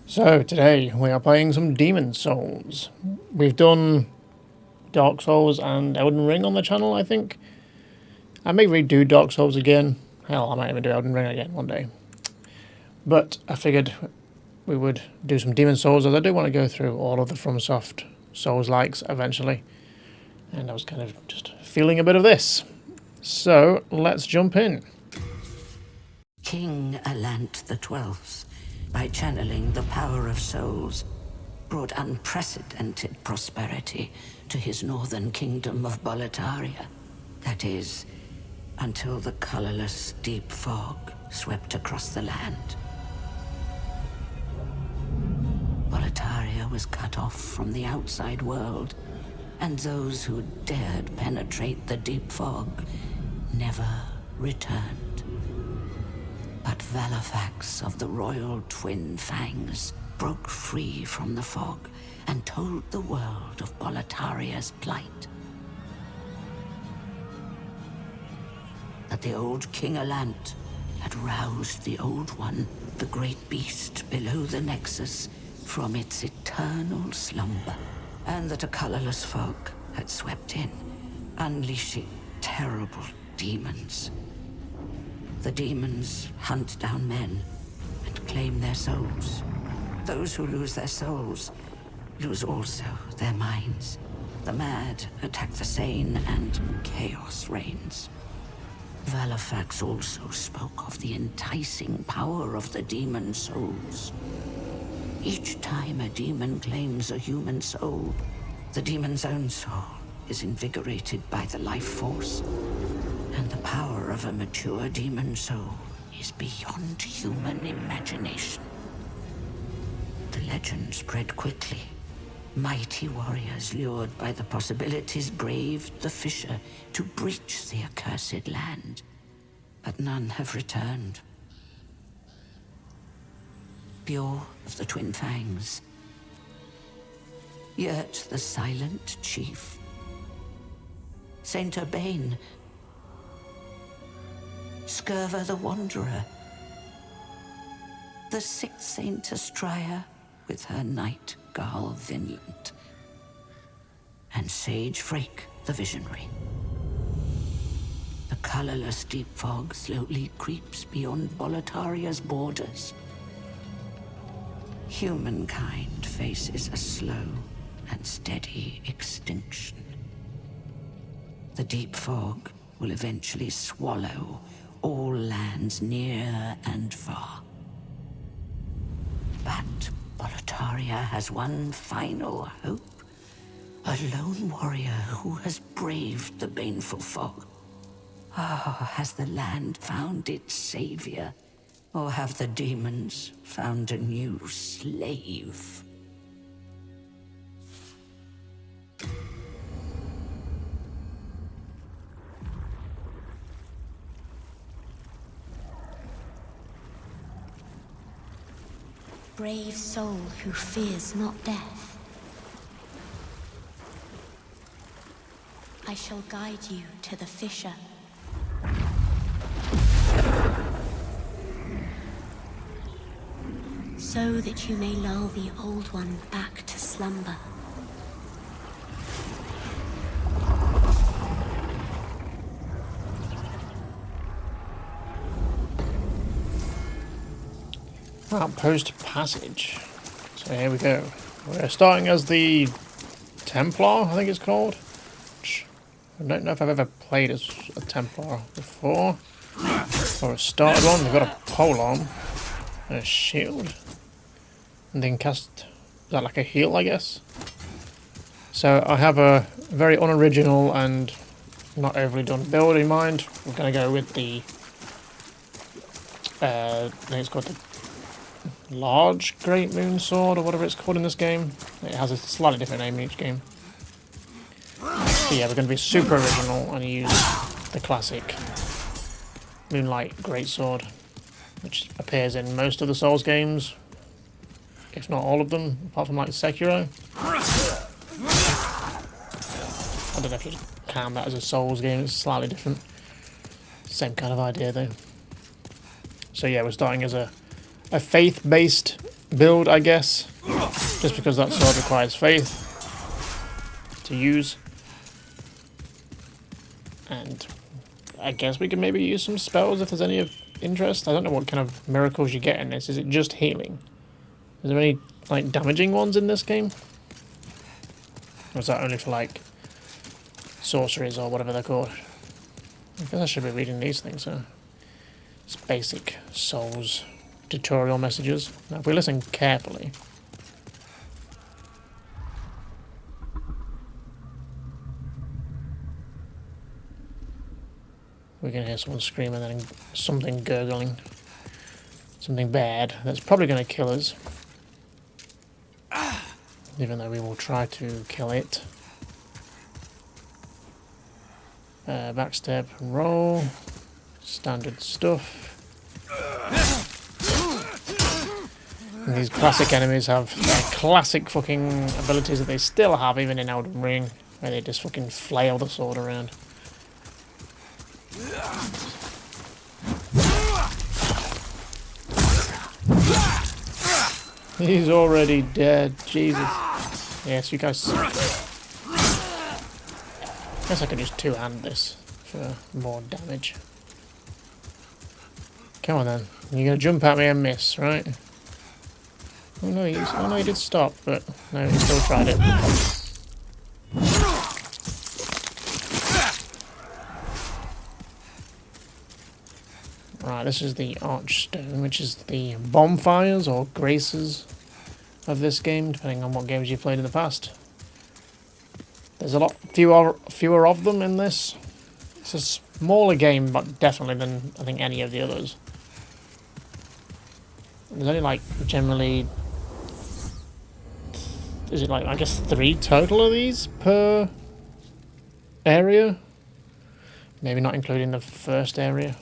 So today we are playing some Demon Souls. We've done Dark Souls and Elden Ring on the channel, I think. I may redo Dark Souls again. Hell, I might even do Elden Ring again one day. But I figured we would do some Demon Souls, as I do want to go through all of the FromSoft Souls-likes eventually. And I was kind of just feeling a bit of this. So let's jump in. King Alant XII, by channeling the power of souls, brought unprecedented prosperity to his northern kingdom of Boletaria. That is, until the colorless deep fog swept across the land. Boletaria was cut off from the outside world, and those who dared penetrate the deep fog never returned. But Valifax of the Royal Twin Fangs broke free from the fog and told the world of Boletaria's plight. That the old King Alant had roused the Old One, the great beast below the Nexus, from its eternal slumber, and that a colorless fog had swept in, unleashing terrible demons. The demons hunt down men and claim their souls. Those who lose their souls lose also their minds. The mad attack the sane, and chaos reigns. Valifax also spoke of the enticing power of the demon souls. Each time a demon claims a human soul, the demon's own soul is invigorated by the life force. And the power of a mature demon soul is beyond human imagination. The legend spread quickly. Mighty warriors lured by the possibilities braved the fissure to breach the accursed land. But none have returned. Pure of the Twin Fangs. Yet the silent chief, Saint Urbane, Scurva the Wanderer, the sixth Saint Astraea with her knight Garl Vinland, and Sage Frake the Visionary. The colorless deep fog slowly creeps beyond Boletaria's borders. Humankind faces a slow and steady extinction. The deep fog will eventually swallow all lands near and far. But Boletaria has one final hope. A lone warrior who has braved the baneful fog. Has the land found its savior? Or have the demons found a new slave? Brave soul who fears not death. I shall guide you to the fissure. So that you may lull the Old One back to slumber. Outpost Passage. So here we go. We're starting as the Templar, I think it's called. I don't know if I've ever played as a Templar before. Or started one. We've got a polearm and a shield. And then cast... Is that like a heal, I guess? So I have a very unoriginal and not overly done build in mind. We're going to go with the... I think it's called the Large Great Moon Sword, or whatever it's called in this game. It has a slightly different name in each game. But yeah, we're going to be super original and use the classic Moonlight Greatsword, which appears in most of the Souls games, if not all of them, apart from like Sekiro. I don't know if you count that as a Souls game, it's slightly different. Same kind of idea though. So yeah, we're starting as a faith-based build, I guess. Just because that sword requires faith to use. And I guess we can maybe use some spells if there's any of interest. I don't know what kind of miracles you get in this. Is it just healing? Is there any, like, damaging ones in this game? Or is that only for, like, sorceries or whatever they're called? I guess I should be reading these things, huh? It's basic Souls tutorial messages. Now, if we listen carefully... we can hear someone screaming and then something gurgling. Something bad that's probably going to kill us. Even though we will try to kill it. Backstep and roll. Standard stuff. And these classic enemies have their classic fucking abilities that they still have even in Elden Ring. Where they just fucking flail the sword around. He's already dead. Jesus. Yes, you guys. Guess I could just two-hand this for more damage. Come on then. You're gonna jump at me and miss, right? Oh no, he did stop, but no, he still tried it. Right, this is the Archstone, which is the bonfires or graces of this game, depending on what games you've played in the past. There's a lot fewer of them in this. It's a smaller game, but definitely than I think any of the others. There's only like generally, is it like I guess 3 total of these per area? Maybe not including the first area.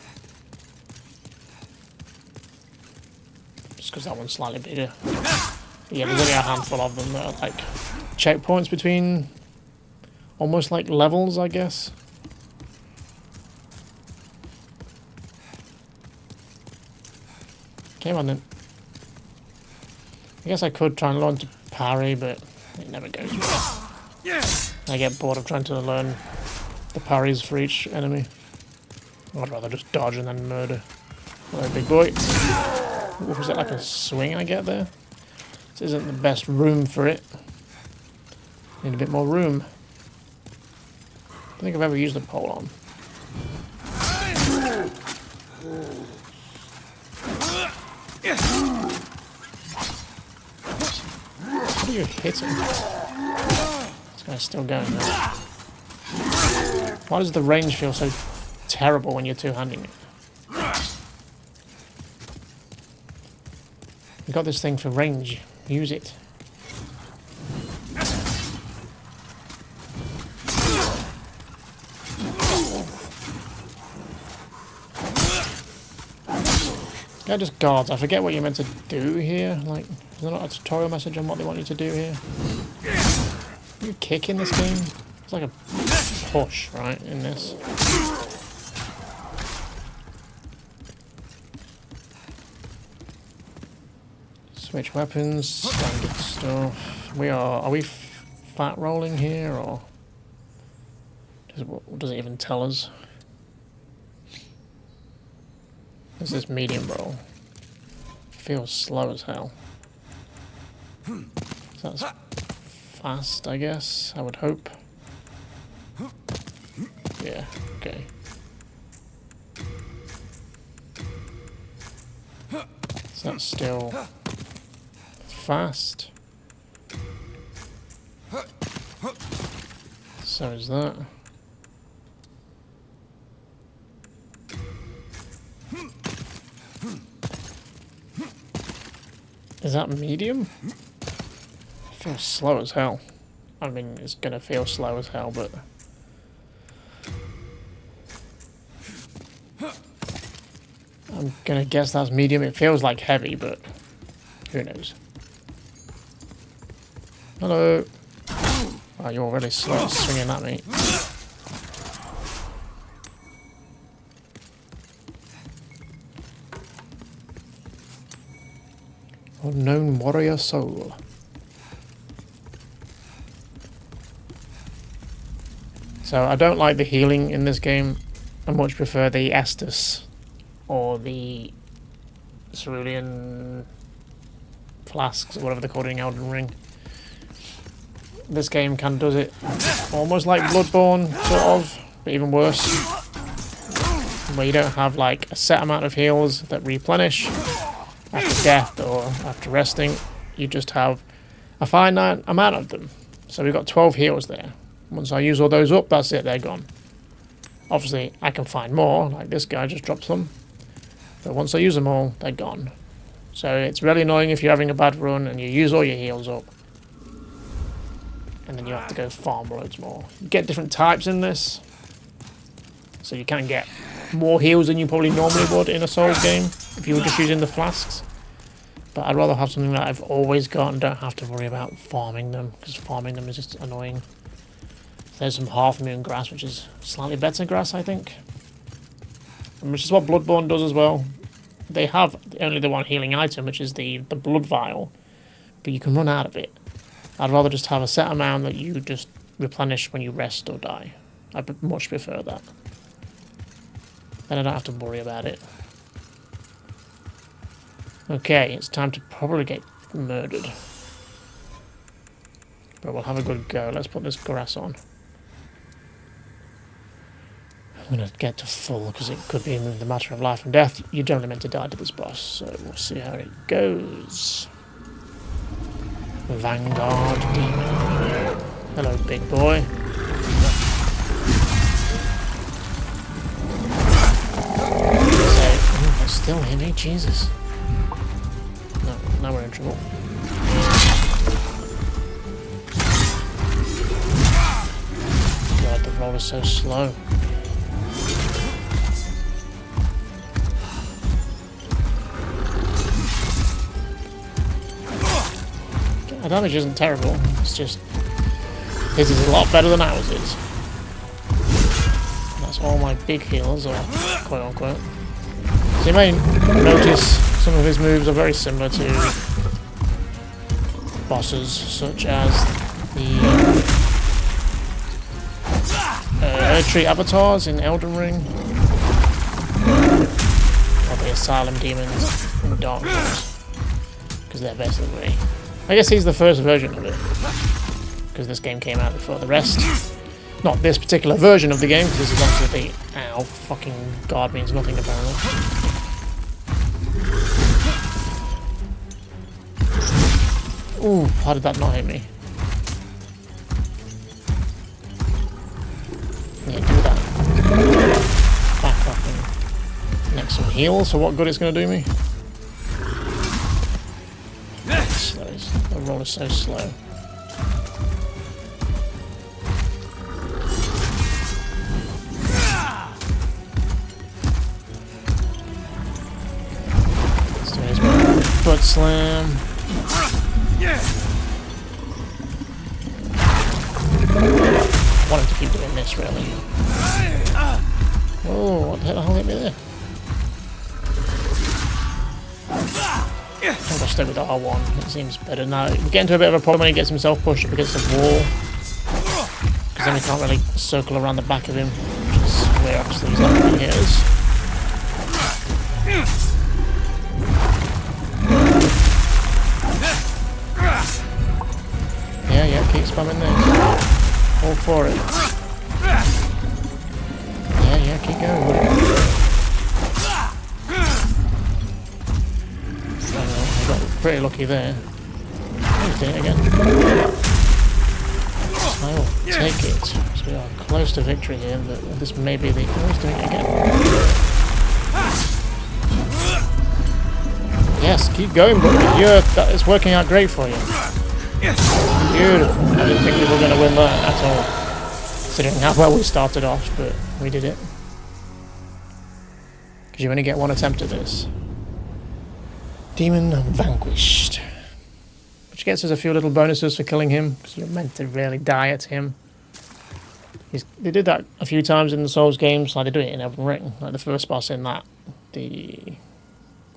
Because that one's slightly bigger. But yeah, there's only a handful of them that are like checkpoints between almost like levels, I guess. Come on then. I guess I could try and learn to parry, but it never goes well. I get bored of trying to learn the parries for each enemy. I'd rather just dodge and then murder. Hello, big boy. Ooh, was that like a swing I get there? This isn't the best room for it. Need a bit more room. I don't think I've ever used the pole on. What are you hitting? This guy's still going there. Why does the range feel so terrible when you're two-handing it? You got this thing for range. Use it. Yeah, just guards. I forget what you're meant to do here. Like, is there not a tutorial message on what they want you to do here? Are you kick in this game? It's like a push, right, in this. Switch weapons, standard stuff. Are we fat rolling here, or does it even tell us? This is medium roll. Feels slow as hell. So that's fast, I guess. I would hope. Yeah. Okay. So that's still fast. So is that. Is that medium? It feels slow as hell. I mean, it's gonna feel slow as hell, but I'm gonna guess that's medium. It feels like heavy, but who knows? Hello. Wow, you're really slow swinging at me. Unknown warrior soul. So I don't like the healing in this game. I much prefer the Estus or the cerulean flasks or whatever they're called in Elden Ring. This game kind of does it almost like Bloodborne, sort of, but even worse. Where you don't have like a set amount of heals that replenish after death or after resting. You just have a finite amount of them. So we've got 12 heals there. Once I use all those up, that's it, they're gone. Obviously, I can find more, like this guy just drops them. But once I use them all, they're gone. So it's really annoying if you're having a bad run and you use all your heals up. And then you have to go farm loads more. You get different types in this. So you can get more heals than you probably normally would in a Souls game if you were just using the flasks. But I'd rather have something that I've always got and don't have to worry about farming them, because farming them is just annoying. There's some half moon grass, which is slightly better grass, I think. And which is what Bloodborne does as well. They have only the one healing item, which is the blood vial. But you can run out of it. I'd rather just have a set amount that you just replenish when you rest or die. I much prefer that. Then I don't have to worry about it. Okay, it's time to probably get murdered. But we'll have a good go. Let's put this grass on. I'm going to get to full because it could be in the matter of life and death. You're generally meant to die to this boss, so we'll see how it goes. Vanguard Demon. Hello, big boy. They still hit me, Jesus. No, now we're in trouble. God, the roll is so slow. The damage isn't terrible, it's just his is a lot better than ours is. And that's all my big heals, or quote unquote. So you may notice some of his moves are very similar to bosses such as the Erdtree avatars in Elden Ring, or the Asylum demons in Dark Souls, because they're basically, I guess he's the first version of it, because this game came out before the rest. Not this particular version of the game, because this is obviously the... Ow, fucking God means nothing apparently. Ooh, how did that not hit me? Yeah, do that. Back up and next some heals, so what good it's going to do me? The roll is so slow. Let's do his butt slam. I want him to keep doing this, really. Oh, what the hell hit me there? I think I'll stay with R1, it seems better now. We get into a bit of a problem when he gets himself pushed up against the wall. Because then we can't really circle around the back of him, which is where obviously he's not going to hit us. Yeah, keep spamming this. All for it. Yeah, keep going. Pretty lucky there. He's doing it again. I will take it. So we are close to victory here, but this may be the... Oh, he's doing it again. Yes, keep going, buddy. That is working out great for you. Beautiful. I didn't think we were going to win that at all, considering how well we started off, but we did it. Because you only get one attempt at this. Demon vanquished. Which gets us a few little bonuses for killing him, because you're meant to really die at him. They did that a few times in the Souls games, like they do it in Elden Ring. Like the first boss in that, the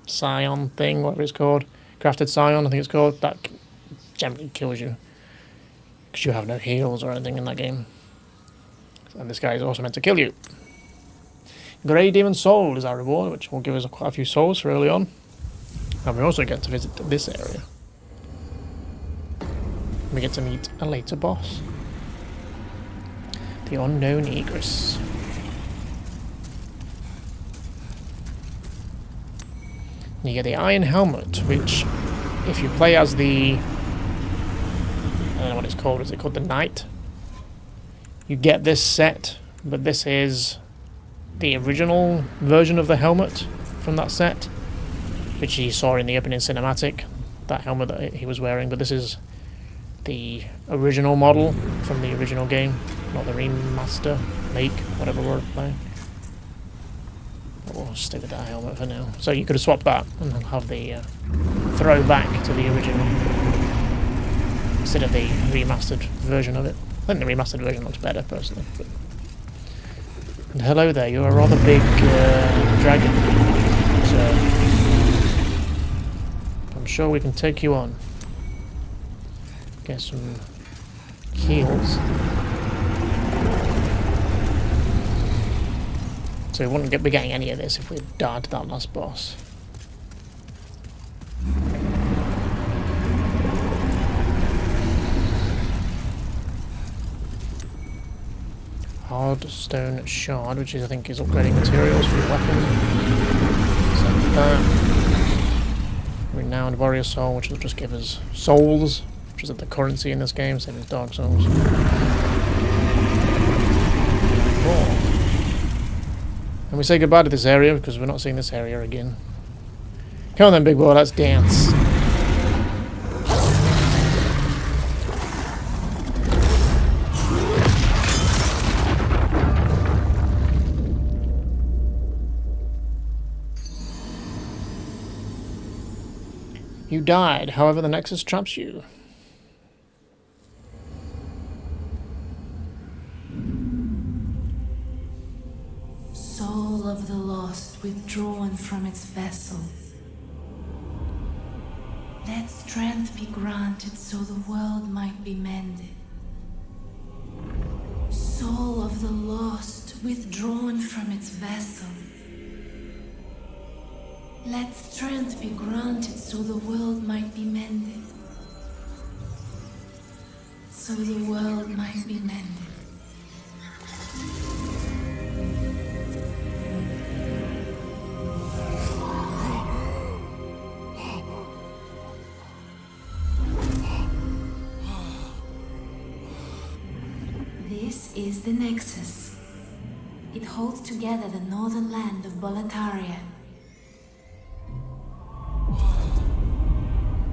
Scion thing, whatever it's called, Crafted Scion, I think it's called. That generally kills you. Because you have no heals or anything in that game. And this guy is also meant to kill you. Grey Demon Soul is our reward, which will give us quite a few souls for early on. And we also get to visit this area. We get to meet a later boss. The Unknown Egress. You get the Iron Helmet, which, if you play as the... I don't know what it's called. Is it called the Knight? You get this set, but this is the original version of the helmet from that set, which he saw in the opening cinematic, that helmet that he was wearing, but this is the original model from the original game, not the remaster, make, whatever we're playing. But we'll stick with that helmet for now. So you could have swapped that and have the throwback to the original instead of the remastered version of it. I think the remastered version looks better, personally. But... And hello there, you're a rather big dragon. So I'm sure we can take you on. Get some heals. So we wouldn't be getting any of this if we died to that last boss. Hard Stone Shard, which is, I think, is upgrading materials for your weapon. So that. Renowned Warrior Soul, which will just give us souls, which is the currency in this game, same as Dark Souls. More. And we say goodbye to this area because we're not seeing this area again. Come on then, big boy, let's dance. You died, however the Nexus traps you. Soul of the lost withdrawn from its vessel. Let strength be granted so the world might be mended. Soul of the lost withdrawn from its vessel. Let strength be granted so the world might be mended. So the world might be mended. This is the Nexus. It holds together the northern land of Boletaria.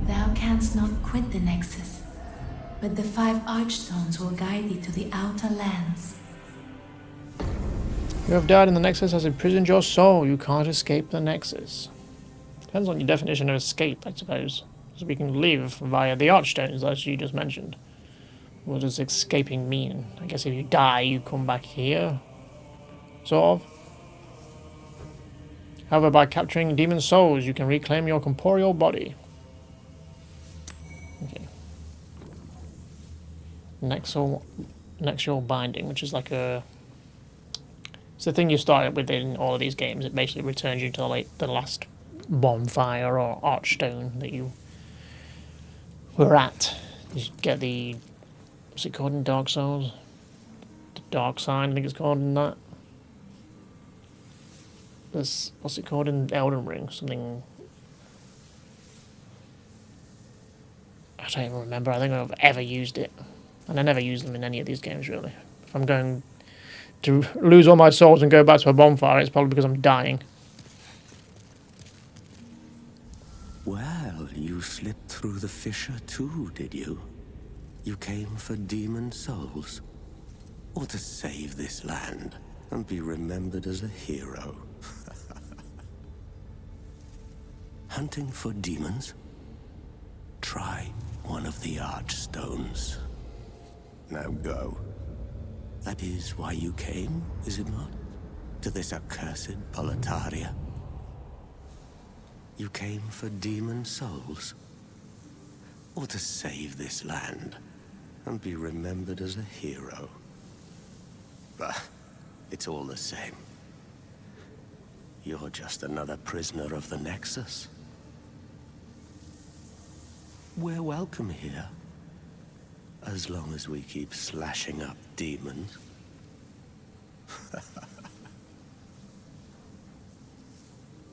Thou canst not quit the Nexus, but the 5 Archstones will guide thee to the outer lands. You have died and the Nexus has imprisoned your soul. You can't escape the Nexus. Depends on your definition of escape, I suppose. So we can leave via the Archstones, as you just mentioned. What does escaping mean? I guess if you die, you come back here? Sort of. However, by capturing demon souls, you can reclaim your corporeal body. Okay. Nexual binding, which is like a... It's the thing you start within all of these games. It basically returns you to the last bonfire or archstone that you were at. You get the... What's it called in Dark Souls? The Dark Sign, I think it's called in that. There's... What's it called in Elden Ring? Something... I don't even remember. I think I've ever used it. And I never use them in any of these games, really. If I'm going to lose all my souls and go back to a bonfire, it's probably because I'm dying. Well, you slipped through the fissure too, did you? You came for demon souls? Or to save this land and be remembered as a hero? Hunting for demons? Try one of the Archstones. Now go. That is why you came, is it not? To this accursed Boletaria? You came for demon souls? Or to save this land and be remembered as a hero? But it's all the same. You're just another prisoner of the Nexus. We're welcome here, as long as we keep slashing up demons.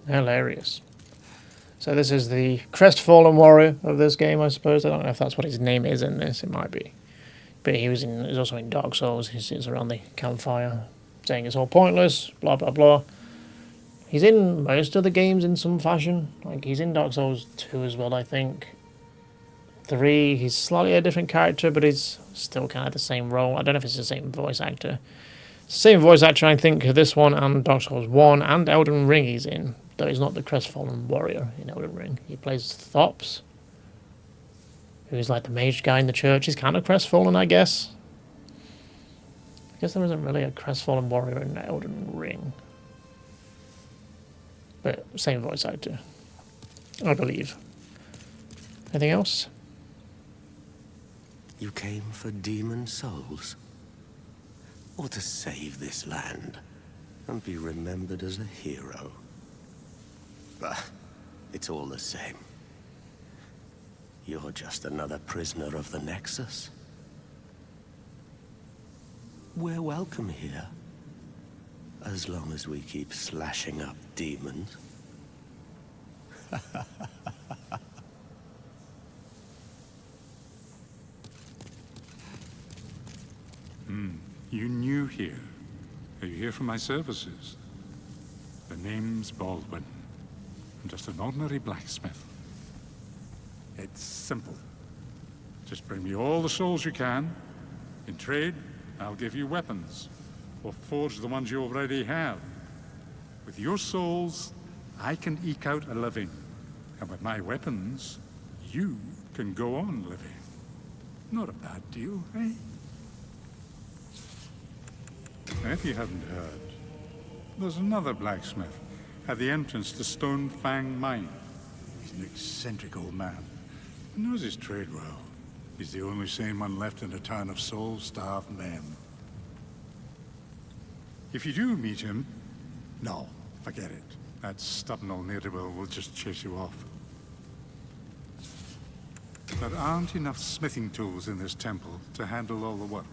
Hilarious. So this is the crestfallen warrior of this game, I suppose. I don't know if that's what his name is in this. It might be. But he's also in Dark Souls. He sits around the campfire saying it's all pointless, blah, blah, blah. He's in most of the games in some fashion. Like, he's in Dark Souls 2 as well, I think. 3, he's slightly a different character, but he's still kind of the same role. I don't know if it's the same voice actor. It's the same voice actor, I think, this one and Dark Souls 1 and Elden Ring he's in. Though he's not the crestfallen warrior in Elden Ring. He plays Thops, who's like the mage guy in the church. He's kind of crestfallen, I guess. I guess there isn't really a crestfallen warrior in Elden Ring. But same voice actor, I believe. Anything else? You came for demon souls? Or to save this land and be remembered as a hero? But it's all the same. You're just another prisoner of the Nexus. We're welcome here, as long as we keep slashing up demons. You new here? Are you here for my services? The name's Baldwin. I'm just an ordinary blacksmith. It's simple. Just bring me all the souls you can. In trade, I'll give you weapons, or forge the ones you already have. With your souls, I can eke out a living. And with my weapons, you can go on living. Not a bad deal, eh? Now, if you haven't heard, there's another blacksmith at the entrance to Stone Fang Mine. He's an eccentric old man, and knows his trade well. He's the only sane one left in a town of soul-starved men. If you do meet him, no, forget it. That stubborn old ne'er-do-well will just chase you off. There aren't enough smithing tools in this temple to handle all the work.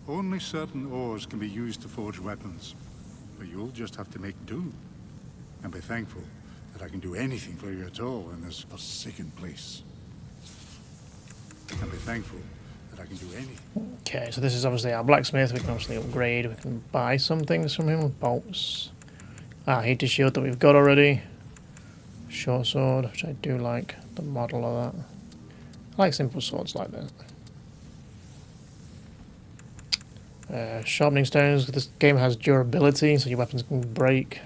Only certain ores can be used to forge weapons, but you'll just have to make do. And be thankful that I can do anything for you at all in this forsaken place. And be thankful that I can do anything. Okay, so this is obviously our blacksmith. We can obviously upgrade. We can buy some things from him. Bolts. Heater shield that we've got already. Short sword, which I do like the model of that. I like simple swords like that. Sharpening stones. This game has durability, so your weapons can break.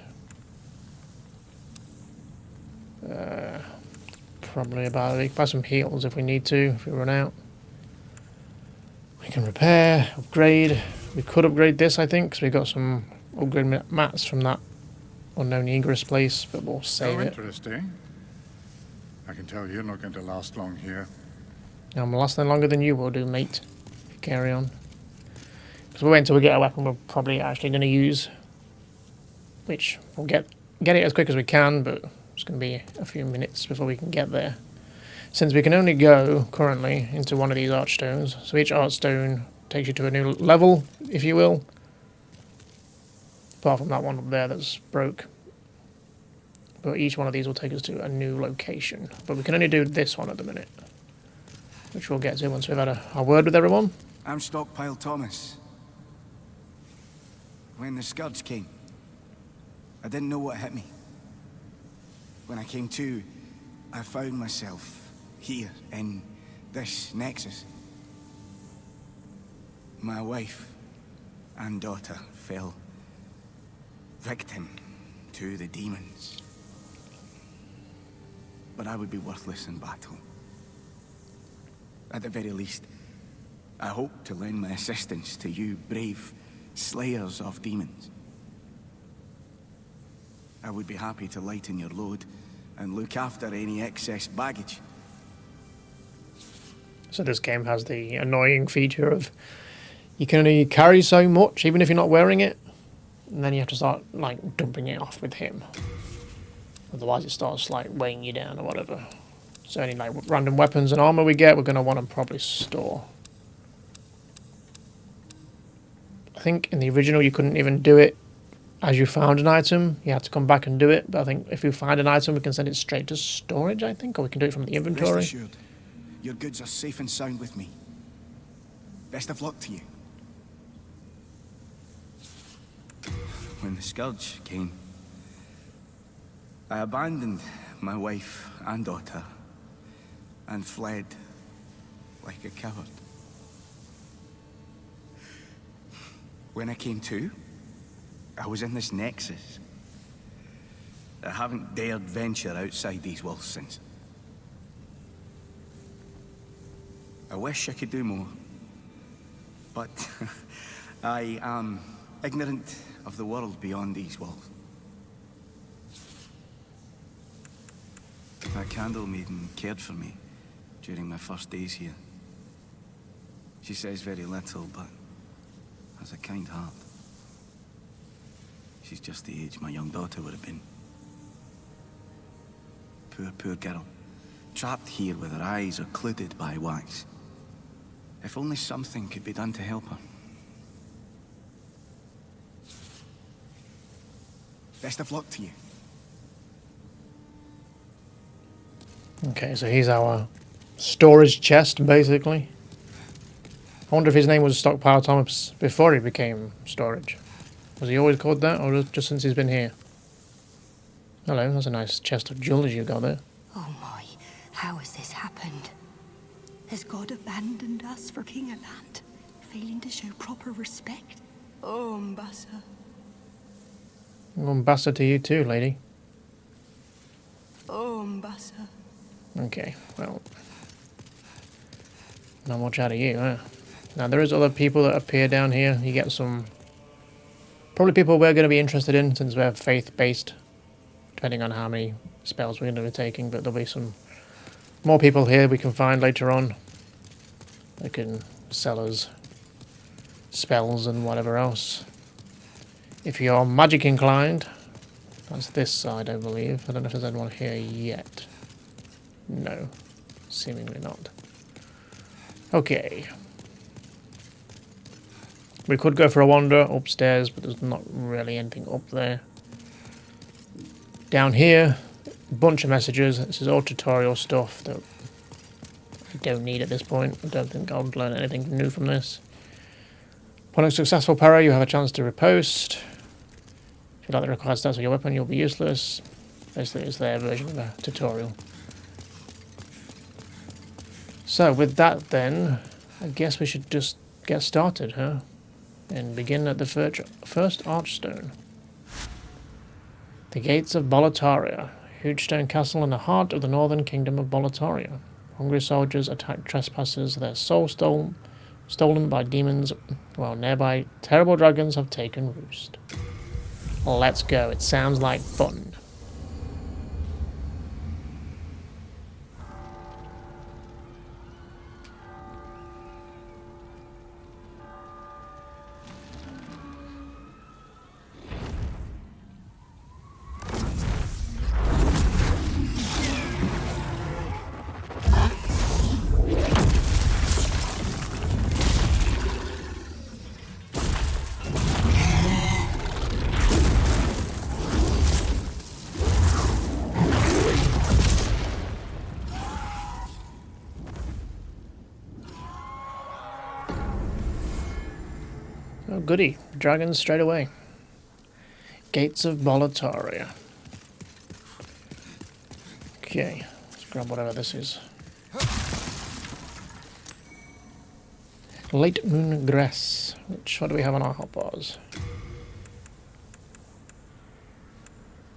Probably about it. We can buy some heals if we need to, if we run out. We can repair, upgrade. We could upgrade this, I think, because we got some upgrade mats from that unknown egress place, but we'll save it. Interesting. I can tell you're not going to last long here. I'm lasting longer than you will do, mate. If you carry on. Because we wait until we get a weapon we're probably actually going to use. Which, we'll get it as quick as we can, but it's going to be a few minutes before we can get there. Since we can only go, currently, into one of these archstones. So each archstone takes you to a new level, if you will. Apart from that one up there that's broke. But each one of these will take us to a new location. But we can only do this one at the minute. Which we'll get to once we've had a word with everyone. I'm Stockpile Thomas. When the scourge came, I didn't know what hit me. When I came to, I found myself here in this nexus. My wife and daughter fell victim to the demons. But I would be worthless in battle. At the very least, I hope to lend my assistance to you brave slayers of demons. I would be happy to lighten your load and look after any excess baggage. So this game has the annoying feature of you can only carry so much, even if you're not wearing it, and then you have to start like dumping it off with him. Otherwise, it starts like weighing you down or whatever. So any like random weapons and armor we get, we're going to want to probably store. I think in the original you couldn't even do it as you found an item. You had to come back and do it. But I think if you find an item, we can send it straight to storage, I think, or we can do it from the inventory. Rest assured, your goods are safe and sound with me. Best of luck to you. When the Scourge came, I abandoned my wife and daughter and fled like a coward. When I came to, I was in this nexus. I haven't dared venture outside these walls since. I wish I could do more, but I am ignorant of the world beyond these walls. That candle maiden cared for me during my first days here. She says very little, but has a kind heart. She's just the age my young daughter would have been. Poor girl. Trapped here with her eyes occluded by wax. If only something could be done to help her. Best of luck to you. Okay, so he's our storage chest, basically. I wonder if his name was Stockpile Thomas before he became storage. Was he always called that, or just since he's been here? Hello, that's a nice chest of jewels you got there. Oh my, how has this happened? Has God abandoned us for King Alant, failing to show proper respect? Oh, Mbassa. Ambassador to you too, lady. Oh, Mbassa. Okay, well, not much out of you, huh? Now, there is other people that appear down here. You get some... Probably people we're going to be interested in, since we're faith-based, depending on how many spells we're going to be taking, but there'll be some more people here we can find later on. They can sell us spells and whatever else. If you're magic inclined, that's this side, I believe. I don't know if there's anyone here yet. No, seemingly not. Okay. We could go for a wander upstairs, but there's not really anything up there. Down here, a bunch of messages. This is all tutorial stuff that I don't need at this point. I don't think I'll learn anything new from this. Upon a successful parry, you have a chance to riposte. If you like the required stats of your weapon, you'll be useless. Basically, it's their version of a tutorial. So, with that then, I guess we should just get started, huh? And begin at the first archstone. The gates of Boletaria, a huge stone castle in the heart of the northern kingdom of Boletaria. Hungry soldiers attack trespassers, their souls stolen by demons, while nearby terrible dragons have taken roost. Let's go, it sounds like fun. Oh goody, dragons straight away. Gates of Boletaria. Okay, let's grab whatever this is. Late Moon Grass. What do we have on our hotbars?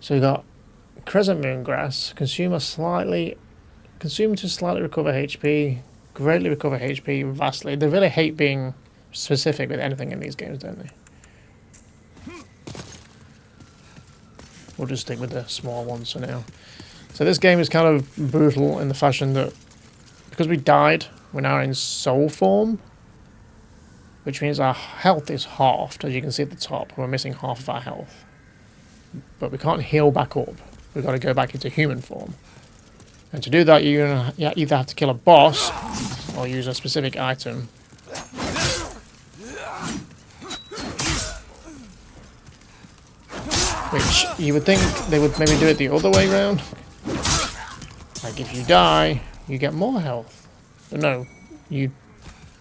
So we got Crescent Moon Grass. Consume to slightly recover HP. Greatly recover HP vastly. They really hate being specific with anything in these games, don't they? We'll just stick with the small ones for now. So this game is kind of brutal in the fashion that because we died, we're now in soul form, which means our health is halved, as you can see at the top. We're missing half of our health. But we can't heal back up. We've got to go back into human form. And to do that, you either have to kill a boss or use a specific item. Which you would think they would maybe do it the other way around. Like if you die, you get more health. But no, you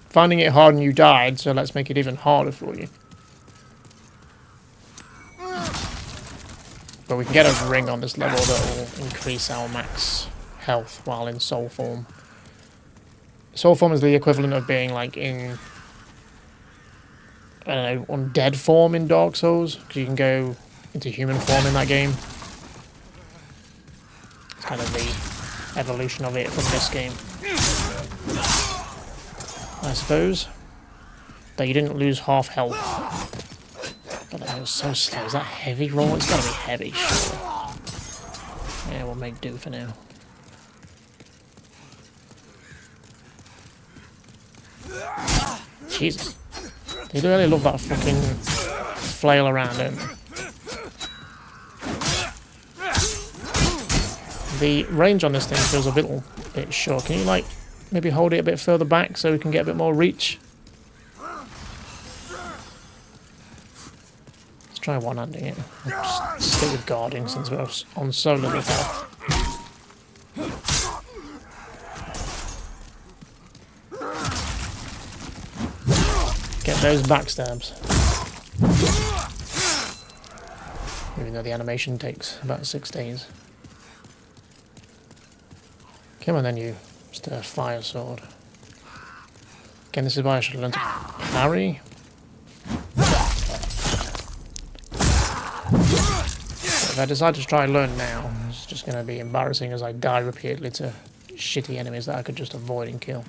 finding it hard and you died, so let's make it even harder for you. But we can get a ring on this level that will increase our max health while in soul form. Soul form is the equivalent of being like in, I don't know, undead form in Dark Souls, because you can go into human form in that game. It's kind of the evolution of it from this game, I suppose. That you didn't lose half health. God, that was so slow. Is that heavy roll? It's gotta be heavy, sure. Yeah, we'll make do for now. Jesus. They really love that fucking flail around, don't they? The range on this thing feels a little bit short. Can you, like, maybe hold it a bit further back so we can get a bit more reach? Let's try one-handing it. I'll just stick with guarding since we're on so little health. Get those backstabs. Even though the animation takes about 6 days. Come on then, you Mr. Fire Sword. Again, this is why I should learn to parry. If I decide to try and learn now, it's just going to be embarrassing as I die repeatedly to shitty enemies that I could just avoid and kill.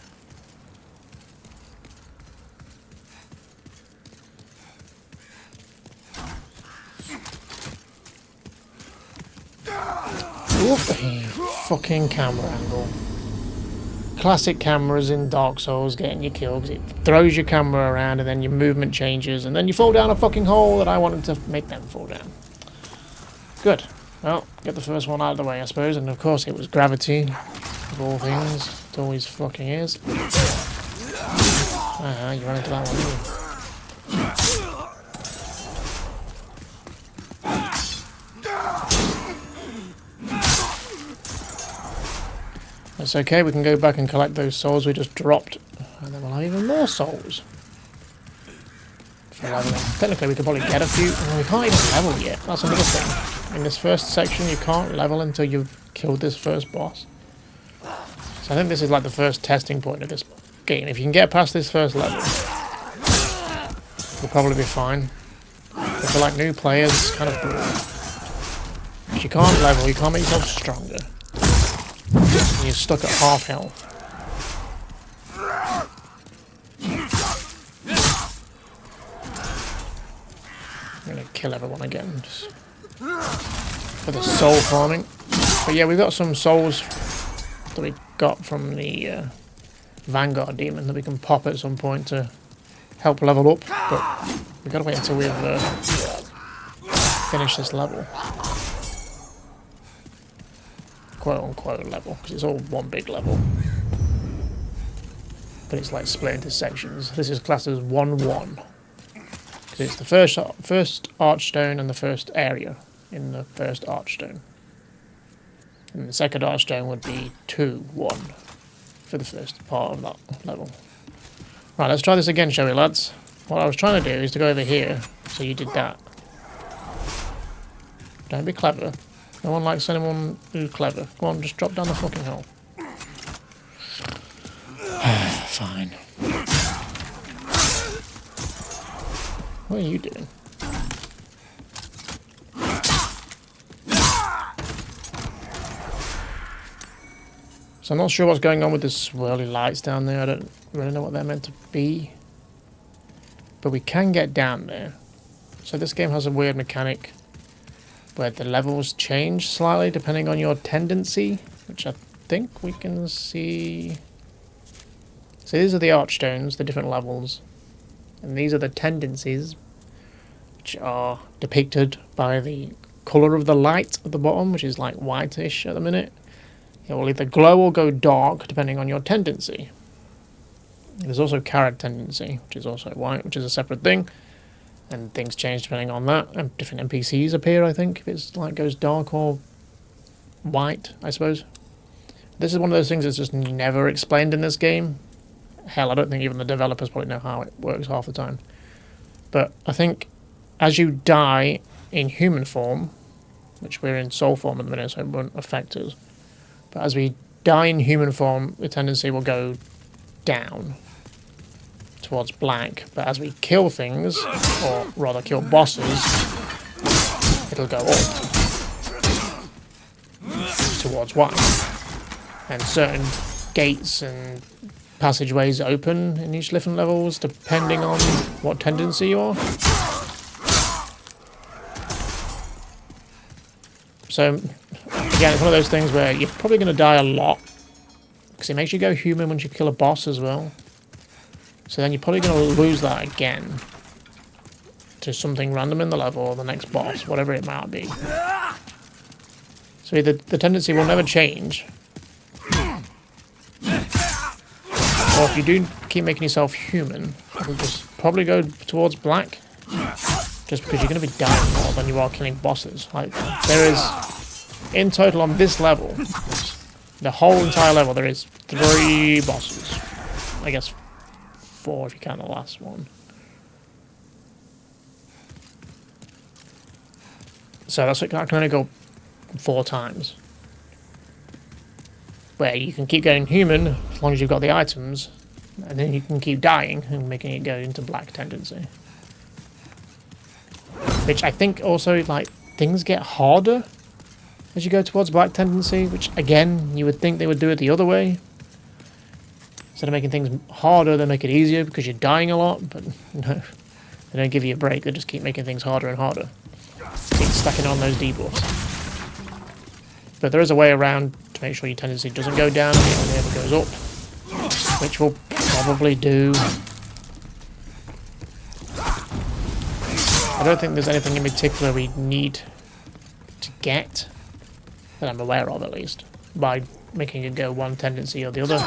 Whoop, fucking camera angle. Classic cameras in Dark Souls getting you killed because it throws your camera around and then your movement changes and then you fall down a fucking hole that I wanted to make them fall down. Good. Well, get the first one out of the way, I suppose, and of course it was gravity, of all things. It always fucking is. Ah, you ran into that one, didn't you? That's okay, we can go back and collect those souls we just dropped, and then we'll have even more souls for leveling. Technically we could probably get a few, and we can't even level yet, that's another thing. In this first section you can't level until you've killed this first boss. So I think this is like the first testing point of this game. If you can get past this first level, you'll probably be fine. But for like new players, it's kind of brutal. If you can't level, you can't make yourself stronger. And you're stuck at half health. I'm gonna kill everyone again just for the soul farming. But yeah, we've got some souls that we got from the Vanguard demon that we can pop at some point to help level up. But we've got to wait until we've finished this level. Quote-unquote level, because it's all one big level. But it's like split into sections. This is classed as 1-1. Because it's the first archstone and the first area in the first archstone. And the second archstone would be 2-1 for the first part of that level. Right, let's try this again, shall we, lads? What I was trying to do is to go over here, so you did that. Don't be clever. No one likes anyone who's clever. Go on, just drop down the fucking hole. Fine. What are you doing? So I'm not sure what's going on with the swirly lights down there. I don't really know what they're meant to be. But we can get down there. So this game has a weird mechanic where the levels change slightly depending on your tendency, which I think we can see. So these are the archstones, the different levels, and these are the tendencies, which are depicted by the colour of the light at the bottom, which is like whitish at the minute. It will either glow or go dark depending on your tendency. There's also carrot tendency, which is also white, which is a separate thing. And things change depending on that. And different NPCs appear, I think, if it's like goes dark or white, I suppose. This is one of those things that's just never explained in this game. Hell, I don't think even the developers probably know how it works half the time. But I think as you die in human form, which we're in soul form at the minute, so it won't affect us. But as we die in human form, the tendency will go down towards black, but as we kill things, or rather kill bosses, it'll go up towards white. And certain gates and passageways open in each different levels depending on what tendency you are. So again, it's one of those things where you're probably going to die a lot, because it makes you go human once you kill a boss as well. So then you're probably going to lose that again to something random in the level or the next boss, whatever it might be. So the tendency will never change. Or if you do keep making yourself human, it'll just probably go towards black. Just because you're going to be dying more than you are killing bosses. Like, there is, in total on this level, the whole entire level, there is 3 bosses. I guess 4 if you count the last one. So that's, I can only go 4 times. Where you can keep going human as long as you've got the items, and then you can keep dying and making it go into black tendency. Which I think also, like, things get harder as you go towards black tendency, which again, you would think they would do it the other way. Instead of making things harder, they make it easier because you're dying a lot, but no, they don't give you a break, they just keep making things harder and harder. Keep stacking on those debuffs. But there is a way around to make sure your tendency doesn't go down and it only ever goes up, which will probably do. I don't think there's anything in particular we need to get, that I'm aware of at least, by making it go one tendency or the other.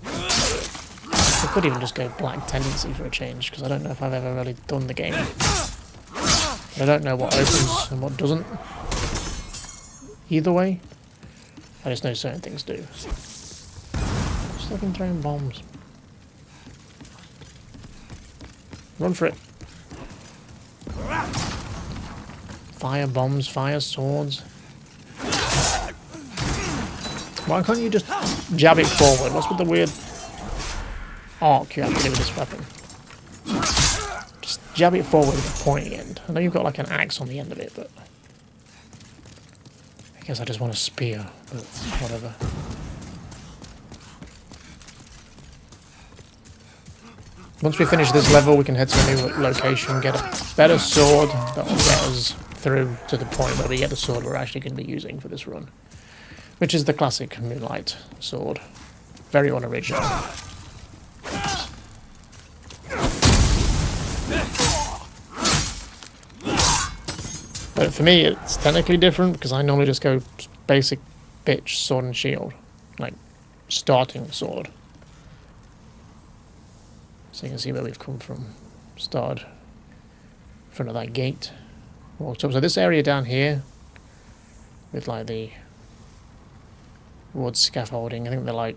I could even just go black tendency for a change, because I don't know if I've ever really done the game. I don't know what opens and what doesn't. Either way, I just know certain things do. Just looking throwing bombs. Run for it. Fire bombs, fire swords. Why can't you just jab it forward? What's with the weird arc you have to do with this weapon? Just jab it forward with a pointy end. I know you've got like an axe on the end of it, but I guess I just want a spear, but whatever. Once we finish this level, we can head to a new location, get a better sword that will get us through to the point where we get the sword we're actually going to be using for this run, which is the classic Moonlight Sword. Very unoriginal. But for me, it's technically different because I normally just go basic bitch sword and shield, like starting sword. So you can see where we've come from. Started in front of that gate. Walked up. So this area down here, with like the wood scaffolding, I think they're like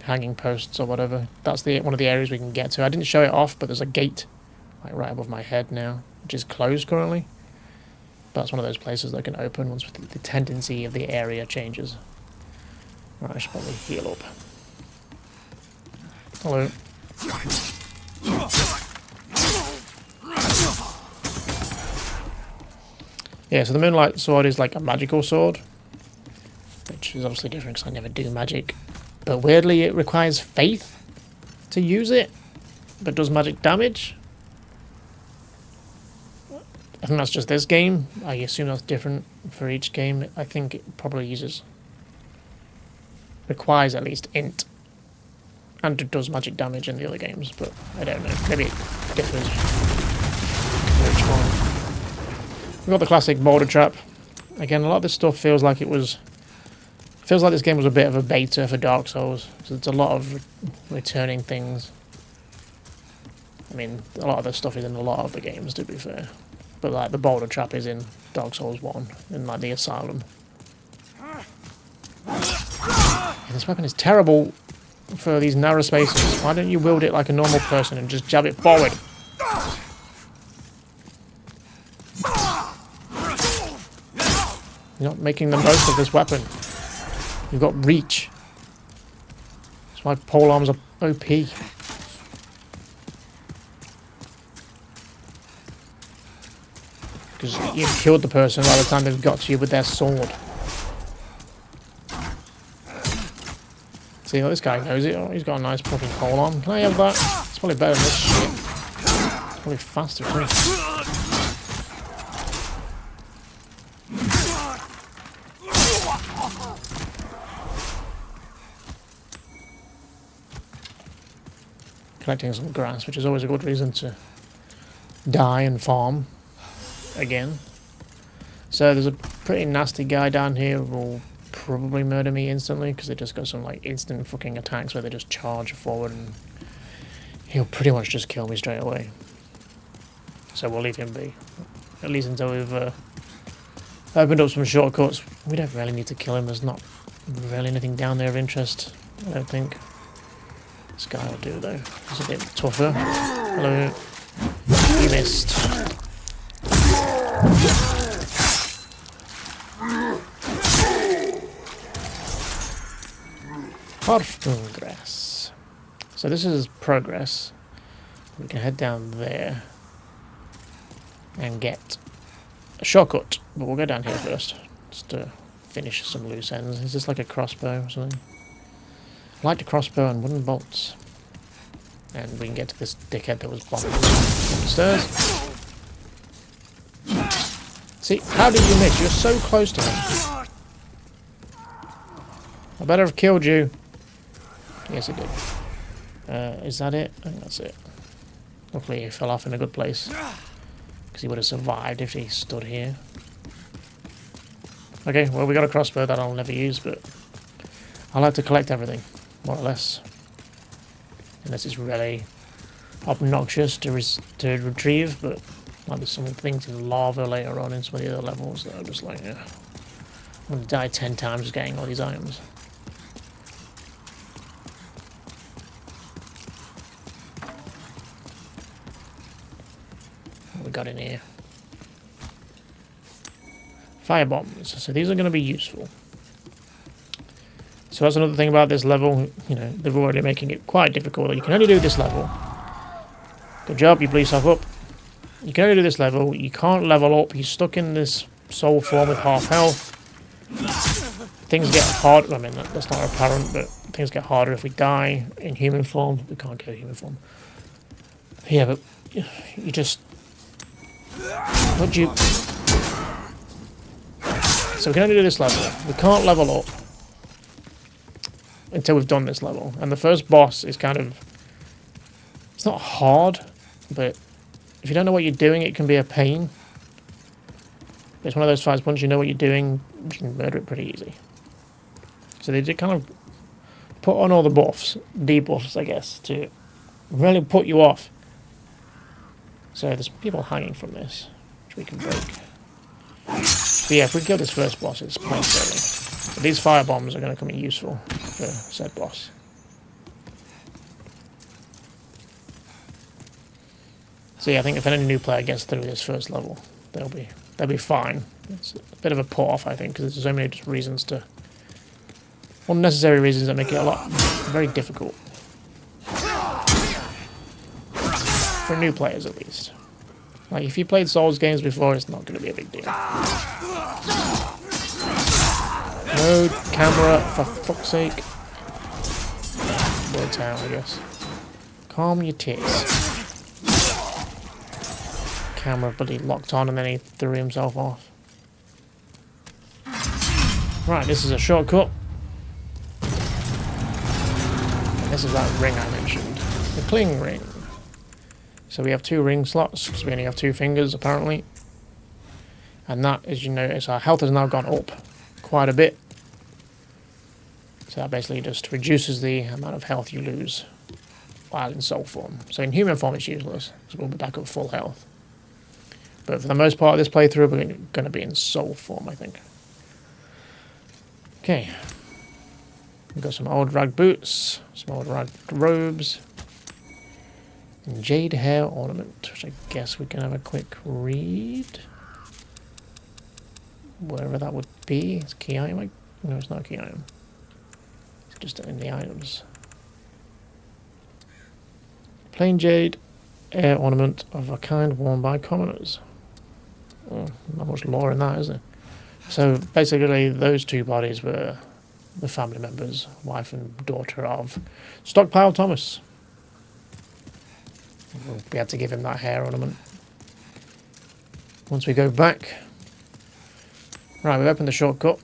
hanging posts or whatever. That's one of the areas we can get to. I didn't show it off, but there's a gate like right above my head now, which is closed currently. But that's one of those places that can open once the tendency of the area changes. Right, I should probably heal up. Hello. Yeah, so the Moonlight Sword is like a magical sword, which is obviously different because I never do magic. But weirdly, it requires faith to use it, but does magic damage. I think that's just this game. I assume that's different for each game. I think it probably requires at least int. And it does magic damage in the other games, but I don't know. Maybe it differs for each one. We've got the classic boulder trap. Again, a lot of this stuff feels like this game was a bit of a beta for Dark Souls. So it's a lot of returning things. I mean, a lot of the stuff is in a lot of the games, to be fair. But like the boulder trap is in Dark Souls 1, in like the Asylum. Yeah, this weapon is terrible for these narrow spaces. Why don't you wield it like a normal person and just jab it forward? You're not making the most of this weapon. You've got reach. That's why pole arms are OP. Because you've killed the person by the time they've got to you with their sword. See, this guy knows it. Oh, he's got a nice fucking pole arm. Can I have that? It's probably better than this shit. It's probably faster too. Collecting some grass, which is always a good reason to die and farm again. So there's a pretty nasty guy down here who will probably murder me instantly because they just got some like instant fucking attacks where they just charge forward and he'll pretty much just kill me straight away. So we'll leave him be. At least until we've opened up some shortcuts. We don't really need to kill him. There's not really anything down there of interest, I don't think. This guy will do though. He's a bit tougher. Hello. You missed. Progress. So this is progress. We can head down there and get a shortcut, but we'll go down here first just to finish some loose ends. Is this like a crossbow or something? I like the crossbow and wooden bolts. And we can get to this dickhead that was bombing upstairs. See, how did you miss? You're so close to him. I better have killed you. Yes, it did. Is that it? I think that's it. Hopefully he fell off in a good place. Because he would have survived if he stood here. Okay, well we got a crossbow that I'll never use, but I like to collect everything, more or less. Unless it's really obnoxious to retrieve, but like there's some things in lava later on in some of the other levels that are just like, yeah, I'm going to die 10 times getting all these items. What we got in here? Fire bombs. So these are going to be useful. So that's another thing about this level. You know, they're already making it quite difficult. You can only do this level. Good job, you blew yourself up. You can only do this level. You can't level up. You're stuck in this soul form with half health. Things get hard. I mean, that's not apparent, but things get harder if we die in human form. We can't go human form. Yeah, but you just... Would you... So we can only do this level. We can't level up until we've done this level. And the first boss is kind of... It's not hard, but if you don't know what you're doing, it can be a pain. It's one of those fights, once you know what you're doing, you can murder it pretty easy. So they did kind of put on all the buffs, debuffs, I guess, to really put you off. So there's people hanging from this, which we can break. But yeah, if we kill this first boss, it's plain sailing. But these fire bombs are going to come in useful for said boss. So yeah, I think if any new player gets through this first level, they'll be fine. It's a bit of a put off, I think, because there's so many just reasons to... unnecessary reasons that make it very difficult. For new players, at least. Like, if you played Souls games before, it's not going to be a big deal. No camera, for fuck's sake. Word town, I guess. Calm your tits. camera bloody locked on and then he threw himself off. Right, this is a shortcut. And this is that ring I mentioned. The cling ring. So we have 2 ring slots, because we only have 2 fingers apparently. And that, as you notice, our health has now gone up quite a bit. So that basically just reduces the amount of health you lose while in soul form. So in human form it's useless, so we'll be back at full health. But for the most part of this playthrough, we're going to be in soul form, I think. Okay. We've got some old rag boots, some old rag robes, and jade hair ornament, which I guess we can have a quick read. Wherever that would be. It's a key item. No, it's not a key item. It's just in the items. Plain jade hair ornament of a kind worn by commoners. Oh, not much lore in that, is there? So basically, those 2 bodies were the family members, wife and daughter of Stockpile Thomas. We had to give him that hair ornament. Once we go back. Right, we've opened the shortcut.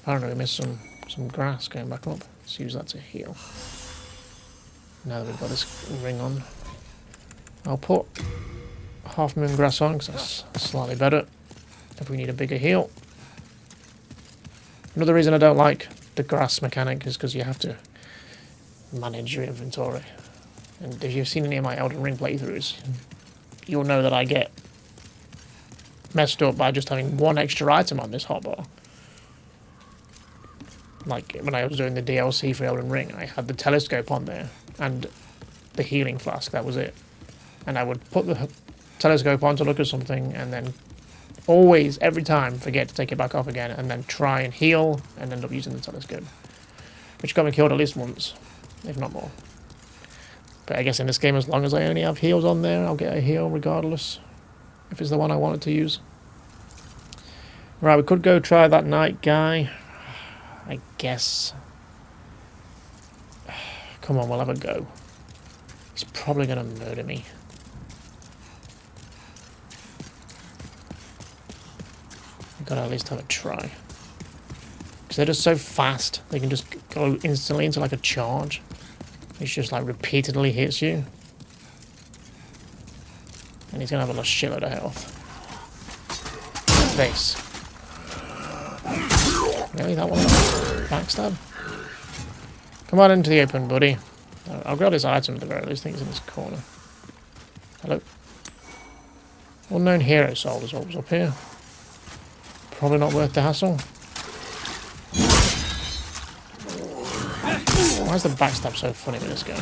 Apparently we missed some grass going back up. Let's use that to heal. Now that we've got this ring on. I'll put half moon grass on because that's slightly better if we need a bigger heal. Another reason I don't like the grass mechanic is because you have to manage your inventory. And if you've seen any of my Elden Ring playthroughs, you'll know that I get messed up by just having 1 extra item on this hotbar. Like when I was doing the DLC for Elden Ring, I had the telescope on there and the healing flask, that was it. And I would put the telescope on to look at something and then always, every time, forget to take it back off again and then try and heal and end up using the telescope. Which got me killed at least once, if not more. But I guess in this game, as long as I only have heals on there, I'll get a heal regardless. If it's the one I wanted to use. Right, we could go try that night guy. I guess. Come on, we'll have a go. He's probably going to murder me. I've got to at least have a try. Because they're just so fast. They can just go instantly into like a charge. Which just like repeatedly hits you. And he's going to have a shitload of health. Face. Really? That one? Backstab? Come on into the open, buddy. I'll grab this item at the very least. I think it's in this corner. Hello? Unknown hero sold as always up here. Probably not worth the hassle. Why is the backstab so funny with this guy?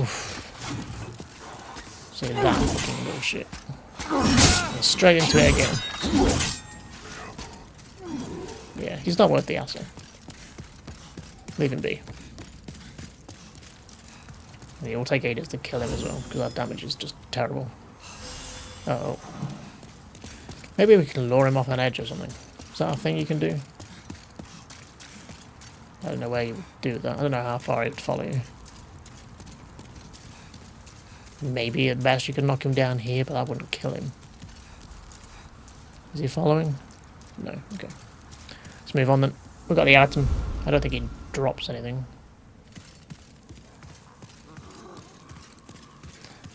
Oof. See that fucking bullshit. And straight into it again. Yeah, he's not worth the hassle. Leave him be. And it will take ages to kill him as well, because that damage is just terrible. Uh-oh. Maybe we can lure him off an edge or something. Is that a thing you can do? I don't know where you would do that. I don't know how far it would follow you. Maybe at best you can knock him down here, but that wouldn't kill him. Is he following? No, okay. Let's move on then. We've got the item. I don't think he drops anything.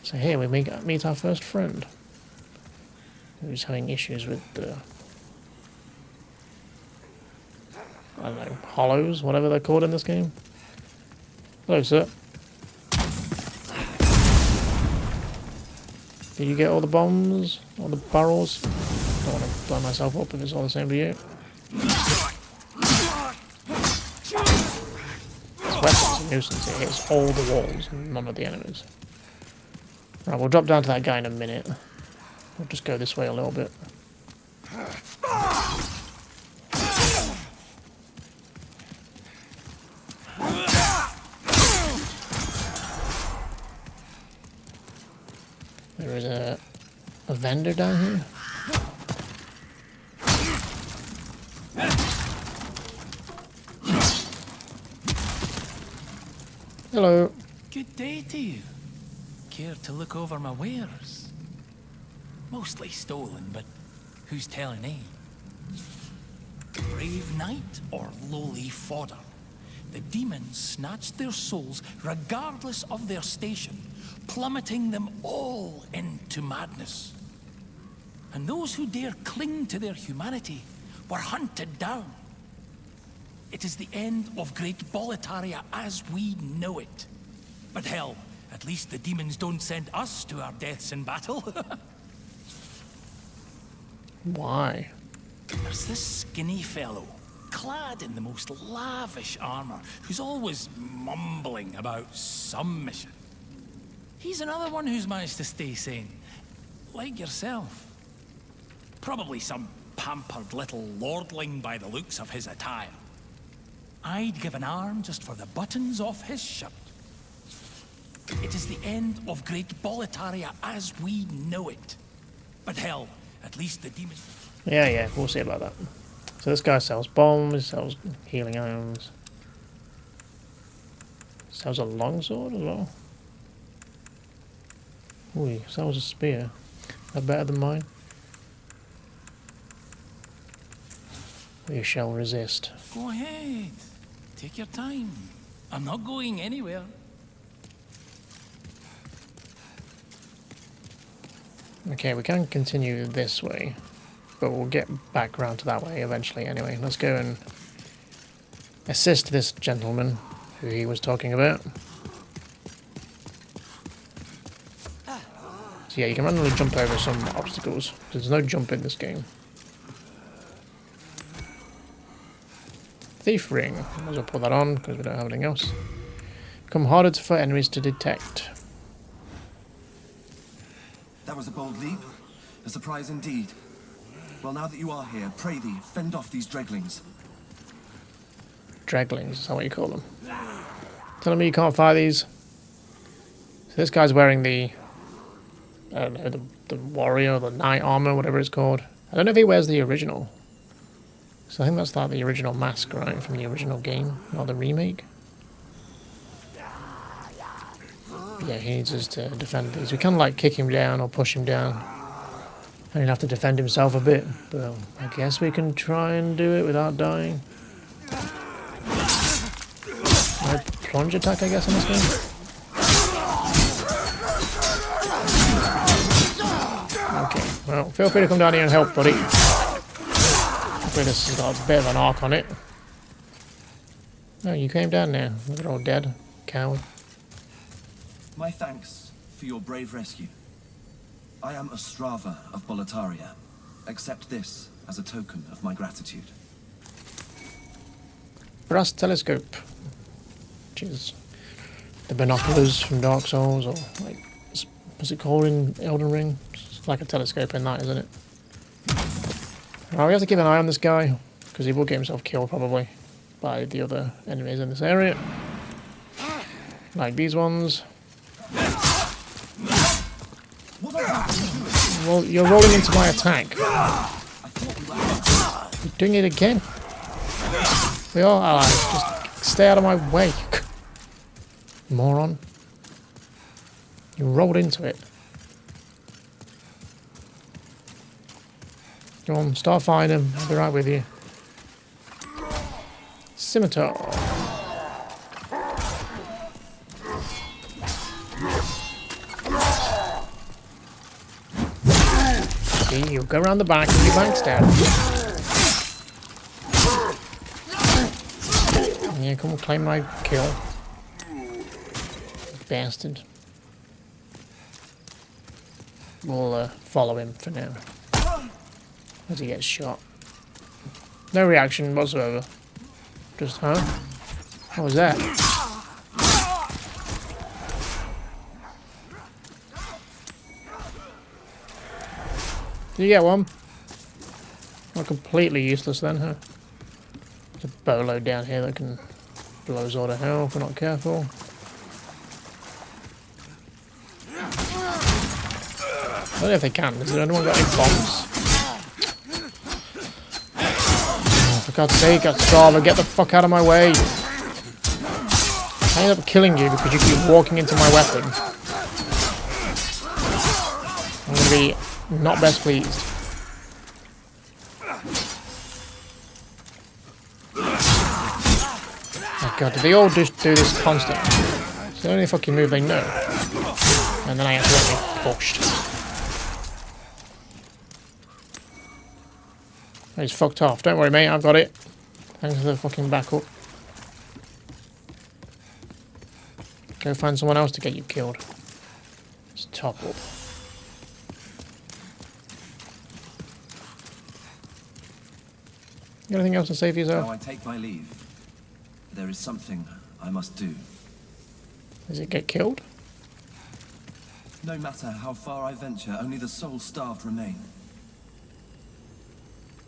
So here we meet our first friend. Who's having issues with the... I don't know, hollows, whatever they're called in this game. Hello, sir. Did you get all the bombs? All the barrels? Don't want to blow myself up if it's all the same to you. This weapon's a nuisance. It hits all the walls and none of the enemies. Right, we'll drop down to that guy in a minute. We'll just go this way a little bit. There is a vendor down here. Hello. Good day to you. care to look over my wares? Mostly stolen, but who's telling, eh? Brave knight or lowly fodder? The demons snatched their souls regardless of their station, plummeting them all into madness. And those who dare cling to their humanity were hunted down. It is the end of great Boletaria as we know it. But hell, at least the demons don't send us to our deaths in battle. Why? There's this skinny fellow, clad in the most lavish armor, who's always mumbling about some mission. He's another one who's managed to stay sane, like yourself. Probably some pampered little lordling by the looks of his attire. I'd give an arm just for the buttons off his shirt. It is the end of great Boletaria as we know it. But hell, at least the demons... Yeah, we'll see about that. So this guy sells bombs, sells healing items. Sells a longsword as well. Ooh, sells a spear. That better than mine? We shall resist. Go ahead. Take your time. I'm not going anywhere. Okay, we can continue this way, but we'll get back around to that way eventually anyway. Let's go and assist this gentleman who he was talking about. So yeah, you can randomly jump over some obstacles. There's no jump in this game. Thief ring. Might as well put that on because we don't have anything else. Become harder for enemies to detect. That was a bold leap. A surprise indeed. Well, now that you are here, pray thee, fend off these dreglings. Dreglings, is that what you call them? Telling me you can't fight these? So this guy's wearing the... I don't know, the warrior, the knight armor, whatever it's called. I don't know if he wears the original. So I think that's like the original mask, right, from the original game, not the remake. Yeah, he needs us to defend these. We can like kick him down or push him down. And he'll have to defend himself a bit. But I guess we can try and do it without dying. No plunge attack, I guess, on this game. Okay, well, feel free to come down here and help, buddy. Hopefully this has got a bit of an arc on it. No, you came down now. They're all dead. Coward. My thanks for your brave rescue. I am Ostrava of Boletaria. Accept this as a token of my gratitude. Brass telescope. Which is the binoculars from Dark Souls, or like, what's it called in Elden Ring? It's like a telescope in that, isn't it? Right, we have to keep an eye on this guy, because he will get himself killed probably by the other enemies in this area. Like these ones. Well, you're rolling into my attack. You're doing it again. We are allies. Just stay out of my way. Moron. You rolled into it. Go on, start fighting him. I'll be right with you. Scimitar. See, you go around the back and you backstab. Yeah, come on, claim my kill. Bastard. We'll follow him for now. As he gets shot. No reaction whatsoever. Just, huh? What was that? Did you get one? Not completely useless then, huh? There's a bolo down here that can blow us all to hell if we're not careful. I don't know if they can. Has anyone got any bombs? Oh, for God's sake, Ostrava, get the fuck out of my way. I end up killing you because you keep walking into my weapon. I'm going to be not best pleased. Oh god, do they all just do this constantly? It's the only fucking move they know. And then I accidentally pushed. He's fucked off. Don't worry, mate, I've got it. Thanks for the fucking backup. Go find someone else to get you killed. Let's top up. You got anything else to say for yourself? Now I take my leave. There is something I must do. Does it get killed? No matter how far I venture, only the soul-starved remain.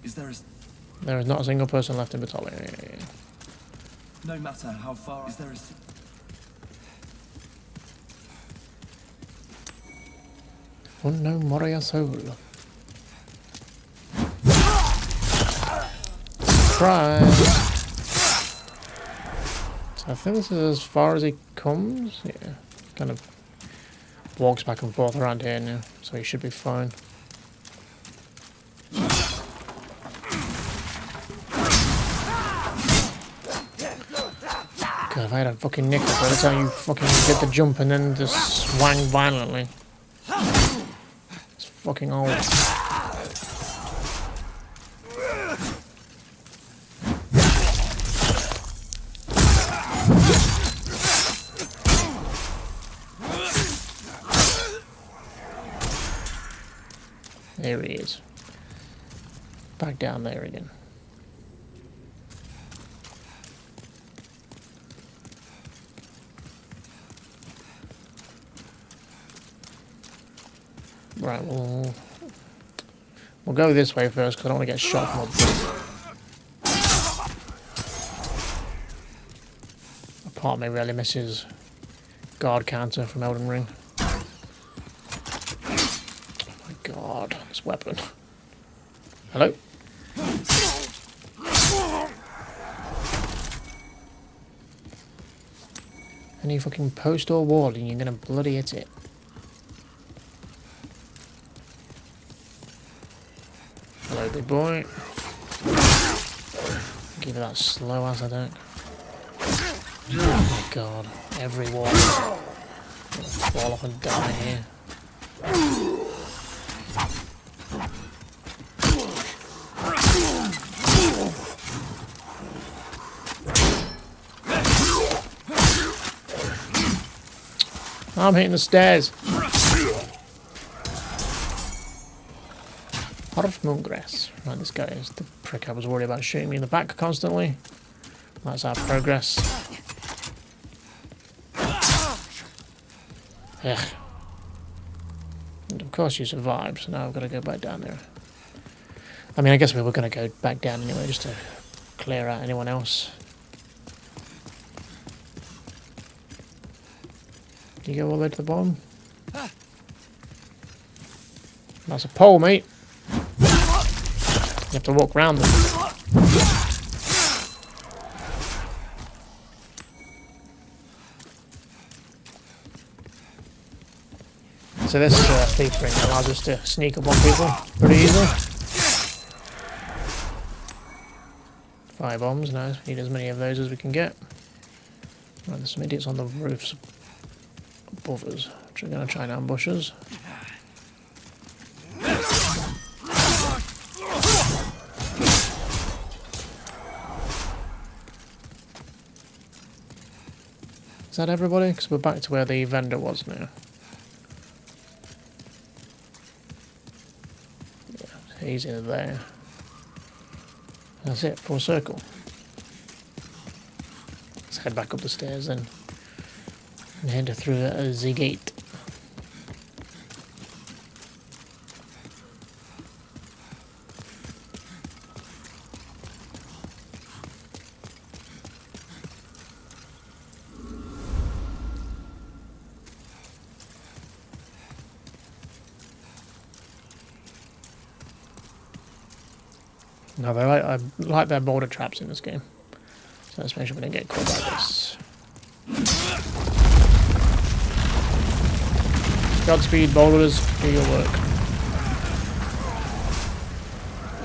Is there a... There is not a single person left in Boletaria. No matter how far... Is there a... Unknown warrior soul. Surprise! So I think this is as far as he comes. Yeah, kind of walks back and forth around here now, so he should be fine. God, if I had a fucking nickel by the time you fucking did the jump and then just swang violently. It's fucking old. There he is. Back down there again. Right, we'll go this way first because I don't want to get shot from a part of me really misses guard counter from Elden Ring. Oh my god, this weapon. Hello? Any fucking post or wall and you're gonna bloody hit it. Hello, big boy. Give it that slow ass attack. Oh my god, every wall. I'm gonna fall off and die here. I'm hitting the stairs. Pot of moongrass. Right, this guy is the prick I was worried about shooting me in the back constantly. That's our progress. Ugh. And of course you survived, so now I've got to go back down there. I mean, I guess we were going to go back down anyway, just to clear out anyone else. You go all the way to the bottom? That's a pole, mate. You have to walk around them. So this thief ring allows us to sneak up on people pretty easily. Fire bombs, nice. Need as many of those as we can get. Right, there's some idiots on the roofs above us, which are going to try and ambush us. Is that everybody? Because we're back to where the vendor was now. Yeah, he's in there. That's it, full circle. Let's head back up the stairs then. And head through the gate. No, I like their boulder traps in this game. So let's make sure we don't get caught by this. Godspeed, boulders. Do your work.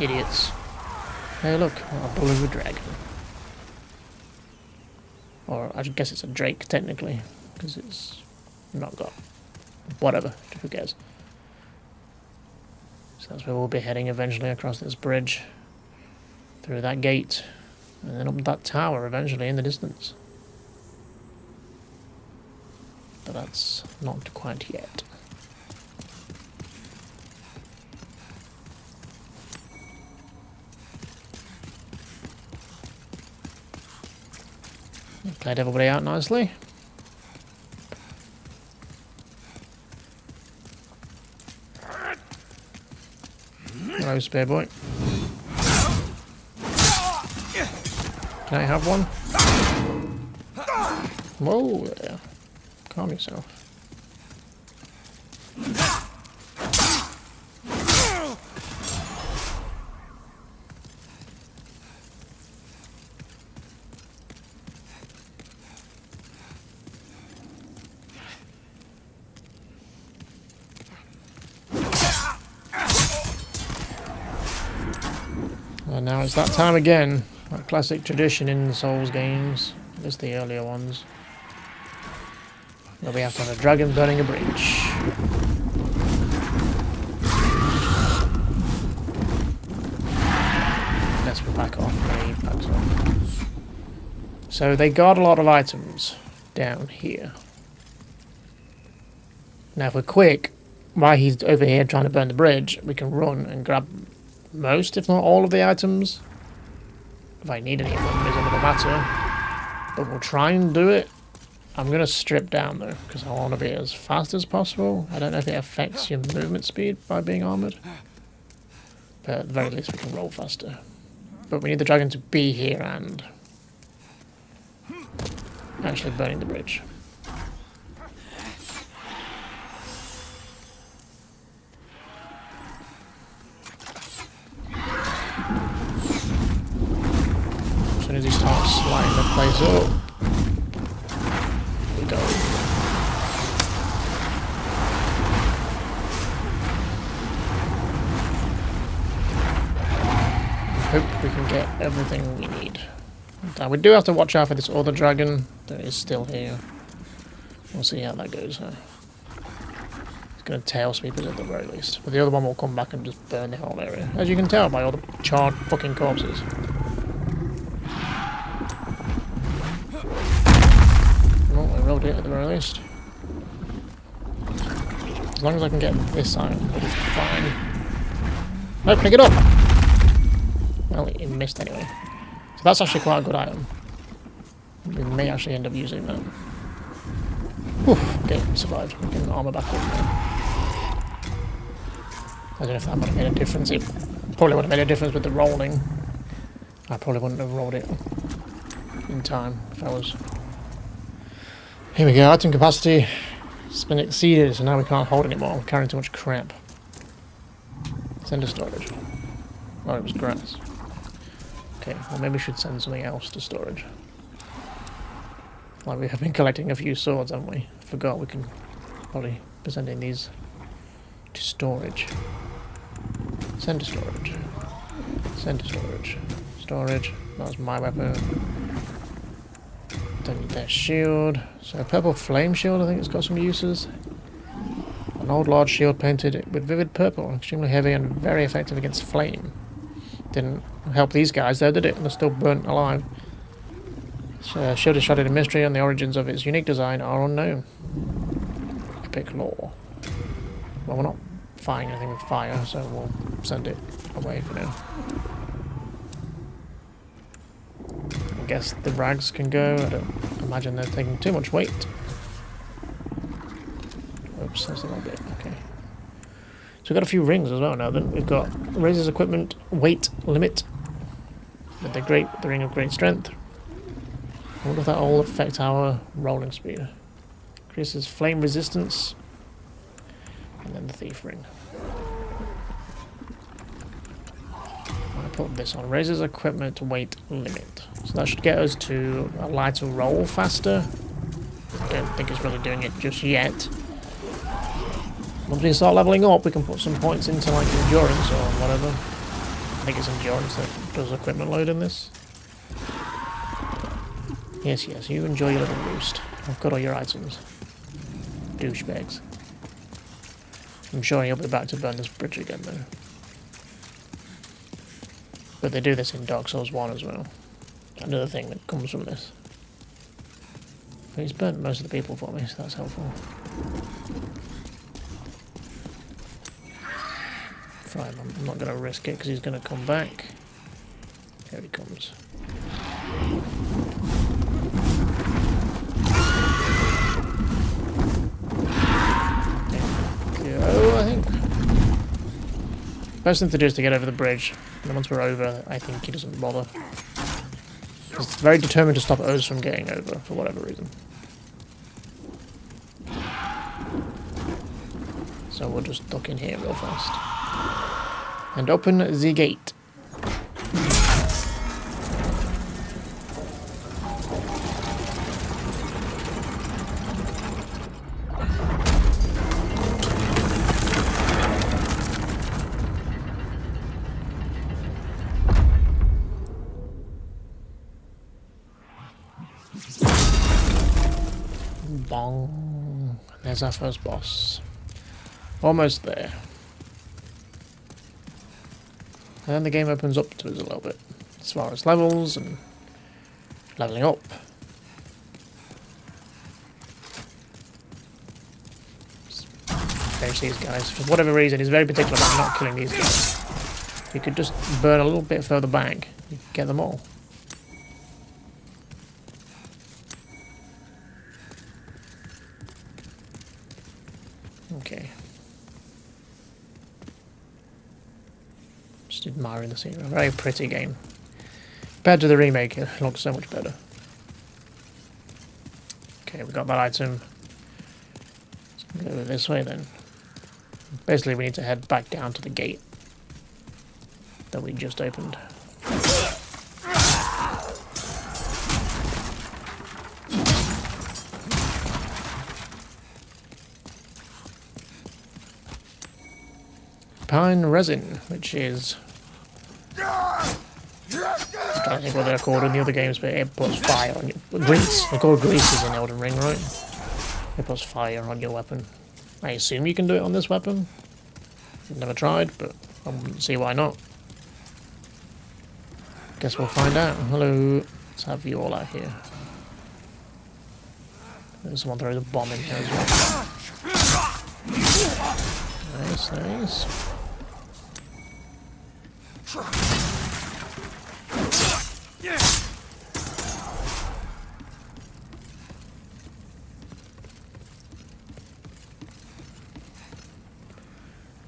Idiots. Hey, look. A blue dragon. Or I guess it's a drake, technically. Because it's not got... Whatever. Who cares? So that's where we'll be heading eventually, across this bridge. Through that gate. And then up that tower eventually in the distance. But that's not quite yet. Cleared everybody out nicely. Hello, spear boy. Can I have one? Whoa there. Calm yourself. And now it's that time again. That classic tradition in the Souls games, at least the earlier ones, where we have to have a dragon burning a bridge. Let's back off. He backs off. So they guard a lot of items down here. Now if we're quick, while he's over here trying to burn the bridge, we can run and grab most, if not all, of the items. If I need any of them is another matter. But we'll try and do it. I'm going to strip down though, because I want to be as fast as possible. I don't know if it affects your movement speed by being armoured. But at the very least we can roll faster. But we need the dragon to be here and actually burning the bridge. As soon as he starts sliding the place up, we go. Hope we can get everything we need. And we do have to watch out for this other dragon that is still here. We'll see how that goes. It's going to tail sweep us at the very least. But the other one will come back and just burn the whole area. As you can tell by all the charred fucking corpses. Well, we rolled it at the very least. As long as I can get this side, it's fine. No, pick it up! Well, it missed anyway. So that's actually quite a good item. We may actually end up using that. Whew, okay, survived. We can armor back up now. I don't know if that would have made a difference. It probably would have made a difference with the rolling. I probably wouldn't have rolled it in time if I was... Here we go, item capacity. It's been exceeded, so now we can't hold anymore. We're carrying too much crap. Send to storage. Oh, it was grass. Okay, well maybe we should send something else to storage. Like we have been collecting a few swords, haven't we? I forgot we can probably be sending these to storage. Send to storage. Send to storage. Storage. That was my weapon. Don't need their shield. So a purple flame shield, I think it's got some uses. An old large shield painted with vivid purple, extremely heavy and very effective against flame. Didn't help these guys though, did it? They're still burnt alive. So, shield is shrouded in mystery and the origins of its unique design are unknown. Epic lore. Well, we're not firing anything with fire, so we'll send it away for now. I guess the rags can go. I don't imagine they're taking too much weight. Oops, that's a little bit. Okay. So we've got a few rings as well now then. We've got raises equipment weight limit with the ring of great strength. I wonder if that will affect our rolling speed. Increases flame resistance. And then the thief ring. I put this on. Raises equipment weight limit. So that should get us to allow to roll faster. I don't think it's really doing it just yet. Once we start leveling up, we can put some points into like endurance or whatever. I think it's endurance that does equipment load in this. Yes, yes, you enjoy your little roost. I've got all your items. Douchebags. I'm sure he'll be back to burn this bridge again though. But they do this in Dark Souls 1 as well. Another thing that comes from this. But he's burnt most of the people for me, so that's helpful. Fine, I'm not going to risk it because he's going to come back. Here he comes. There we go, I think. Best thing to do is to get over the bridge. And then once we're over, I think he doesn't bother. He's very determined to stop us from getting over, for whatever reason. So we'll just duck in here real fast. And open the gate. Bong. There's our first boss. Almost there. And then the game opens up to us a little bit. As far as levels and leveling up. There's these guys. For whatever reason, he's very particular about not killing these guys. You could just burn a little bit further back. You could get them all. Okay. Just admiring the scenery. Very pretty game. Compared to the remake, it looks so much better. Okay, we got that item. Let's go this way then. Basically, we need to head back down to the gate that we just opened. Pine resin, which is... I'm trying to think what they're called in the other games, but it puts fire on your... Grease! They're called greases in Elden Ring, right? It puts fire on your weapon. I assume you can do it on this weapon. I've never tried, but I wouldn't see why not. Guess we'll find out. Hello. Let's have you all out here. There's someone throws a bomb in here as well. Nice, nice.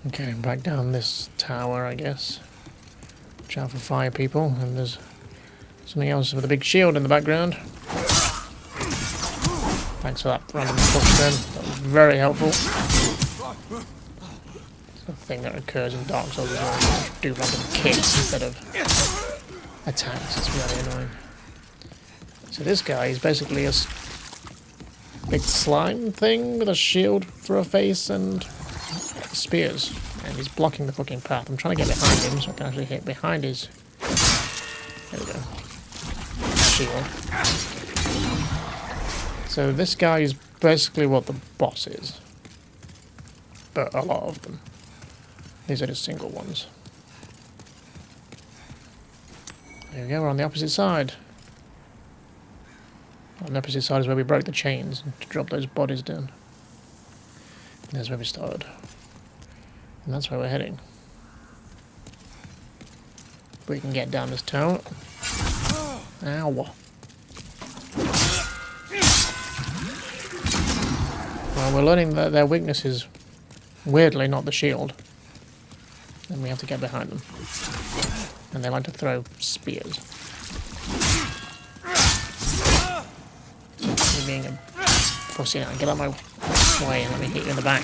Okay, back down this tower, I guess. Watch out for fire people, and there's something else with a big shield in the background. Thanks for that random push then. That was very helpful. It's a thing that occurs in Dark Souls as well. You do random kicks instead of attacks. It's really annoying. So this guy is basically a big slime thing with a shield for a face and spears, and he's blocking the fucking path. I'm trying to get behind him so I can actually hit behind his... There we go. Shield. So this guy is basically what the boss is. But a lot of them. These are just single ones. There we go, we're on the opposite side. On the opposite side is where we broke the chains to drop those bodies down. And there's where we started. And that's where we're heading. We can get down this tower. Ow. Well, we're learning that their weakness is weirdly not the shield. And we have to get behind them. And they like to throw spears. You being a pussy now, get out of my way and let me hit you in the back.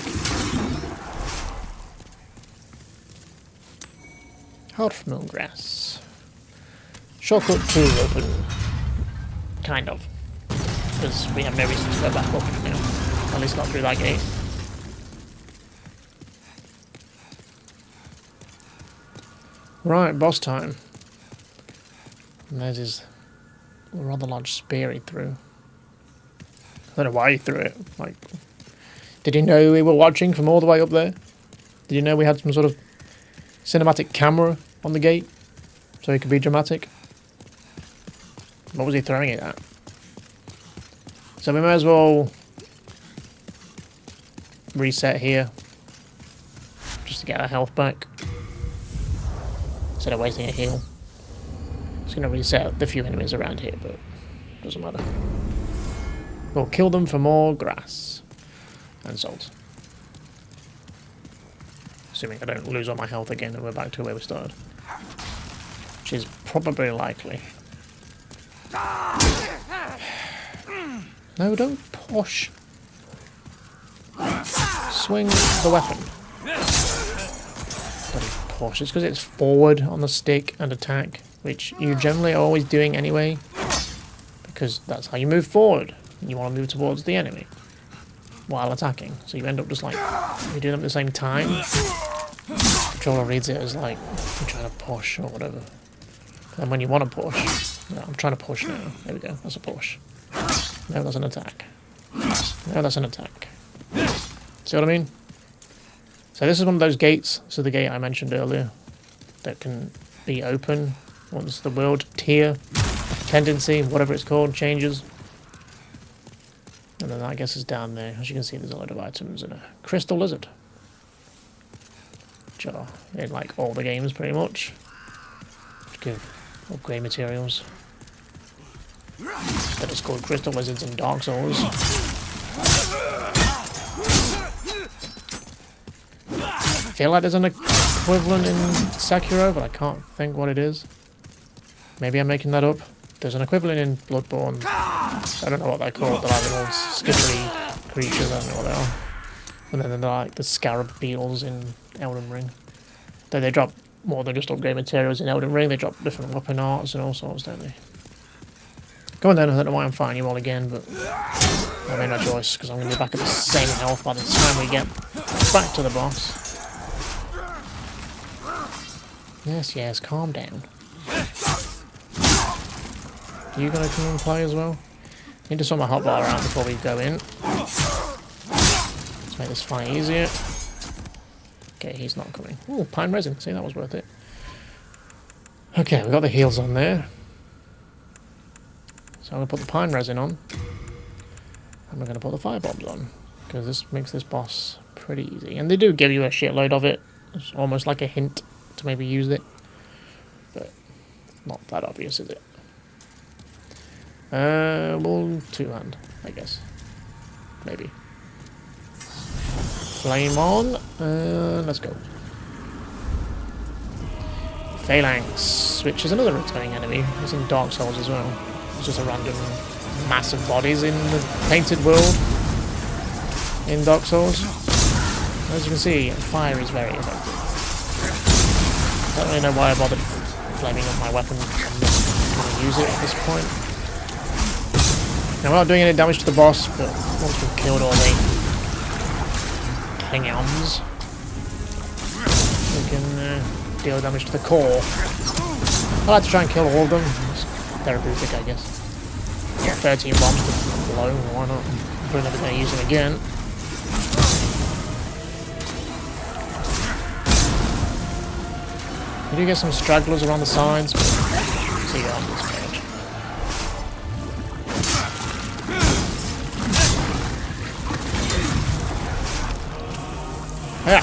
Hearthmill grass. Shortcut to open. Kind of. Because we have no reason to go back up now. At least not through that gate. Right, boss time. And there's his rather large spear he threw. I don't know why he threw it. Like, did he know we were watching from all the way up there? Did he know we had some sort of cinematic camera on the gate so he could be dramatic? What was he throwing it at? So we may as well reset here just to get our health back instead of wasting a heal. It's going to reset the few enemies around here, but doesn't matter. We'll kill them for more grass and salt. Assuming I don't lose all my health again and we're back to where we started. Which is probably likely. No, don't push. Swing the weapon. Bloody push. It's because it's forward on the stick and attack, which you generally are always doing anyway. Because that's how you move forward. You want to move towards the enemy while attacking. So you end up just like, you do them at the same time. The controller reads it as like, you're trying to push or whatever. And when you want to push, no, I'm trying to push now. There we go, that's a push. No, that's an attack. No, that's an attack. See what I mean? So this is one of those gates, so the gate I mentioned earlier, that can be open once the world tier, tendency, whatever it's called, changes. And then I guess is down there. As you can see, there's a lot of items and a crystal lizard. Which are in like all the games pretty much. Which give upgrade materials. That is called crystal lizards in Dark Souls. I feel like there's an equivalent in Sekiro, but I can't think what it is. Maybe I'm making that up. There's an equivalent in Bloodborne. I don't know what they're called. They're like little skittery creatures. I don't know what they are. And then they're like the scarab beetles in Elden Ring. Though they drop more than just upgrade materials in Elden Ring. They drop different weapon arts and all sorts, don't they? Go on then. I don't know why I'm fighting you all again, but I made my choice because I'm going to be back at the same health by the time we get back to the boss. Yes, yes, calm down. Are you going to come and play as well? Need to sort my hotbar out before we go in. Let's make this fight easier. Okay, he's not coming. Ooh, pine resin. See, that was worth it. Okay, we've got the heals on there. So I'm going to put the pine resin on. And we're going to put the fire bombs on. Because this makes this boss pretty easy. And they do give you a shitload of it. It's almost like a hint to maybe use it. But not that obvious, is it? Well, two-hand, I guess. Maybe. Flame on. Let's go. Phalanx, which is another returning enemy. It's in Dark Souls as well. It's just a random mass of bodies in the painted world in Dark Souls. As you can see, fire is very effective. I don't really know why I bothered flaming up my weapon. I'm not going to use it at this point. Now, we're not doing any damage to the boss, but once we've killed all the Klingons, we can deal damage to the core. I like to try and kill all of them. It's therapeutic, I guess. Yeah, 13 bombs to blow, why not? I'm probably never going to use them again. You do get some stragglers around the sides, but see that on this page. Yeah.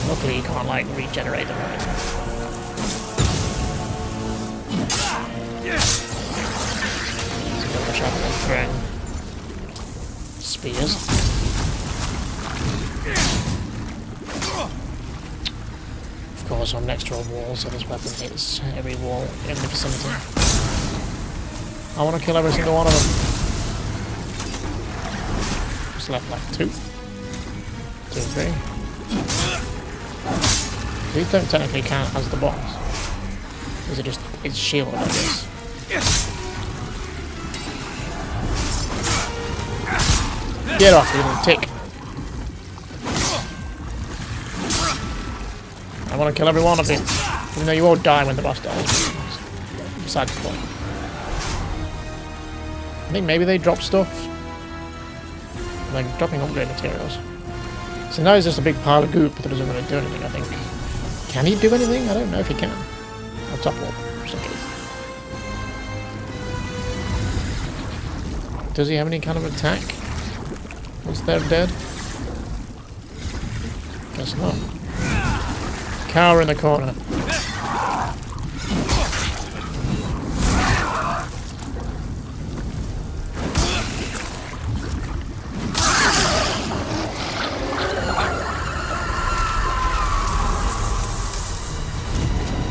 Luckily you can't like regenerate them or anything. So I'm throwing spears. Of course I'm next to a wall, so this weapon hits every wall in the vicinity. I want to kill every single one of them. Left like 2, 2, 3. These don't technically count as the boss. Is it just its shield, I guess? Get off, you little tick. I want to kill every one of you. Even though you all die when the boss dies. Besides the point. I think maybe they drop stuff. Like dropping upgrade materials. So now he's just a big pile of goop that doesn't really do anything, I think. Can he do anything? I don't know if he can. I'll top up. Does he have any kind of attack? Once they're dead? Guess not. Cower in the corner.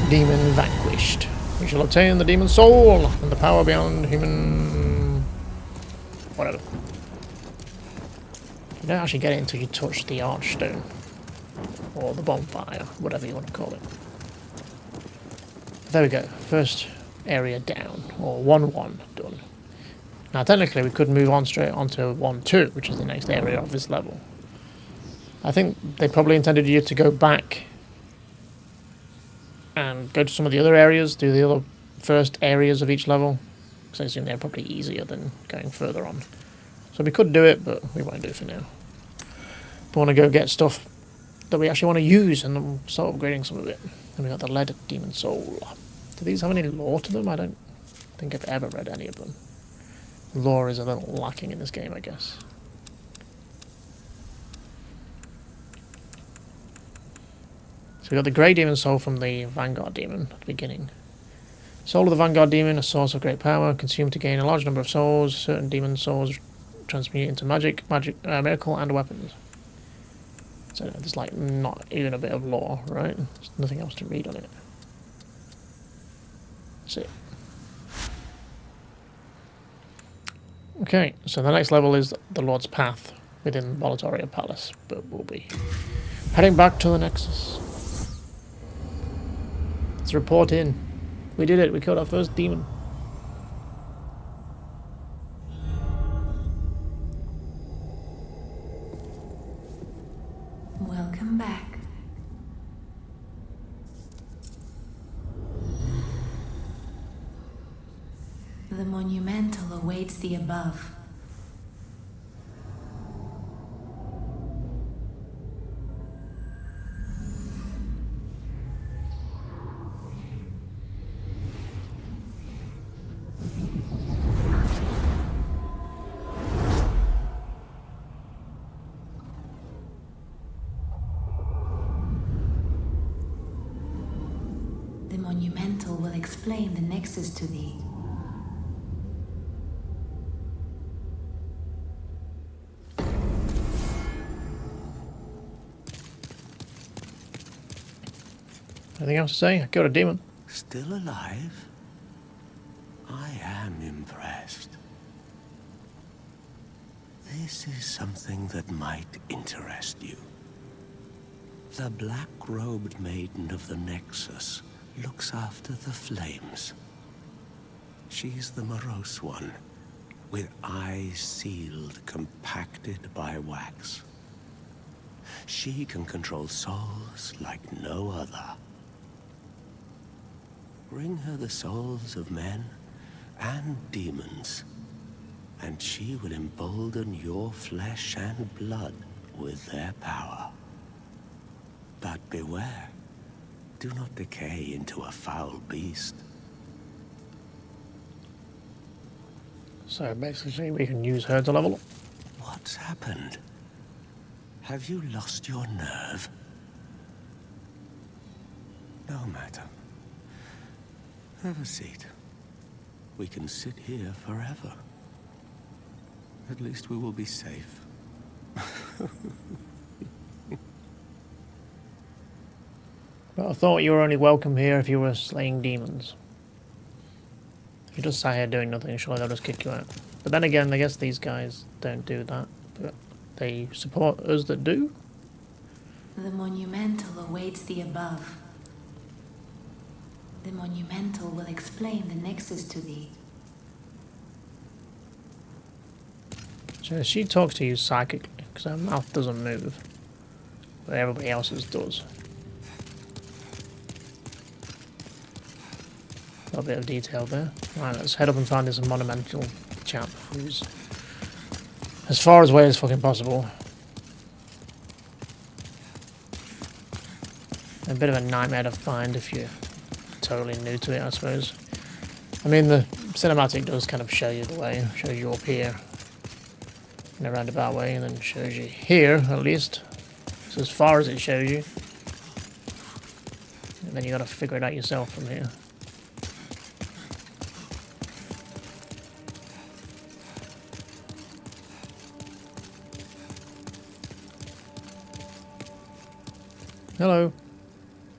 Demon vanquished. We shall obtain the demon soul and the power beyond human... whatever. You don't actually get it until you touch the archstone. Or the bonfire, whatever you want to call it. There we go. First area down. Or 1-1 done. Now technically we could move on straight onto 1-2, which is the next area of this level. I think they probably intended you to go back and go to some of the other areas, do the other first areas of each level. Because I assume they're probably easier than going further on. So we could do it, but we won't do it for now. We want to go get stuff that we actually want to use and then start upgrading some of it. And we got the lead demon soul. Do these have any lore to them? I don't think I've ever read any of them. Lore is a little lacking in this game, I guess. So we got the Grey Demon Soul from the Vanguard Demon at the beginning. Soul of the Vanguard Demon, a source of great power, consumed to gain a large number of souls. Certain demon souls transmute into magic, miracle, and weapons. So there's like not even a bit of lore, right? There's nothing else to read on it. That's it. Okay, so the next level is the Lord's Path within Boletaria Palace, but we'll be heading back to the Nexus. Let's report in. We did it, we killed our first demon. Welcome back. The monumental awaits the above. The monumental will explain the nexus to thee. Anything else to say? I killed a demon. Still alive? I am impressed. This is something that might interest you. The black-robed maiden of the Nexus looks after the flames. She's the morose one, with eyes sealed, compacted by wax. She can control souls like no other. Bring her the souls of men and demons, and she will embolden your flesh and blood with their power. But beware, do not decay into a foul beast. So basically we can use her to level up. What's happened? Have you lost your nerve? No matter. Have a seat. We can sit here forever. At least we will be safe. But I thought you were only welcome here if you were slaying demons. If you just sat here doing nothing, surely they'll just kick you out. But then again, I guess these guys don't do that. But they support us that do. The monumental awaits the above. The monumental will explain the nexus to thee. So she talks to you psychically, because her mouth doesn't move. But everybody else's does. Got a bit of detail there. Right, let's head up and find this monumental chap who's as far away as fucking possible. A bit of a nightmare to find if you're totally new to it, I suppose. I mean, the cinematic does kind of show you the way, shows you up here in a roundabout way, and then shows you here, at least. So as far as it shows you. And then you gotta figure it out yourself from here. Hello.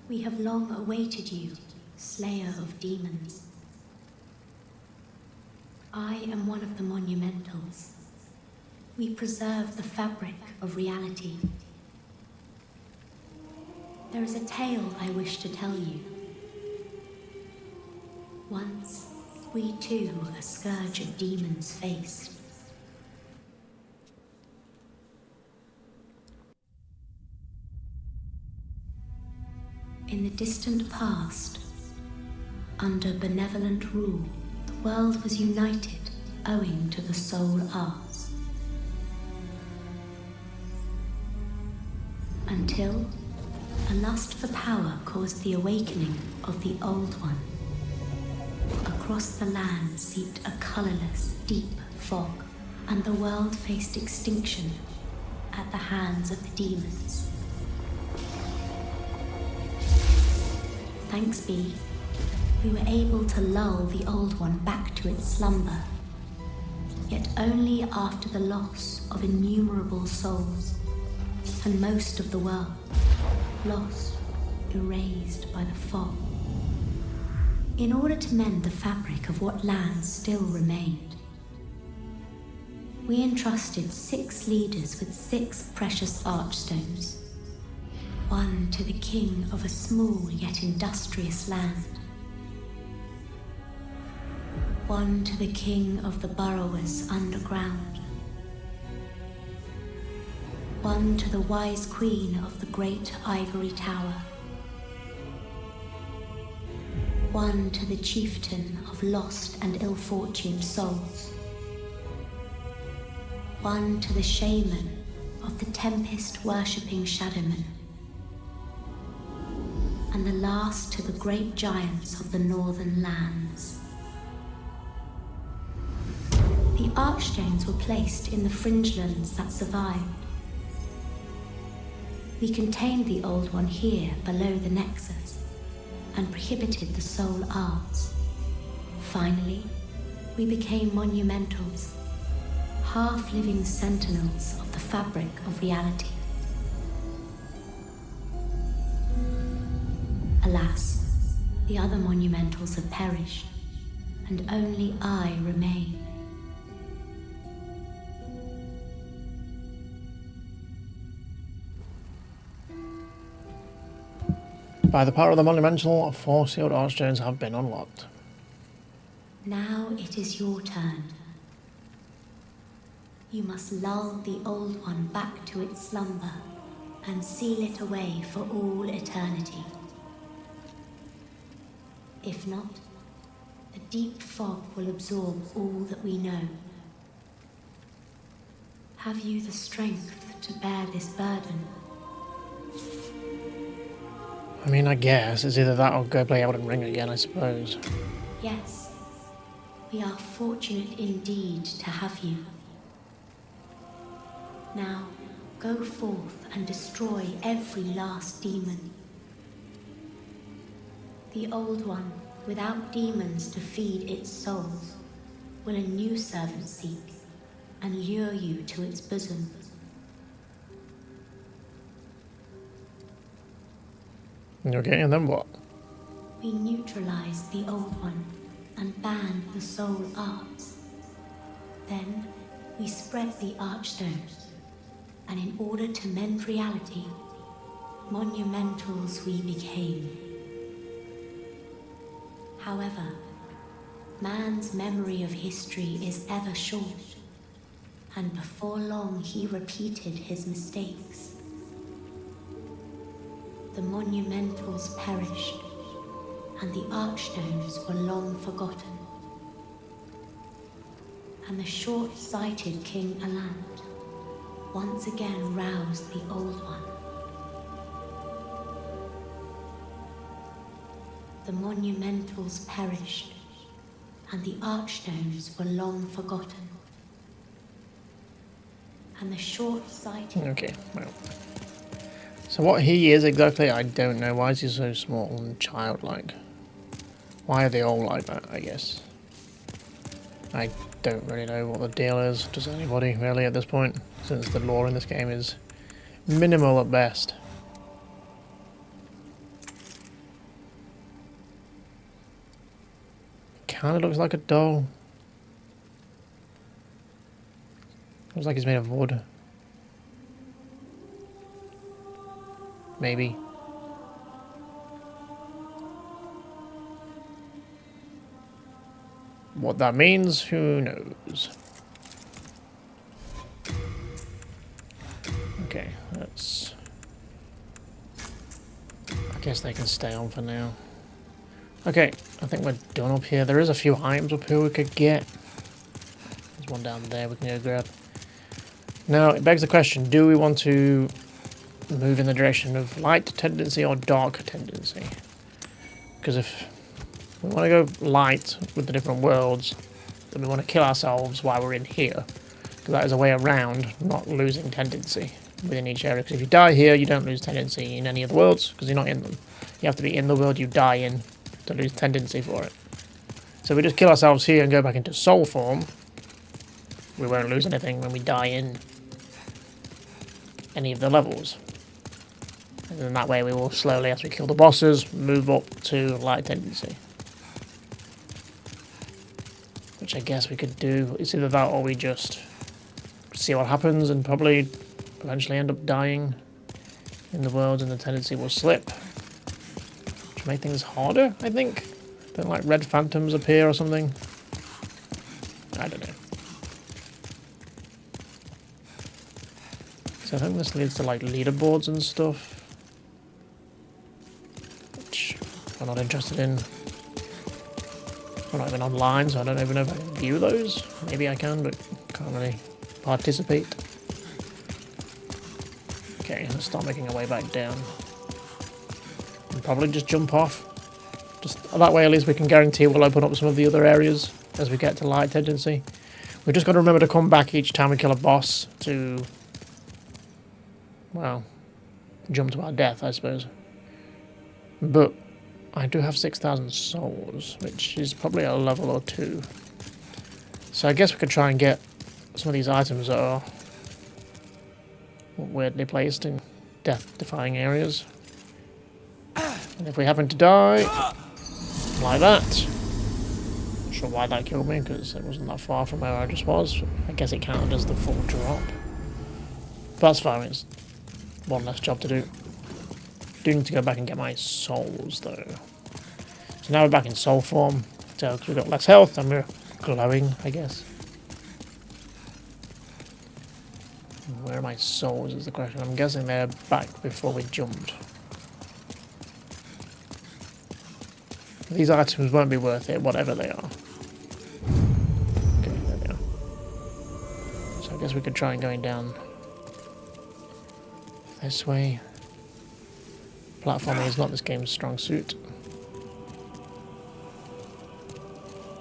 We have long awaited you, slayer of demons. I am one of the monumentals. We preserve the fabric of reality. There is a tale I wish to tell you. Once, we too a scourge of demons faced. In the distant past, under benevolent rule, the world was united owing to the soul arts. Until a lust for power caused the awakening of the Old One. Across the land seeped a colorless, deep fog, and the world faced extinction at the hands of the demons. Thanks be, we were able to lull the Old One back to its slumber, yet only after the loss of innumerable souls, and most of the world, lost, erased by the fog. In order to mend the fabric of what lands still remained, we entrusted 6 leaders with 6 precious archstones. One to the king of a small yet industrious land. One to the king of the burrowers underground. One to the wise queen of the great ivory tower. One to the chieftain of lost and ill-fortuned souls. One to the shaman of the tempest-worshipping shadowmen. And the last to the great giants of the northern lands. The archstones were placed in the fringelands that survived. We contained the Old One here below the Nexus and prohibited the soul arts. Finally, we became monumentals, half-living sentinels of the fabric of reality. Alas, the other monumentals have perished, and only I remain. By the power of the monumental, 4 sealed archstones have been unlocked. Now it is your turn. You must lull the Old One back to its slumber and seal it away for all eternity. If not, the deep fog will absorb all that we know. Have you the strength to bear this burden? I mean, I guess it's either that or go play Elden Ring again, I suppose. Yes. We are fortunate indeed to have you. Now, go forth and destroy every last demon. The Old One, without demons to feed its souls, will a new servant seek and lure you to its bosom. Okay, and then what? We neutralized the Old One and banned the soul arts. Then we spread the archstones, and in order to mend reality, monumentals we became. However, man's memory of history is ever short, and before long he repeated his mistakes. The monumentals perished, and the archstones were long forgotten. And the short-sighted King Alant once again roused the Old One. The monumentals perished, and the archstones were long forgotten. And the short-sighted... Okay, well. So what he is exactly, I don't know. Why is he so small and childlike? Why are they all like that, I guess? I don't really know what the deal is. Does anybody really at this point? Since the lore in this game is minimal at best. Kinda looks like a doll. Looks like he's made of wood. Maybe. What that means, who knows? Okay, let's... I guess they can stay on for now. Okay, I think we're done up here. There is a few items up here we could get. There's one down there we can go grab. Now, it begs the question, do we want to move in the direction of light tendency or dark tendency? Because if we want to go light with the different worlds, then we want to kill ourselves while we're in here. Because that is a way around not losing tendency within each area. Because if you die here, you don't lose tendency in any of the worlds, because you're not in them. You have to be in the world you die in to lose tendency for it. So if we just kill ourselves here and go back into soul form, we won't lose anything when we die in any of the levels. And then that way we will slowly, as we kill the bosses, move up to light tendency. Which I guess we could do. It's either that or we just see what happens and probably eventually end up dying in the world and the tendency will slip. Which make things harder, I think. Don't like red phantoms appear or something. I don't know. So I think this leads to like leaderboards and stuff, which I'm not interested in. I'm not even online, so I don't even know if I can view those. Maybe I can, but can't really participate. Okay, let's start making our way back down. And probably just jump off. Just that way at least we can guarantee we'll open up some of the other areas as we get to light tendency. We've just got to remember to come back each time we kill a boss to... well, jump to our death, I suppose. But I do have 6,000 souls, which is probably a level or two. So I guess we could try and get some of these items that are weirdly placed in death-defying areas. And if we happen to die, like that. Not sure why that killed me, because it wasn't that far from where I just was. I guess it counted as the full drop. But that's fine, it's one less job to do. Do need to go back and get my souls though. So now we're back in soul form. So because we've got less health and we're glowing, I guess. Where are my souls is the question. I'm guessing they're back before we jumped. These items won't be worth it, whatever they are. Okay, there they are. So I guess we could try and going down this way. Platforming is not this game's strong suit.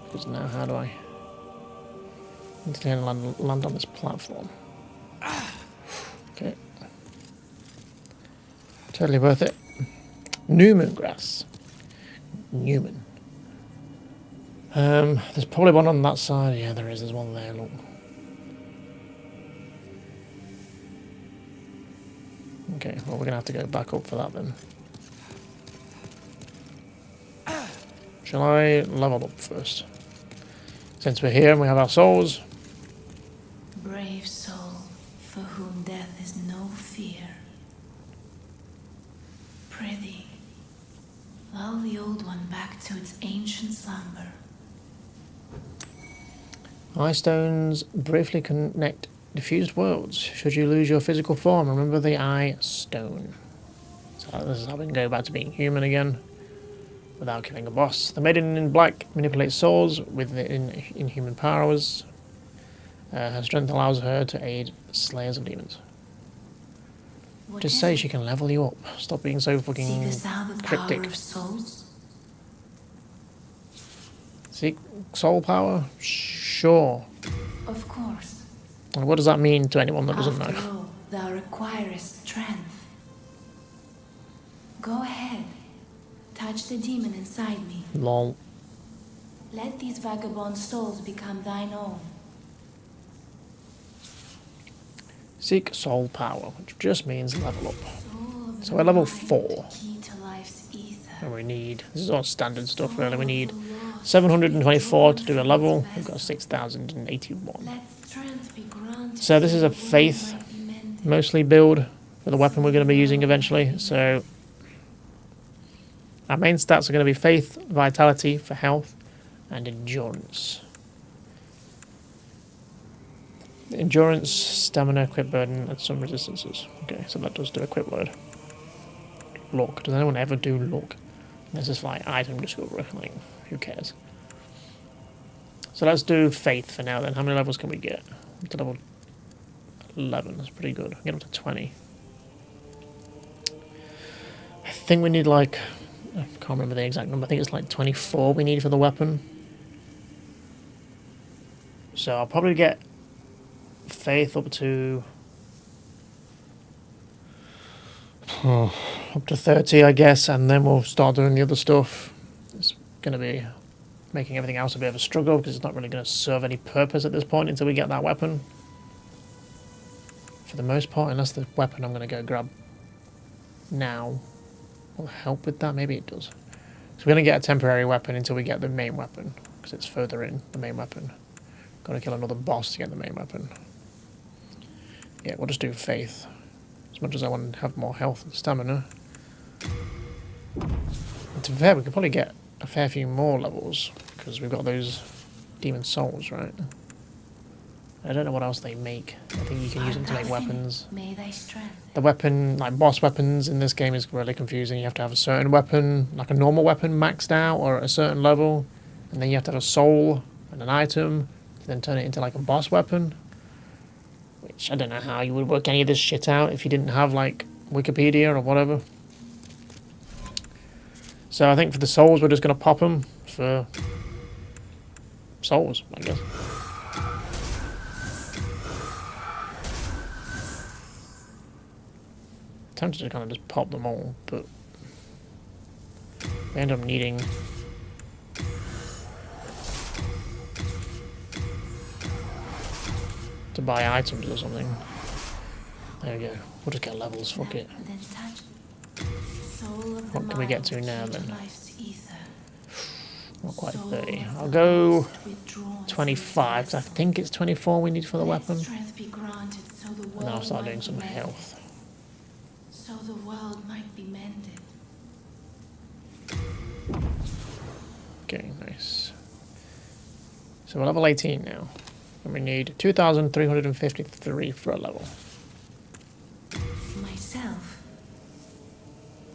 Because now how do I need to land on this platform? Okay. Totally worth it. Newman grass. Newman. There's probably one on that side. Yeah, there is. There's one there, look. Okay, well, we're going to have to go back up for that then. Shall I level up first? Since we're here and we have our souls. Brave soul, for whom death is no fear. Prithee, lull the old one back to its ancient slumber. Eye stones briefly connect diffused worlds. Should you lose your physical form, remember the eye stone. So this is how we can go back to being human again. without killing a boss. The Maiden in Black manipulates souls with inhuman powers. Her strength allows her to aid slayers of demons. Just say she can level you up. Stop being so fucking cryptic. Seek soul power? Sure. Of course. What does that mean to anyone that doesn't know? After all, thou requirest strength. Go ahead. Touch the demon inside me. Lol. Let these vagabond souls become thine own. Seek soul power, which just means level up. So we're level 4. And we need, this is all standard stuff really, we need 724 to do a level. We've got 6,081. So this is a faith mostly build for the weapon we're going to be using eventually. So our main stats are going to be faith, vitality for health, and endurance. Endurance, stamina, crit burden, and some resistances. Okay, so that does do a crit load. Luck. Does anyone ever do luck? This is like item discovery. Like, who cares? So let's do faith for now then. How many levels can we get? Up to level 11. That's pretty good. Get up to 20. I think we need like... I can't remember the exact number. I think it's like 24 we need for the weapon. So I'll probably get faith up to 30, I guess, and then we'll start doing the other stuff. It's going to be making everything else a bit of a struggle because it's not really going to serve any purpose at this point until we get that weapon. For the most part, unless the weapon I'm going to go grab now will help with that. Maybe it does. So we're going to get a temporary weapon until we get the main weapon because it's further in, the main weapon. Got to kill another boss to get the main weapon. Yeah, we'll just do faith. As much as I want to have more health and stamina. And to be fair, we could probably get a fair few more levels because we've got those demon souls, right? I don't know what else they make. I think you can use them to make weapons. The weapon, like boss weapons in this game is really confusing. You have to have a certain weapon, like a normal weapon maxed out or at a certain level. And then you have to have a soul and an item to then turn it into like a boss weapon. Which I don't know how you would work any of this shit out if you didn't have like Wikipedia or whatever. So I think for the souls we're just going to pop them for souls, I guess. Tempted to kind of just pop them all, but we end up needing to buy items or something. There we go. We'll just get levels, fuck it. What can we get to now then? Not quite 30. I'll go 25, because I think it's 24 we need for the weapon. And then I'll start doing some health. So the world might be mended. Okay, nice. So we're level 18 now. And we need 2,353 for a level. Myself,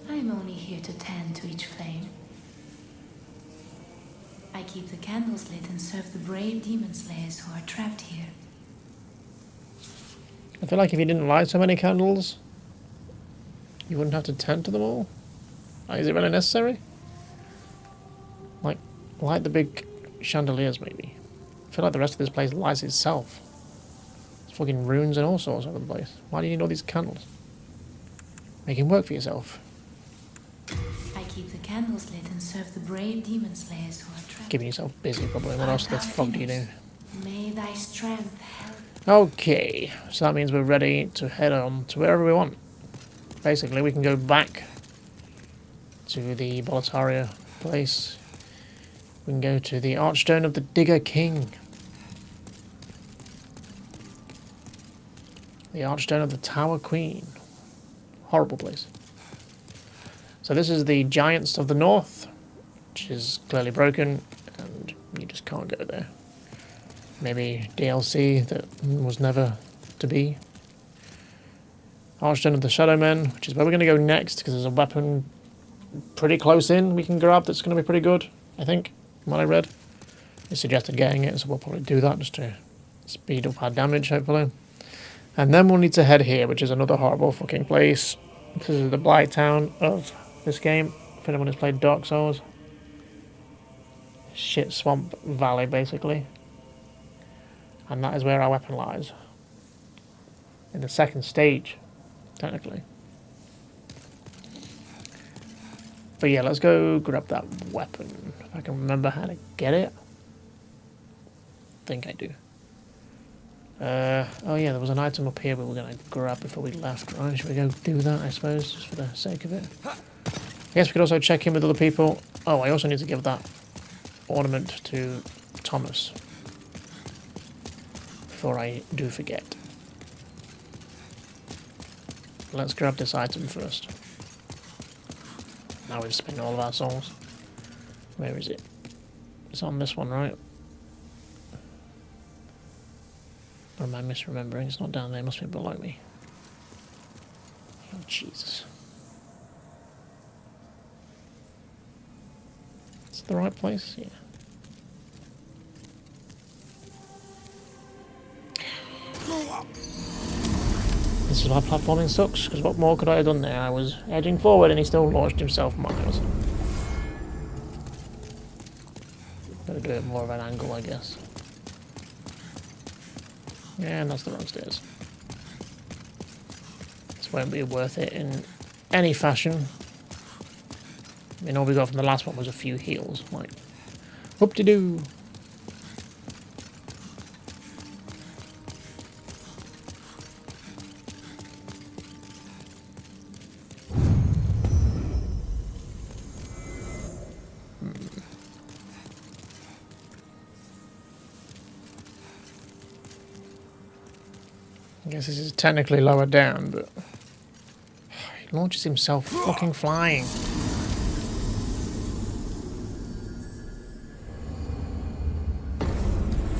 I'm only here to tend to each flame. I keep the candles lit and serve the brave demon slayers who are trapped here. I feel like if you didn't light so many candles, you wouldn't have to tend to them all. Like, is it really necessary? Like, light the big chandeliers, maybe. I feel like the rest of this place lights itself. There's fucking runes and all sorts over the place. Why do you need all these candles? Making work for yourself. I keep the candles lit and serve the brave demon slayers who are trapped. Keeping yourself busy, probably. What else the fuck do you do? May thy strength help. Okay, so that means we're ready to head on to wherever we want. Basically, we can go back to the Boletaria place. We can go to the Archstone of the Digger King. The Archstone of the Tower Queen. Horrible place. So this is the Giants of the North, which is clearly broken, and you just can't go there. Maybe DLC that was never to be. Archstone of the Shadow Men, which is where we're going to go next, because there's a weapon pretty close in we can grab that's going to be pretty good, I think, from what I read. They suggested getting it, so we'll probably do that just to speed up our damage, hopefully. And then we'll need to head here, which is another horrible fucking place. This is the blight town of this game, if anyone has played Dark Souls. Shit swamp valley, basically. And that is where our weapon lies. In the second stage, technically. But yeah, let's go grab that weapon. If I can remember how to get it. I think I do. Oh yeah, there was an item up here we were going to grab before we left, right? Should we go do that, I suppose, just for the sake of it? I guess we could also check in with other people. Oh, I also need to give that ornament to Thomas. Before I do forget. Let's grab this item first. Now we've spent all of our souls. Where is it? It's on this one, right? Or am I misremembering? It's not down there, it must be below me. Oh, Jesus. Is it the right place? Yeah. This is why platforming sucks, because what more could I have done there? I was edging forward and he still launched himself miles. Gotta do it more of an angle, I guess. Yeah, and that's the wrong stairs. This won't be worth it in any fashion. I mean, all we got from the last one was a few heals. Like, whoop-de-doo. I guess this is technically lower down, but he launches himself fucking flying.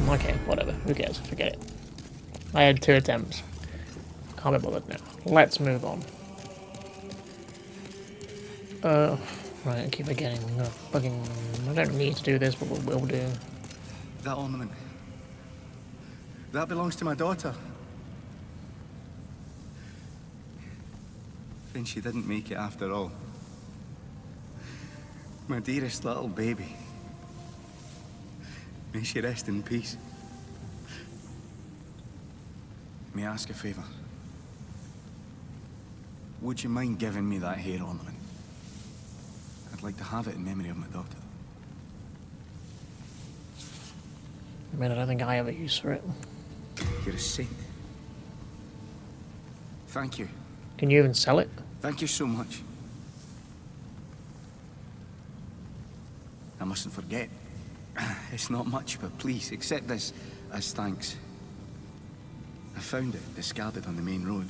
Okay, whatever. Who cares? Forget it. I had 2 attempts. Can't be bothered now. Let's move on. Right, I keep forgetting. I'm gonna fucking... I don't need to do this, but we will do. That ornament. That belongs to my daughter. Then she didn't make it after all. My dearest little baby. May she rest in peace. May I ask a favour? Would you mind giving me that hair ornament? I'd like to have it in memory of my daughter. I mean, I don't think I have a use for it. You're a saint. Thank you. Can you even sell it? Thank you so much. I mustn't forget. It's not much, but please accept this as thanks. I found it discarded on the main road.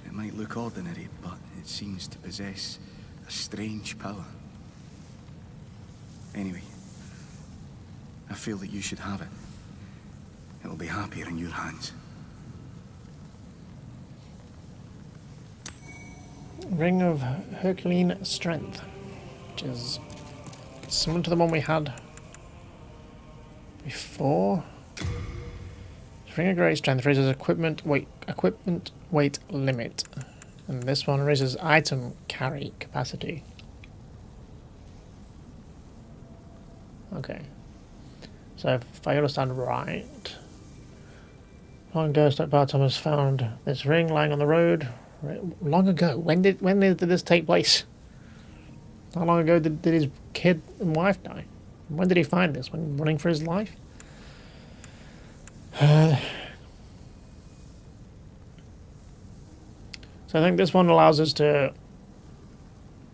It might look ordinary, but it seems to possess a strange power. Anyway, I feel that you should have it. It will be happier in your hands. Ring of Herculean Strength, which is similar to the one we had before. Ring of Great Strength raises equipment weight limit, and this one raises item carry capacity. Okay, so if I understand right, long ghost like Thomas found this ring lying on the road. Long ago. When did this take place? How long ago did his kid and wife die? When did he find this? When running for his life? So I think this one allows us to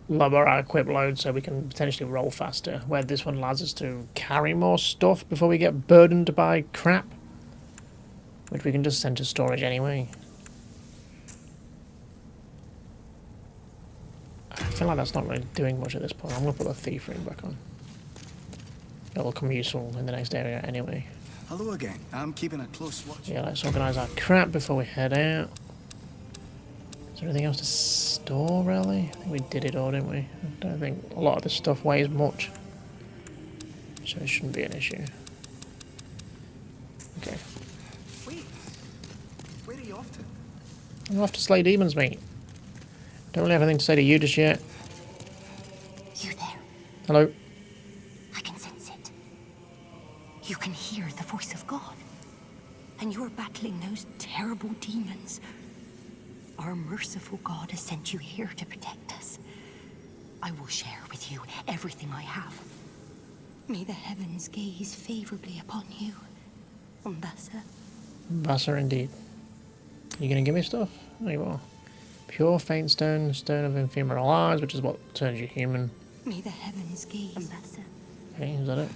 lower our equip load so we can potentially roll faster, where this one allows us to carry more stuff before we get burdened by crap, which we can just send to storage anyway. I feel like that's not really doing much at this point. I'm going to put the thief ring back on. It will come useful in the next area anyway. Hello again. I'm keeping a close watch. Yeah, let's organise our crap before we head out. there anything else to store, really? I think we did it all, didn't we? I don't think a lot of this stuff weighs much. So it shouldn't be an issue. Okay. Wait. Where are you off to? I'm off to slay demons, mate. Don't really have anything to say to you just yet. You there? Hello? I can sense it. You can hear the voice of God. And you're battling those terrible demons. Our merciful God has sent you here to protect us. I will share with you everything I have. May the heavens gaze favorably upon you, Umbasa. Umbasa indeed. You gonna give me stuff? There you are. Pure faint stone, stone of ephemeral eyes, which is what turns you human. May the heavens gaze, Umbasa. Okay, is that it?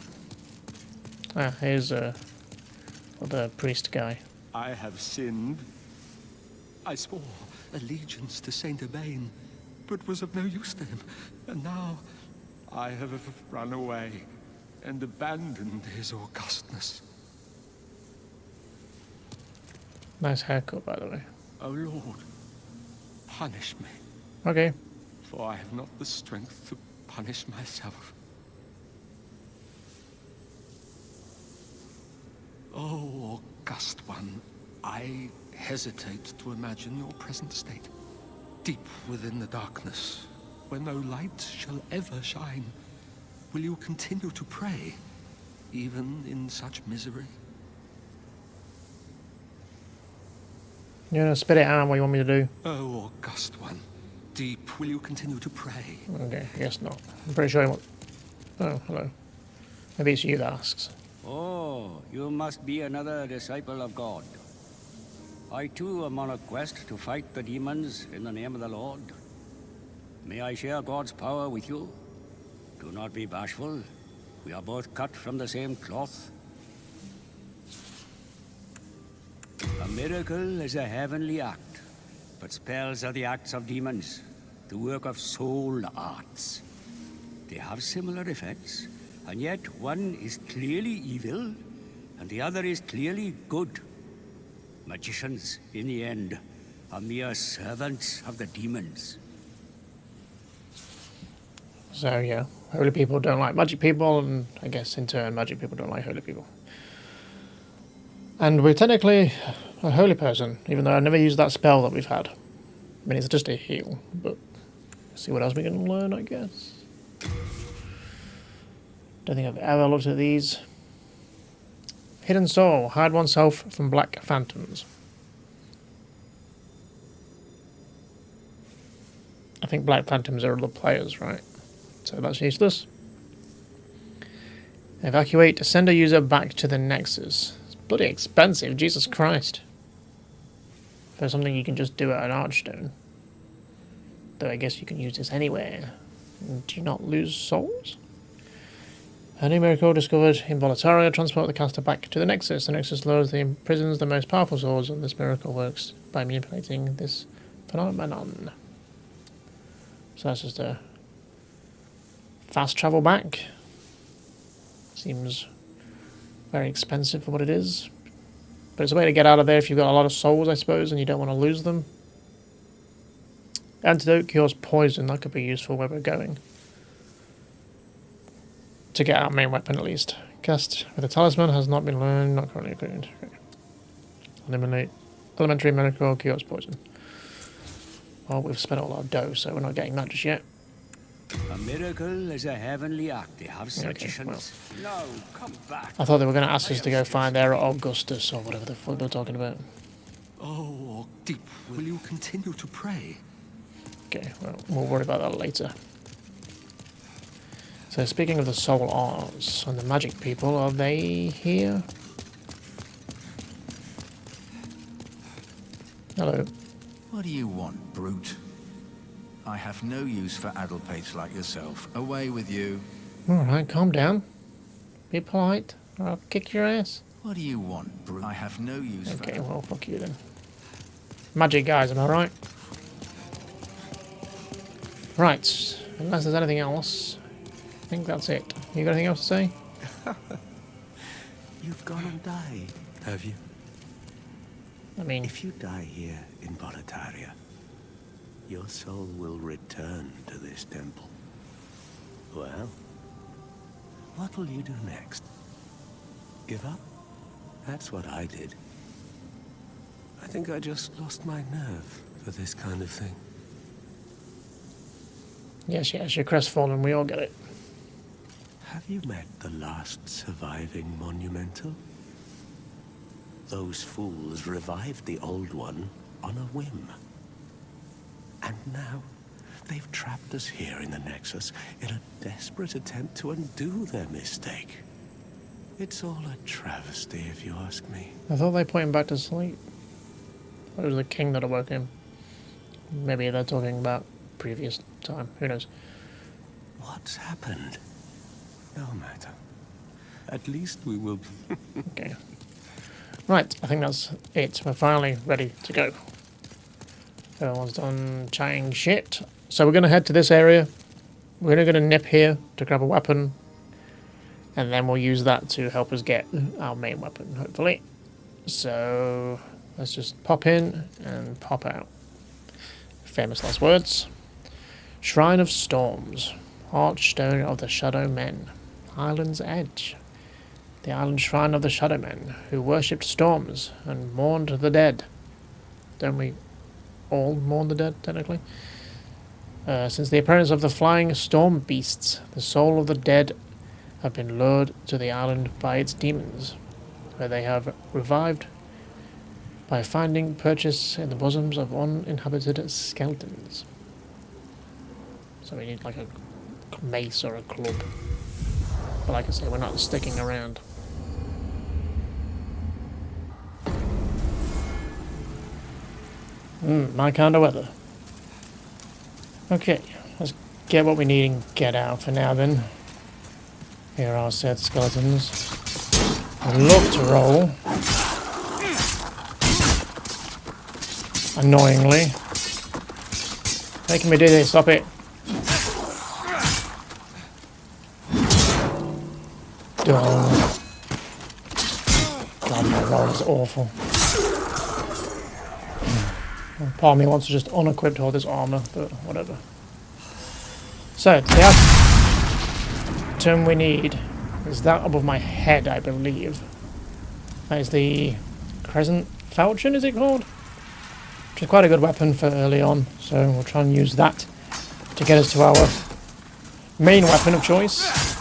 Ah, here's the priest guy. I have sinned. I swore allegiance to Saint Urbain, but was of no use to him. And now I have run away and abandoned his augustness. Nice haircut, by the way. O Lord, punish me, Okay. for I have not the strength to punish myself. Oh, august one, I hesitate to imagine your present state. Deep within the darkness, where no light shall ever shine, will you continue to pray, even in such misery? You gonna spit it out what you want me to do? Oh, august one, deep will you continue to pray? Okay, I guess not. I'm pretty sure he wants... Oh, hello. Maybe it's you that asks. Oh, you must be another disciple of God. I too am on a quest to fight the demons in the name of the Lord. May I share God's power with you? Do not be bashful. We are both cut from the same cloth. A miracle is a heavenly act, but spells are the acts of demons, the work of soul arts. They have similar effects, and yet one is clearly evil, and the other is clearly good. Magicians, in the end, are mere servants of the demons. So, yeah. Holy people don't like magic people, and I guess in turn, magic people don't like holy people. And we're technically a holy person, even though I've never used that spell that we've had. I mean, it's just a heal, but see what else we can learn, I guess. Don't think I've ever looked at these. Hidden Soul. Hide oneself from black phantoms. I think black phantoms are other players, right? So that's useless. Evacuate. Send a user back to the Nexus. It's bloody expensive, Jesus Christ. For something you can just do at an Archstone. Though I guess you can use this anywhere. Do you not lose souls? A new miracle discovered in Boletaria. Transport the caster back to the Nexus. The Nexus lures the imprisons the most powerful souls, and this miracle works by manipulating this phenomenon. So that's just a fast travel back. Seems very expensive for what it is. But it's a way to get out of there if you've got a lot of souls, I suppose, and you don't want to lose them. Antidote cures poison. That could be useful where we're going. To get our main weapon, at least. Cast with a talisman has not been learned, not currently equipped. Okay. Eliminate elementary miracle cures poison. Well, we've spent all our dough, so we're not getting that just yet. A miracle is a heavenly act. They have such Okay, well. No, come back. I thought they were going to ask us to go find their Augustus or whatever the fuck they're talking about. Oh, deep will you continue to pray? Okay, well, we'll worry about that later. So speaking of the soul arts and the magic people, are they here? Hello. What do you want, brute? I have no use for addlepates like yourself. Away with you. Alright, calm down. Be polite, or I'll kick your ass. What do you want, brute? I have no use for... Okay, well, fuck you then. Magic guys, am I right? Right, unless there's anything else, I think that's it. You got anything else to say? You've gone and died, have you? I mean... If you die here in Boletaria, your soul will return to this temple. Well, what'll you do next? Give up? That's what I did. I think I just lost my nerve for this kind of thing. Yes, you're crestfallen. We all get it. Have you met the last surviving monumental? Those fools revived the old one on a whim. And now, they've trapped us here in the Nexus in a desperate attempt to undo their mistake. It's all a travesty, if you ask me. I thought they put him back to sleep. It was the king that awoke him. Maybe they're talking about previous time. Who knows? What's happened? No matter. At least we will... Okay. Right, I think that's it. We're finally ready to go. Everyone's done chatting shit. So we're going to head to this area. We're going to nip here to grab a weapon. And then we'll use that to help us get our main weapon, hopefully. So let's just pop in and pop out. Famous last words. Shrine of Storms. Archstone of the Shadow Men. Island's Edge. The island shrine of the Shadow Men, who worshipped storms and mourned the dead. Don't we all mourn the dead, technically? Since the appearance of the flying storm beasts, the soul of the dead have been lured to the island by its demons, where they have revived by finding purchase in the bosoms of uninhabited skeletons. So we need like a mace or a club. But like I say, we're not sticking around. My kind of weather. Okay, let's get what we need and get out for now then. Here are said skeletons. I love to roll. Annoyingly. Making me do this, stop it. God, my roll is awful. Part of me wants to just unequip all this armor, but whatever. So, the item we need is that above my head, I believe. That is the Crescent Falchion, is it called? Which is quite a good weapon for early on, so we'll try and use that to get us to our main weapon of choice.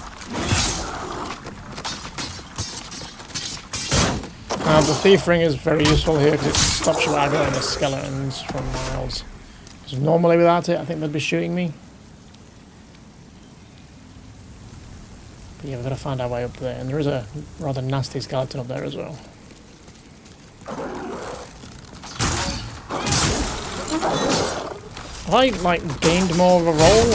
The Thief Ring is very useful here because it stops you aggroing the skeletons from miles. Because normally without it, I think they'd be shooting me. But yeah, we've got to find our way up there. And there is a rather nasty skeleton up there as well. Have I, like, gained more of a roll?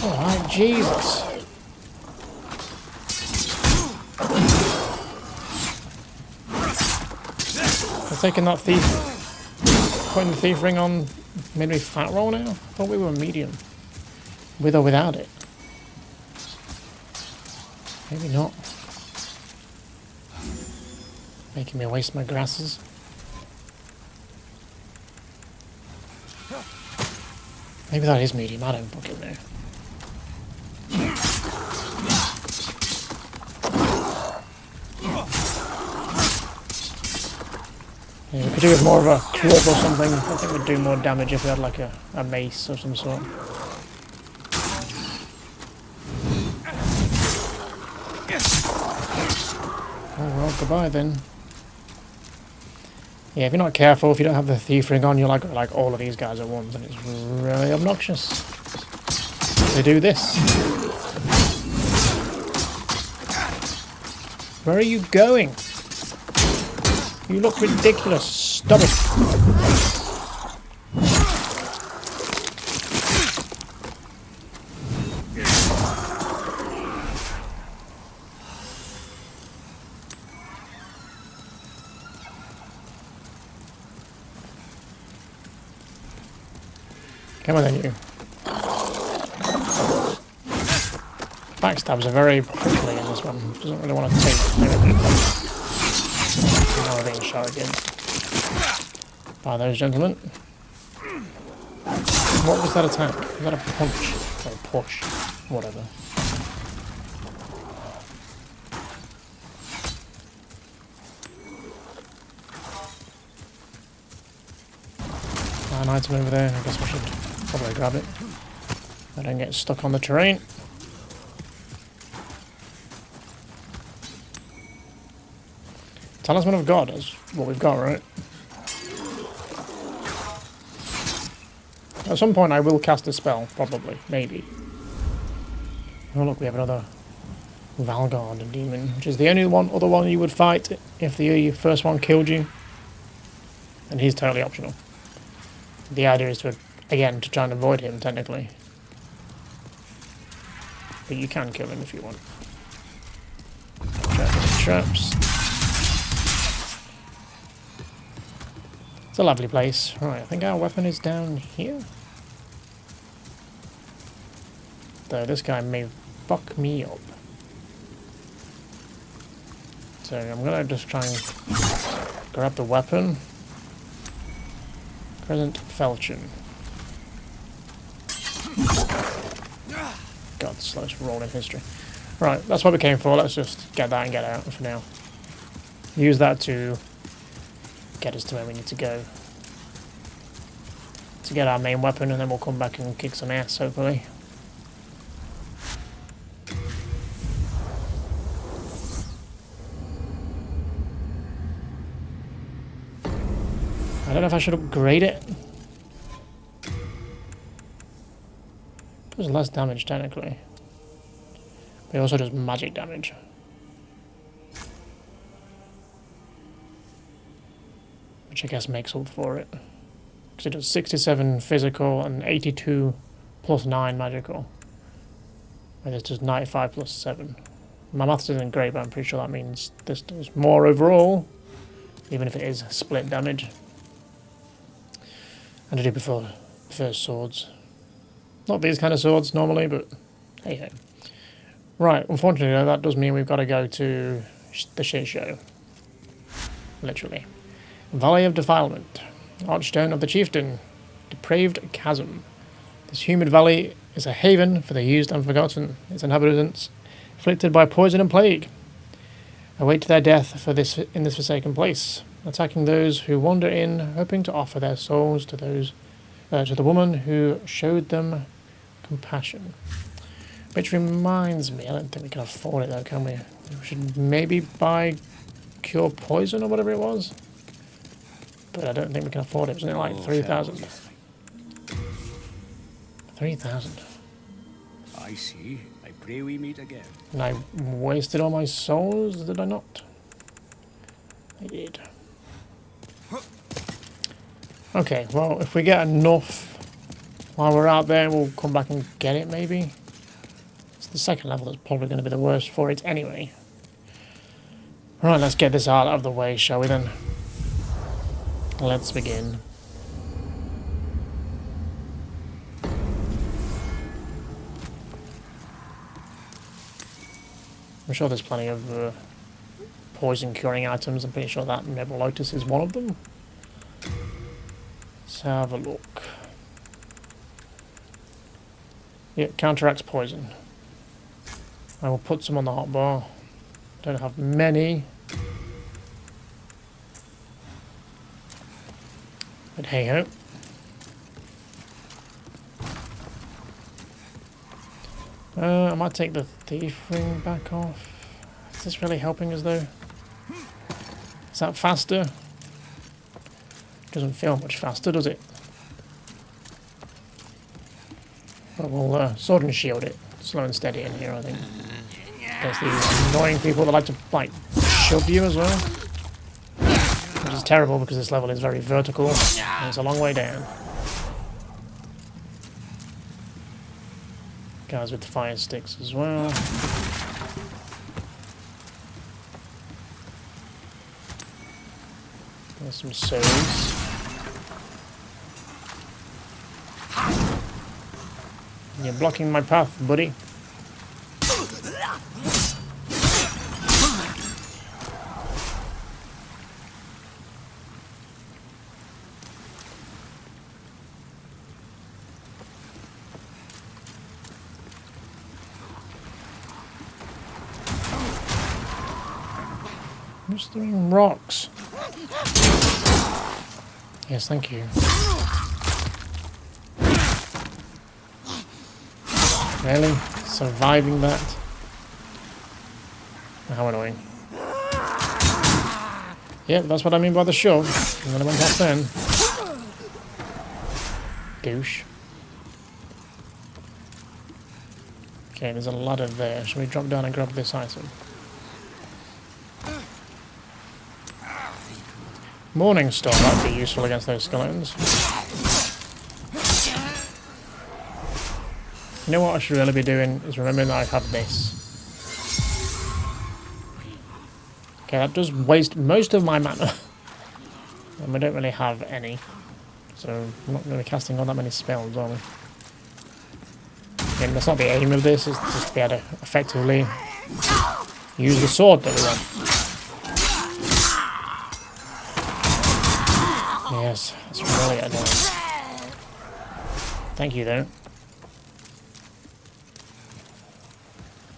Oh, Jesus. Taking that thief, putting the thief ring on, made me fat roll now? I thought we were medium. With or without it. Maybe not. Making me waste my grasses. Maybe that is medium, I don't fucking know. Yeah, we could do with more of a club or something. I think we'd do more damage if we had like a mace or some sort. Oh well, goodbye then. Yeah, if you're not careful, if you don't have the thief ring on, you're like all of these guys at once, and it's really obnoxious. They do this. Where are you going? You look ridiculous. Stop it. Come on then, you. Backstabs are very prickly in this one. Doesn't really want to take anything. Now we're being shot again. by those gentlemen. What was that attack? Was that a punch? Or a push? Whatever. An item over there. I guess we should probably grab it. I don't get stuck on the terrain. Talisman of God is what we've got, right? At some point I will cast a spell, probably, maybe. Oh look, we have another Valgard demon, which is the only other one you would fight if the first one killed you. And he's totally optional. The idea is to, again, to try and avoid him, technically. But you can kill him if you want. Traps. It's a lovely place. Right, I think our weapon is down here. Though this guy may fuck me up. So I'm gonna just try and grab the weapon. Present falchion. God, slowest roll in history. Right, that's what we came for. Let's just get that and get out for now. Use that to get us to where we need to go. To get our main weapon, and then we'll come back and kick some ass, hopefully. I don't know if I should upgrade it. Does less damage, technically. But it also does magic damage. Which I guess makes up for it. Because it does 67 physical and 82 plus 9 magical. And this does 95 plus 7. My maths isn't great, but I'm pretty sure that means this does more overall. Even if it is split damage. And I do prefer swords. Not these kind of swords normally, but hey ho. Right, unfortunately though, that does mean we've got to go to the shit show. Literally. Valley of Defilement. Archstone of the Chieftain. Depraved Chasm. This humid valley is a haven for the used and forgotten. Its inhabitants, afflicted by poison and plague, await their death in this forsaken place, attacking those who wander in, hoping to offer their souls to the woman who showed them compassion. Which reminds me, I don't think we can afford it though, can we? We should maybe buy Cure Poison or whatever it was. But I don't think we can afford it. Wasn't it like 3,000? 3,000. I see. I pray we meet again. And I wasted all my souls, did I not? I did. Okay, well, if we get enough while we're out there, we'll come back and get it, maybe. It's the second level that's probably going to be the worst for it anyway. Right, let's get this out of the way, shall we then? Let's begin. I'm sure there's plenty of poison curing items. I'm pretty sure that Noble Lotus is one of them. Let's have a look. Yeah, counteracts poison. I will put some on the hotbar. Don't have many. But hey ho. I might take the thief ring back off. Is this really helping us though? Is that faster? Doesn't feel much faster, does it? But we'll sword and shield it. Slow and steady in here, I think. There's these annoying people that like to like shove you as well. Which is terrible because this level is very vertical and it's a long way down. Guys with fire sticks as well. There's some souls. You're blocking my path, buddy. I'm just throwing rocks. Yes, thank you. Really? Surviving that? How annoying. Yeah, that's what I mean by the shove. And then I went off then. Douche. Okay, there's a ladder there. Shall we drop down and grab this item? Morning Star, that'd be useful against those skeletons. You know what I should really be doing is remembering that I have this. Okay, that does waste most of my mana. And we don't really have any. So I'm not going to be casting all that many spells, are we? Again, that's not the aim of this, it's just to be able to effectively use the sword that we want. Yes, that's really annoying. Thank you, though.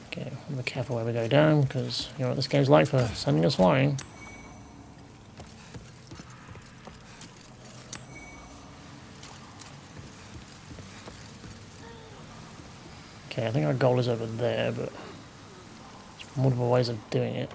Okay, be careful where we go down, because you know what this game's like for sending us flying. Okay, I think our goal is over there, but there's multiple ways of doing it.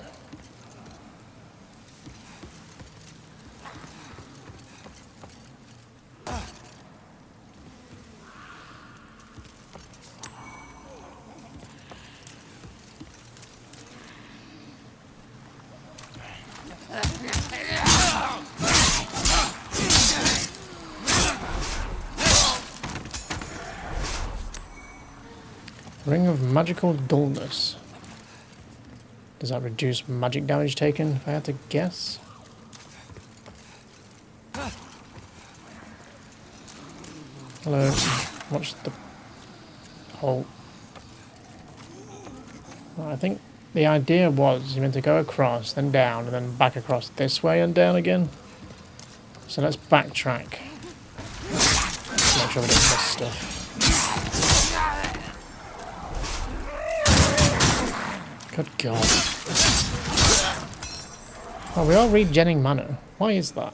Ring of Magical Dullness. Does that reduce magic damage taken, if I had to guess? Hello. Watch the hole. Well, I think the idea was you meant to go across, then down, and then back across this way and down again. So let's backtrack. Make sure we don't miss stuff. Good God. Oh, we are regenning mana. Why is that?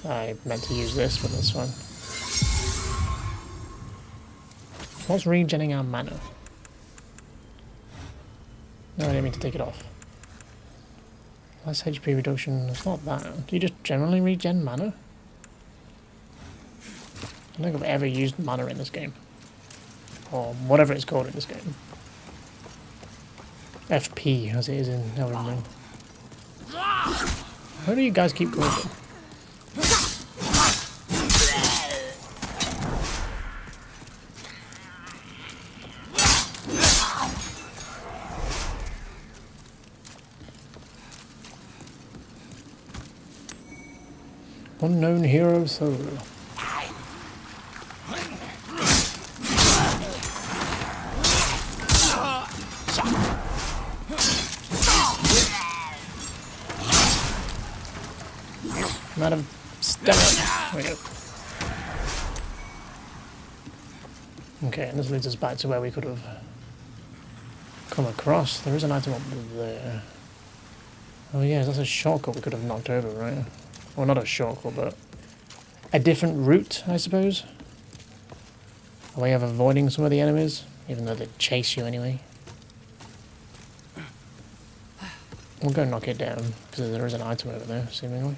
I meant to use this, but that's fine. What's regenning our mana? No, I didn't mean to take it off. Less HP reduction. It's not that. Do you just generally regen mana? I don't think I've ever used mana in this game. Or whatever it's called in this game. FP, as it is in Elden Ring. Where do you guys keep going? Unknown hero solo. Out of stamina. There we go. Okay, and this leads us back to where we could have come across. There is an item up there. Oh yeah, that's a shortcut we could have knocked over, right? Well, not a shortcut, but a different route, I suppose. A way of avoiding some of the enemies, even though they chase you anyway. We'll go knock it down, because there is an item over there, seemingly.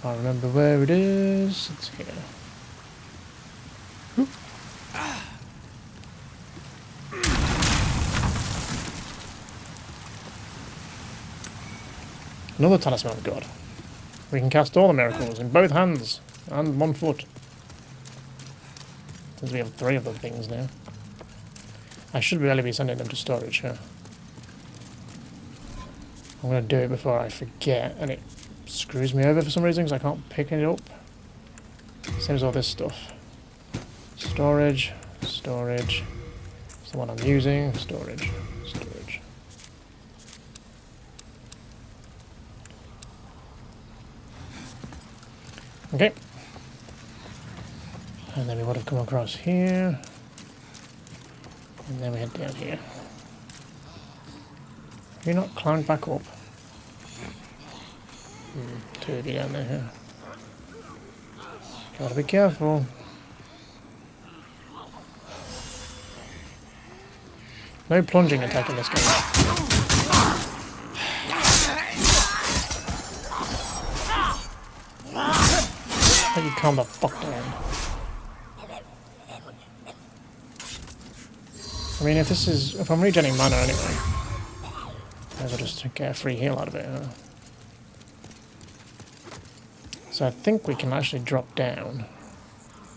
I remember where it is. It's here. Oop. Another talisman of God. We can cast all the miracles in both hands and 1 foot. Since we have 3 of the things now. I should really be sending them to storage here. I'm going to do it before I forget, and it screws me over for some reason because I can't pick it up. Same as all this stuff. Storage, storage. It's the one I'm using. Storage, storage. Okay. And then we would have come across here. And then we head down here. Can you not climb back up? Two of you down there. Here. Gotta be careful. No plunging attack in this game. I think you calm the fuck down. I mean, if I'm regenerating mana anyway, I'll just get a free heal out of it. So I think we can actually drop down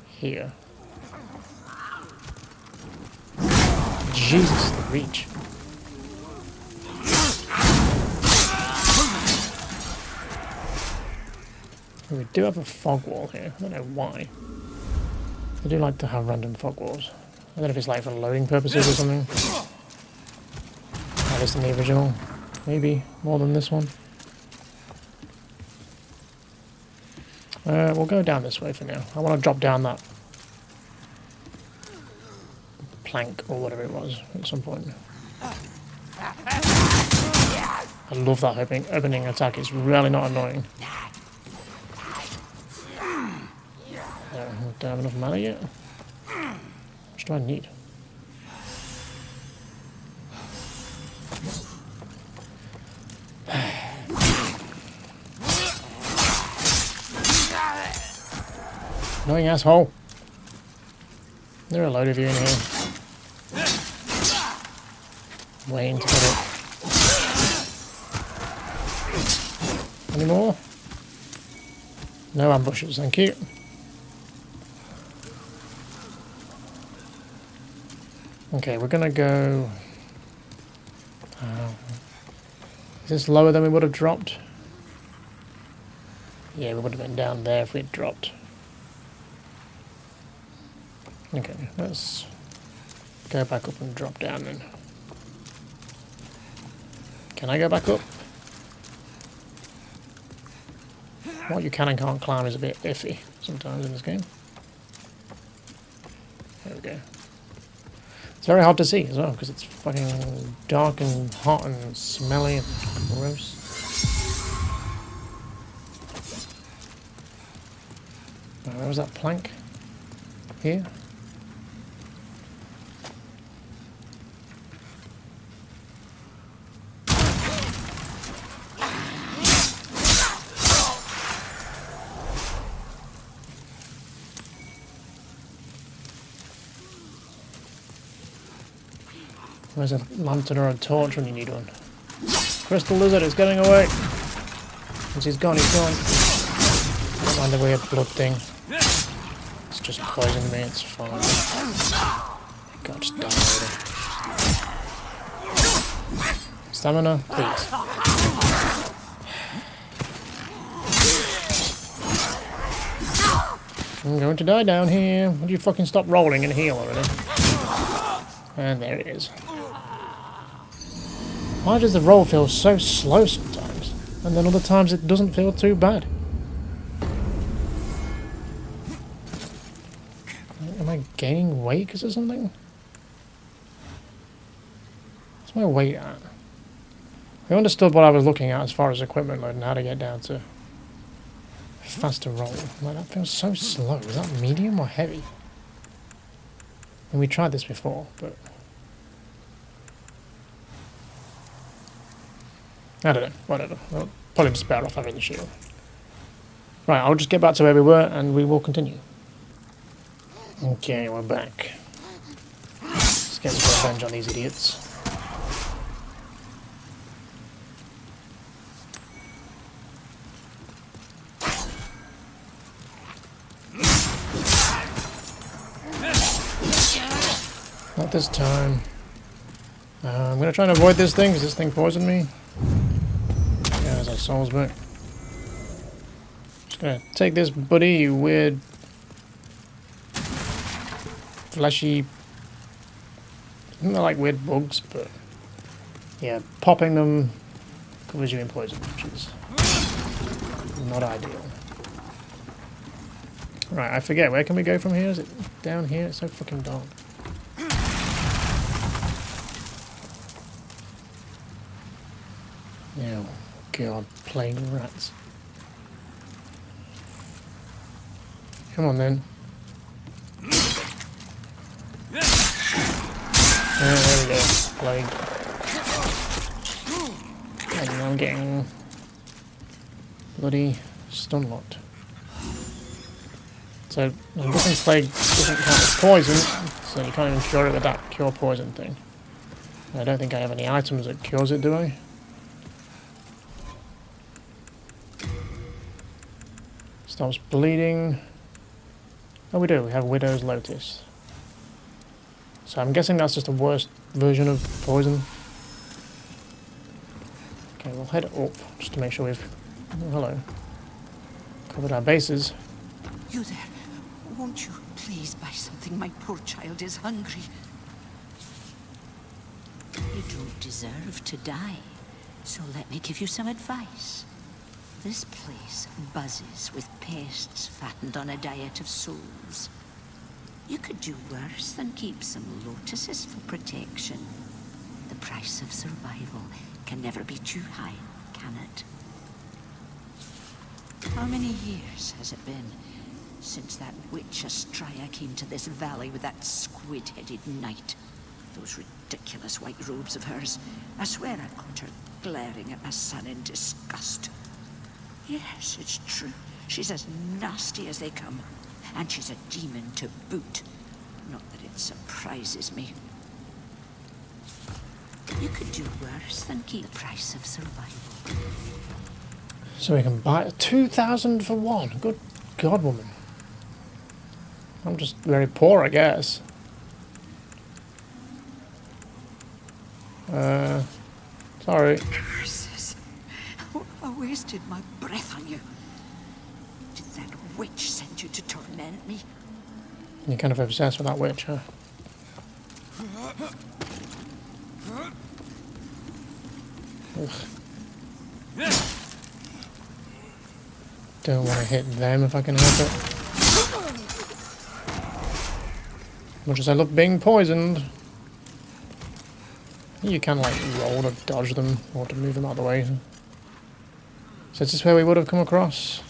here. Jesus, the reach. We do have a fog wall here. I don't know why. I do like to have random fog walls. I don't know if it's like for loading purposes or something. At least in the original. Maybe more than this one. We'll go down this way for now. I want to drop down that plank or whatever it was at some point. I love that opening attack. It's really not annoying. Don't have enough mana yet. How much do I need? Annoying asshole. There are a load of you in here. Waiting to get it. Any more? No ambushes, thank you. Okay, we're gonna go... is this lower than we would have dropped? Yeah, we would have been down there if we'd dropped. Okay, let's go back up and drop down then. Can I go back up? What you can and can't climb is a bit iffy sometimes in this game. There we go. It's very hard to see as well because it's fucking dark and hot and smelly and gross. Where was that plank? Here? Where's a lantern or a torch when you need one? Crystal lizard is getting away! Once he's gone, he's gone. Don't mind the weird blood thing. It's just poisoned me, it's fine. God, just die already. Stamina, please. I'm going to die down here. Would you fucking stop rolling and heal already? And there it is. Why does the roll feel so slow sometimes? And then other times it doesn't feel too bad. Am I gaining weight because of something? What's my weight at? I understood what I was looking at as far as equipment load and how to get down to faster roll. Like, that feels so slow. Is that medium or heavy? And we tried this before, but I don't know, whatever. I'll probably just better off having the shield. Right, I'll just get back to where we were and we will continue. Okay, we're back. Let's get some revenge on these idiots. Not this time. I'm going to try and avoid this thing because this thing poisoned me. Yeah, there's our souls back. Just going to take this buddy, you weird fleshy... They're like weird bugs, but yeah, popping them covers you in poison, which is not ideal. Right, I forget, where can we go from here? Is it down here? It's so fucking dark. Oh, God, plague rats. Come on then. There we go. Plague. And I'm getting bloody stun locked. So I'm guessing plague doesn't count as poison, so you can't even cure it with that cure poison thing. I don't think I have any items that cures it, do I? Stops bleeding. Oh, we do. We have Widow's Lotus. So I'm guessing that's just a worse version of poison. Okay, we'll head up just to make sure we've... Oh, hello. Covered our bases. You there. Won't you please buy something? My poor child is hungry. You don't deserve to die. So let me give you some advice. This place buzzes with pests fattened on a diet of souls. You could do worse than keep some lotuses for protection. The price of survival can never be too high, can it? How many years has it been since that witch Astraea came to this valley with that squid-headed knight? Those ridiculous white robes of hers. I swear I caught her glaring at my son in disgust. Yes, it's true. She's as nasty as they come. And she's a demon to boot. Not that it surprises me. You could do worse than keep the price of survival. So we can buy 2,000 for one. Good God, woman. I'm just very poor, I guess. Sorry. Curses. I wasted my breath on you. Did that witch send you to torment me? You're kind of obsessed with that witch, huh? Ugh. Don't want to hit them if I can help it. Much as I love being poisoned. You can like roll to dodge them or to move them out of the way. So is this where we would have come across?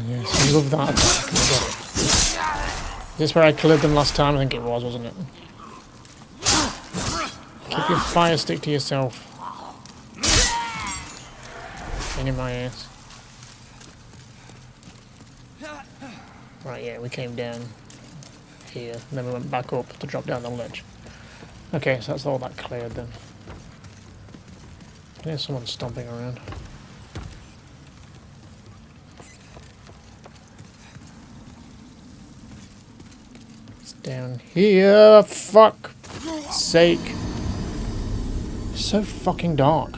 Yes, I love that attack. I get it. Is this where I cleared them last time? I think it was, wasn't it? Keep your fire stick to yourself. In my ass. Right, yeah, we came down here, and then we went back up to drop down the ledge. Okay, so that's all that cleared then. There's someone stomping around. It's down here, fuck sake. So fucking dark.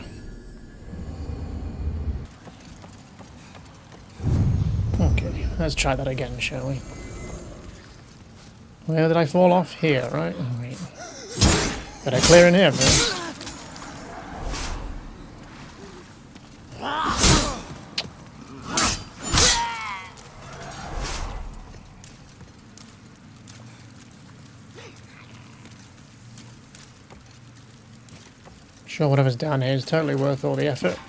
Okay, let's try that again, shall we? Where did I fall off? Here, right? Oh, wait. Better clear in here first. Sure, whatever's down here is totally worth all the effort.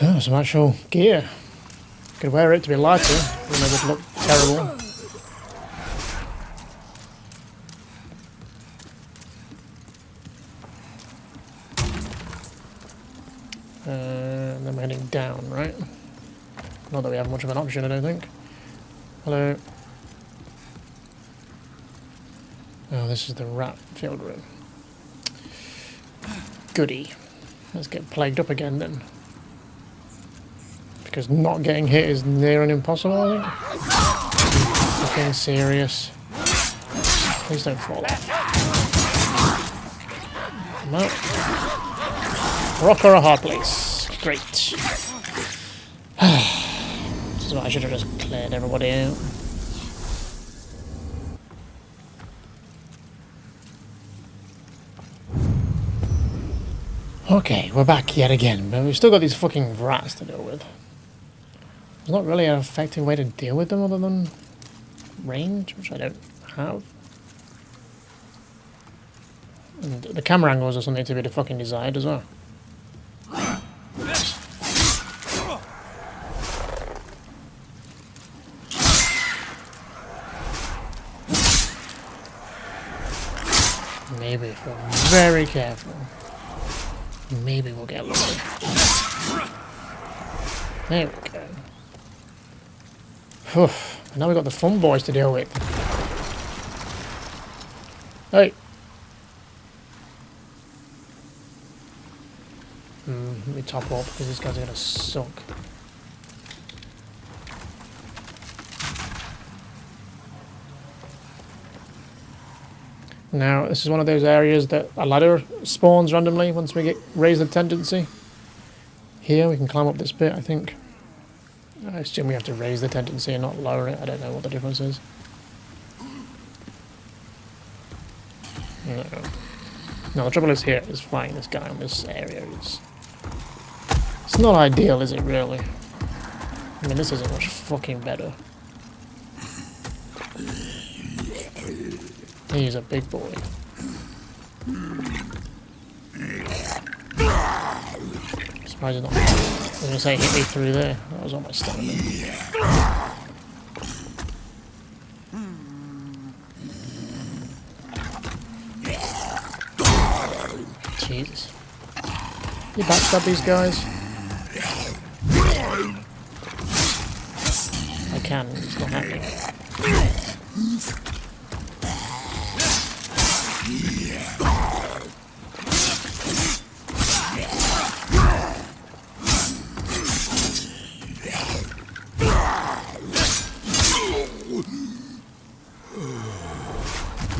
Oh, some actual gear. Could wear it to be lighter, even though it would look terrible. And then we're heading down, right? Not that we have much of an option, I don't think. Hello. Oh, this is the rat field room. Goody. Let's get plagued up again then. Because not getting hit is near and impossible, I think. Fucking serious. Please don't fall off. No. Rock or a hard place. Great. This is why I should have just cleared everybody out. Okay, we're back yet again, but we've still got these fucking rats to deal with. There's not really an effective way to deal with them other than range, which I don't have. And the camera angles are something to be fucking desired as well. Maybe if we're very careful, maybe we'll get lucky. There we go. Whew. Now we've got the fun boys to deal with. Hey! Let me top up because these guys are gonna suck. Now, this is one of those areas that a ladder spawns randomly once we raise the tendency. Here, we can climb up this bit, I think. I assume we have to raise the tendency and not lower it. I don't know what the difference is. No. No, the trouble is here is fighting this guy in this area. It's not ideal, is it, really? I mean, this isn't much fucking better. He's a big boy. Surprised he's not. I was gonna say hit me through there. That was almost stamina. Jesus. You backstab these guys? I can, it's not happening.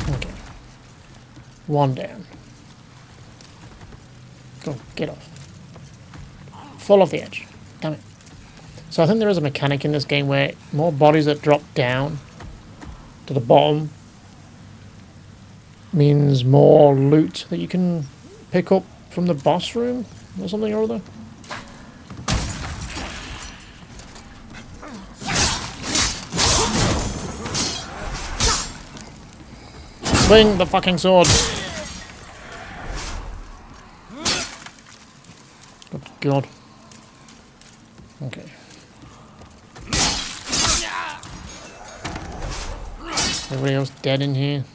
Okay. One down. Go, get off. Fall off the edge. Damn it. So I think there is a mechanic in this game where more bodies that drop down to the bottom means more loot that you can pick up from the boss room or something or other. Swing the fucking sword! Good God. Okay. Everybody else dead in here?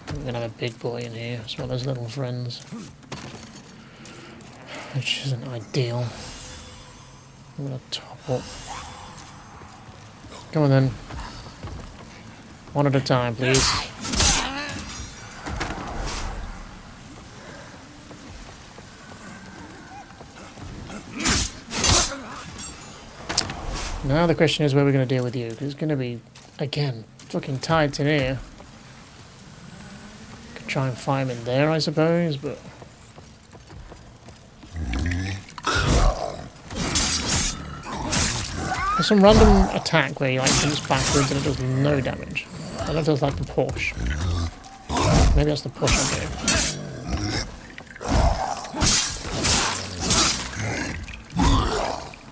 We're gonna have a big boy in here, as well as little friends. Which isn't ideal. I'm gonna top up. Come on then. One at a time, please. Now the question is where we're going to deal with you, because it's going to be, again, fucking tight in here. Could try and fight him in there, I suppose, but... There's some random attack where he like jumps backwards and it does no damage. I don't know if that's like the push. Maybe that's the push I'm doing.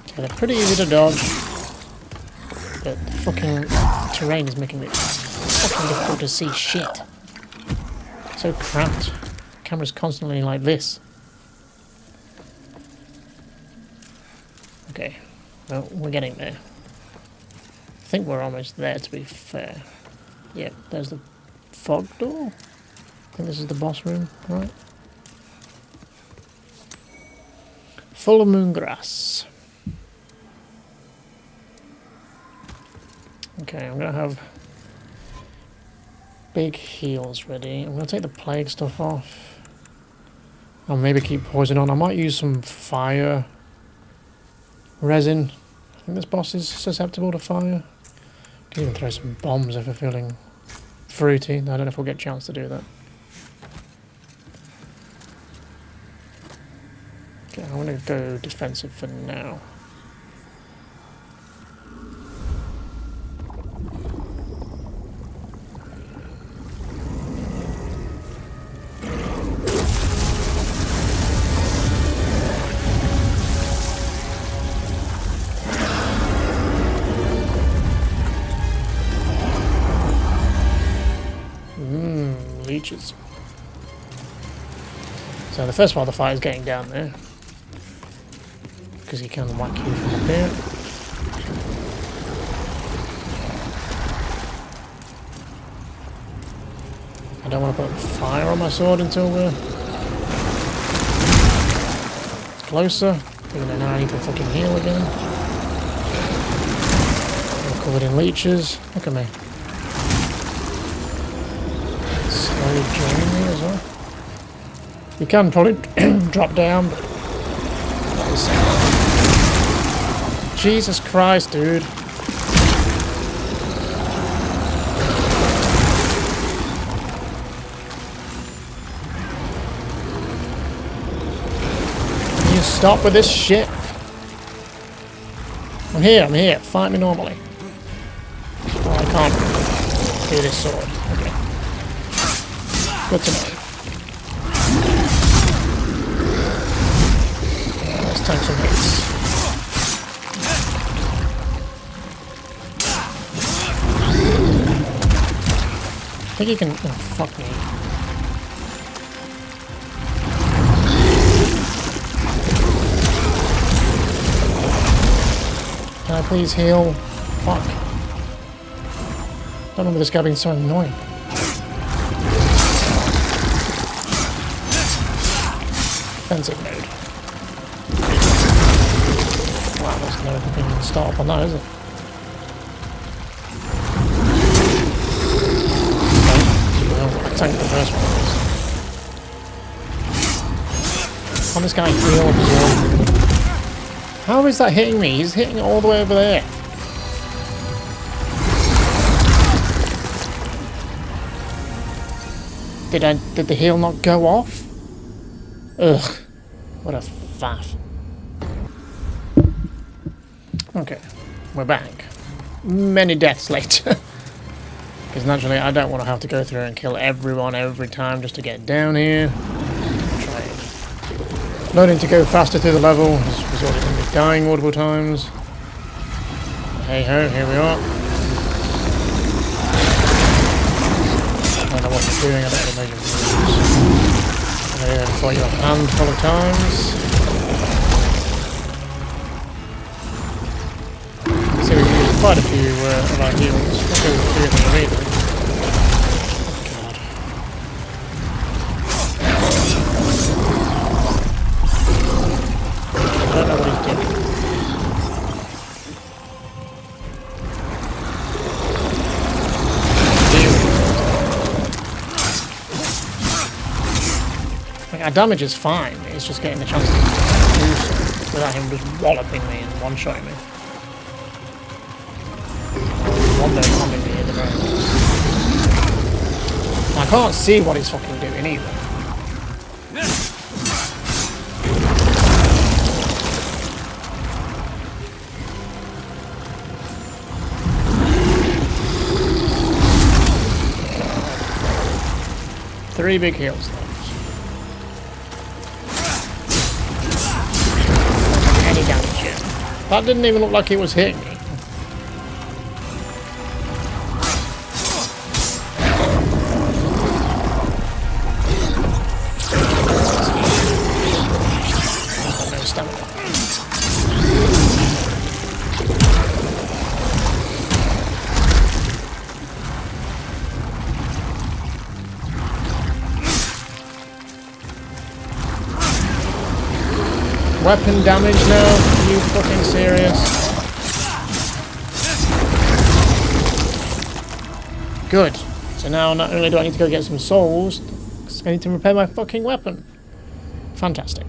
Okay, they're pretty easy to dodge. But the fucking terrain is making it fucking difficult to see shit. So cramped. The camera's constantly like this. Okay. Well, we're getting there. I think we're almost there, to be fair. Yep, there's the fog door. I think this is the boss room, right? Full of moon grass. Okay, I'm gonna have big heals ready. I'm gonna take the plague stuff off. I'll maybe keep poison on. I might use some fire resin. I think this boss is susceptible to fire. Can even throw some bombs if we're feeling fruity. I don't know if we'll get a chance to do that. Okay, I'm gonna go defensive for now. leeches. So the first part of the fight is getting down there. Because he can whack you from up here. I don't want to put fire on my sword until we're closer. Even though now I need to fucking heal again. I'm covered in leeches. Look at me. Slowly draining me as well. You can probably drop down, but that is... Jesus Christ, dude. Can you stop with this shit? I'm here. Fight me normally. Oh, I can't do this sword. Okay. Good to know. Let's tank some hits. I think you can... Oh, fuck me. Can I please heal? Fuck. I don't remember this guy being so annoying. Defensive mode. Wow, there's no fucking start on that, is it? Well, I tanked the first one. Can this guy heal absorb? How is that hitting me? He's hitting it all the way over there. Did the heal not go off? Ugh. What a faff. Okay. We're back. Many deaths later. Because naturally I don't want to have to go through and kill everyone every time just to get down here. Try learning to go faster through the level has resulted in me dying multiple times. Hey ho, here we are. I don't know what you're doing, I don't know your moves. I'm going to fight you a handful of times. So we can use quite a few of our heals. Let's go with 3 of them immediately. I don't know what he's doing. Like, our damage is fine, it's just getting the chance to do so without him just walloping me and one-shotting me. One day coming me in the very least. I can't see what he's fucking doing either. 3 big heals left. Any damage yet. That didn't even look like it was hitting me. No stamina. Weapon damage now? Are you fucking serious? Good. So now not only do I need to go get some souls, I need to repair my fucking weapon. Fantastic.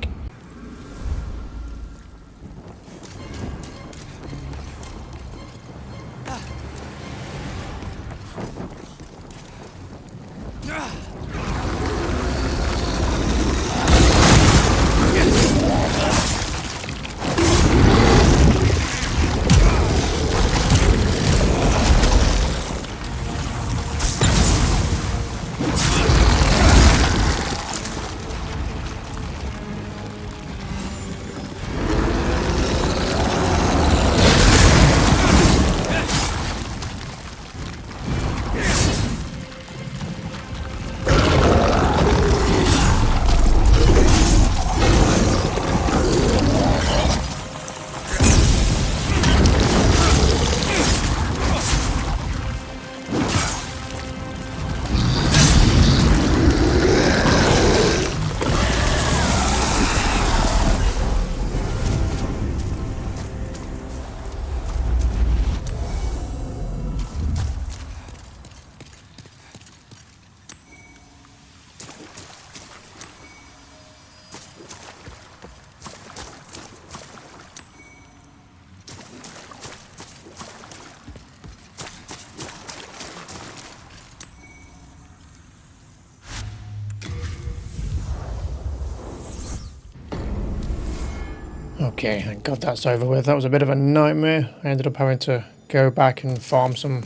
Okay, thank God that's over with. That was a bit of a nightmare. I ended up having to go back and farm some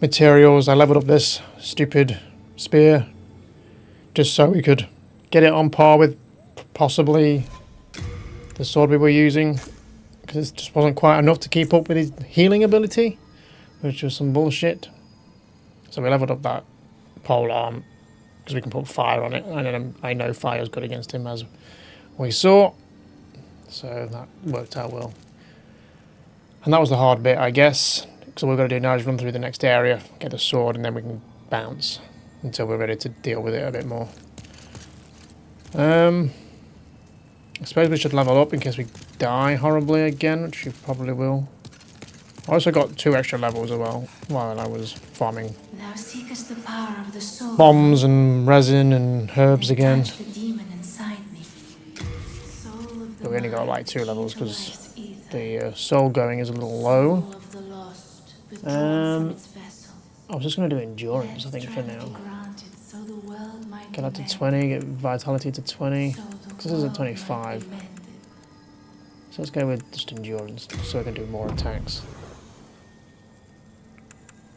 materials. I leveled up this stupid spear just so we could get it on par with possibly the sword we were using, because it just wasn't quite enough to keep up with his healing ability, which was some bullshit. So we leveled up that pole arm because we can put fire on it, and then I know fire is good against him, as we saw. So that worked out well. And that was the hard bit, I guess. So what we're going to do now is run through the next area, get the sword, and then we can bounce until we're ready to deal with it a bit more. I suppose we should level up in case we die horribly again, which we probably will. I also got 2 extra levels as well while I was farming Thou seekest the power of the soul. bombs and resin and herbs again. The demon inside me. Soul of the But we only got like 2 mind, levels key to because life's ether. the soul going is a little low. Soul of the lost, withdrawn from its vessel. I was just going to do endurance, I think, for Strength now. granted, so the world might Get that to be 20, get vitality to 20. so the Because this is at world might be 25. mended. So let's go with just endurance so I can do more attacks.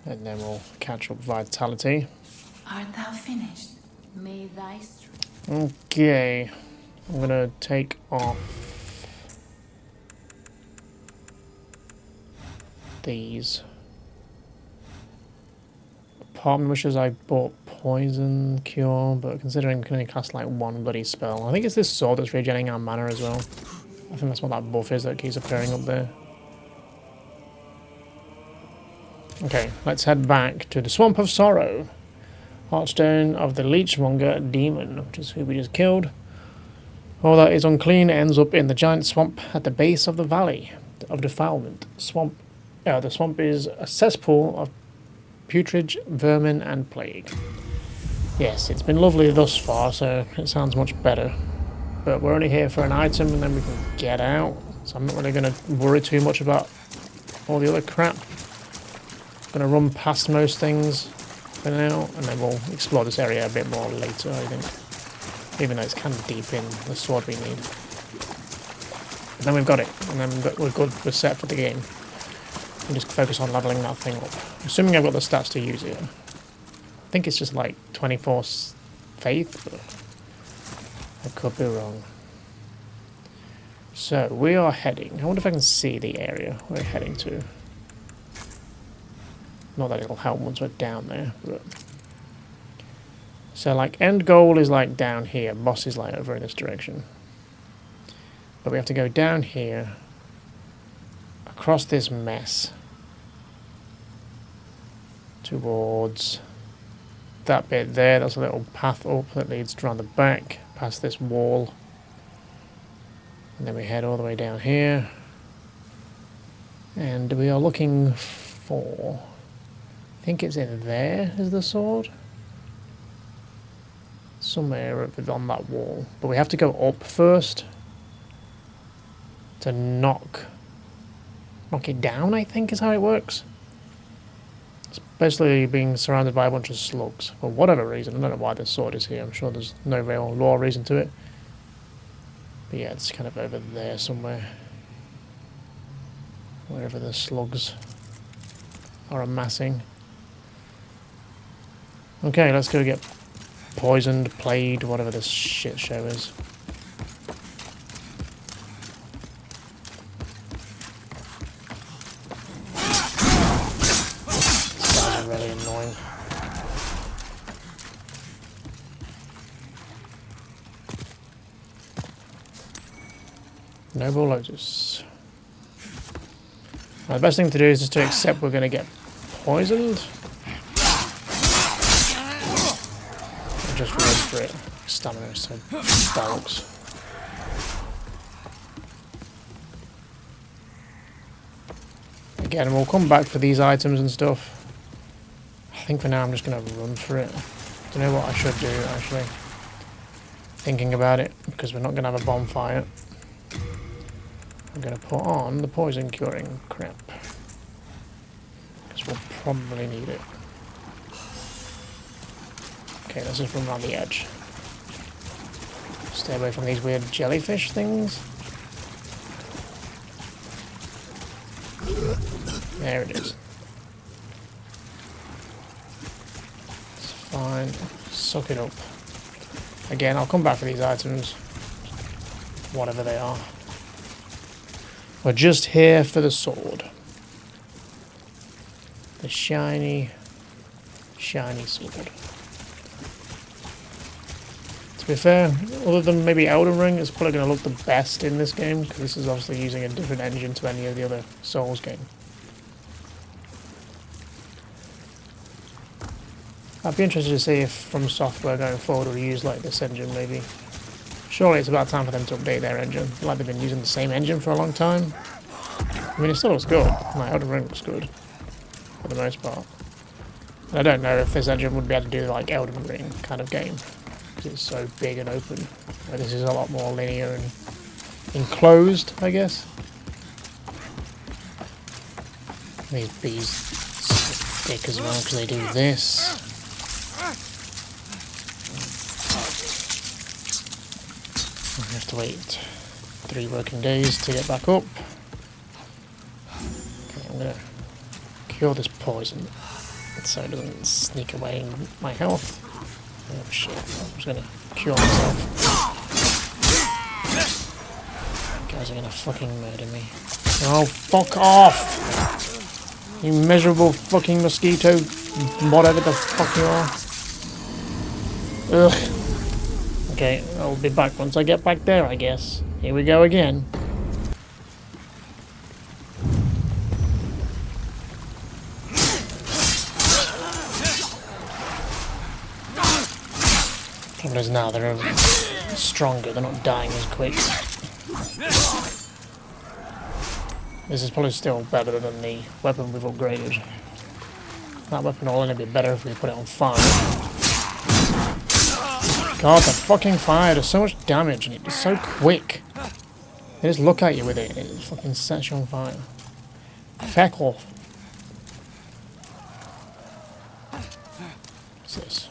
And then we'll catch up vitality. Art thou finished? May thy strength. Okay. I'm going to take off these. Part of me wishes I bought poison cure, but considering we can only cast like 1 bloody spell. I think it's this sword that's regenerating our mana as well. I think that's what that buff is that keeps appearing up there. Okay, let's head back to the Swamp of Sorrow. Heartstone of the Leechmonger Demon, which is who we just killed. All that is unclean ends up in the giant swamp at the base of the Valley of Defilement. The swamp is a cesspool of putrid vermin and plague. Yes, it's been lovely thus far, so it sounds much better. But we're only here for an item and then we can get out. So I'm not really going to worry too much about all the other crap. I'm going to run past most things for now, and then we'll explore this area a bit more later, I think. Even though it's kind of deep in the sword we need. But then we've got it, and then we're good, we're set for the game. And just focus on leveling that thing up. Assuming I've got the stats to use it. I think it's just like 24 faith, but I could be wrong. So, we are heading. I wonder if I can see the area we're heading to. Not that it'll help once we're down there, but... So, like, end goal is like down here. Boss is like over in this direction. But we have to go down here. Across this mess. Towards that bit there. That's a little path up that leads around the back. Past this wall. And then we head all the way down here. And we are looking for... I think it's in there, is the sword? Somewhere on that wall. But we have to go up first. To knock it down, I think is how it works. It's basically being surrounded by a bunch of slugs. For whatever reason. I don't know why this sword is here. I'm sure there's no real lore reason to it. But yeah, it's kind of over there somewhere. Wherever the slugs are amassing. Okay, let's go get poisoned, played, whatever this shit show is. These guys are really annoying. Noble Lotus. Now, the best thing to do is just to accept we're going to get poisoned. And just run for it. Stamina is so bollocks. Again, we'll come back for these items and stuff. I think for now I'm just going to run for it. Don't know what I should do, actually. Thinking about it, because we're not going to have a bonfire. I'm going to put on the poison curing crap. Because we'll probably need it. Okay, let's just run around the edge. Stay away from these weird jellyfish things. There it is. It's fine. Suck it up. Again, I'll come back for these items. Whatever they are. We're just here for the sword. The shiny, shiny sword. To be fair, other than maybe Elden Ring, it's probably going to look the best in this game, because this is obviously using a different engine to any of the other Souls games. I'd be interested to see if From Software going forward will use like this engine maybe. Surely it's about time for them to update their engine. I feel like they've been using the same engine for a long time. I mean, it still looks good. Like, Elden Ring looks good. For the most part. And I don't know if this engine would be able to do like Elden Ring kind of game. Because it's so big and open. Where this is a lot more linear and enclosed, I guess. These bees stick as well because they do this. I have to wait 3 working days to get back up. Okay, I'm gonna cure this poison so it doesn't sneak away my health. Oh shit, I'm just gonna cure myself. You guys are gonna fucking murder me. Oh, fuck off! You miserable fucking mosquito, whatever the fuck you are. Ugh. Okay, I'll be back once I get back there, I guess. Here we go again. Problem is now they're stronger, they're not dying as quick. This is probably still better than the weapon we've upgraded. That weapon will only be better if we put it on fire. God, the fucking fire does so much damage and it's so quick. They just look at you with it and it fucking sets you on fire. Feck off. What's this?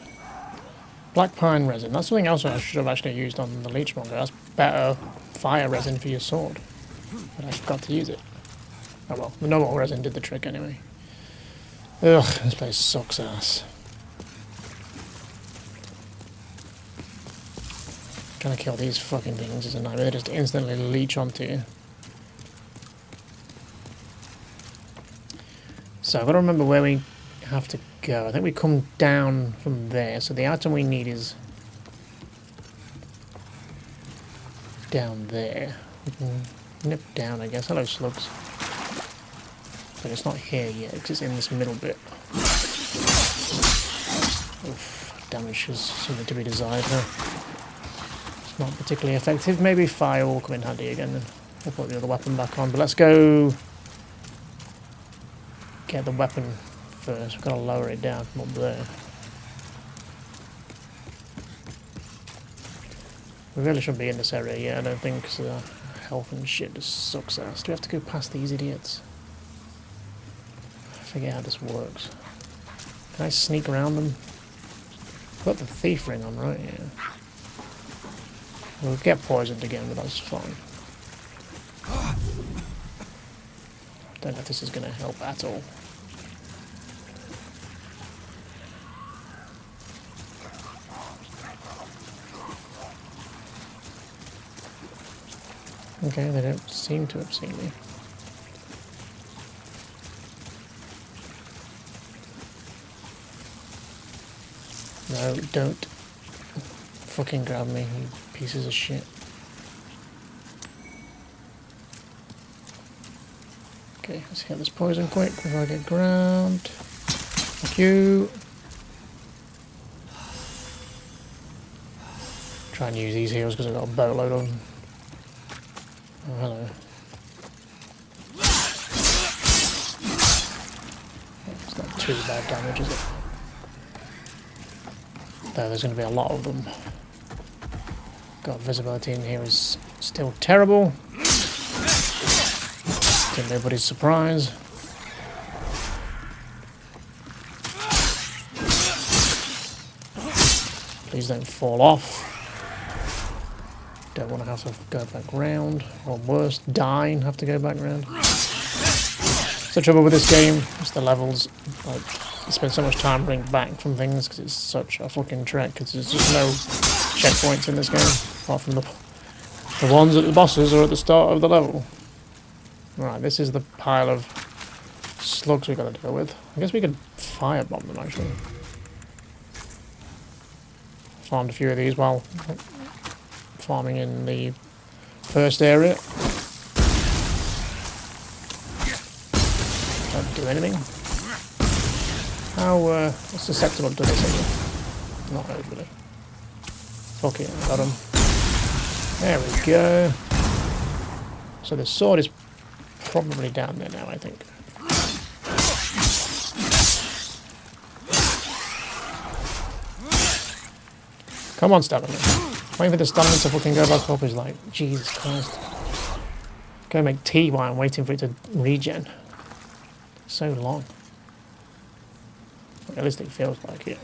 Black pine resin. That's something else I should have actually used on the leechmonger. That's better fire resin for your sword. But I forgot to use it. Oh well, the normal resin did the trick anyway. Ugh, this place sucks ass. Trying to kill these fucking things is a nightmare. They just instantly leech onto you. So I've got to remember where we have to go. I think we come down from there. So the item we need is down there. We can nip down, I guess. Hello, slugs. But it's not here yet because it's in this middle bit. Oof, damage is something to be desired there. Not particularly effective. Maybe fire will come in handy again then. We'll put the other weapon back on. But let's go get the weapon first. We've got to lower it down from up there. We really shouldn't be in this area yet, I don't think, because health and shit just sucks ass. Do we have to go past these idiots? I forget how this works. Can I sneak around them? I've got the thief ring on, right? Yeah. We'll get poisoned again, but that's fine. Don't know if this is going to help at all. Okay, they don't seem to have seen me. No, don't fucking grab me, you pieces of shit. Okay, let's hit this poison quick before I get grabbed. Thank you. Try and use these heals because I've got a boatload of them. Oh, hello. It's not too bad damage, is it? Though there's going to be a lot of them. God, visibility in here is still terrible. To nobody's surprise. Please don't fall off. Don't want to have to go back round. Or worse, die and have to go back round. It's the trouble with this game. It's the levels. Like, you spend so much time running back from things because it's such a fucking trek. Because there's just no checkpoints in this game, apart from the ones at the bosses or at the start of the level. Right, this is the pile of slugs we got to deal with. I guess we could firebomb them actually. Farmed a few of these while farming in the first area. Don't do anything. How susceptible to this is it? Not overly. Fuck it, got him. There we go. So the sword is probably down there now, I think. Come on, stamina. Waiting for the stamina to fucking go back up is like, Jesus Christ. Go make tea while I'm waiting for it to regen. So long. At least it feels like it.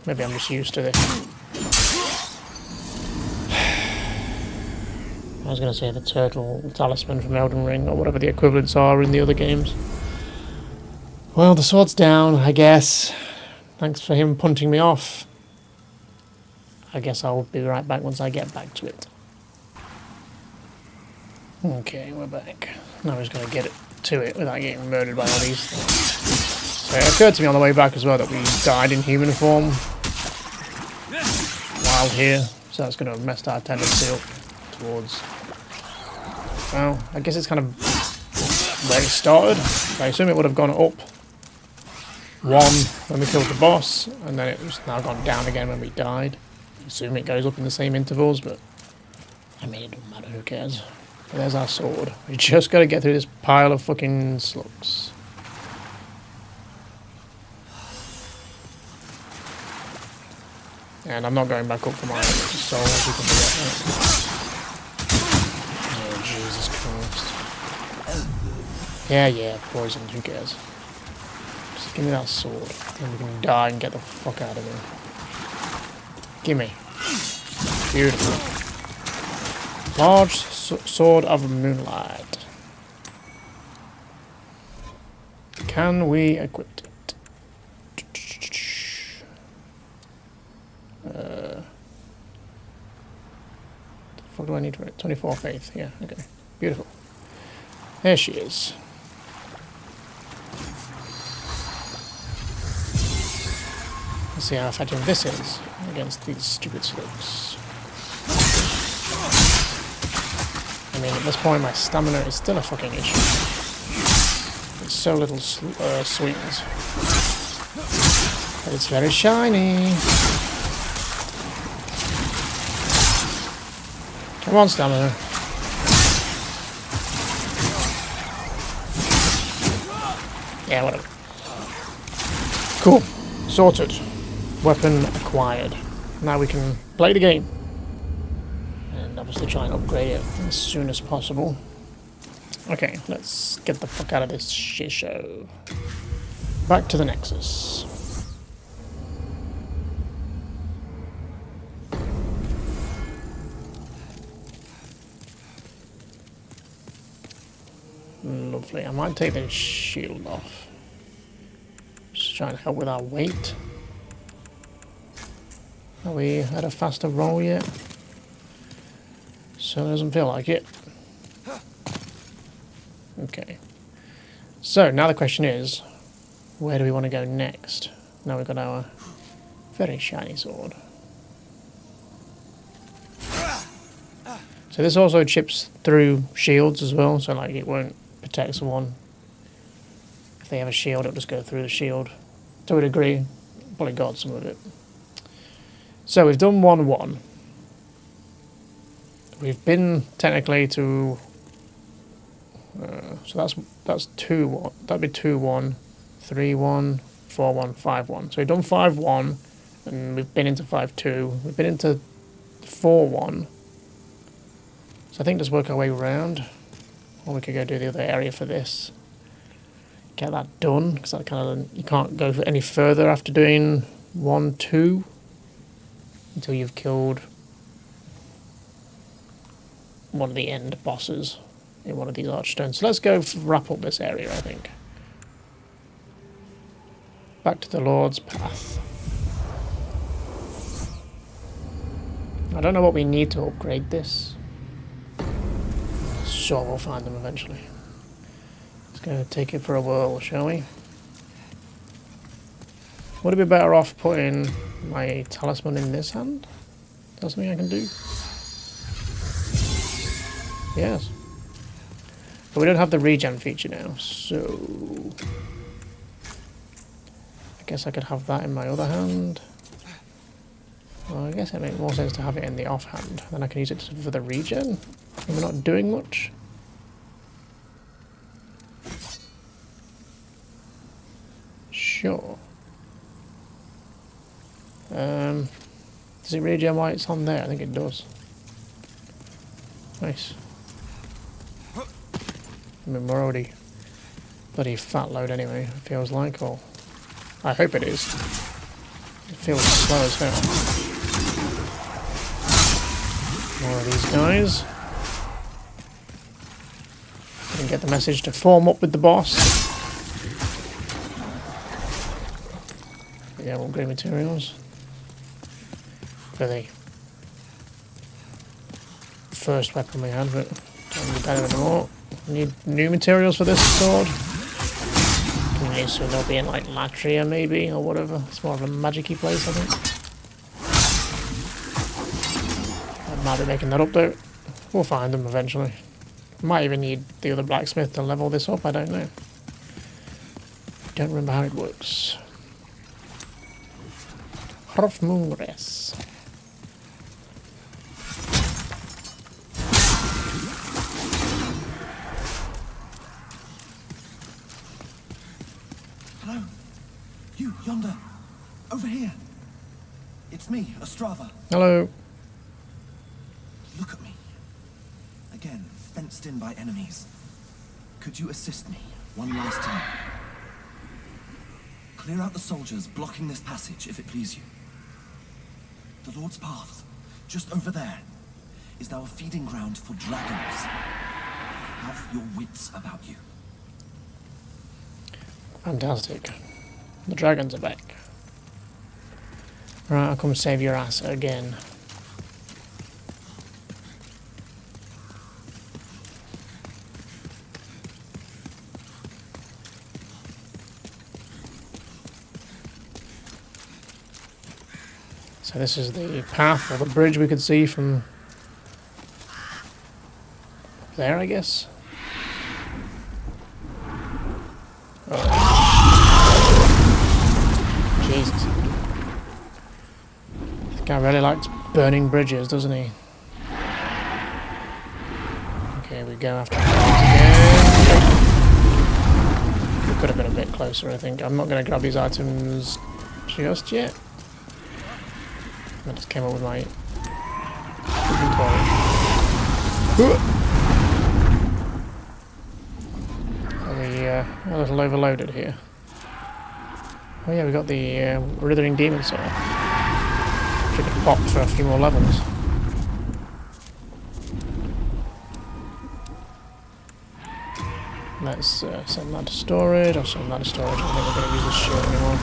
Maybe I'm just used to this. I was going to say the turtle talisman from Elden Ring, or whatever the equivalents are in the other games. Well, the sword's down, I guess. Thanks for him punting me off. I guess I'll be right back once I get back to it. Okay, we're back. Now we're just going to get it to it without getting murdered by all these. So it occurred to me on the way back as well that we died in human form while here, so that's going to have messed our tendency up towards... Well, I guess it's kind of where it started. I assume it would have gone up 1 when we killed the boss, and then it was now gone down again when we died. I assume it goes up in the same intervals, but I mean, it doesn't matter, who cares. But there's our sword. We just got to get through this pile of fucking slugs. And I'm not going back up for my soul, as you can forget that. Oh, Jesus Christ. Yeah, poisoned, who cares? Just give me that sword, and we can die and get the fuck out of here. Gimme. Beautiful. Large sword of moonlight. Can we equip it? What do I need for it? 24 faith. Yeah, okay. Beautiful. There she is. Let's see how effective this is against these stupid slugs. I mean, at this point, my stamina is still a fucking issue. It's so little swings. But it's very shiny. Come on, stamina. Yeah, whatever. Cool. Sorted. Weapon acquired. Now we can play the game. And obviously try and upgrade it as soon as possible. Okay, let's get the fuck out of this shit show. Back to the Nexus. Lovely. I might take the shield off. Just trying to help with our weight. Are we at a faster roll yet? So it doesn't feel like it. Okay. So now the question is, where do we want to go next? Now we've got our very shiny sword. So this also chips through shields as well, so like it won't protect someone. If they have a shield, it'll just go through the shield. To a degree, probably got some of it. So we've done 1-1. We've been technically to... so that's 2-1. That'd be 2-1, 3-1, 4-1, 5-1. So we've done 5-1, and we've been into 5-2. We've been into 4-1. So I think just work our way around. Or we could go do the other area for this. Get that done, because that kind of, you can't go any further after doing 1-2 until you've killed one of the end bosses in one of these archstones. So let's go wrap up this area, I think. back to the Lord's path. I don't know what we need to upgrade this. Sure, we'll find them eventually. Let's go take it for a whirl, shall we? Would it be better off putting my talisman in this hand? Is that something I can do? Yes. But we don't have the regen feature now, so... I guess I could have that in my other hand. Well, I guess it makes more sense to have it in the offhand. Then I can use it for the regen. And we're not doing much. Sure. Does it regen while it's on there? I think it does. Nice. I mean, we're already bloody fat load anyway, it feels like, or I hope it is. It feels slow as hell. More of these guys. Didn't get the message to form up with the boss. Yeah, upgrade materials. For the first weapon we had, but don't need that anymore. Need new materials for this sword. Okay, so they'll be in like Latria maybe, or whatever. It's more of a magic-y place, I think. I might be making that up though. We'll find them eventually. Might even need the other blacksmith to level this up, I don't know. Don't remember how it works. Harfmungres. Hello? You, yonder. Over here. It's me, Ostrava. Hello. Look at me. Again, fenced in by enemies. Could you assist me one last time? Clear out the soldiers blocking this passage, if it please you. The Lord's path, just over there, is now a feeding ground for dragons. Have your wits about you. Fantastic. The dragons are back. Right, I'll come save your ass again. So this is the path or the bridge we could see from there, I guess. Oh. Jesus. This guy really likes burning bridges, doesn't he? Okay, we go after again. We could have been a bit closer, I think. I'm not going to grab these items just yet. I just came up with my inventory. Are we a little overloaded here? Oh yeah, we got the Withering Demon Sword. Which we could pop for a few more levels. Let's send that to storage. I'll send that to storage. I don't think we're going to use this shield anymore.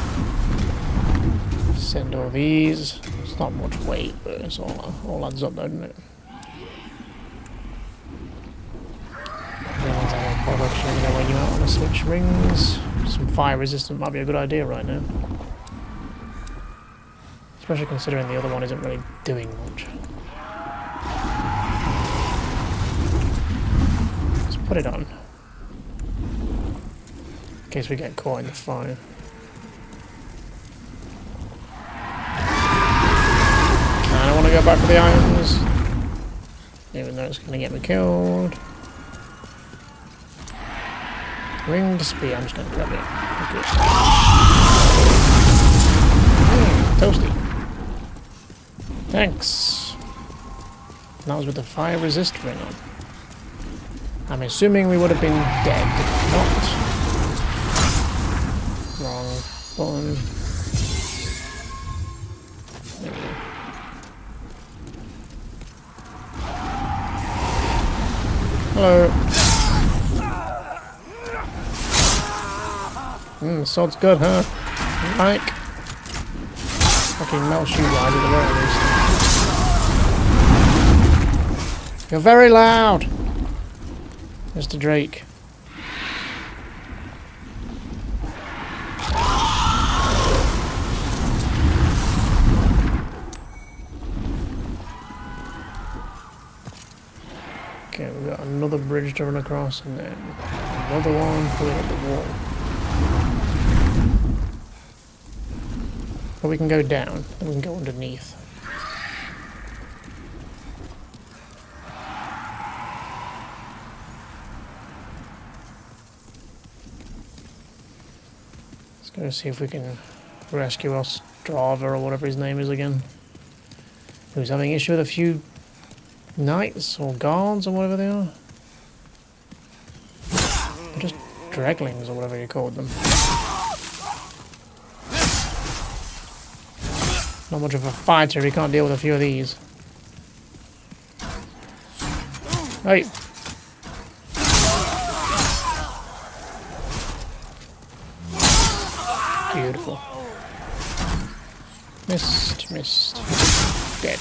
Send all these. It's not much weight, but it's all adds up, doesn't it? Actually, when you out on the switch rings, some fire resistant might be a good idea right now. Especially considering the other one isn't really doing much. Let's put it on. In case we get caught in the fire. I want to go back for the items, even though it's going to get me killed. Winged spear, I'm just going to grab it. Toasty. Thanks. That was with the fire resist ring on. I'm assuming we would have been dead if not. Wrong button. There we go. Hello. The sword's good, huh? Like fucking melts you guys at the very least. You're very loud, Mr. Drake. Okay, we've got another bridge to run across, and then another one pulling up the wall. But we can go down, and we can go underneath. Let's go see if we can rescue our Strava or whatever his name is again. Who's having issue with a few knights or guards or whatever they are. Or just draglings or whatever you called them. Not much of a fighter, he can't deal with a few of these. Hey! Beautiful. Missed, missed. Dead.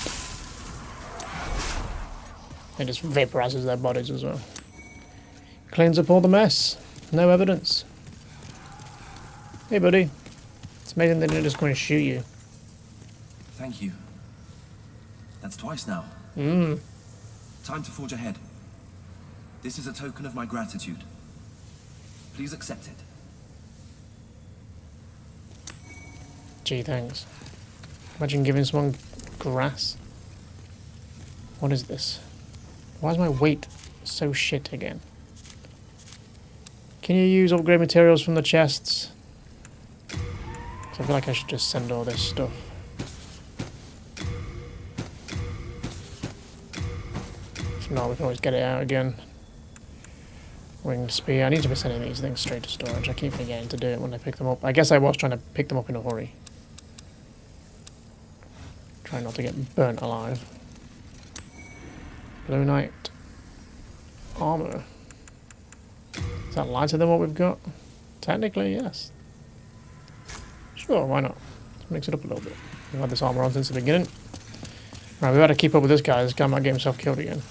It just vaporizes their bodies as well. Cleans up all the mess. No evidence. Hey buddy. It's amazing they didn't just go and shoot you. Thank you. That's twice now. Mmm. Time to forge ahead. This is a token of my gratitude. Please accept it. Gee, thanks. Imagine giving someone grass. What is this? Why is my weight so shit again? Can you use upgrade materials from the chests? 'Cause I feel like I should just send all this stuff. If not, we can always get it out again. Winged spear. I need to be sending these things straight to storage. I keep forgetting to do it when I pick them up. I guess I was trying to pick them up in a hurry. Try not to get burnt alive. Blue Knight armor. Is that lighter than what we've got? Technically, yes. Sure, why not? Let's mix it up a little bit. We've had this armor on since the beginning. Right, we've got to keep up with this guy. This guy might get himself killed again.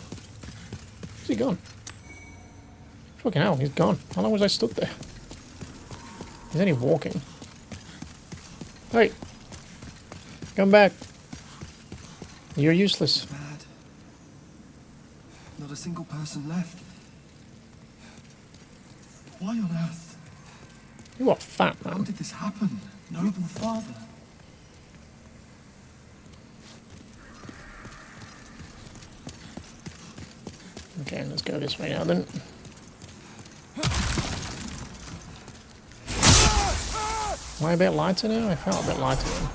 Is he gone? Fucking hell, he's gone. How long was I stood there? He's only walking. Hey! Come back. You're useless. Bad. Not a single person left. Why on earth? You are fat, man. How did this happen? Noble father. Okay, let's go this way now then. Am I a bit lighter now? I felt a bit lighter then.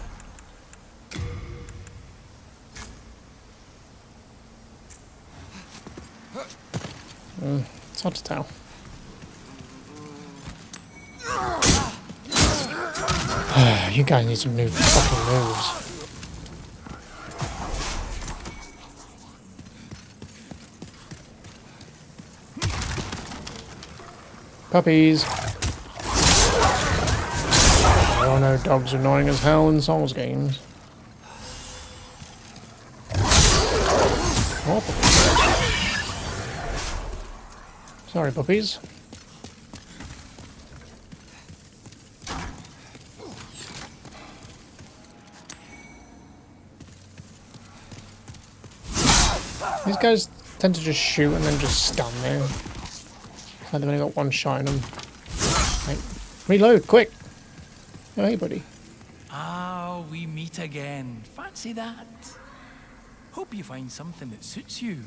It's hard to tell. You guys need some new fucking moves. Puppies. We all know dogs are annoying as hell in Souls games. More puppies. Sorry, puppies. These guys tend to just shoot and then just stand there. Like they've only got one shot in them. Right. Reload, quick! Oh, hey, buddy. Ah, we meet again. Fancy that. Hope you find something that suits you.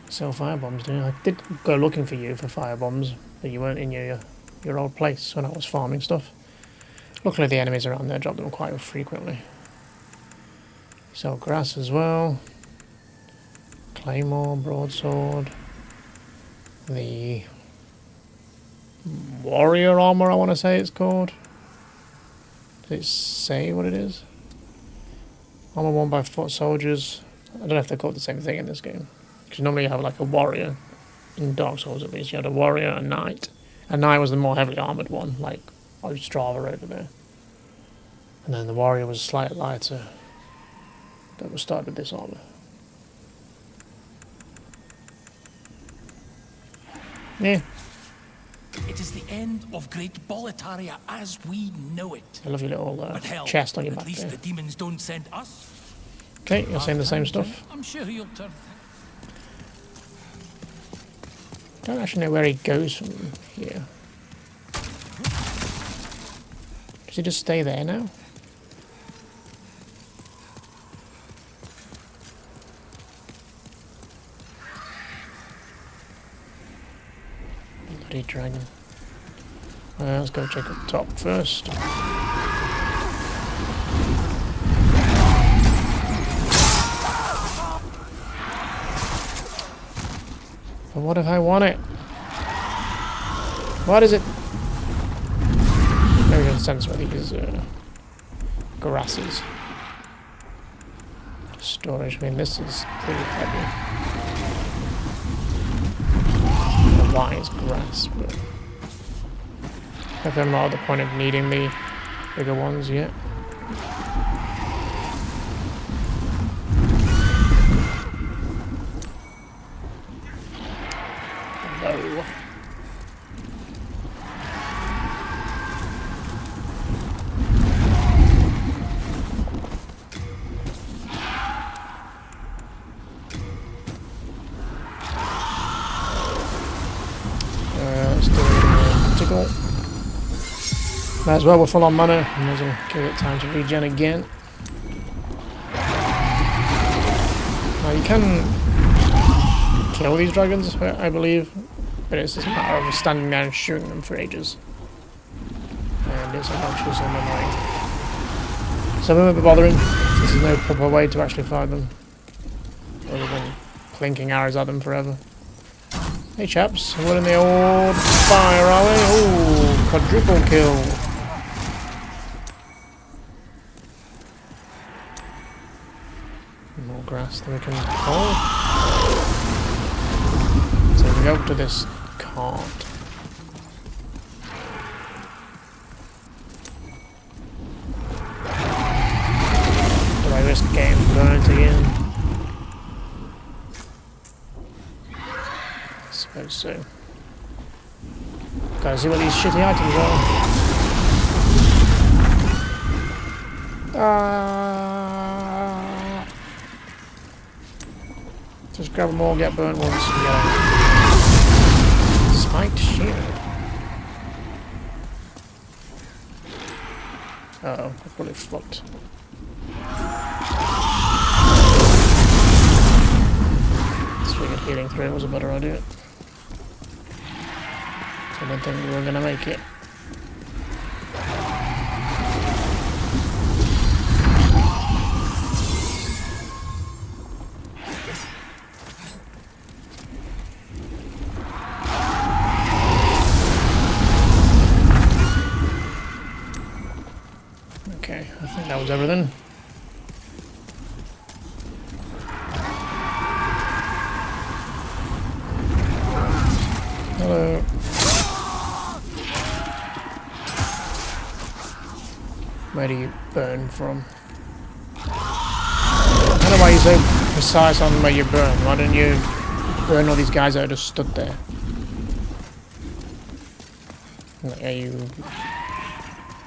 Sell firebombs, do you? I did go looking for you for firebombs, but you weren't in your old place when I was farming stuff. Luckily the enemies around there drop them quite frequently. Sell grass as well. Claymore, broadsword. The warrior armor, I want to say it's called. Did it say what it is? Armor worn by foot soldiers. I don't know if they're called the same thing in this game. Because normally you have like a warrior, in Dark Souls at least, you had a warrior, a knight, And Knight was the more heavily armoured one, like Ostrava over there. And then the warrior was slightly lighter. That was started with this armour. Yeah. It is the end of Great Boletaria as we know it. I love your little But hell, chest on your at back least there. the demons don't send us. Okay, you're saying the same stuff. I'm sure you'll turn. Don't actually know where he goes from here. Does he just stay there now? Bloody dragon. Let's go check up top first. But what if I want it? What is it? Maybe we can sense where these grasses. Storage. I mean, this is pretty heavy. Why is grass? But I'm not at the point of needing the bigger ones yet. Hello. Let's do a tickle. Might as well, we're full on mana. Might as well give it time to regen again. Now you can kill these dragons, I believe, but it's just a matter of standing there and shooting them for ages. And it's obnoxious and annoying. Some of them are bothering. There's no proper way to actually fight them, other than clinking arrows at them forever. Hey chaps, we're in the old fire, are we? Ooh, quadruple kill. More grass than we can pull. So we go up to this cart. Do I risk getting burnt again? I suppose so. Gotta see what these shitty items are. Just grab them all, get burnt once and get out. Spiked shield. Uh-oh, I've got it fucked. This figured healing through it was a better idea. I don't think we were gonna make it. Okay, I think that was everything. Hello. Where do you burn from? I don't know why you're so precise on where you burn. Why don't you burn all these guys that are just stood there? Like, are you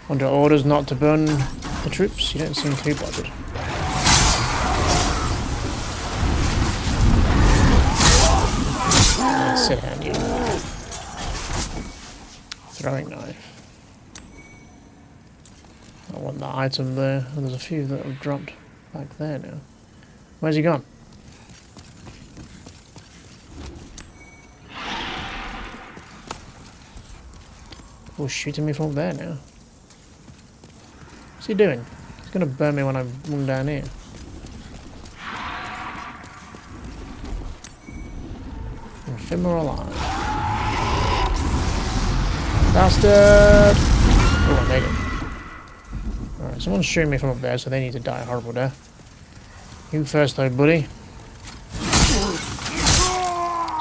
under orders not to burn the troops? You don't seem too bothered. Sit down, you. Throwing knife. I want that item there. And there's a few that have dropped back there now. Where's he gone? Oh, shooting me from up there now. What's he doing? He's gonna burn me when I run down here. Ephemeral alive. Bastard! Oh, I made it. Alright, someone's shooting me from up there, so they need to die a horrible death. You first though, buddy.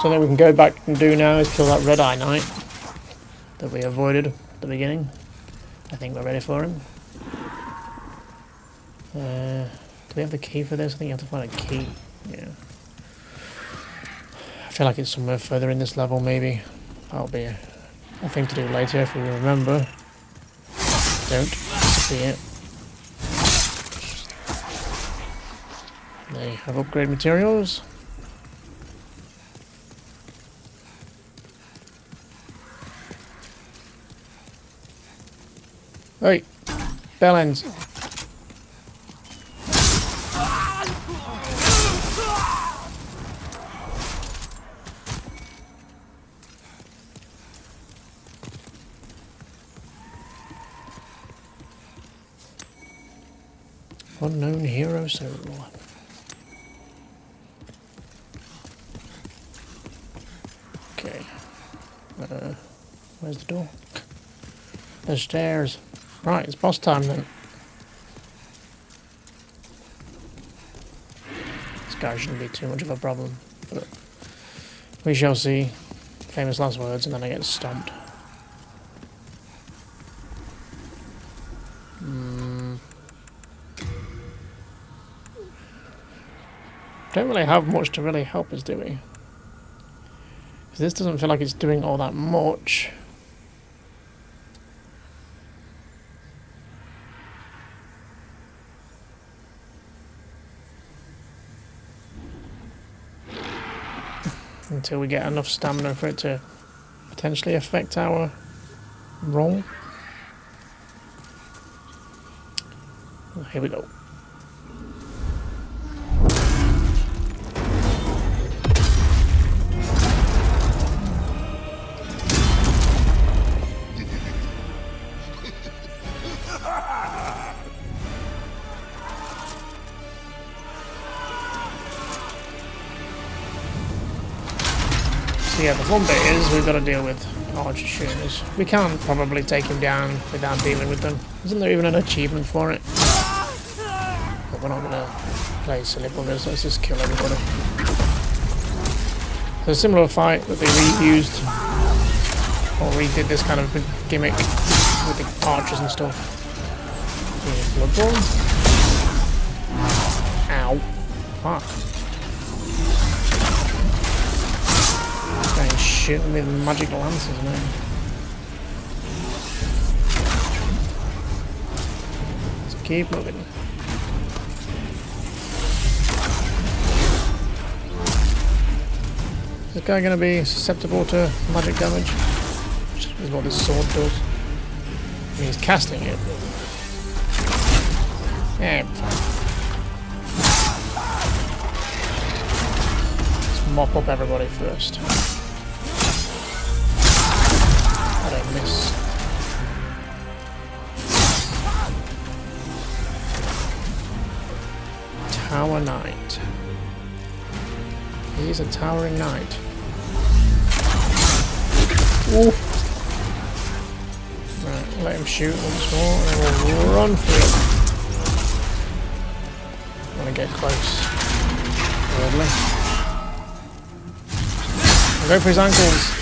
Something we can go back and do now is kill that red-eye knight. that we avoided at the beginning. I think we're ready for him. Do we have the key for this? I think you have to find a key. Yeah. I feel like it's somewhere further in this level, maybe. That'll be a thing to do later if we remember. Don't disappear. They have upgrade materials. Hey, bell ends. Unknown hero soul. Okay. Where's the door? The stairs. Right, it's boss time then. This guy shouldn't be too much of a problem, but we shall see. Famous last words, and then I get stomped. Don't really have much to really help us, do we? Because this doesn't feel like it's doing all that much. Until we get enough stamina for it to potentially affect our roll. Oh, here we go. Yeah, the fun bit is we've got to deal with archer shooters. We can't probably take him down without dealing with them. Isn't there even an achievement for it? But we're not going to play silly buggers. Let's just kill everybody. So a similar fight that they reused or redid this kind of gimmick with the archers and stuff in Bloodborne. Ow. Fuck. Shooting with magic lances now. Let's keep moving. Is this guy going to be susceptible to magic damage? Which is what this sword does. I mean, he's casting it. Yeah. Let's mop up everybody first. Miss. Tower Knight. He's a towering knight. Ooh. Right, let him shoot once more and then we'll run for it. I'm gonna get close. Weirdly. I'll go for his ankles.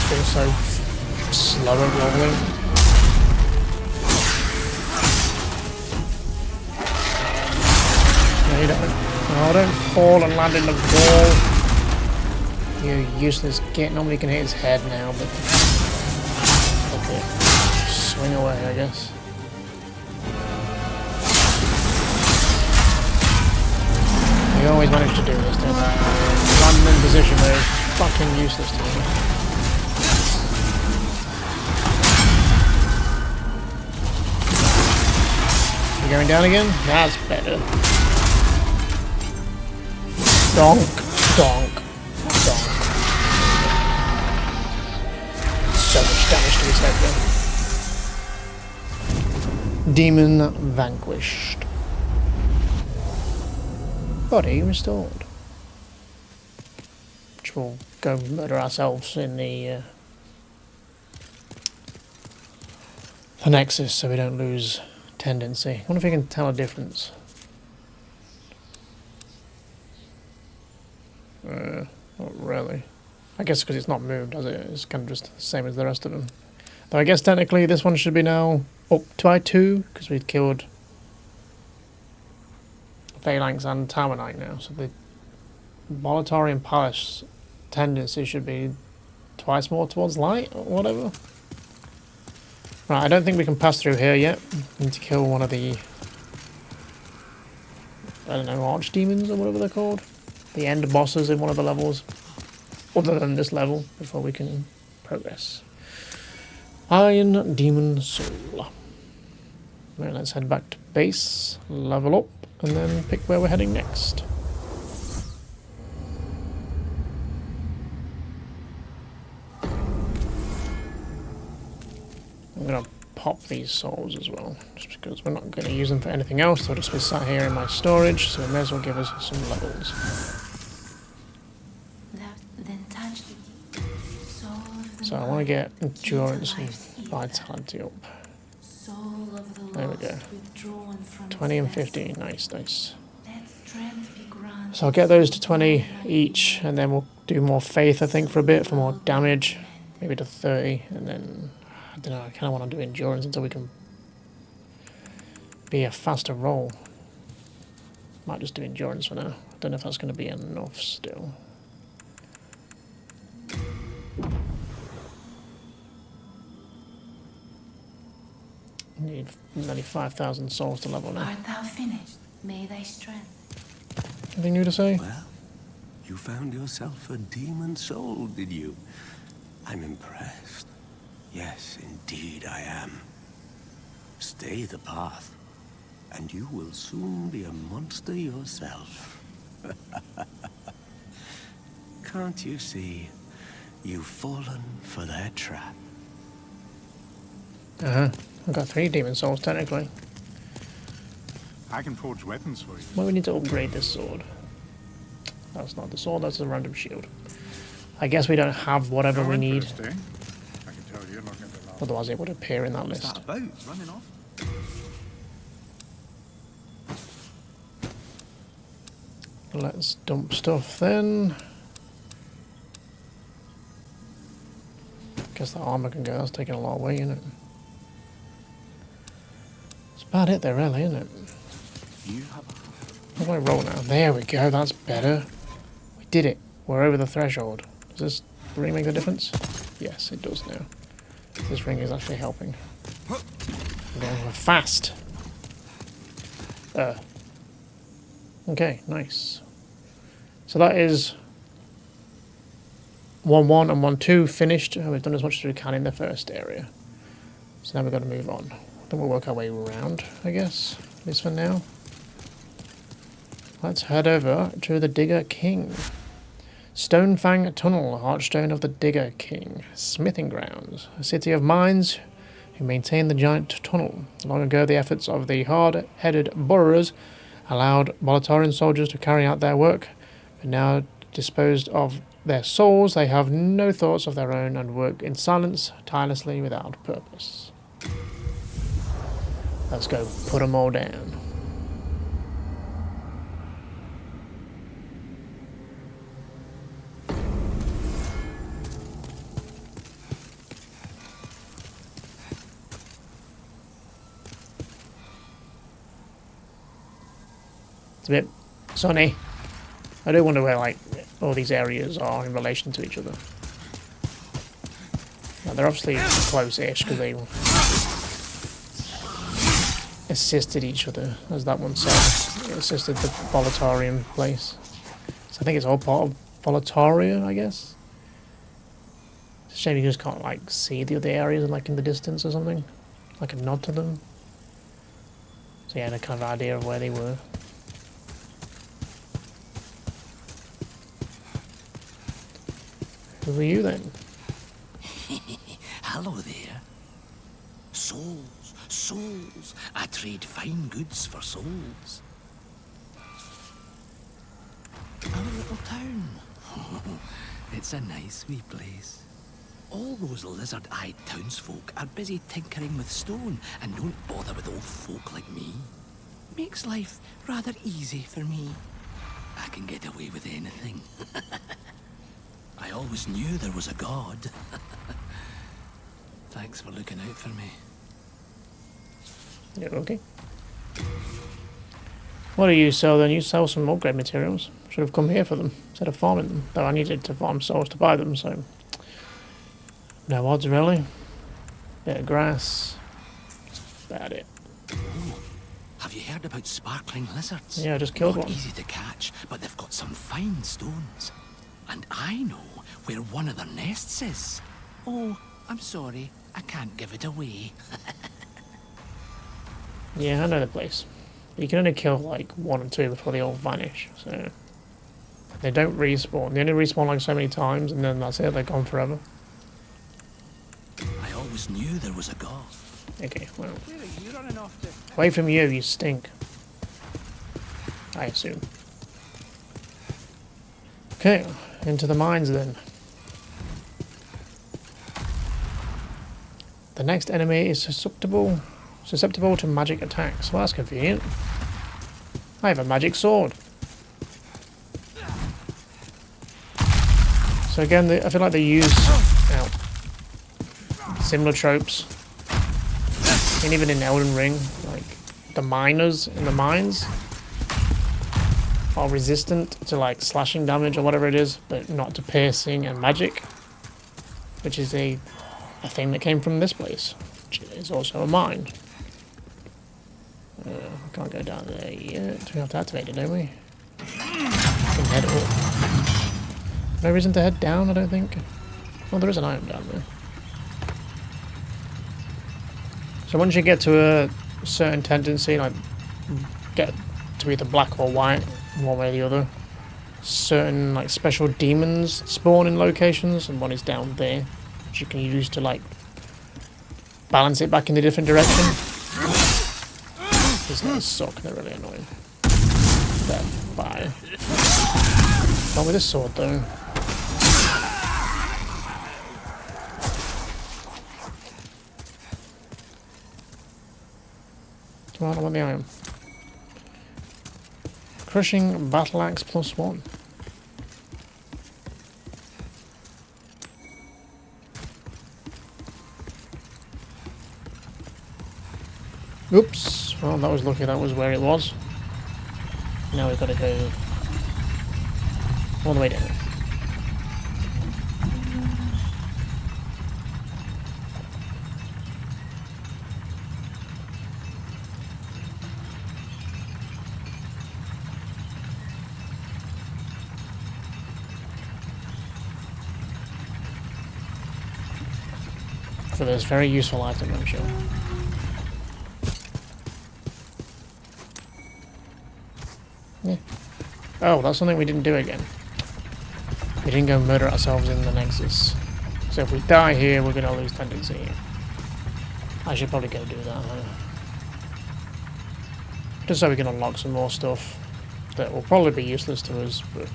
Feel so slow and rolling. No, you don't. Oh, don't fall and land in the wall. You useless git. Nobody can hit his head now, but okay. Swing away, I guess. You always manage to do this, don't you? Landing in position where it's fucking useless to me. Going down again? That's better. Donk, donk, donk. So much damage to his head then. Demon vanquished. Body restored. Which we'll go murder ourselves in the Nexus so we don't lose tendency. I wonder if we can tell a difference. Not really. I guess because it's not moved, does it? It's kind of just the same as the rest of them. Though I guess technically this one should be now up to I2, because we've killed Phalanx and Tamanite now. So the Boletarian Palace tendency should be twice more towards light, or whatever. Right, I don't think we can pass through here yet. We need to kill one of the, I don't know, archdemons or whatever they're called. The end bosses in one of the levels, other than this level, before we can progress. Iron Demon Soul. Right, let's head back to base, level up, and then pick where we're heading next. I'm going to pop these souls as well, just because we're not going to use them for anything else. They'll just be sat here in my storage, so it may as well give us some levels. So I want to get endurance and vitality up. There we go. 20 and 15, nice, nice. So I'll get those to 20 each, and then we'll do more faith, I think, for a bit, for more damage. Maybe to 30, and then, I don't know, I kind of want to do endurance until we can be a faster roll. Might just do endurance for now. I don't know if that's going to be enough still. Need nearly 5,000 souls to level now. Art thou finished? May thy strength. Anything new to say? Well, you found yourself a demon soul, did you? I'm impressed. Yes, indeed I am. Stay the path, and you will soon be a monster yourself. Can't you see? You've fallen for their trap. Uh-huh. I've got 3 demon souls, technically. I can forge weapons for you. Well, we need to upgrade this sword. That's not the sword, that's a random shield. I guess we don't have whatever we need. I can tell you're not going to laugh. Otherwise it would appear in that list. What's that about? Running off? Let's dump stuff then. Guess the armor can go, that's taking a lot of weight, isn't it? It's about it there, really, isn't it? How do I roll now? There we go, that's better. We did it. We're over the threshold. Does this ring make the difference? Yes, it does now. This ring is actually helping. We're fast. Okay, nice. So that is 1-1 and 1-2 finished. We've done as much as we can in the first area. So now we've got to move on. Then we'll work our way around, I guess. At least for now. Let's head over to the Digger King. Stonefang Tunnel, Heartstone of the Digger King. Smithing Grounds, a city of mines who maintain the giant tunnel. Long ago, the efforts of the hard-headed borrowers allowed Boletarian soldiers to carry out their work, but now disposed of their souls, they have no thoughts of their own and work in silence, tirelessly, without purpose. Let's go put them all down. It's a bit sunny. I do wonder where, like, all these areas are in relation to each other. Now, they're obviously close-ish because they assisted each other, as that one said. It assisted the Boletarian place. So I think it's all part of Boletaria, I guess. It's a shame you just can't, like, see the other areas, like, in the distance or something. Like a nod to them. So yeah, the kind of idea of where they were. Who are you then? Hello there. Souls, souls. I trade fine goods for souls. Our little town. It's a nice wee place. All those lizard-eyed townsfolk are busy tinkering with stone and don't bother with old folk like me. Makes life rather easy for me. I can get away with anything. I always knew there was a god. Thanks for looking out for me. Yeah, okay. What do you sell then? You sell some upgrade materials. Should have come here for them instead of farming them. Though I needed to farm souls to buy them, so no odds really. Bit of grass. That's about it. Oh, have you heard about sparkling lizards? Yeah, I just killed Not one. easy to catch, but they've got some fine stones. And I know where one of their nests is. Oh, I'm sorry, I can't give it away. Yeah, I know the place. You can only kill like 1 or 2 before they all vanish, so they don't respawn. They only respawn like so many times and then that's it, they're gone forever. I always knew there was a god. Okay, well. Away from you, you stink. I assume. Okay, into the mines then. The next enemy is susceptible to magic attacks. Well, that's convenient. I have a magic sword. So again, I feel like they use similar tropes. And even in Elden Ring, like the miners in the mines are resistant to like slashing damage or whatever it is, but not to piercing and magic, which is a thing that came from this place, which is also a mine. We can't go down there yet. We have to activate it, don't we? We can head up. No reason to head down, I don't think. Well, there is an item down there. So once you get to a certain tendency, like get to either black or white, one way or the other, certain like special demons spawn in locations, and one is down there, which you can use to like balance it back in a different direction. These guys suck, they're really annoying. They're fire. Not with this sword though. Come on, I want the iron. Crushing battle axe +1. Oops. Well, that was lucky that was where it was. Now we've got to go all the way down. For this very useful item, I'm sure. Yeah. Oh, that's something we didn't do again. We didn't go murder ourselves in the Nexus. So if we die here, we're going to lose tendency. I should probably go do that. Just so we can unlock some more stuff that will probably be useless to us, but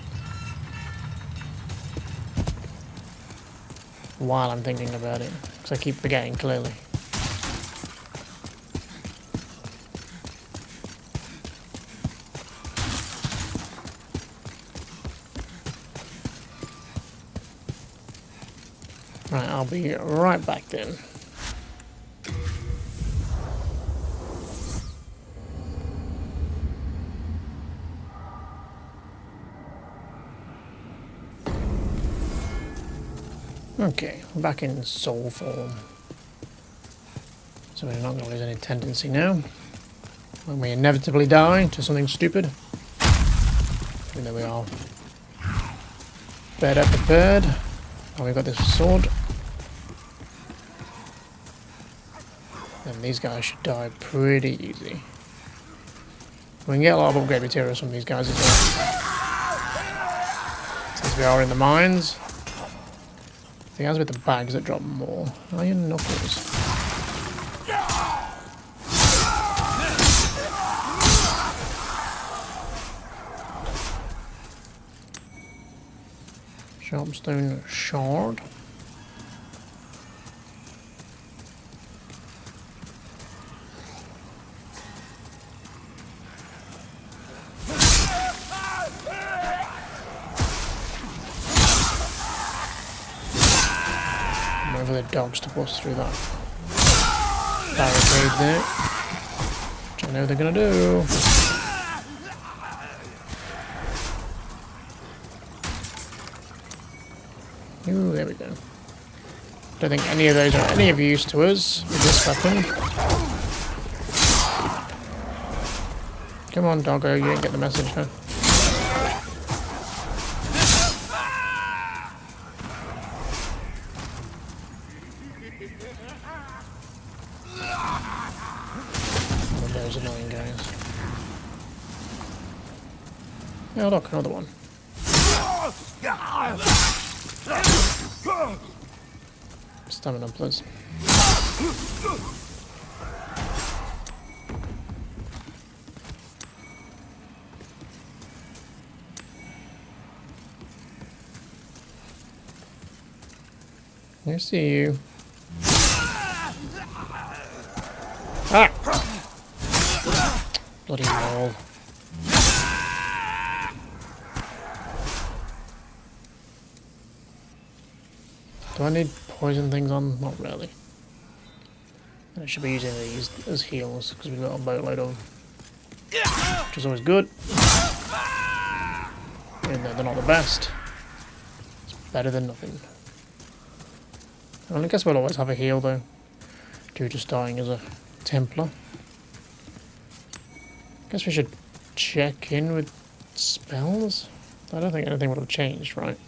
while I'm thinking about it, because I keep forgetting clearly. Right, I'll be right back then. Okay, we're back in soul form. So we're not going to lose any tendency now. When we inevitably die to something stupid. And there we are. Better prepared. Oh, we've got this sword. And these guys should die pretty easy. We can get a lot of upgrade materials from these guys as well. Since we are in the mines. The guys with the bags that drop more. Iron knuckles. Sharpstone shard. for the dogs to bust through that barricade there. Which I know they're gonna do. Ooh, there we go. Don't think any of those are any of use to us with this weapon. Come on, doggo, you didn't get the message, huh? One of those annoying guys. Oh, look, another one. Stamina, please. I see you. Ah! Bloody wall. Do I need poison things on? Not really. I should be using these as heals because we've got a boatload of them. Which is always good. Even though they're not the best. It's better than nothing. Well, I guess we'll always have a heal though. Due to starting as a Templar. Guess we should check in with spells? I don't think anything would have changed, right?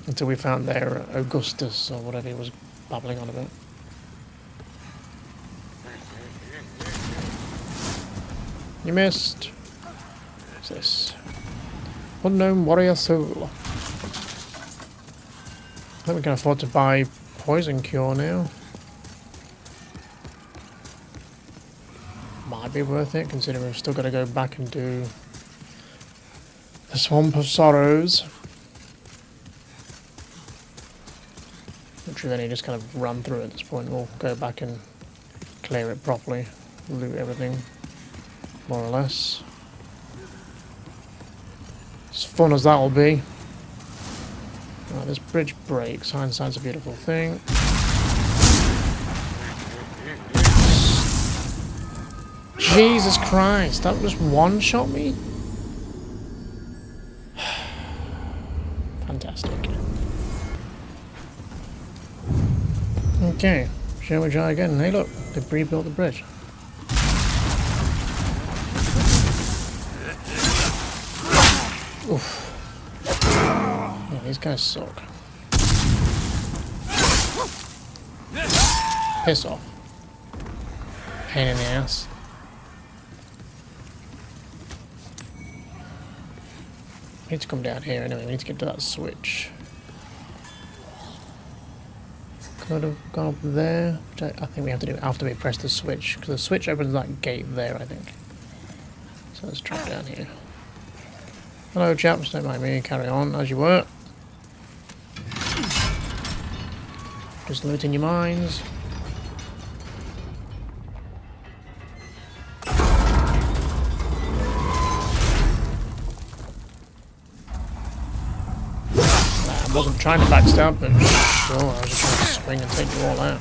Until we found their Augustus or whatever he was babbling on about. You missed. What's this? Unknown warrior soul. I think we can afford to buy poison cure now. Might be worth it considering we've still got to go back and do the Swamp of Sorrows. Which we've only just kind of run through at this point. We'll go back and clear it properly, loot everything, more or less. As fun as that'll be. Right, this bridge breaks. Hindsight's a beautiful thing. Jesus Christ, that just one-shot me? Fantastic. Okay, shall we try again? Hey look, they've rebuilt the bridge. Oof. Yeah, these guys suck. Piss off. Pain in the ass. We need to come down here anyway, we need to get to that switch. Could have gone up there, which I think we have to do after we press the switch, because the switch opens that gate there, I think. So let's try down here. Hello chaps, don't mind me, carry on as you were. Just looting your mines. I wasn't trying to backstab, but sure, I was just trying to swing and take you all out.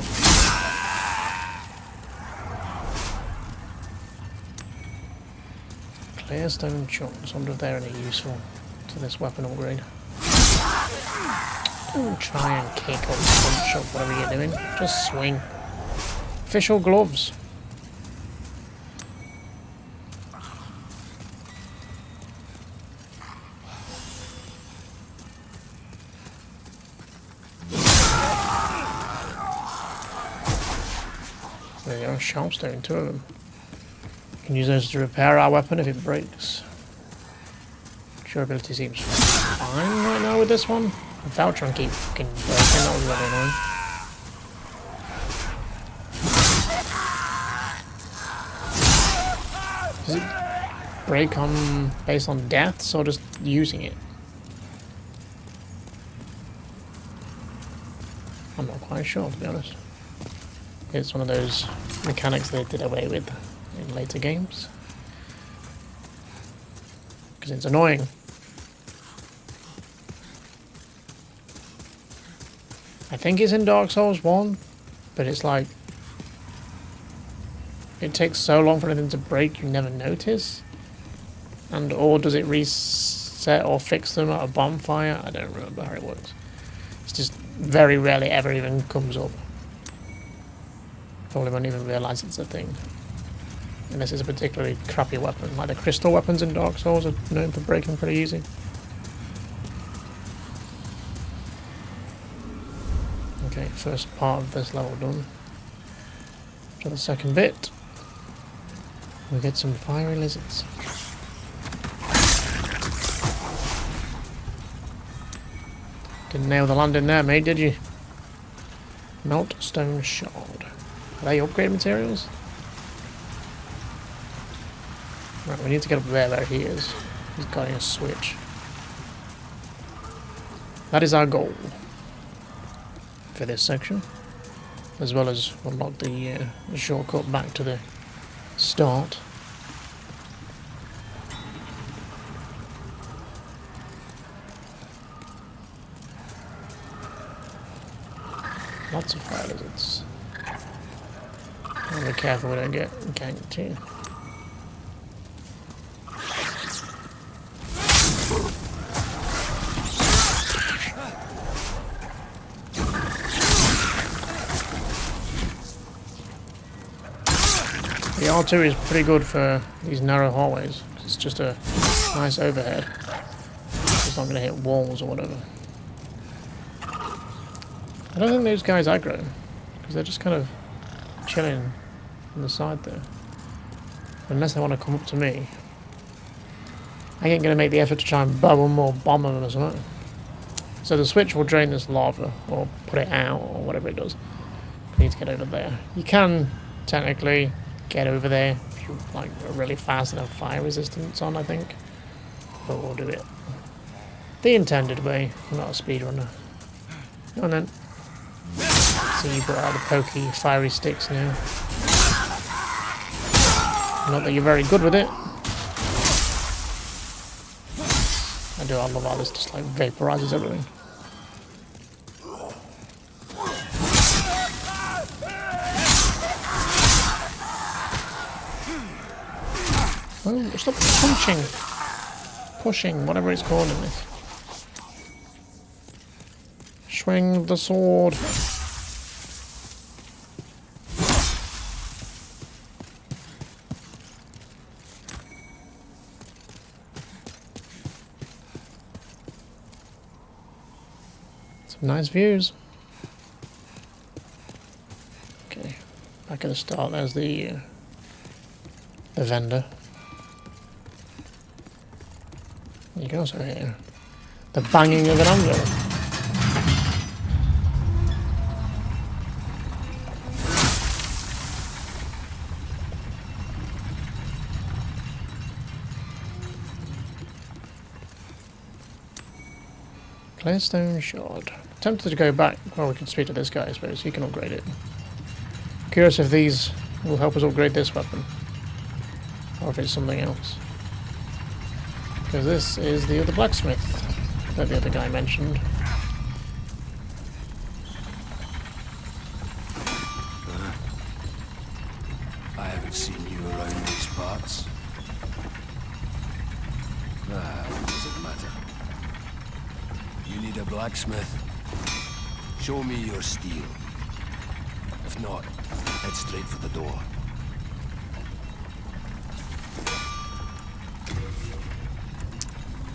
Clear stone chunks. I wonder if they're any useful to this weapon upgrade. Don't try and kick or punch or whatever you're doing. Just swing. Official gloves. There you go, sharpstone, 2 of them. We can use those to repair our weapon if it breaks. Durability seems fine right now with this one. The Valtron keep fucking breaking, that was really annoying. Does it break on based on deaths or just using it? I'm not quite sure, to be honest. It's one of those mechanics they did away with in later games. Because it's annoying. I think it's in Dark Souls 1, but it's like it takes so long for anything to break you never notice. And or does it reset or fix them at a bonfire? I don't remember how it works. It's just very rarely ever even comes up. Probably won't even realise it's a thing. Unless it's a particularly crappy weapon. Like the crystal weapons in Dark Souls are known for breaking pretty easy. Okay, first part of this level done. To the second bit. We get some fiery lizards. Didn't nail the landing there, mate, did you? Melt stone shard. Are they upgrade materials? Right, we need to get up there where he is. He's got a switch. That is our goal for this section. As well as unlock the shortcut back to the start. Lots of fire lizards. Be careful we don't get ganked here. The R2 is pretty good for these narrow hallways. It's just a nice overhead. It's not going to hit walls or whatever. I don't think those guys aggro, because they're just kind of chilling on the side there. Unless they want to come up to me. I ain't going to make the effort to try and bow them or bomb them or something. So the switch will drain this lava, or put it out, or whatever it does. We need to get over there. You can, technically, get over there if you like really fast and have fire resistance on, I think. But we'll do it the intended way. I'm not a speedrunner. Go on then. So you brought out the pokey, fiery sticks now. Not that you're very good with it. I love how this just like vaporizes everything. Oh, stop punching! Pushing, whatever it's called in this. Swing the sword. Some nice views. Okay, back at the start, there's the vendor. You can also hear the banging of an anvil. Clearstone shard. Tempted to go back. Well, we can speak to this guy, I suppose. He can upgrade it. Curious if these will help us upgrade this weapon. Or if it's something else. Because this is the other blacksmith that the other guy mentioned. I haven't seen you around these parts. What does it matter? You need a blacksmith? Show me your steel. If not, head straight for the door.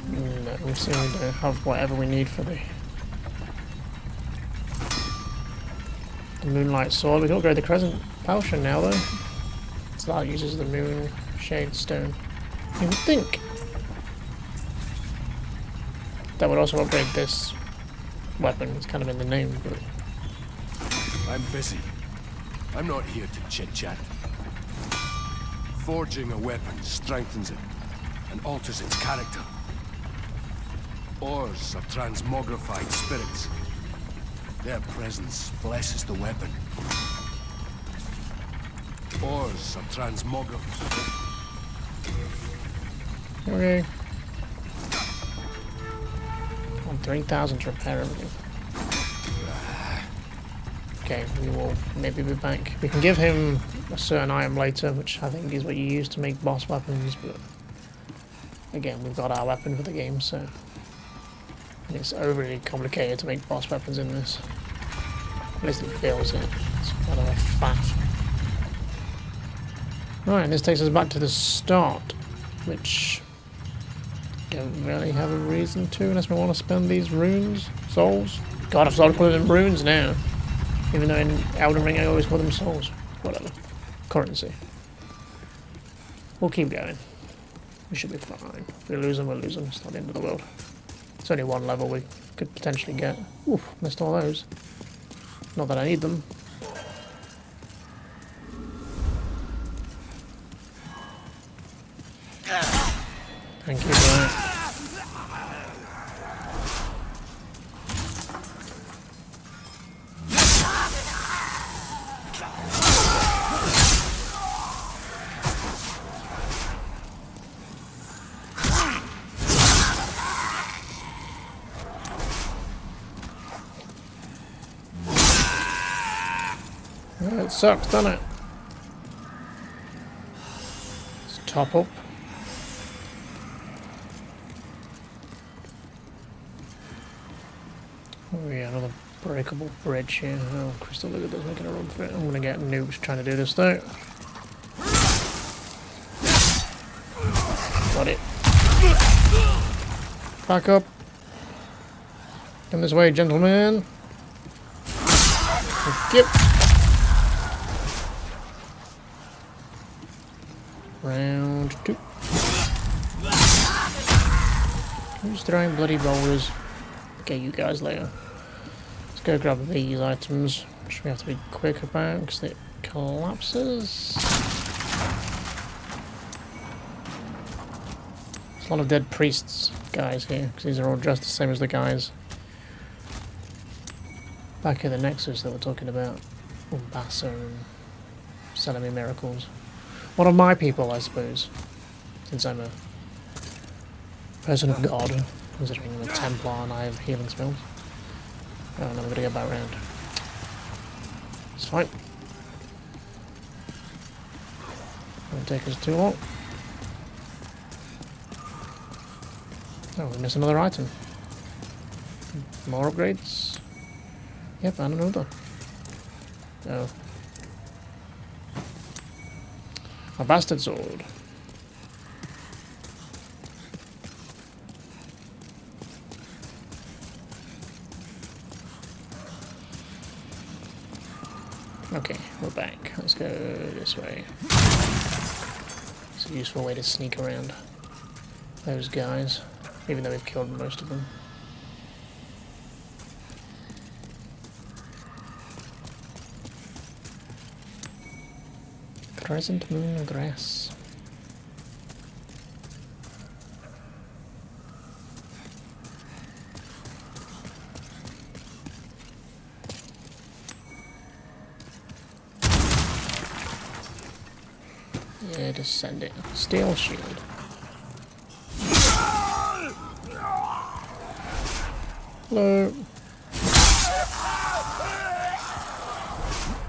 No, we seem to have whatever we need for the Moonlight Sword. We can upgrade the Crescent Potion now, though. So that uses the Moon Shade Stone. You would think that would also upgrade this weapon. It's kind of in the name, but I'm busy. I'm not here to chit-chat. Forging a weapon strengthens it and alters its character. Ores are transmogrified spirits. Their presence blesses the weapon. Ores are transmogrified. okay. On 3,000 to repair everything. Okay, we will maybe be back. We can give him a certain item later, which I think is what you use to make boss weapons, but again, we've got our weapon for the game, so it's overly complicated to make boss weapons in this. At least it feels it. It's kind of a faff. Right, and this takes us back to the start, which don't really have a reason to unless we want to spend these runes, souls. God, I've started calling them runes now. Even though in Elden Ring I always call them souls. Whatever. Currency. We'll keep going. We should be fine. If we lose them, we'll lose them. It's not the end of the world. It's only one level we could potentially get. Oof, missed all those. Not that I need them. Thank you, Brian. It sucks, doesn't it? Let's top up. Oh yeah, another breakable bridge here. Oh, Crystal Lizard does making a run for it. I'm gonna get noobs trying to do this though. Got it. Back up. Come this way, gentlemen. Skip. Round 2. Who's throwing bloody boulders? Okay, you guys later. Let's go grab these items, which we have to be quick about because it collapses. There's a lot of dead priests guys here because these are all dressed the same as the guys back in the Nexus that we're talking about. Umbasa and selling me miracles. One of my people, I suppose, since I'm a person of God, considering I'm a Templar and I have healing spells. Oh, no, we're gonna go back round. It's fine. Won't take us too long. Oh, we missed another item. More upgrades. Yep, and another. Oh. A bastard sword. Okay, we're back. Let's go this way. It's a useful way to sneak around those guys, even though we've killed most of them. Crescent moon grass. Yeah, just send it. Steel shield. Hello.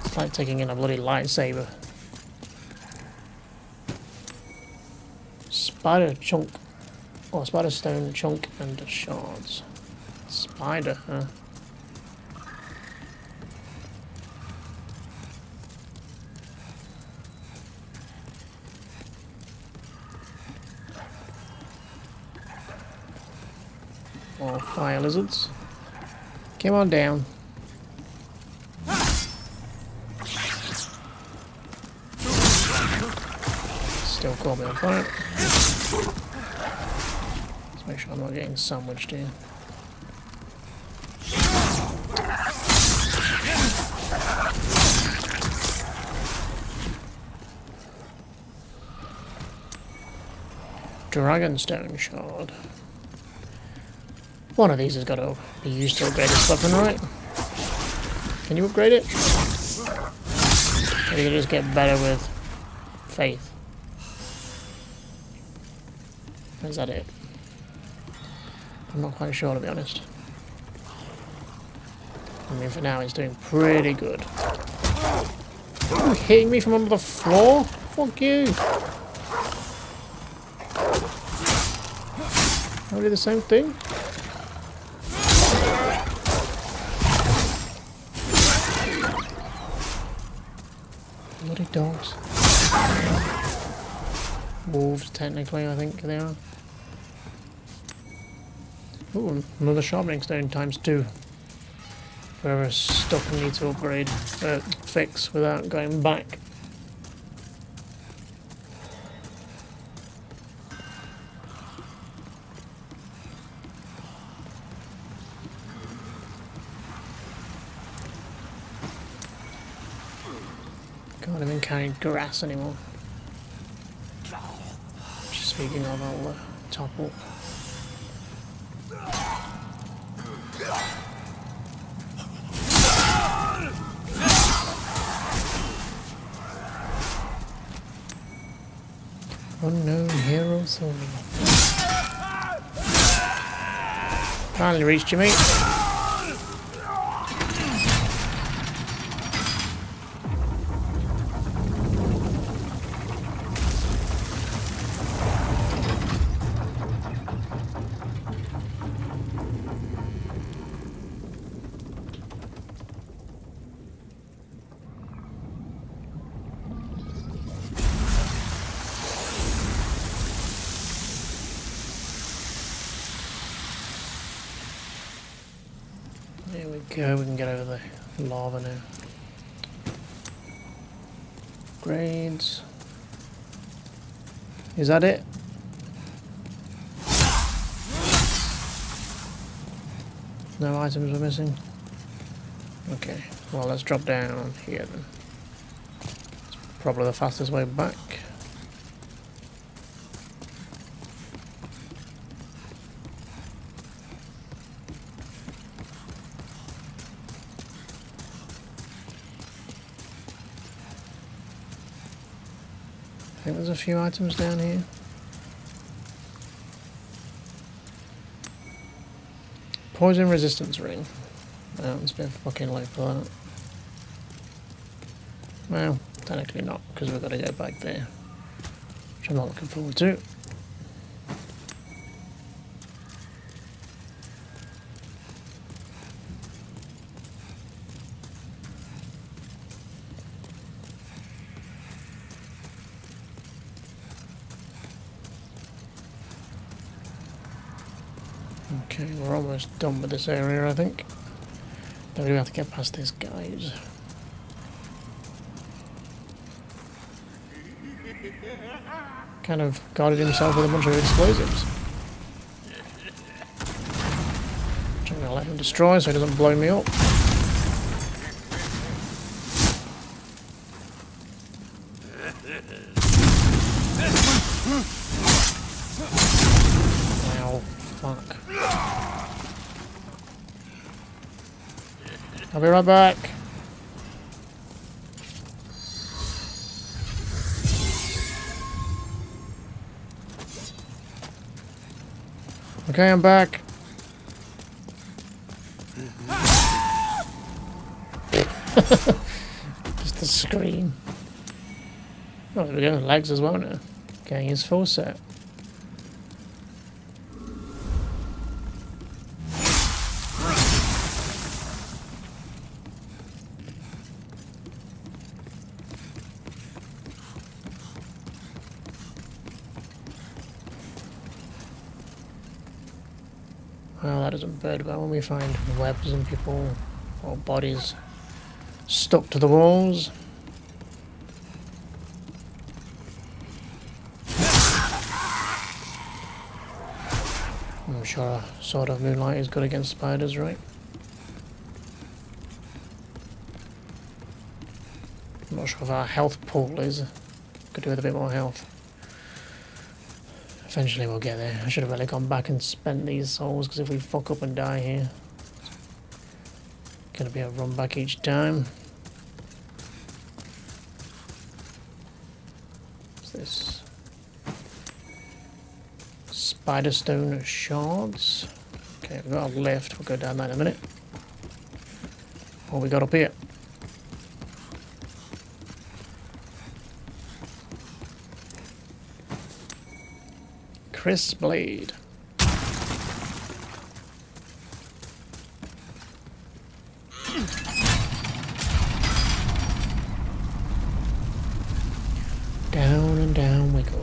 It's like taking in a bloody lightsaber. Spider chunk, or spider stone chunk and shards. Spider, huh? More fire lizards. Come on down. Still caught me on fire. Let's make sure I'm not getting sandwiched here. Dragonstone shard. One of these has got to be used to upgrade this weapon, right? Can you upgrade it? Or you can just get better with faith? Or is that it? I'm not quite sure, to be honest. I mean, for now, it's doing pretty good. Are you hitting me from under the floor? Fuck you. Are we do the same thing? Bloody dogs. Wolves, technically, I think they are. Ooh, another sharpening stone times 2. Whoever's stuck and needs to upgrade, fix without going back. Can't even carry grass anymore. Speaking of, I'll topple. Unknown hero soul. Finally reached you, mate. There we go, we can get over the lava now. Grades. Is that it? No items are missing? Okay, well let's drop down here then. It's probably the fastest way back. I think there's a few items down here. Poison resistance ring. Oh, it's a bit fucking low for that. Well, technically not, because we've got to go back there. Which I'm not looking forward to. Okay, we're almost done with this area, I think. Then we do have to get past these guys. Kind of guarded himself with a bunch of explosives. Which I'm going to let him destroy so he doesn't blow me up. Wow, fuck. I'll be right back. Okay, I'm back. Just a scream. Oh, there we go. Legs as well now. Getting his full set. Well, that doesn't bode well when we find webs and people or bodies stuck to the walls. I'm sure a Sword of Moonlight is good against spiders, right? I'm not sure if our health pool is. Could do with a bit more health. Eventually we'll get there. I should have really gone back and spent these souls, because if we fuck up and die here, it's gonna be a run back each time. What's this? Spider stone shards. Okay, we've got a lift. We'll go down that in a minute. What we got up here? Chris Blade. Down and down we go.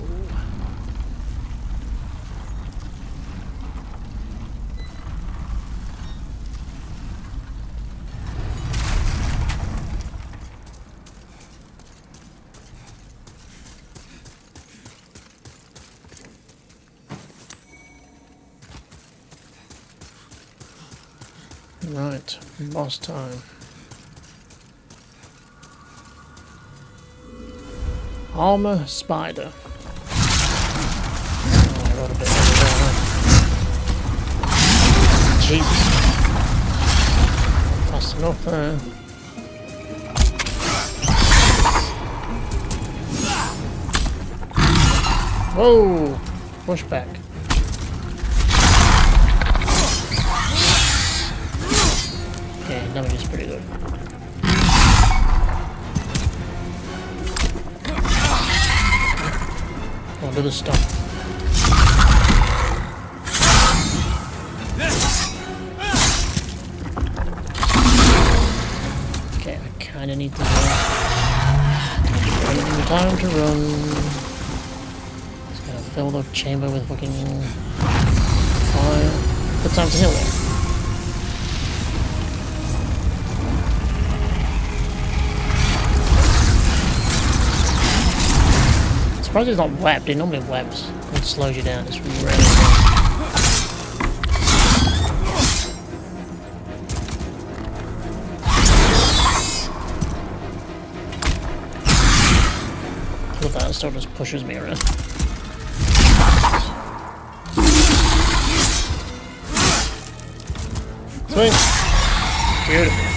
Right, boss time. Armor spider. Oh, I got a bit over there. Jesus. Fast enough there. Whoa! Push back. Okay, damage is pretty good. I'll do the stuff. Okay, I kinda need to run. Waiting the time to run. Just gotta fill the chamber with fucking fire. Good time to heal there. I'm surprised he's not webbed. He normally webs. It slows you down. It's really annoying. Look, that still just pushes me around. Sweet. Beautiful.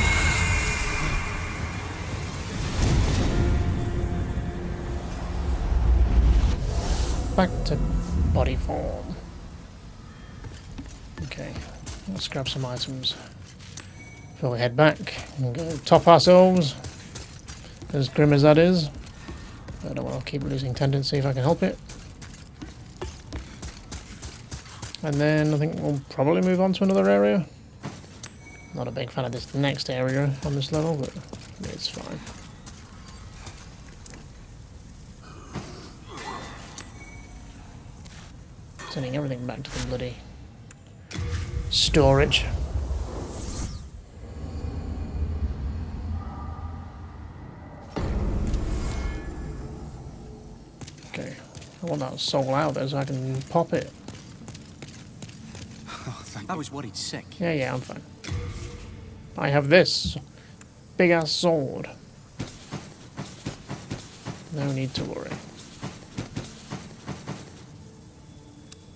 Back to body form. Okay, let's grab some items before we head back and go top ourselves. As grim as that is, I don't want to keep losing tendency if I can help it. And then I think we'll probably move on to another area. Not a big fan of this next area on this level, but it's fine. Sending everything back to the bloody storage. Okay, I want that soul out there so I can pop it. Oh, thank you. I was worried sick. Yeah, I'm fine. I have this big ass sword. No need to worry.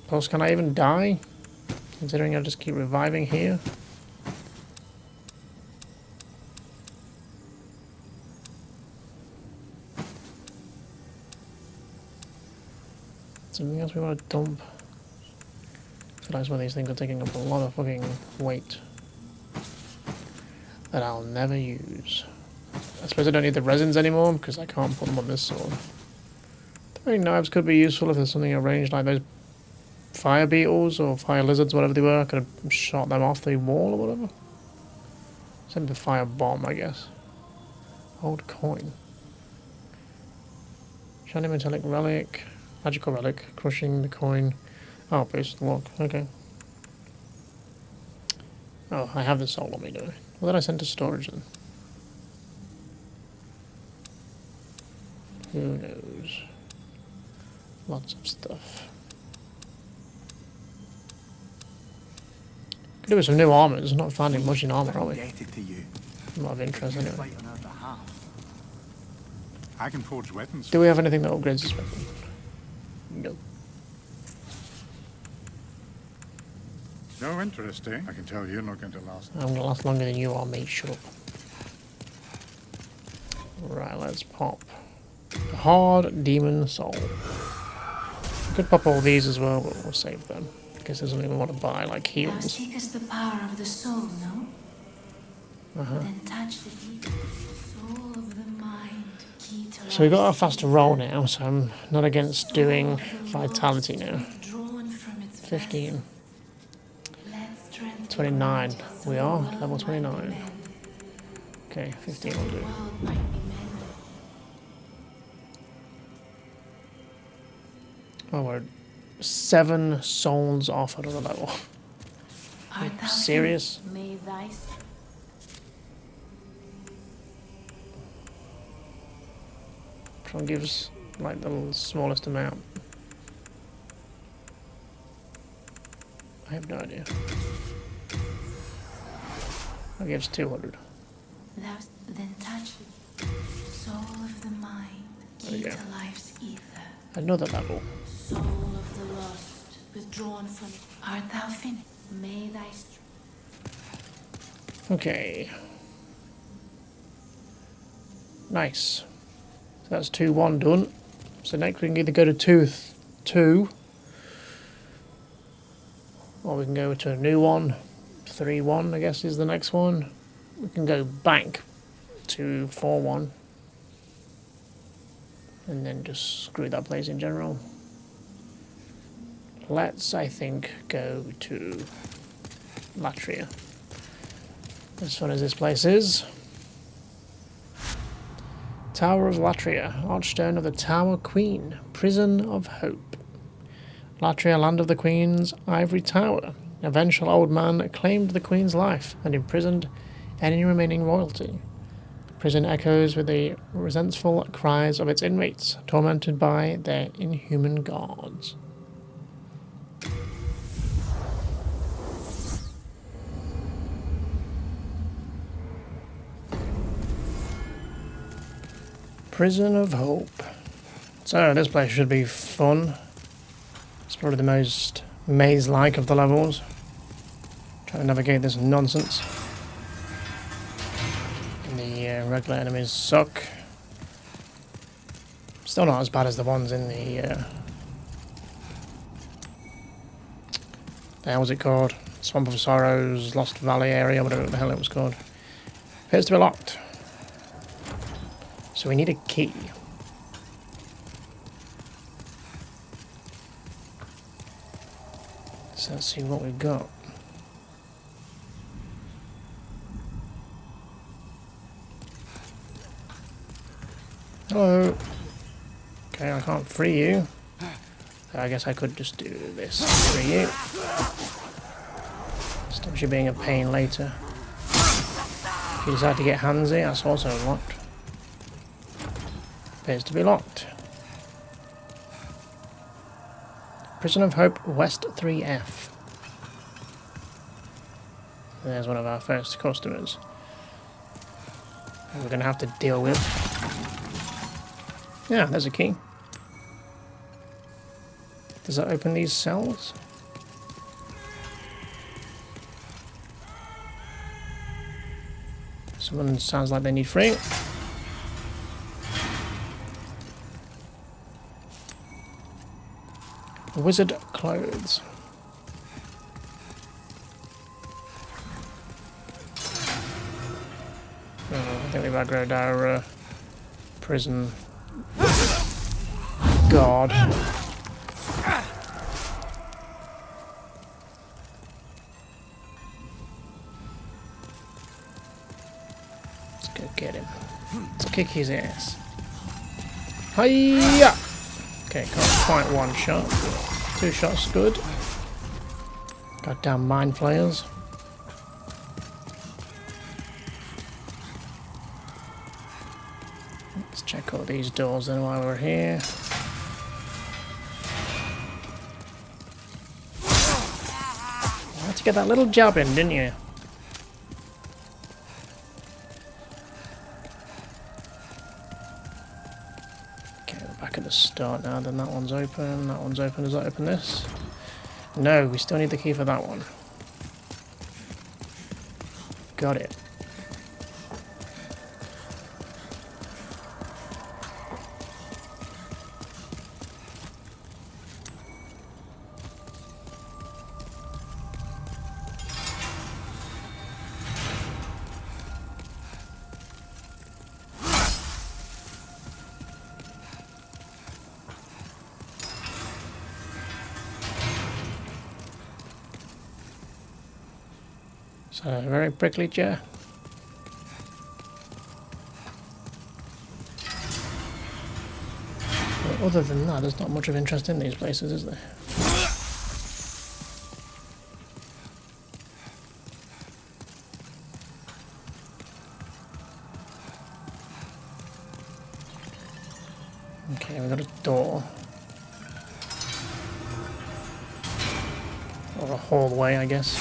Plus, can I even die? Considering I just keep reviving here. Something else we want to dump. I feel like some of these things are taking up a lot of fucking weight that I'll never use. I suppose I don't need the resins anymore because I can't put them on this sword. Throwing knives could be useful if there's something arranged like those fire beetles or fire lizards, whatever they were. I could have shot them off the wall or whatever. Send the fire bomb, I guess. Old coin. Shiny metallic relic. Magical relic. Crushing the coin. Oh, boost the lock. Okay. Oh, I have the soul on me, do I? What did I send to storage then? Who knows? Lots of stuff. Could do with some new armor. There's not finding much in armor, are we? A lot of interest anyway. I can forge weapons. Do we have anything that upgrades this weapon? No. No interest, eh? I can tell you're not going to last. I'm gonna last longer than you are, mate. Shut up. Right, let's pop the hard demon soul. We could pop all these as well, but we'll save them. I guess there's something we want to buy, like Thou heals. seekest the power of the soul, no? Then touch the deep soul of the mind, key to So we got a life's faster roll now, so I'm not against doing vitality now. drawn from its 15. Let strength 29. We are world level might be 29. mended. Okay, 15 will do. World might be mended. Oh, we're 7 souls off another level. Art thou Serious? finished? May thy Which one gives like the smallest amount? I have no idea. That gives 200. thou then touch the soul of the mind, There we key go. to life's ether. Another level. Soul of the lost, withdrawn from it. Art thou finished? May thy Okay. Nice. So that's 2-1 done. So next we can either go to 2, or we can go to a new one. 3-1, I guess, is the next one. We can go back to 4-1. And then just screw that place in general. Let's, I think, go to Latria. As fun as this place is. Tower of Latria, Archstone of the Tower Queen, Prison of Hope. Latria, land of the Queen's ivory tower. A vengeful old man claimed the Queen's life and imprisoned any remaining royalty. Prison echoes with the resentful cries of its inmates, tormented by their inhuman guards. Prison of Hope. So this place should be fun. It's probably the most maze-like of the levels. Trying to navigate this nonsense. And the regular enemies suck. Still not as bad as the ones in the how was it called? Swamp of Sorrows, Lost Valley area, whatever the hell it was called. Appears to be locked. So we need a key. So let's see what we've got. Hello. Okay, I can't free you. I guess I could just do this. Free you. Stops you being a pain later. If you decide to get handsy, that's also locked. Appears to be locked. Prison of Hope, West 3F. There's one of our first customers. We're going to have to deal with. Yeah, there's a key. Does that open these cells? Someone sounds like they need free. Wizard clothes. I think we've aggroed our prison guard. Let's go get him. Let's kick his ass. Hiya! Okay, can't quite one shot. 2 shots good. Goddamn mind flayers. Let's check all these doors then while we're here. You had to get that little jab in, didn't you? Back at the start now, then that one's open, that one's open. Does that open this? No, we still need the key for that one. Got it. So, very prickly chair. But other than that, there's not much of interest in these places, is there? Okay, we've got a door. Or a hallway, I guess.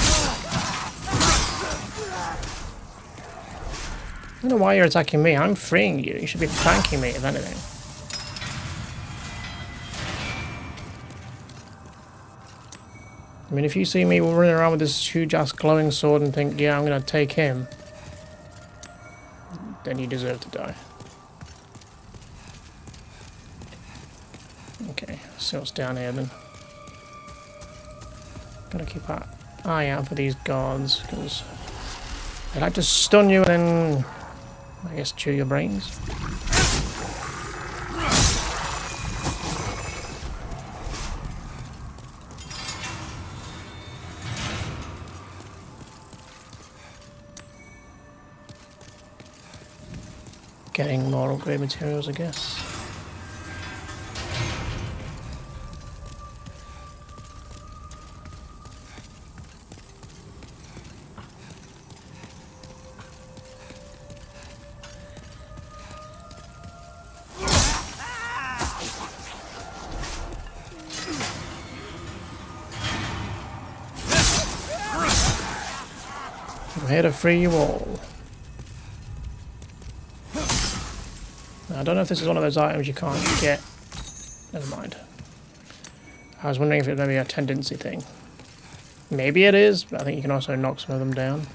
I don't know why you're attacking me. I'm freeing you. You should be thanking me, if anything. I mean, if you see me running around with this huge-ass glowing sword and think, yeah, I'm going to take him, then you deserve to die. Okay, let's see what's down here then. Gotta keep an eye out for these guards, because they like to stun you and then, I guess, chew your brains. Getting more upgrade materials, I guess. I'm here to free you all. Now, I don't know if this is one of those items you can't get. Never mind. I was wondering if it was maybe a tendency thing. Maybe it is, but I think you can also knock some of them down.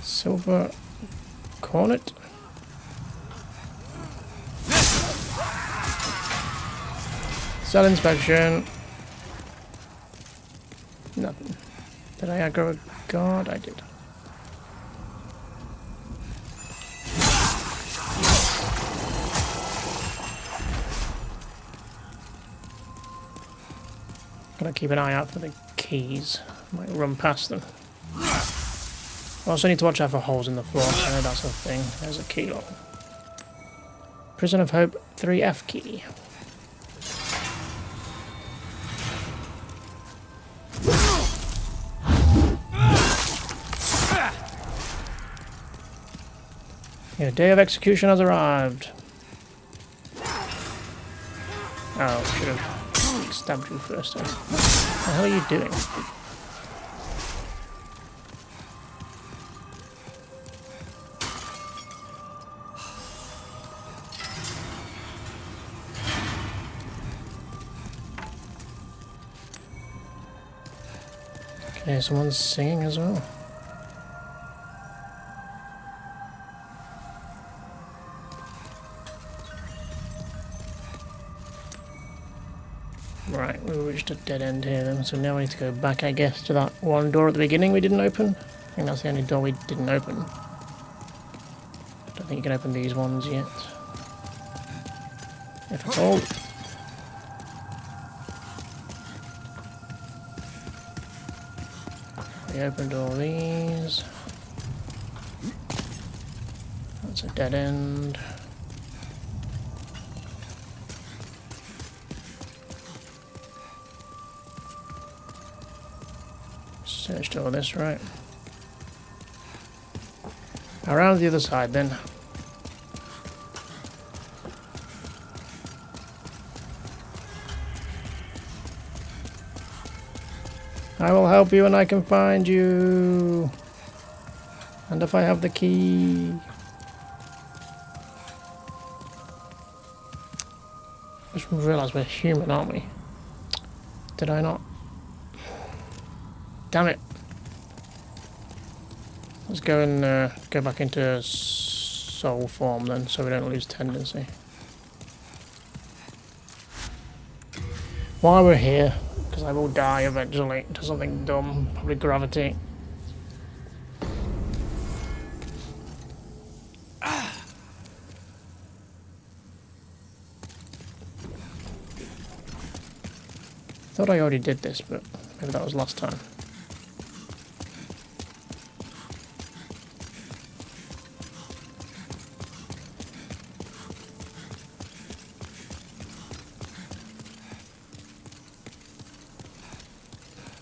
Silver cornet. Cell inspection. Nothing. Did I aggro a guard? I did. Gotta keep an eye out for the keys. Might run past them. I also need to watch out for holes in the floor. I know that's a thing. There's a key lock. Prison of Hope 3F key. Your day of execution has arrived. Oh, should have stabbed you first. What the hell are you doing? Okay, someone's singing as well. Right, we reached a dead end here then, so now we need to go back, I guess, to that one door at the beginning we didn't open. I think that's the only door we didn't open. Don't think you can open these ones yet. If at all. We opened all these. That's a dead end. Searched all this, right? Around the other side then. I will help you when I can find you. And if I have the key. I just realised we're human, aren't we? Did I not? Damn it. Let's go and go back into soul form then, so we don't lose tendency. While we're here, because I will die eventually to something dumb, probably gravity. thought I already did this, but maybe that was last time.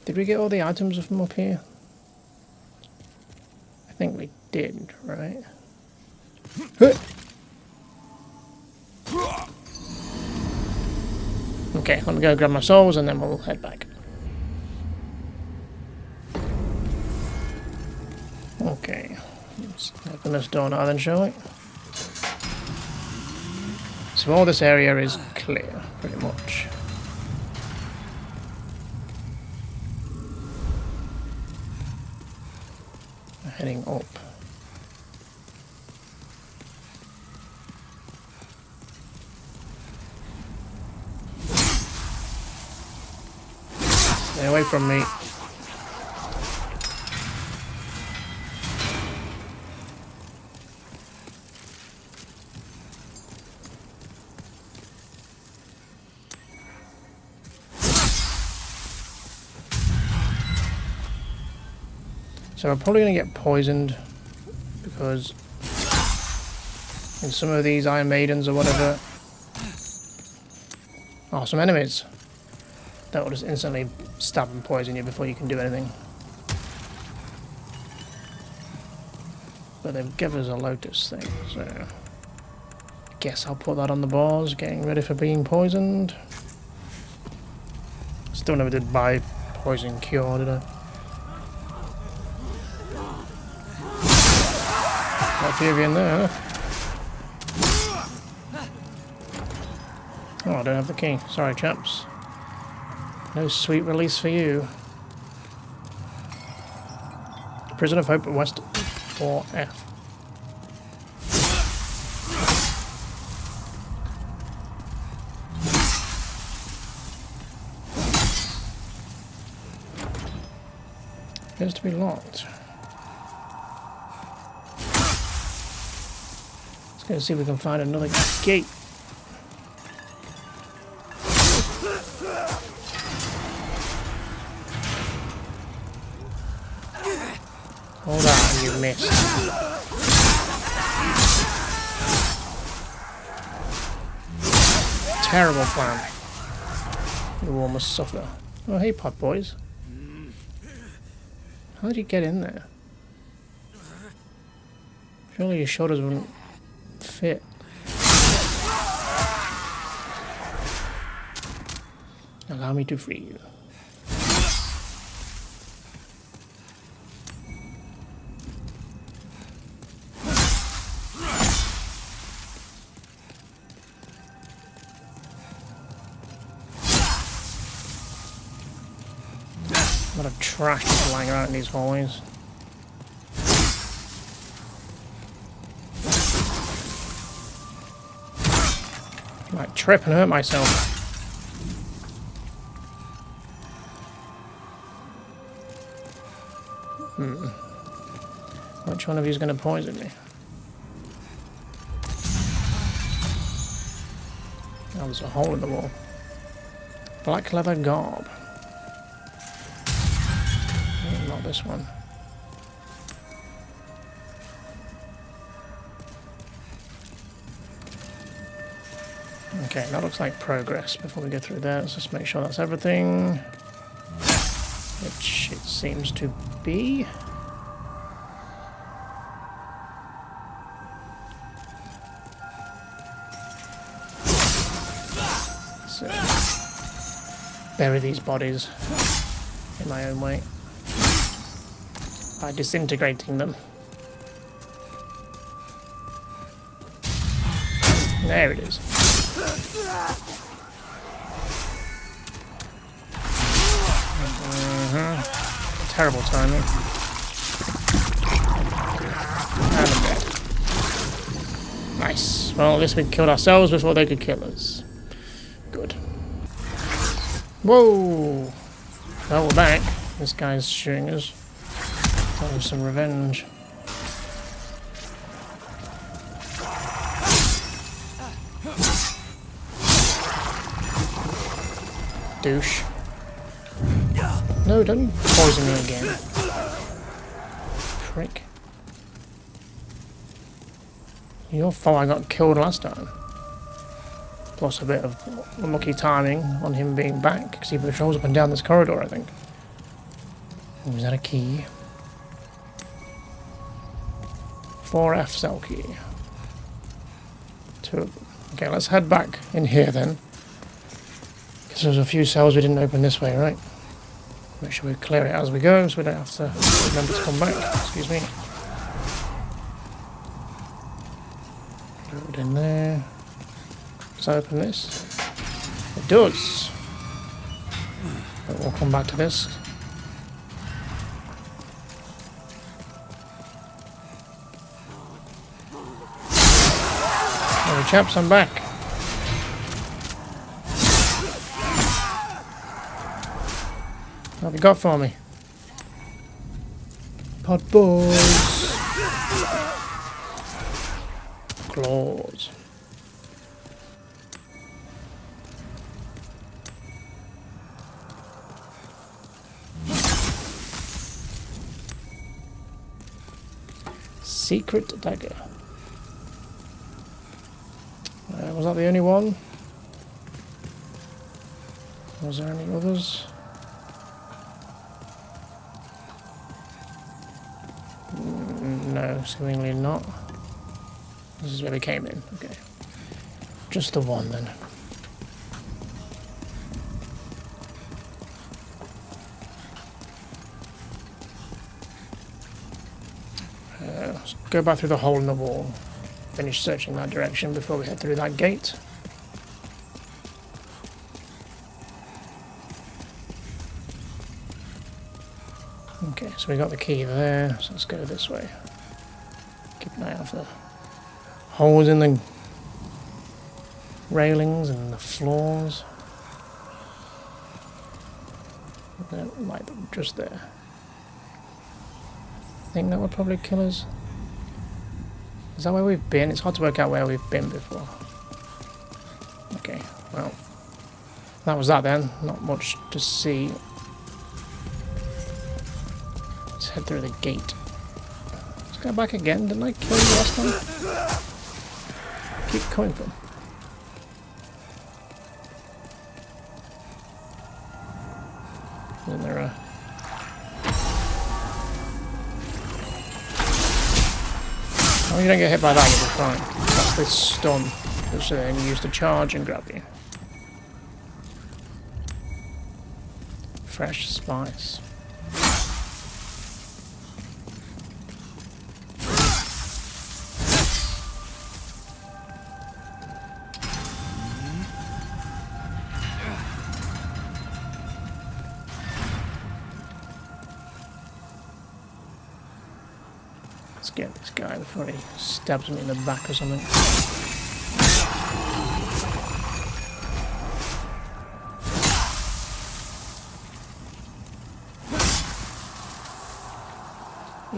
Did we get all the items from up here? I think we did, right? Okay, let me go grab my souls and then we'll head back. Okay, let's open this door now then, shall we? So all this area is clear, pretty much. Heading up. Stay away from me. So we're probably going to get poisoned because in some of these Iron Maidens or whatever are some enemies that will just instantly stab and poison you before you can do anything. But they've given us a lotus thing, so I guess I'll put that on the bars, getting ready for being poisoned. Still never did buy poison cure, did I? Got a few of you in there, huh? Oh, I don't have the key. Sorry, chaps. No sweet release for you. Prison of Hope West 4F. Appears to be locked. Let's go see if we can find another gate. Hold on, you missed. Terrible plan. You all must suffer. Oh, hey, pot boys. How did you get in there? Surely your shoulders wouldn't fit. Allow me to free you. A lot of trash just lying around in these hallways. I might trip and hurt myself. Which one of you is going to poison me? Oh, there's a hole in the wall. Black leather garb. Not this one. Okay, that looks like progress before we go through there. Let's just make sure that's everything. Which it seems to be. So, bury these bodies in my own way. By disintegrating them. There it is. Terrible timing. And I'm dead. Nice. Well, at least we killed ourselves before they could kill us. Good. Whoa! Well, we're back. This guy's shooting us. That was some revenge. Douche. No, don't poison me again. Prick. Your fault I got killed last time. Plus a bit of unlucky timing on him being back, because he patrols up and down this corridor, I think. Was that a key? 4F cell key. 2 of them. Okay, let's head back in here then. Because there's a few cells we didn't open this way, right? Make sure we clear it as we go, so we don't have to remember to come back. Excuse me. Put it in there. Does that open this? It does. But we'll come back to this. Hey chaps, I'm back. What have you got for me? Pod boys. Claws. Secret dagger. Was that the only one? Was there any others? No, seemingly not. This is where we came in. Okay. Just the one then. Let's go back through the hole in the wall. Finish searching that direction before we head through that gate. Okay, so we got the key there, so let's go this way. Keep an eye out for holes in the railings and the floors. Like just there. I think that would probably kill us. Is that where we've been? It's hard to work out where we've been before. Okay, well, that was that then. Not much to see. Let's head through the gate. Let's go back again. Didn't I kill you last time? Keep coming from. Isn't there a... Oh, you don't get hit by that, you'll be fine. That's this stun, which then you use to charge and grab you. Fresh spice. Get this guy before he stabs me in the back or something.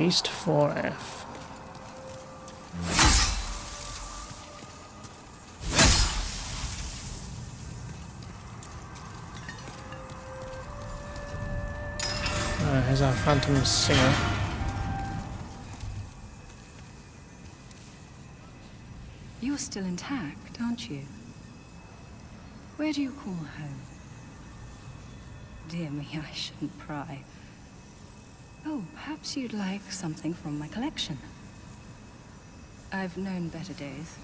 East 4F. Here's our Phantom Singer. You're still intact, aren't you? Where do you call home? Dear me, I shouldn't pry. Oh, perhaps you'd like something from my collection. I've known better days.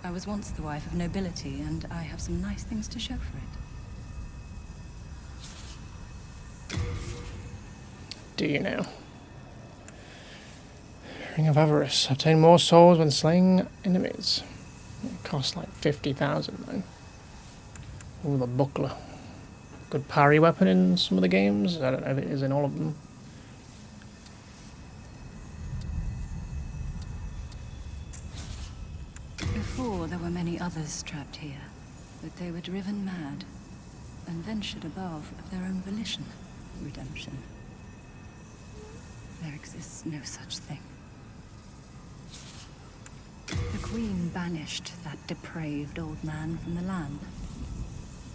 I was once the wife of nobility, and I have some nice things to show for it. Do you now? Ring of Avarice. Obtain more souls when slaying enemies. It costs like 50,000 though. Ooh, the buckler. Good parry weapon in some of the games. I don't know if it is in all of them. Before, there were many others trapped here, but they were driven mad and ventured above of their own volition. Redemption. There exists no such thing. The Queen banished that depraved old man from the land.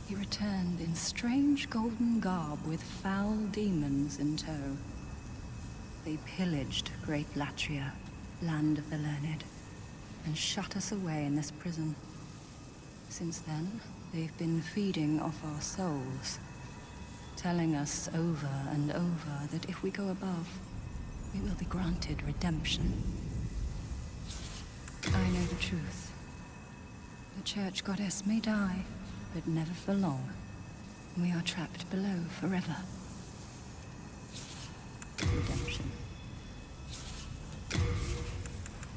He returned in strange golden garb with foul demons in tow. They pillaged Great Latria, land of the learned, and shut us away in this prison. Since then, they've been feeding off our souls, telling us over and over that if we go above, we will be granted redemption. I know the truth. The church goddess may die, but never for long. We are trapped below forever. Redemption.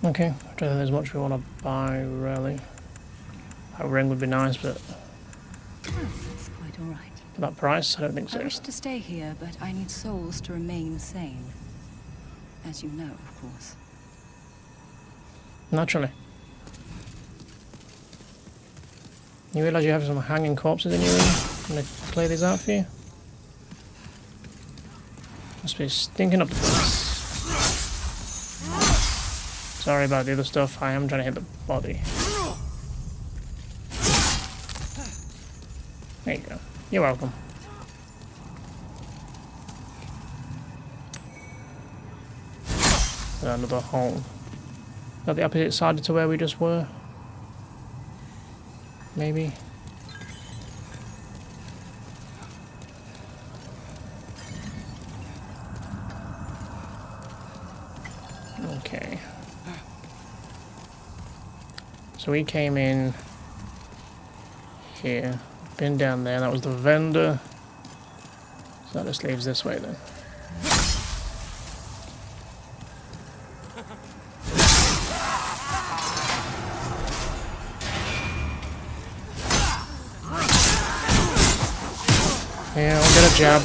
Okay, I don't think there's much we want to buy, really. A ring would be nice, but Oh, that's quite all right. for that price, I don't think so. I wish to stay here, but I need souls to remain sane. As you know, of course. Naturally. You realise you have some hanging corpses in your room? I'm going to clear these out for you. Must be stinking up the place. Sorry about the other stuff, I am trying to hit the body. There you go. You're welcome. Another hole. Is that the opposite side to where we just were? Maybe. Okay. So we came in here, been down there, that was the vendor. So that just leaves this way then. Yeah, I'll get a jab.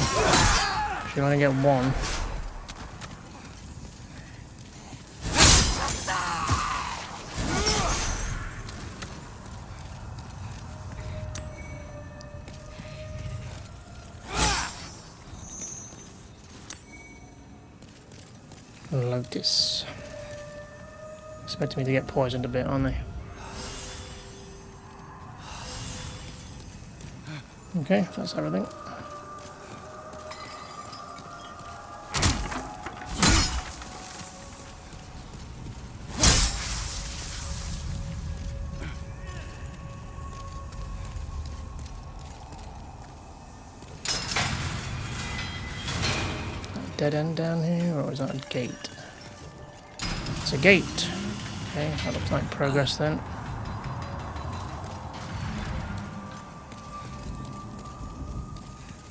She'll only get one. Lotus. Expecting me to get poisoned a bit, aren't they? Okay, that's everything. Dead end down here, or is that a gate? It's a gate. Okay, that looks like progress then.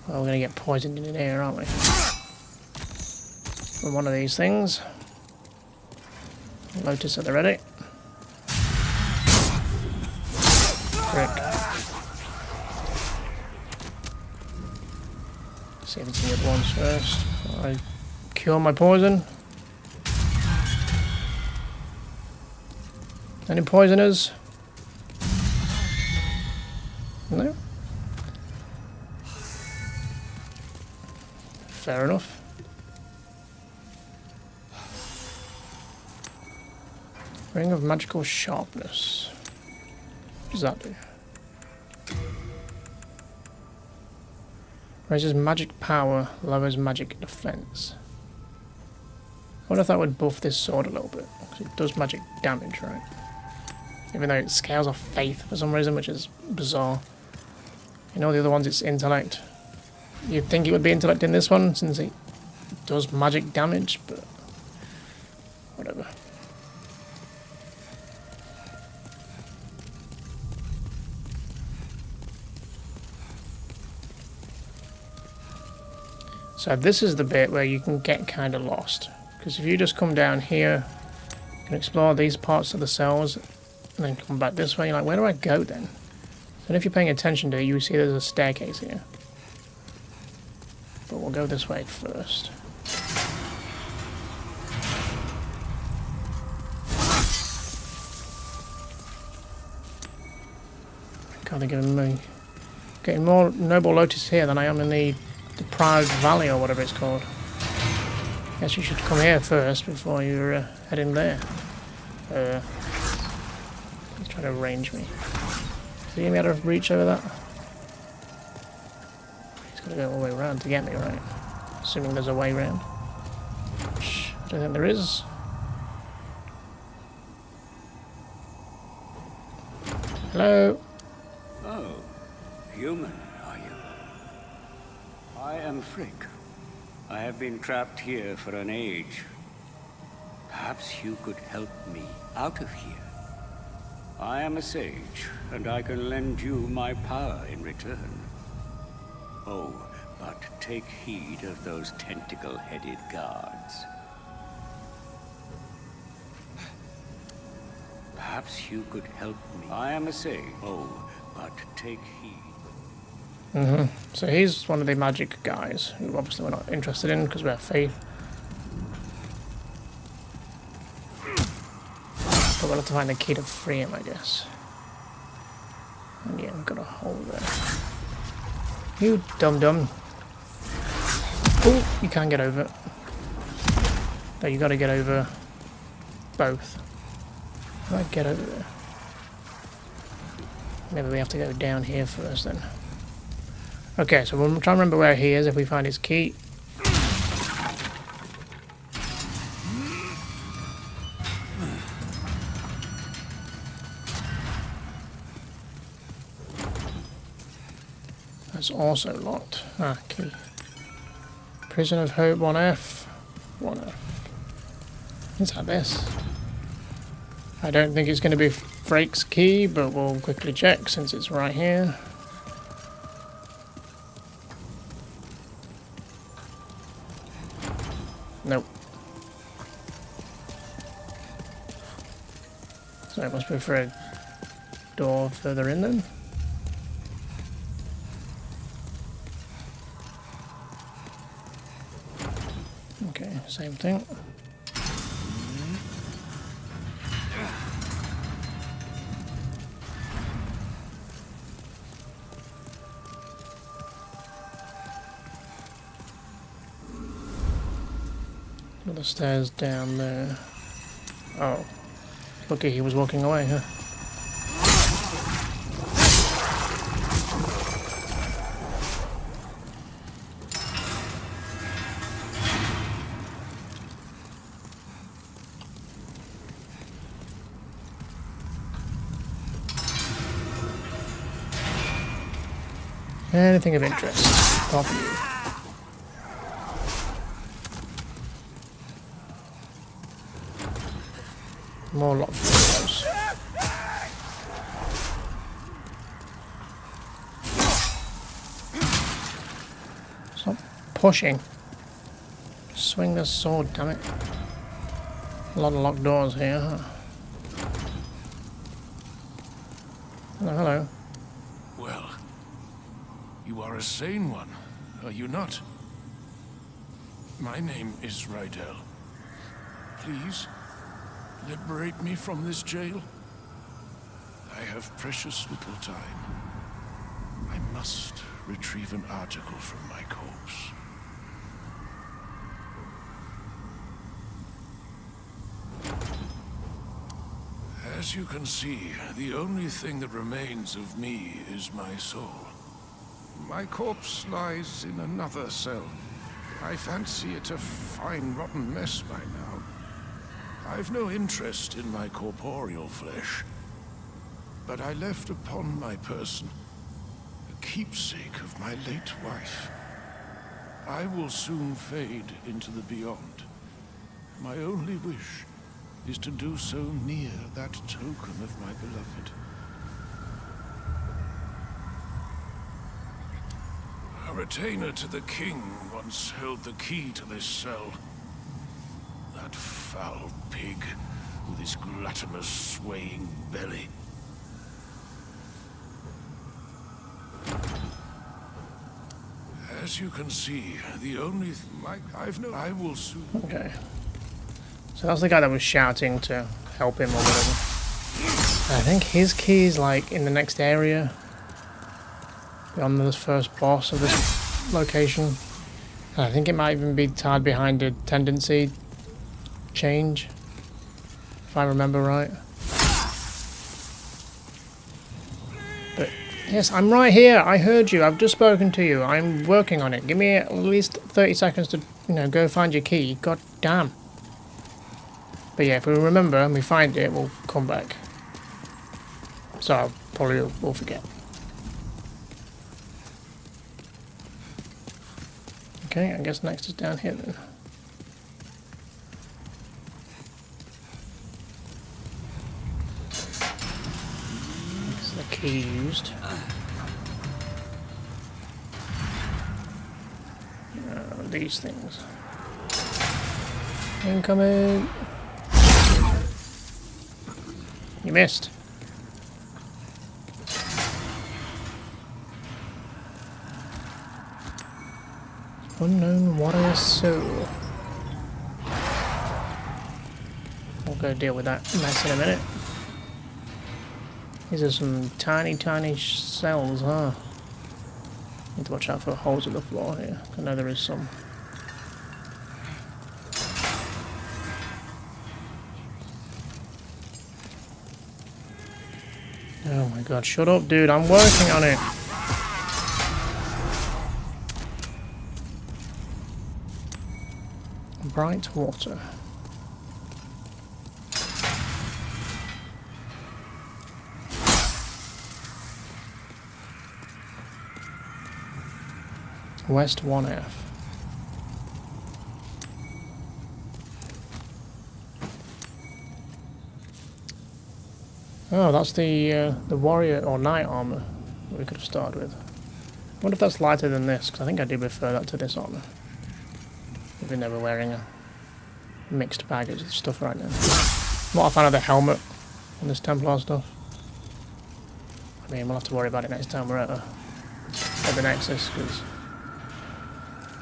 Well, we're going to get poisoned in here, aren't we? From one of these things. Lotus at the ready. Frick. See if it's in the ones first. I cure my poison. Any poisoners? No? Fair enough. Ring of magical sharpness. What does that do? Raises magic power, lowers magic defense. I wonder if that would buff this sword a little bit, because it does magic damage, right? Even though it scales off faith for some reason, which is bizarre. You know, the other ones it's intellect. You'd think it would be intellect in this one, since it does magic damage, but whatever. So this is the bit where you can get kind of lost. Because if you just come down here, you can explore these parts of the cells, and then come back this way, you're like, where do I go then? And if you're paying attention to it, you see there's a staircase here. But we'll go this way first. God, they're giving me... getting more Noble Lotus here than I am in the Depraved Valley or whatever it's called. Guess you should come here first before you're heading there. He's trying to range me. Is he going to be able to reach over that? Gotta go all the way around to get me, right? Assuming there's a way around. Which I don't think there is. Hello? Oh, human, are you? I am Frick. I have been trapped here for an age. Perhaps you could help me out of here. I am a sage, and I can lend you my power in return. Oh, but take heed of those tentacle-headed guards. Perhaps you could help me. I am a sage. Oh, but take heed. So he's one of the magic guys, who obviously we're not interested in because we have faith. But we'll have to find the key to free him, I guess. And yeah, we've got a hole there. You dum-dum. Oh, you can't get over it. No, you gotta get over both. How do I get over there? Maybe we have to go down here first then. Okay, so we'll try and remember where he is if we find his key. That's also locked. Ah, key. Prison of Hope 1F. 1F. Let's have this. I don't think it's going to be Frake's key, but we'll quickly check since it's right here. Nope. So it must be for a door further in then. Okay, same thing. The stairs down there. Oh. Lucky he was walking away, huh? Anything of interest? Pop you. More locked doors. Stop pushing. Swing the sword, damn it. A lot of locked doors here, huh? Hello, hello. Well, you are a sane one, are you not? My name is Rydell. Please, liberate me from this jail. I have precious little time. I must retrieve an article from my corpse. As you can see, the only thing that remains of me is my soul. My corpse lies in another cell. I fancy it a fine, rotten mess by now. I've no interest in my corporeal flesh, but I left upon my person a keepsake of my late wife. I will soon fade into the beyond. My only wish is to do so near that token of my beloved. A retainer to the king once held the key to this cell. That foul pig with his gluttonous, swaying belly. As you can see, the only I will soon. Okay. So that's the guy that was shouting to help him or whatever. I think his key is like in the next area. Beyond this first boss of this location. I think it might even be tied behind a tendency change, if I remember right. But Yes, I'm right here. I heard you. I've just spoken to you. I'm working on it. Give me at least 30 seconds to, go find your key. God damn. But yeah, if we remember and we find it, we'll come back. So I'll probably will forget. Okay, I guess next is down here then. That's the key used. These things. Incoming. You missed. Unknown warrior soul. We'll go deal with that mess in a minute. These are some tiny cells, huh? Need to watch out for holes in the floor here. I know there is some. Oh my god, shut up, dude. I'm working on it. Bright water. West 1F. Oh, that's the warrior or knight armor that we could have started with. I wonder if that's lighter than this, because I think I do prefer that to this armor. Even though we're wearing a mixed baggage of stuff right now. I'm not a fan of the helmet on this Templar stuff. I mean, we'll have to worry about it next time we're at the Nexus, because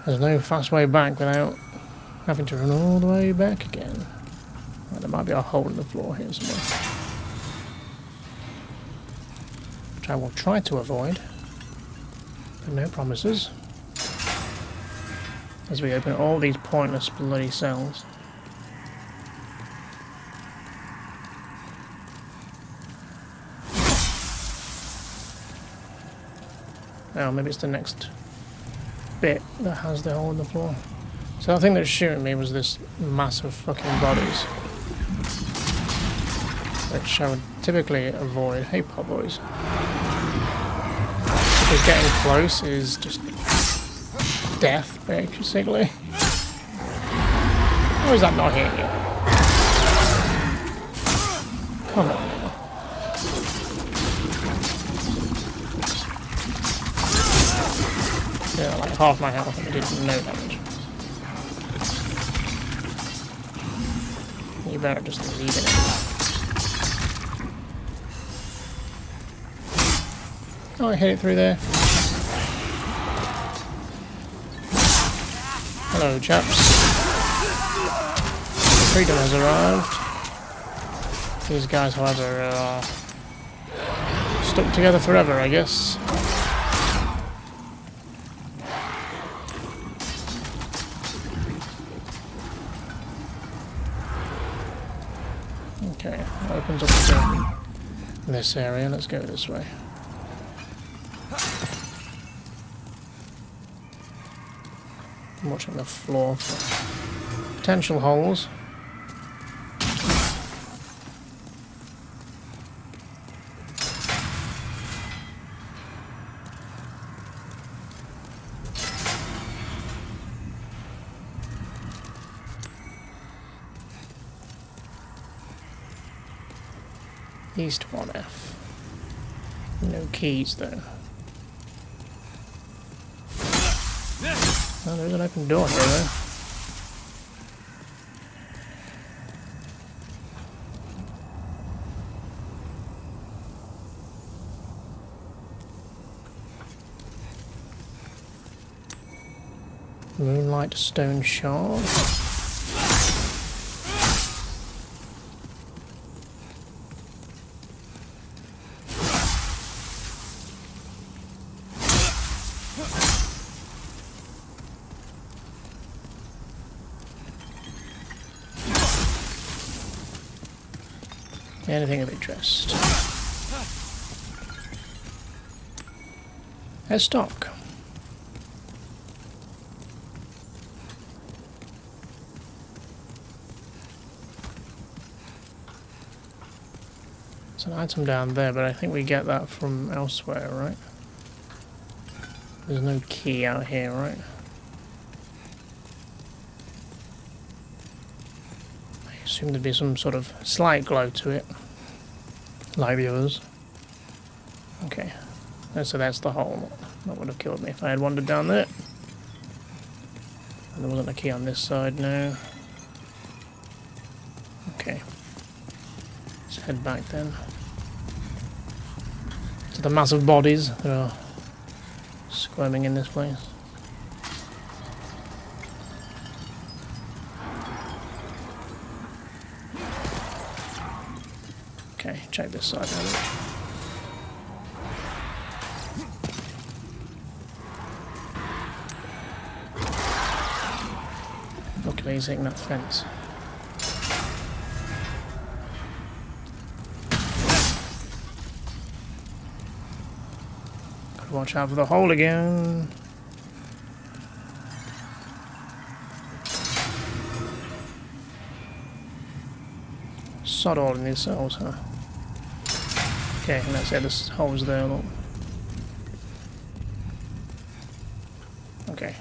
there's no fast way back without having to run all the way back again. Right, there might be a hole in the floor here somewhere, which I will try to avoid, but no promises. As we open all these pointless bloody cells. Oh, maybe it's the next bit that has the hole in the floor. So the thing that's shooting me was this massive fucking bodies, which I would typically avoid. Hey, pop boys. Because getting close is just death, basically. How is that not hitting you? Come on. Yeah, like half my health and I did no damage. You better just leave it in that. Oh, I hit it through there. Hello, chaps. Freedom has arrived. These guys, however, are stuck together forever, I guess. Okay, that opens up this area. Let's go this way. I'm watching the floor for potential holes. East 1F. No keys though. Oh, there's an open door here though. Moonlight stone shard. Anything of interest. stock. There's an item down there, but I think we get that from elsewhere, right? There's no key out here, right? I assume there'd be some sort of slight glow to it, like the others. Okay, so that's the hole. That would have killed me if I had wandered down there. And there wasn't a key on this side now. Okay, let's head back then to the massive bodies that are squirming in this place. Okay, check this side out. Luckily he's hitting that fence. Gotta watch out for the hole again. Sod all in these cells, huh? Okay, and that's it, this hole's there, look. Okay.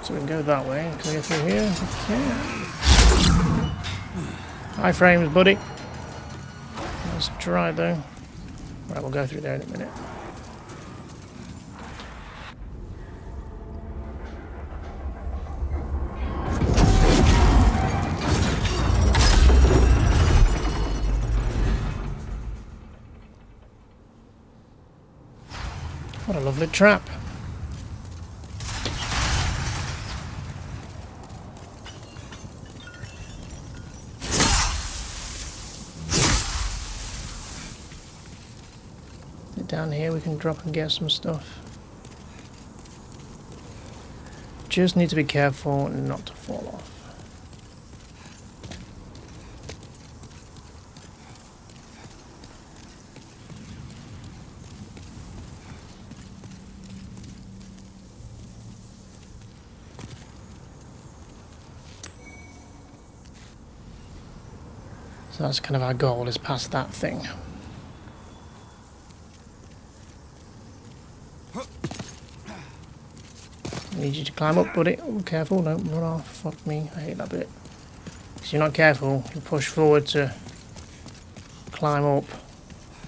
So we can go that way. Can we get through here? Yeah. High frames, buddy. Let's try though. Right, we'll go through there in a minute. What a lovely trap. Down here we can drop and get some stuff. Just need to be careful not to fall off. So that's kind of our goal, is past that thing. I need you to climb up, buddy. Oh, careful, don't run off. Fuck me, I hate that bit. If you're not careful, you push forward to climb up,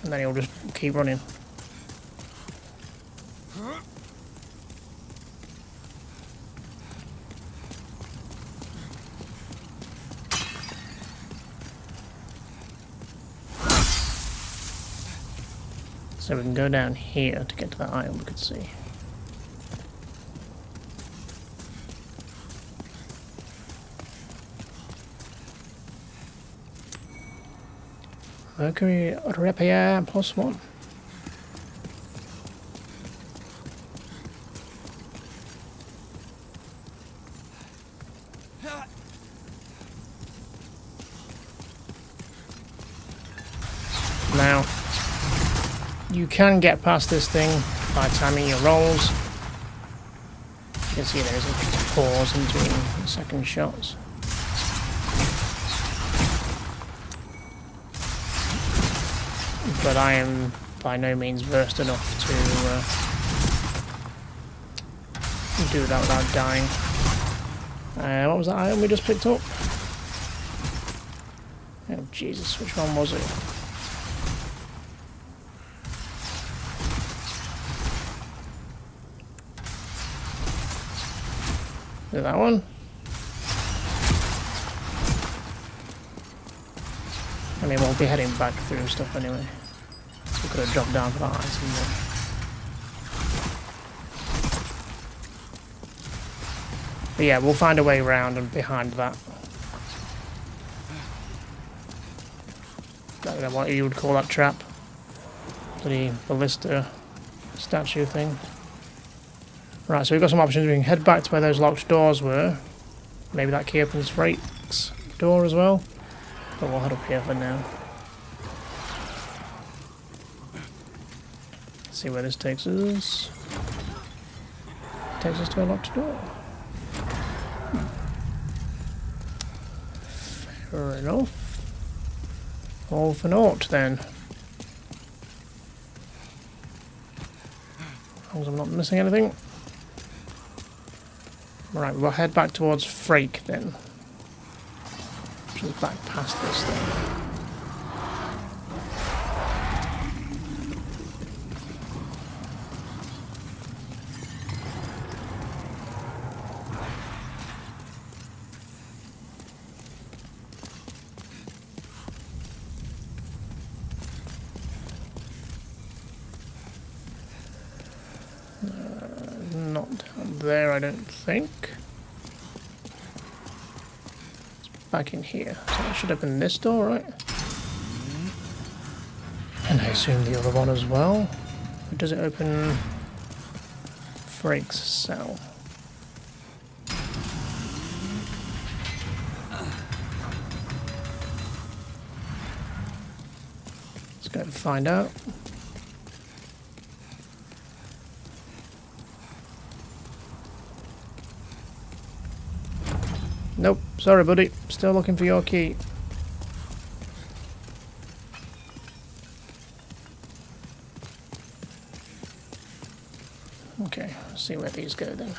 and then he'll just keep running. So we can go down here to get to that item we could see. Mercury Rapier +1. Now, you can get past this thing by timing your rolls. You can see there's a pause in between the second shots. But I am by no means versed enough to do that without dying. What was that item we just picked up? Oh Jesus, which one was it? Is it that one? I mean, we'll be heading back through stuff anyway. We could have dropped down for that item there. But yeah, we'll find a way around and behind that. I don't know what you would call that trap. The ballista statue thing. Right, so we've got some options. We can head back to where those locked doors were. Maybe that key opens Freight's door as well. But we'll head up here for now. See where this takes us. Takes us to a locked door. Fair enough. All for naught then. As long as I'm not missing anything. Right, we'll head back towards Frake then. Which is back past this thing. Not down there, I don't think. It's back in here. So I should open this door, right? And I assume the other one as well. Or does it open Frake's cell? Let's go and find out. Nope, sorry buddy, still looking for your key. Okay, let's see where these go then.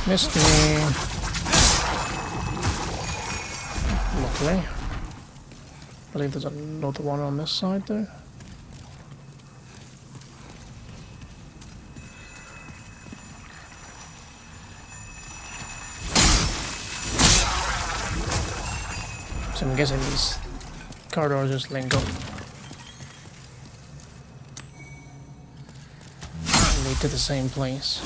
Missed me. Luckily. I believe there's another one on this side though. So I'm guessing these corridors just link up. Lead to the same place.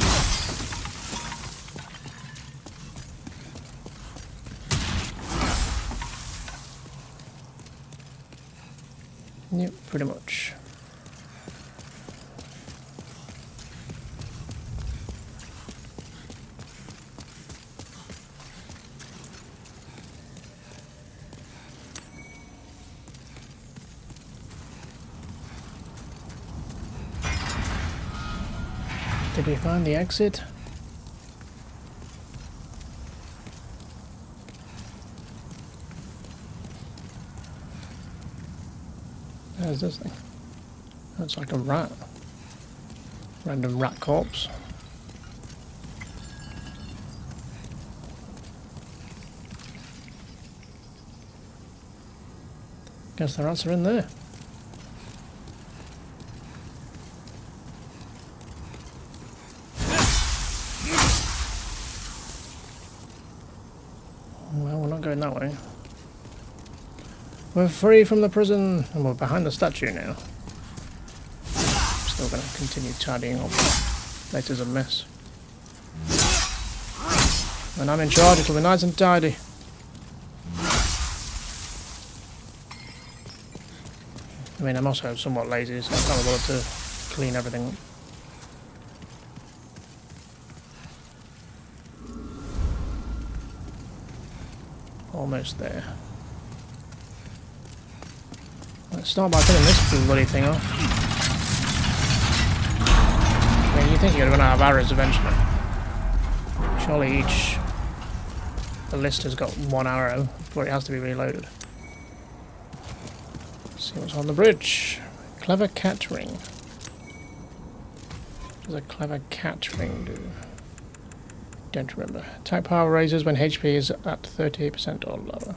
Yep, pretty much. Did we find the exit? Where's this thing? That's like a rat. Random rat corpse. Guess the rats are in there. Well, we're not going that way. We're free from the prison, and we're behind the statue now. Still going to continue tidying up. Later's a mess. When I'm in charge, it'll be nice and tidy. I mean, I'm also somewhat lazy, so I can't bother to clean everything up. Almost there. Let's start by killing this bloody thing off. I mean, you think you'd run out of arrows eventually. Surely each ballista's got one arrow before it has to be reloaded. Let's see what's on the bridge. Clever cat ring. What does a clever cat ring do? Don't remember. Attack power raises when HP is at 38% or lower.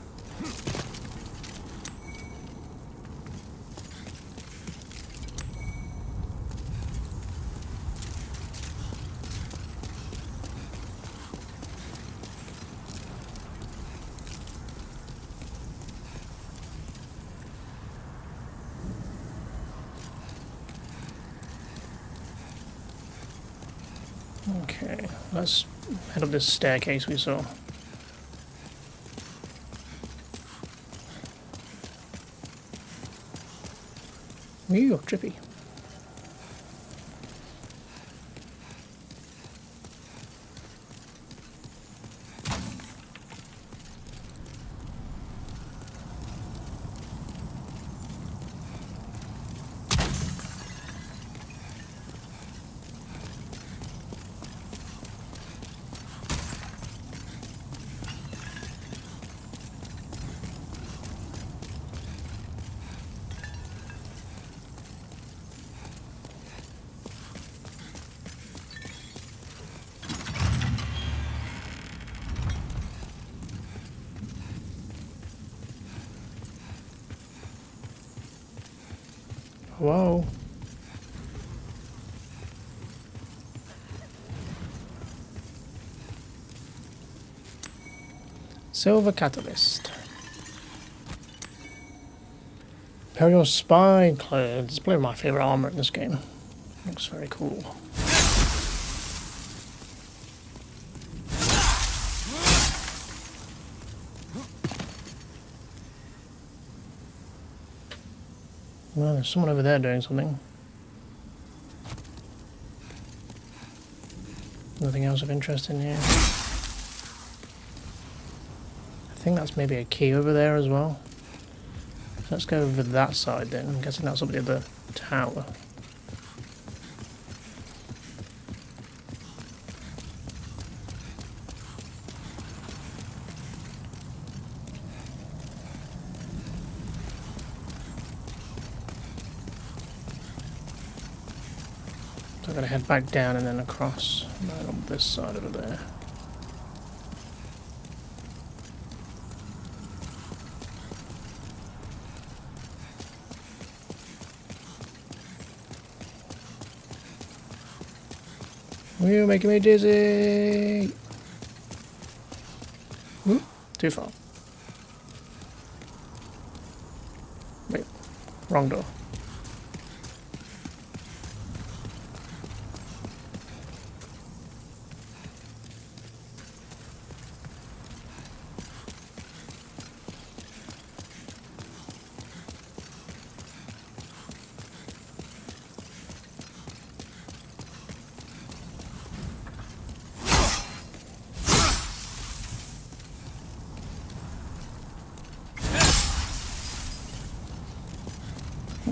Okay, let's head up this staircase we saw. Ooh, trippy. Whoa. Silver Catalyst. Imperial Spy Clothes. It's probably my favourite armour in this game. Looks very cool. Well, there's someone over there doing something. Nothing else of interest in here. I think that's maybe a key over there as well. So let's go over that side then. I'm guessing that's up at the other tower. So I'm going to head back down and then across. Right on this side over there. You're making me dizzy! Whoop, too far. Wait, wrong door.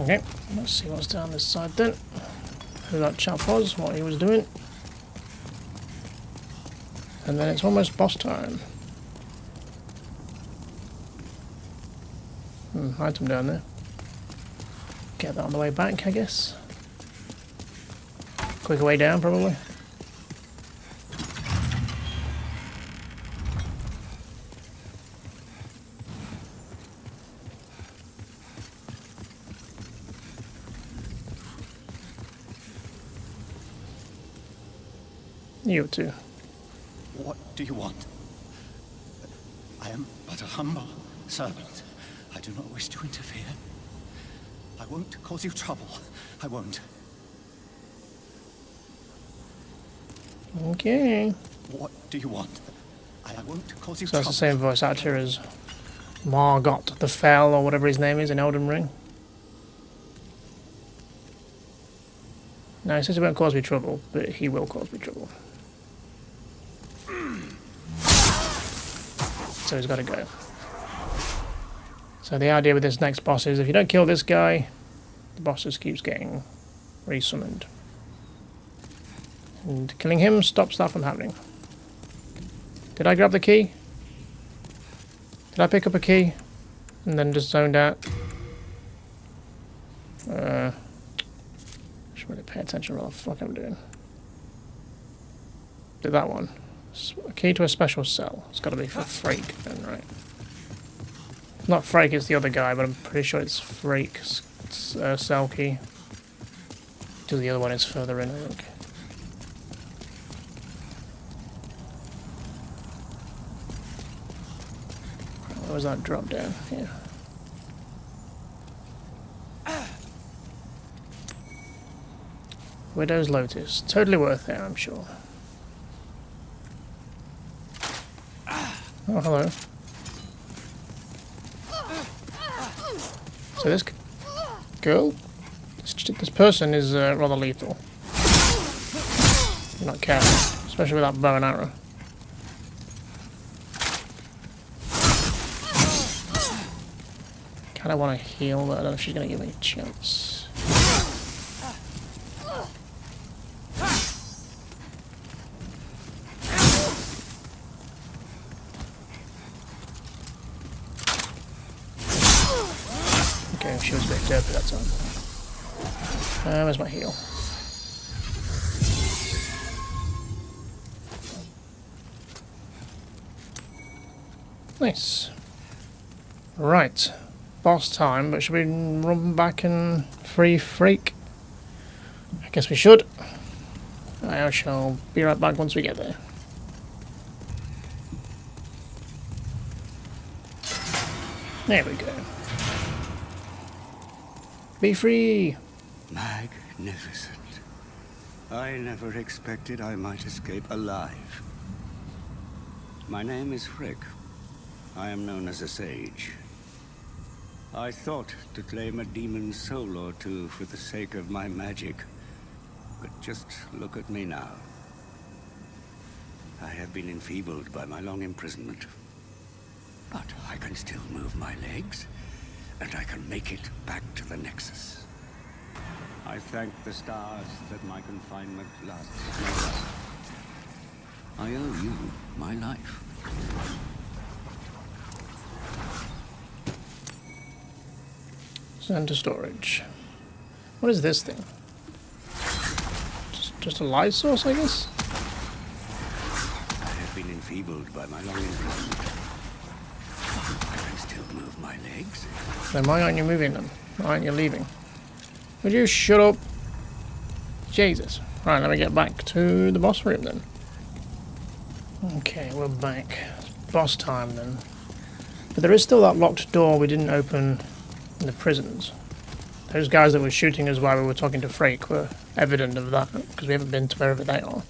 Okay, let's see what's down this side then. Who that chap was, what he was doing. And then it's almost boss time. Item down there. Get that on the way back, I guess. Quicker way down, probably. You too. What do you want? I am but a humble servant. I do not wish to interfere. I won't cause you trouble. I won't. Okay. What do you want? I won't cause you So that's trouble. the same voice actor as Margot the Fell, or whatever his name is in Elden Ring. No, he says he won't cause me trouble, but he will cause me trouble. So he's got to go. So the idea with this next boss is if you don't kill this guy, the boss just keeps getting resummoned. And killing him stops that from happening. Did I grab the key? Did I pick up a key? And then just zoned out? Should really pay attention to what the fuck I'm doing. Did that one. A key to a special cell. It's got to be for Frake then, right? Not Frake, it's the other guy, but I'm pretty sure it's Frake's cell key. Because the other one is further in, I think. Where was that drop down? Yeah. Widow's Lotus. Totally worth it, I'm sure. Oh, hello. So this girl This person is rather lethal. I'm not careful, especially with that bow and arrow. Kinda want to heal, but I don't know if she's gonna give me a chance. Okay, she was a bit derpy that time. Where's my heal? Nice. Right. Boss time, but should we run back and free Freak? I guess we should. I shall be right back once we get there. There we go. Be free! Magnificent. I never expected I might escape alive. My name is Frick. I am known as a sage. I thought to claim a demon's soul or two for the sake of my magic. But just look at me now. I have been enfeebled by my long imprisonment. But I can still move my legs, and I can make it back to the Nexus. I thank the stars that my confinement lasts no longer. I owe you my life. Send to storage. What is this thing? Just a light source, I guess? I have been enfeebled by my long imprisonment. I can still move my legs. Then why aren't you moving them? Why aren't you leaving? Would you shut up? Jesus. Right, let me get back to the boss room then. Okay, we're back. It's boss time then. But there is still that locked door we didn't open in the prisons. Those guys that were shooting us while we were talking to Freak were evident of that, because we haven't been to wherever they are.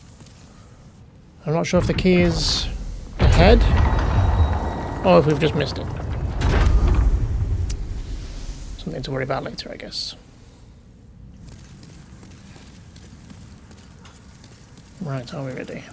I'm not sure if the key is ahead, or if we've just missed it. Something to worry about later, I guess. Right, are we ready?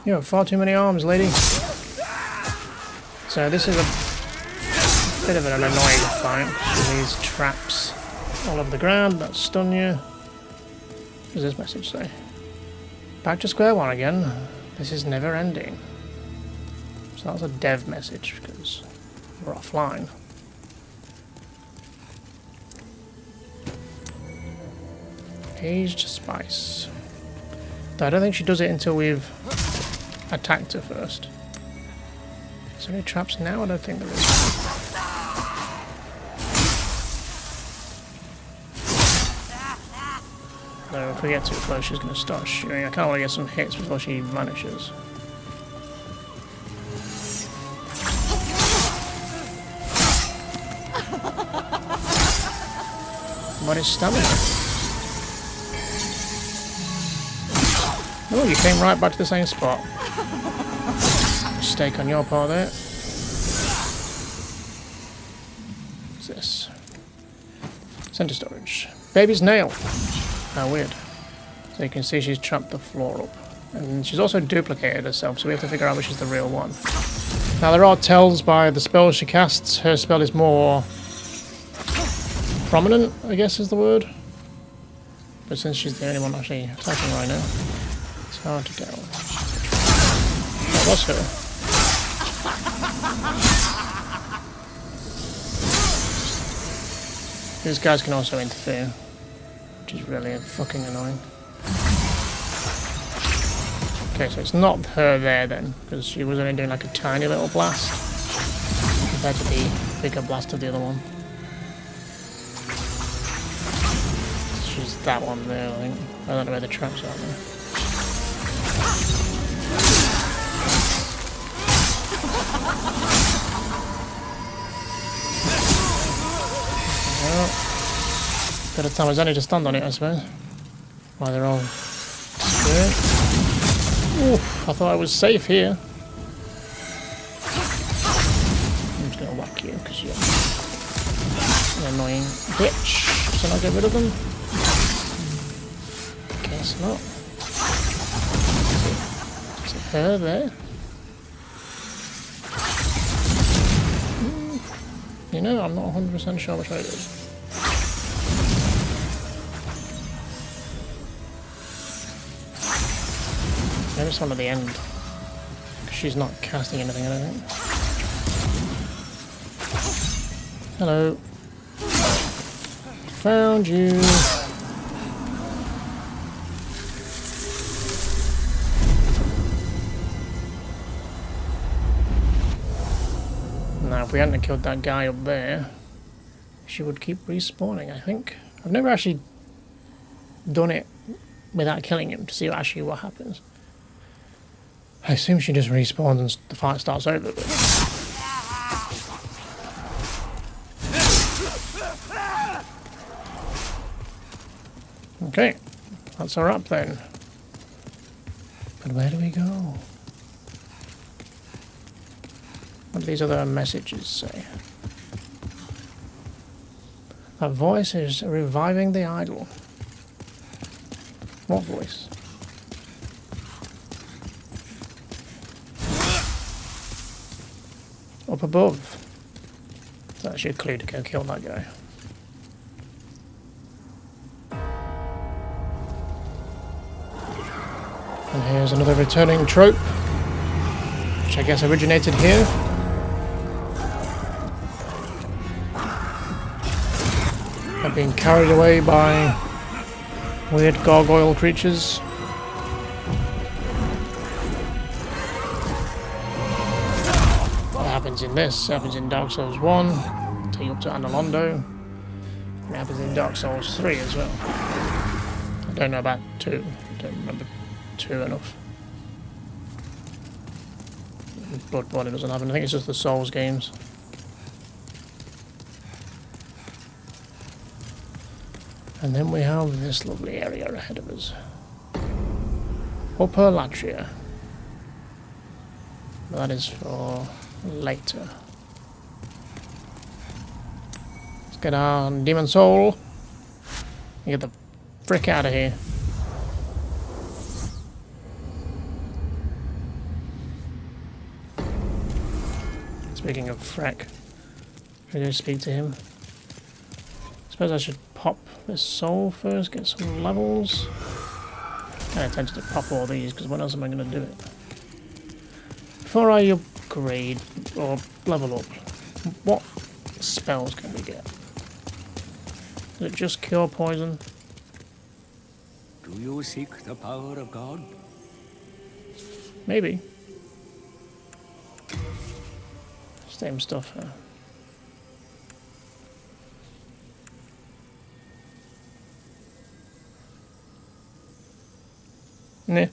You have far too many arms, lady. So this is a bit of an annoying fight. These traps all over the ground that stun you. What does this message say? Back to square one again. This is never ending. So that's a dev message because we're offline. Aged spice. I don't think she does it until we've attacked her first. Is there any traps now? I don't think there is. No, if we get too close, she's going to start shooting. I kind of want to get some hits before she vanishes. What is stamina? Oh, you came right back to the same spot. Mistake on your part there. What's this? Center storage. Baby's nail. How weird. So you can see she's trapped the floor up. And she's also duplicated herself, so we have to figure out which is the real one. Now there are tells by the spells she casts. Her spell is more prominent, I guess is the word. But since she's the only one actually attacking right now, it's hard to tell. That was her. These guys can also interfere, which is really fucking annoying. Okay, so it's not her there then, because she was only doing like a tiny little blast. compared to the bigger blast of the other one. It's just that one there, I think. I don't know where the traps are now. Well, bit of time is only to stand on it, I suppose. While they're all destroyed. Oof, I thought I was safe here. I'm just gonna whack you because you're an annoying bitch. So I'll get rid of them. Guess not. Is it her there? You know, I'm not 100% sure which way it is. Maybe it's one at the end. Because she's not casting anything, I don't think. Hello. Found you. Now, if we hadn't killed that guy up there, she would keep respawning, I think. I've never actually done it without killing him to see actually what happens. I assume she just respawns and the fight starts over. But okay, that's her up then. But where do we go? What do these other messages say? That voice is reviving the idol. What voice? Up above. It's actually a clue to go kill that guy. And here's another returning trope, which I guess originated here. I've been carried away by weird gargoyle creatures. What happens in this? It happens in Dark Souls 1, take you up to Analondo. It happens in Dark Souls 3 as well. I don't know about 2, I don't remember 2 enough. Bloodborne doesn't happen, I think it's just the Souls games. And then we have this lovely area ahead of us. Boletaria. That is for later. Let's get our demon soul. And get the frick out of here. Speaking of frack, should I go speak to him? I suppose I should pop this soul first, get some levels. I attempted to pop all these because when else am I going to do it? Before I upgrade or level up, what spells can we get? Is it just cure poison? Do you seek the power of God? Maybe. Same stuff, huh? Nah.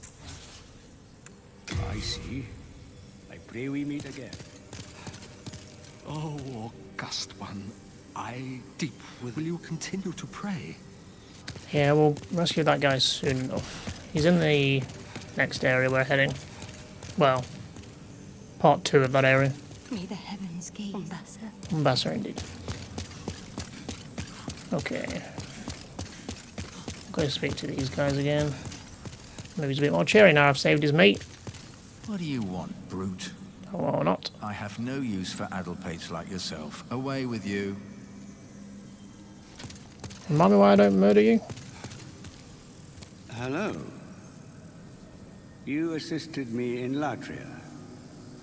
I see. I pray we meet again. Oh, august one, I deep will you continue to pray? Yeah, we'll rescue that guy soon enough. He's in the next area we're heading. Well, part 2 of that area. May the heavens gaze. Mombasa indeed. Okay. Go speak to these guys again. Maybe he's a bit more cheery now I've saved his mate. What do you want, brute? Or not. I have no use for addlepates like yourself. Away with you. Remind me why I don't murder you? Hello. You assisted me in Latria.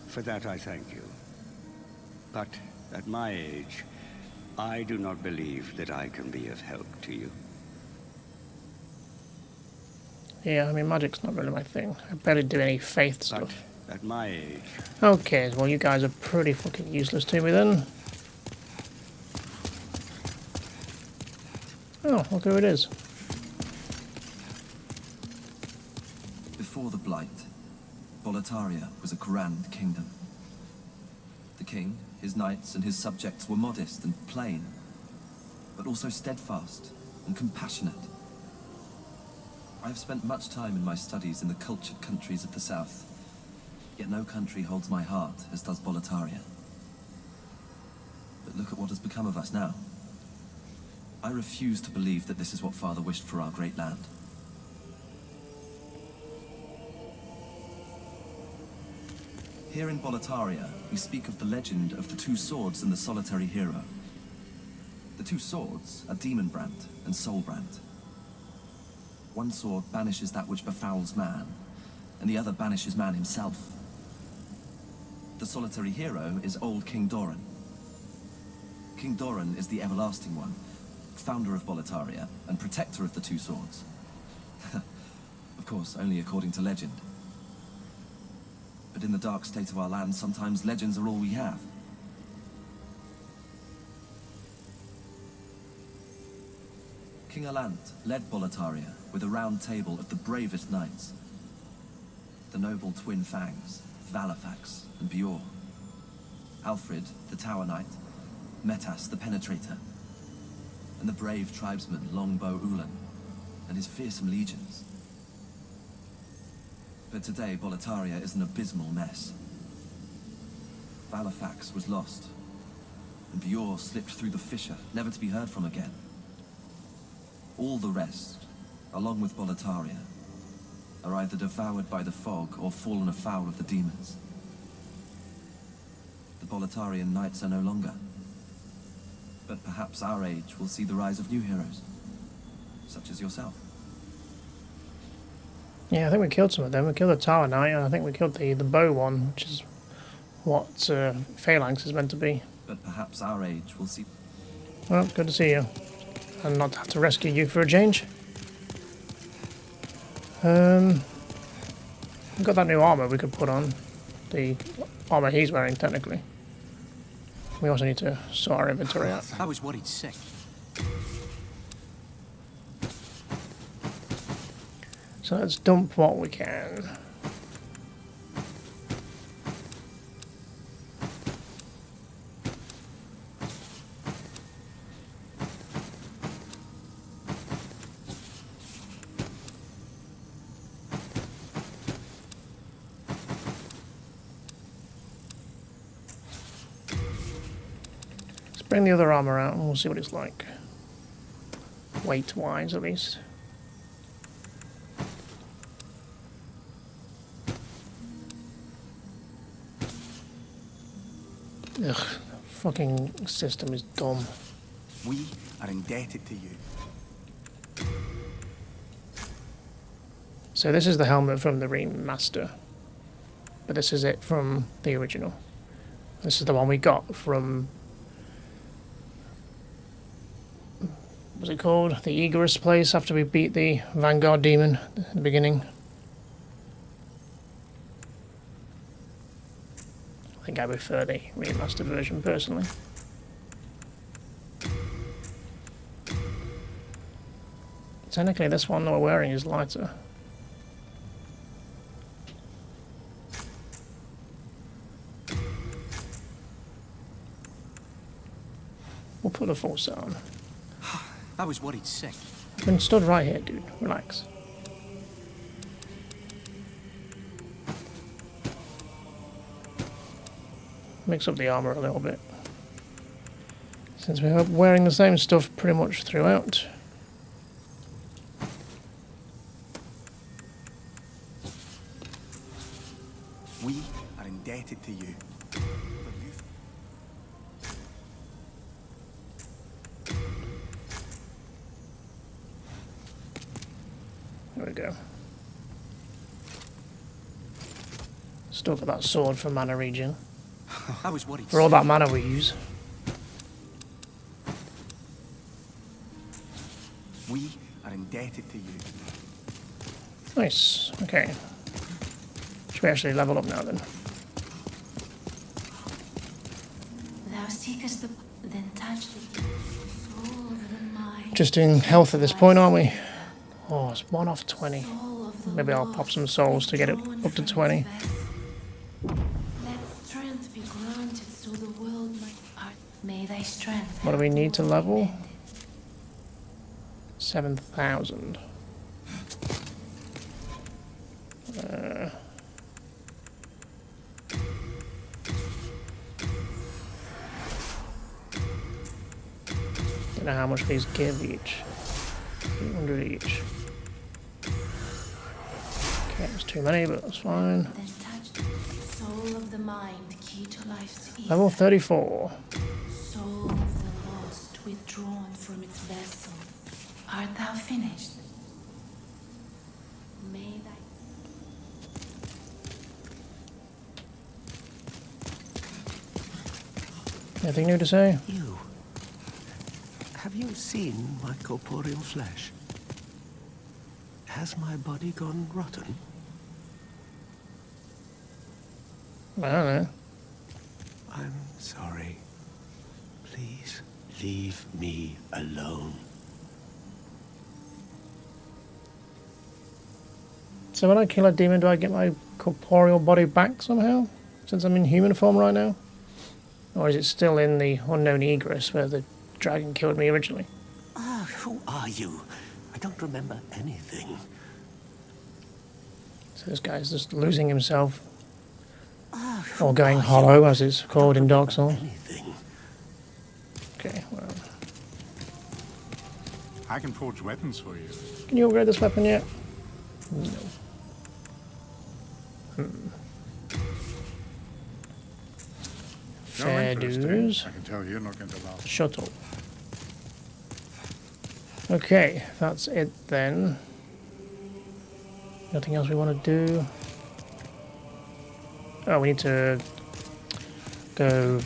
For that I thank you. But at my age, I do not believe that I can be of help to you. Yeah, I mean, magic's not really my thing. I barely do any faith stuff. at my age. Okay, well you guys are pretty fucking useless to me then. Oh, look who it is. Before the blight, Boletaria was a grand kingdom. The king, his knights, and his subjects were modest and plain, but also steadfast and compassionate. I have spent much time in my studies in the cultured countries of the south, yet no country holds my heart as does Boletaria. But look at what has become of us now. I refuse to believe that this is what Father wished for our great land. Here in Boletaria, we speak of the legend of the two swords and the solitary hero. The two swords are Demon Brand and Soul Brand. One sword banishes that which befouls man, and the other banishes man himself. The solitary hero is old King Doran. King Doran is the Everlasting One, founder of Boletaria and protector of the two swords. Of course, only according to legend. But in the dark state of our land, sometimes legends are all we have. King Alant led Boletaria with a round table of the bravest knights. The noble twin Fangs, Valifax and Bjor. Alfred, the Tower Knight, Metas, the Penetrator, and the brave tribesman Longbow Ulan and his fearsome legions. But today, Boletaria is an abysmal mess. Valifax was lost, and Bjor slipped through the fissure, never to be heard from again. All the rest, along with Boletaria, are either devoured by the fog or fallen afoul of the demons. The Boletarian knights are no longer. But perhaps our age will see the rise of new heroes, such as yourself. Yeah, I think we killed some of them. We killed the Tower Knight, and I think we killed the bow one, which is what Phalanx is meant to be. But perhaps our age will see... Well, good to see you. And not have to rescue you for a change. We've got that new armour we could put on. The armour he's wearing, technically. We also need to sort our inventory out. I was worried sick. So let's dump what we can. Let's bring the other armor out and we'll see what it's like. Weight-wise, at least. Ugh, the fucking system is dumb. We are indebted to you. So this is the helmet from the remaster, but this is it from the original. This is the one we got from, what's it called? The Eagerous place after we beat the Vanguard demon at the beginning. I think I prefer the remastered version personally. Technically this one that we're wearing is lighter. We'll put a full set on. I was worried sick. I've been stood right here, dude. Relax. Mix up the armor a little bit. Since we're wearing the same stuff pretty much throughout. We are indebted to you. There we go. Still got that sword for mana regen. I was worried. For all that mana we use. We are indebted to you. Nice. Okay. Should we actually level up now then? Thou seekest the... then touch the soul of the mind. Just doing health at this point, aren't we? Oh, it's 1 off 20. Maybe I'll pop some souls to get it up to 20. Let strength be granted so the world might... May thy strength... What do we need to level? 7,000. Don't know how much these give each. 300 each. Okay, it's too many, but that's fine. Then touch the soul of the mind, key to life's ether. Level 34. Soul of the lost, withdrawn from its vessel. Art thou finished? May thy... Anything new to say? You. Have you seen my corporeal flesh? Has my body gone rotten? I don't know. I'm sorry. Please leave me alone. So when I kill a demon, do I get my corporeal body back somehow? Since I'm in human form right now? Or is it still in the unknown egress where the dragon killed me originally? Who are you? I don't remember anything. So this guy's just losing himself. Or going hollow, as it's called in Dark Souls. Okay, well. I can forge weapons for you. Can you upgrade this weapon yet? No. Fair dues. I can tell you're not going to laugh. Shut up. Okay, that's it then. Nothing else we want to do. Oh, we need to go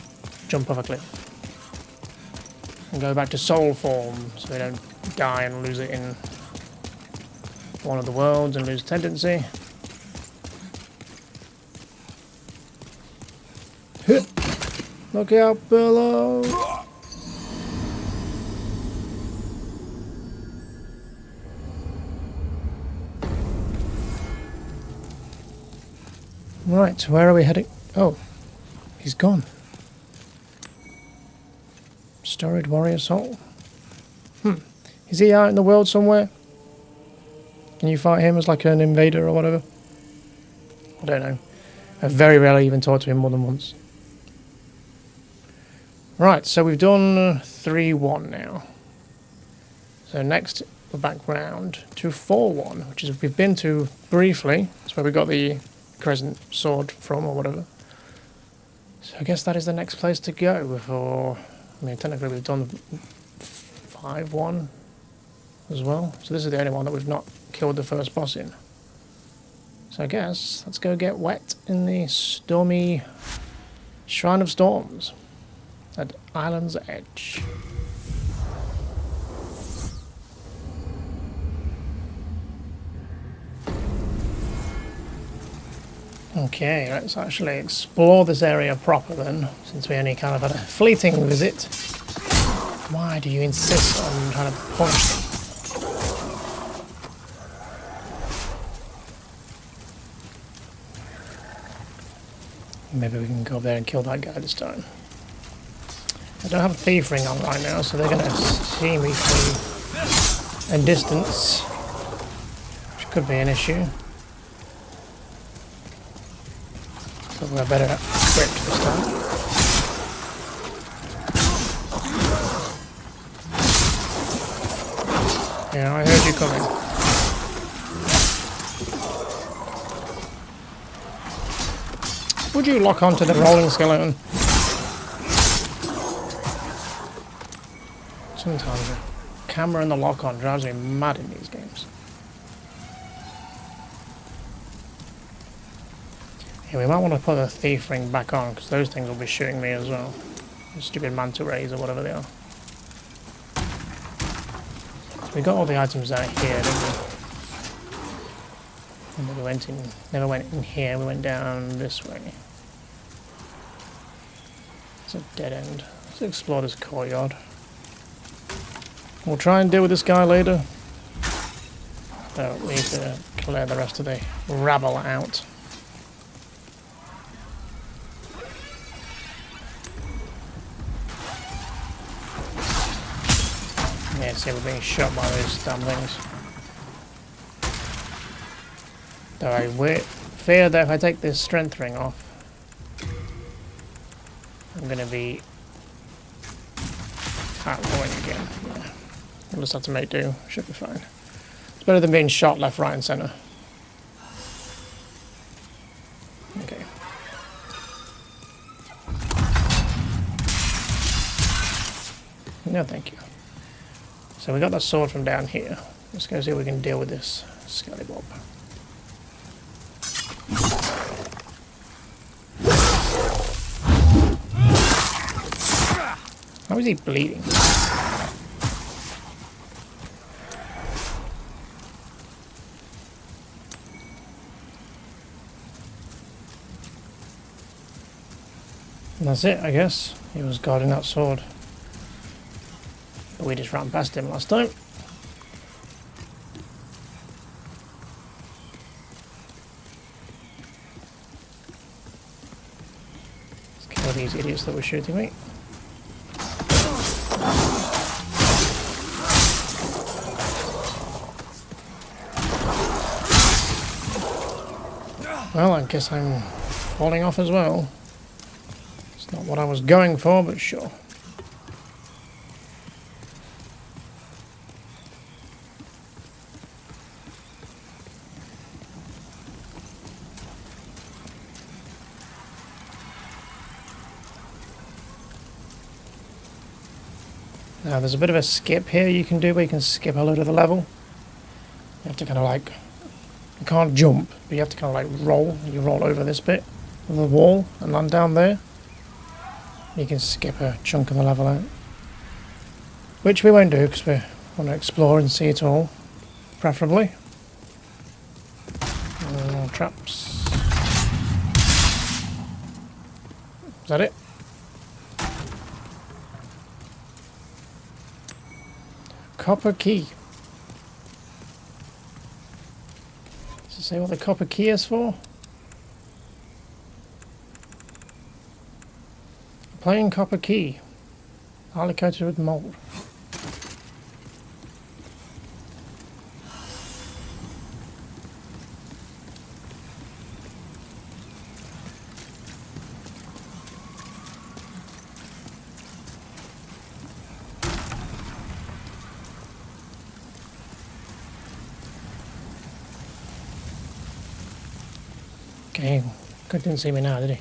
jump off a cliff. And go back to soul form so we don't die and lose it in one of the worlds and lose tendency. Look out below! Right, where are we heading? Oh, he's gone. Storied warrior soul. Is he out in the world somewhere? Can you fight him as like an invader or whatever? I don't know. I've very rarely even talked to him more than once. Right, so we've done 3-1 now. So next we're back round to 4-1, which is we've been to briefly. That's where we got the crescent sword from or whatever. So I guess that is the next place to go before... I mean, technically we've done 5-1 as well. So this is the only one that we've not killed the first boss in. So I guess let's go get wet in the stormy Shrine of Storms at Island's Edge. Okay, let's actually explore this area proper then, since we only kind of had a fleeting visit. Why do you insist on trying to punch them? Maybe we can go up there and kill that guy this time. I don't have a thief ring on right now, so they're going to see me from a distance, which could be an issue. So we're better equipped this time. Yeah, I heard you coming. Would you lock onto the rolling skeleton? Sometimes the camera and the lock-on drives me mad in these games. Yeah, we might want to put the thief ring back on, because those things will be shooting me as well. The stupid manta rays or whatever they are. So we got all the items out here, didn't we? And then we went in, never went in here, we went down this way. It's a dead end. Let's explore this courtyard. We'll try and deal with this guy later. So we need to clear the rest of the rabble out. Yeah, see, we're being shot by those damn things. Though I fear that if I take this strength ring off, I'm going to be fat rolling again. Yeah. We'll just have to make do. Should be fine. It's better than being shot left, right and centre. Okay. No, thank you. So we got that sword from down here. Let's go see if we can deal with this scallybob. How is he bleeding? And that's it, I guess. He was guarding that sword. But we just ran past him last time. Let's kill these idiots that were shooting me. Well, I guess I'm falling off as well. It's not what I was going for, but sure. Now there's a bit of a skip here you can do where you can skip a load of the level. You have to kind of like, you can't jump, but you have to kind of like roll. You roll over this bit of the wall and land down there. You can skip a chunk of the level out. Which we won't do because we want to explore and see it all, preferably. More traps. Is that it? Copper key. Does it say what the copper key is for? Plain copper key. Hardly coated with mold. Okay, good didn't see me now, did he?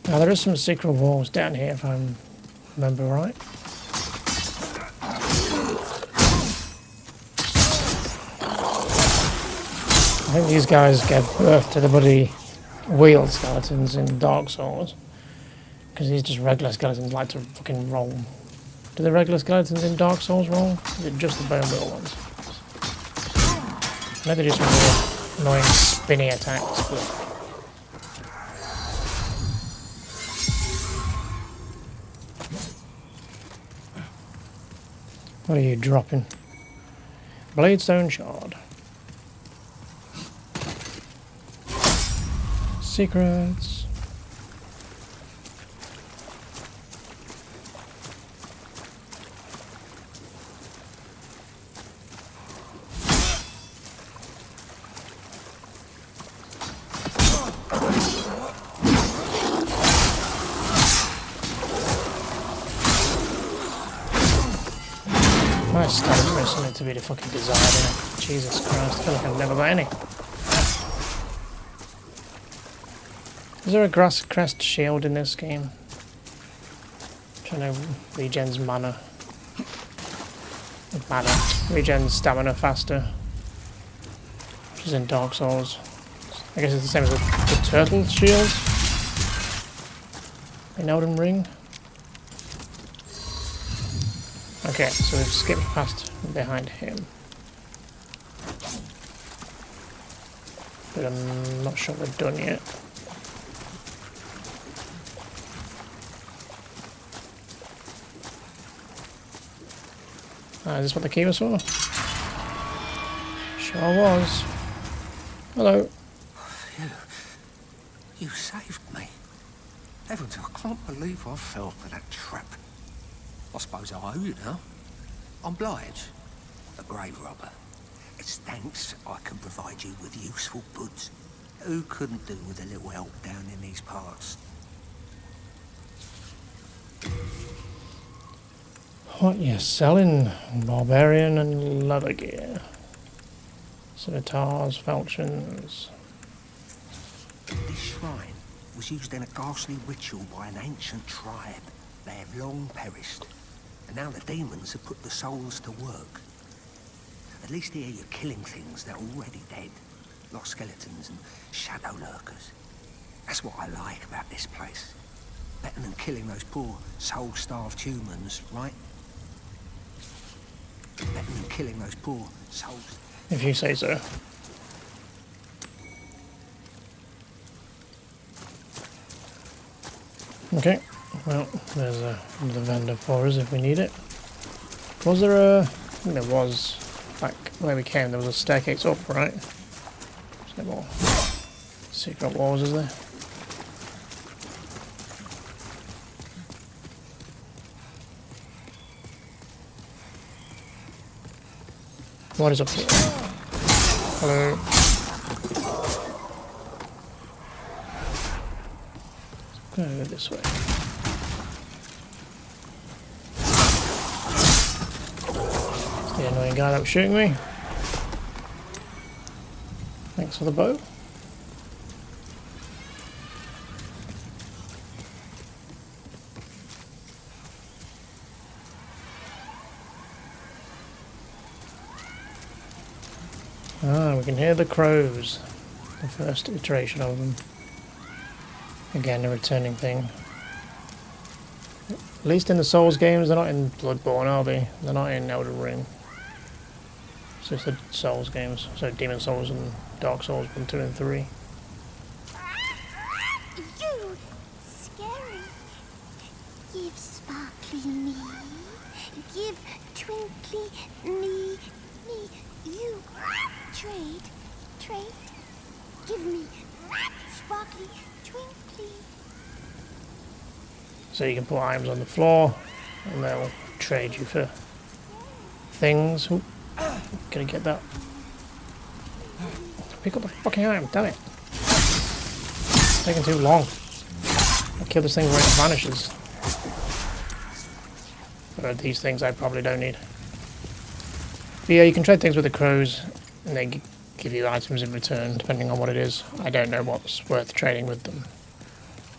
Now there is some secret walls down here if I remember right. I think these guys gave birth to the bloody wheeled skeletons in Dark Souls. Because these just regular skeletons like to fucking roll. Do the regular skeletons in Dark Souls roll? Or is it just the bone wheel ones? I know they do some really annoying spinny attacks, but... What are you dropping? Bladestone shard. Secrets. My stats are something to be the fucking desired, innit? Jesus Christ, I feel like I've never got any. Is there a grass crest shield in this game? I'm trying to regen's mana. Regen's stamina faster. Which is in Dark Souls. I guess it's the same as the turtle shield in Elden Ring. Okay, so we've skipped past behind him. but I'm not sure we're done yet. Is this what the key was for? Sure was. Hello. You saved me. Heavens, I can't believe I fell for that trap. I suppose I owe you now. I'm Blight, the grave robber. It's thanks I can provide you with useful goods. Who couldn't do with a little help down in these parts? What you're selling? Barbarian and leather gear. Scimitars, falchions. This shrine was used in a ghastly ritual by an ancient tribe. They have long perished, and now the demons have put the souls to work. At least here you're killing things that are already dead, like skeletons and shadow lurkers. That's what I like about this place. Better than killing those poor, soul-starved humans, right? Better than killing those poor souls. If you say so. Okay, well, there's another vendor for us if we need it. Was there a... I think there was, back where we came, there was a staircase up, right? There's no more secret walls, is there? What is up here? Hello. Go this way. It's the annoying guy that was shooting me. Thanks for the bow. Ah, we can hear the crows. The first iteration of them. Again, a returning thing. At least in the Souls games, they're not in Bloodborne, are they? They're not in Elden Ring. It's just the Souls games. So Demon Souls and Dark Souls 1, 2 and 3. You! Scary. Give sparkly me. Give twinkly me. You. Trade. Give me sparkly, twinkly. So you can put items on the floor and they'll trade you for things. Ooh, gonna get that. Pick up the fucking item, damn it. It's taking too long. I'll kill this thing before it vanishes. But these things I probably don't need. But yeah, you can trade things with the crows and they give you items in return, depending on what it is. I don't know what's worth trading with them.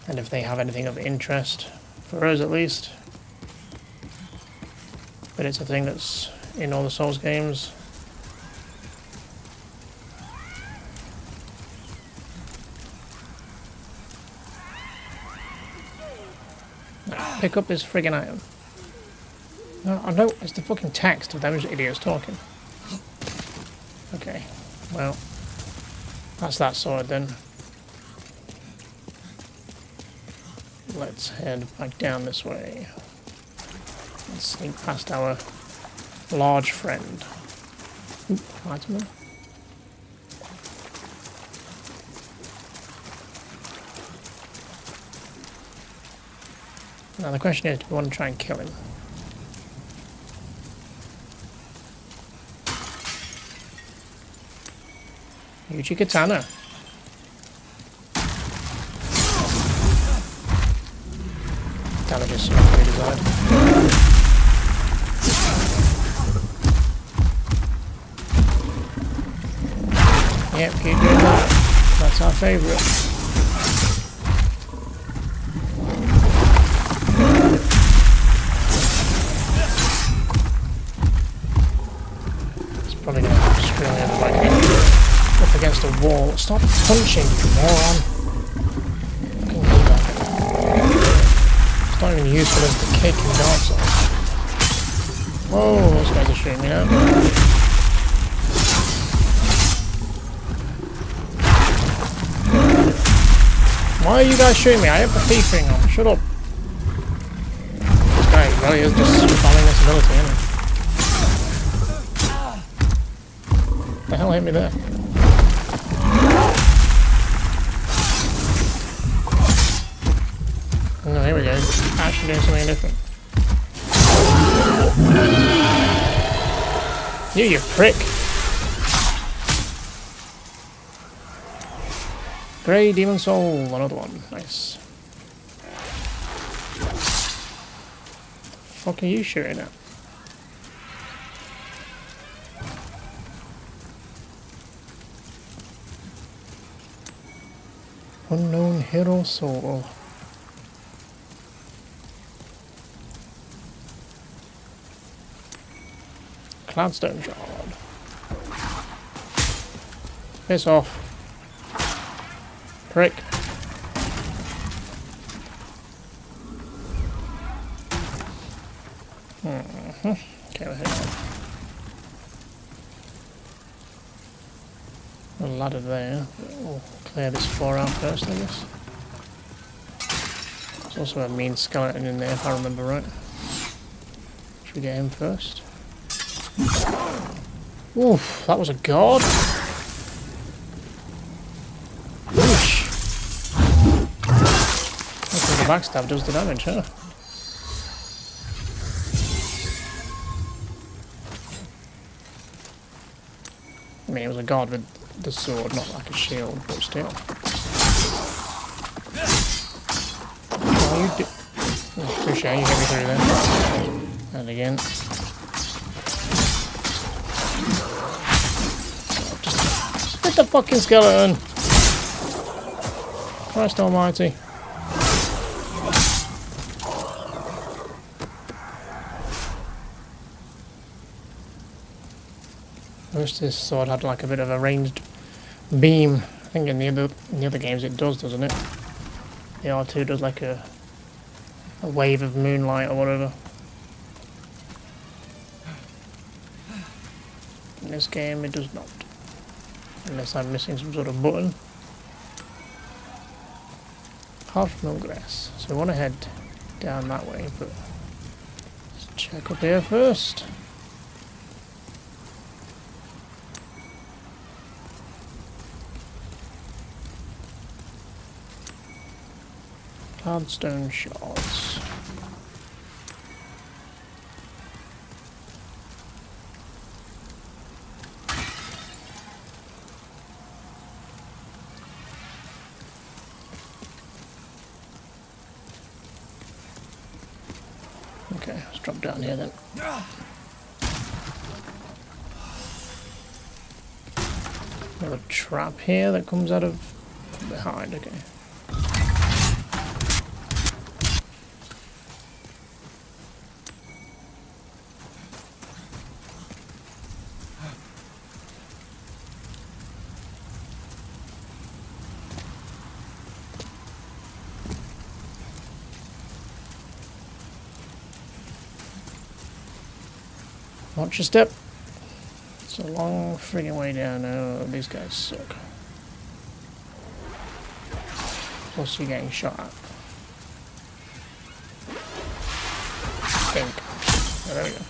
And if they have anything of interest, for us at least. But it's a thing that's in all the Souls games. Now, pick up this friggin' item. No, I know, it's the fucking text of those idiots talking. Okay, well, that's that sorted then. Let's head back down this way. Let's sneak past our large friend. Oop, item there. Now the question is, do we want to try and kill him? Yuji Katana. Damage is not really desired. Yep, keep doing that. That's our favourite. It's probably going to screw me up like up against a wall. Stop punching, you moron. Fucking hate that. It's not even useful as the kick in Dark Souls. Whoa, those guys are shooting me now. Why are you guys shooting me? I have the thief thing on. Shut up. This guy really is just spamming this ability, isn't he? The hell hit me there? Oh, here we go. Actually doing something different. You prick! Grey Demon Soul, another one. Nice. The fuck are you shooting at? Unknown Hero Soul. Cloudstone Shard. Piss off. Prick. Okay, we're here. A ladder there. We'll clear this floor out first, I guess. There's also a mean skeleton in there, if I remember right. Should we get him first? Oof, that was a god. Whoosh. That's the backstab does the damage, huh? I mean, it was a god with the sword, not like a shield, but still. Oh, you did. Oh, appreciate you hit me through there. And again. Hit the fucking skeleton! Christ almighty. I wish this sword had like a bit of a ranged beam. I think in the other games it does, doesn't it? The R2 does like a wave of moonlight or whatever. In this game it does not. Unless I'm missing some sort of button. Half mill grass. So we want to head down that way, but let's check up here first. Cloudstone shards. Okay, let's drop down here then. Another trap here that comes out of behind, okay. Watch your step. It's a long friggin' way down. Oh, these guys suck. Plus you're getting shot at. I think. Oh, there we go.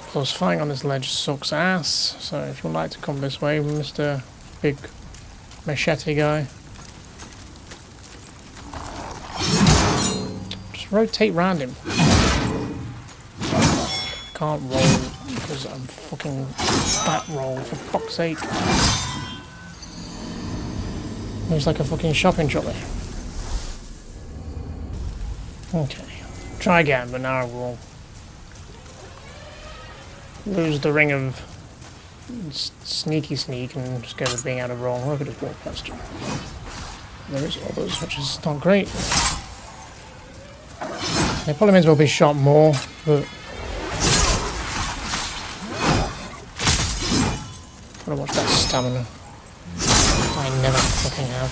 Plus fighting on this ledge sucks ass, so if you'd like to come this way, Mr. Big Machete guy. Just rotate round him. Can't roll because I'm fucking fat roll, for fuck's sake. Looks like a fucking shopping trolley. Okay. Try again, but now I will lose the ring of sneak and just go with being out of roll. I could just walk past him. There is others, which is not great. They probably may as well be shot more, but gotta watch that stamina. I never fucking have.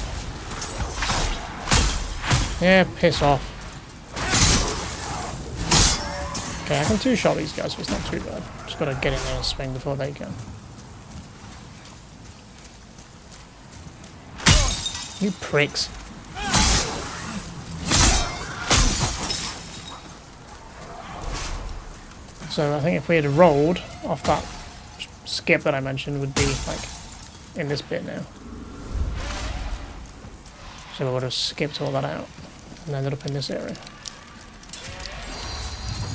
Yeah, piss off. Okay, I can two-shot these guys, so it's not too bad. Just gotta get in there and swing before they can. You pricks. So I think if we had rolled off that skip that I mentioned, would be like in this bit now. So we would have skipped all that out and ended up in this area.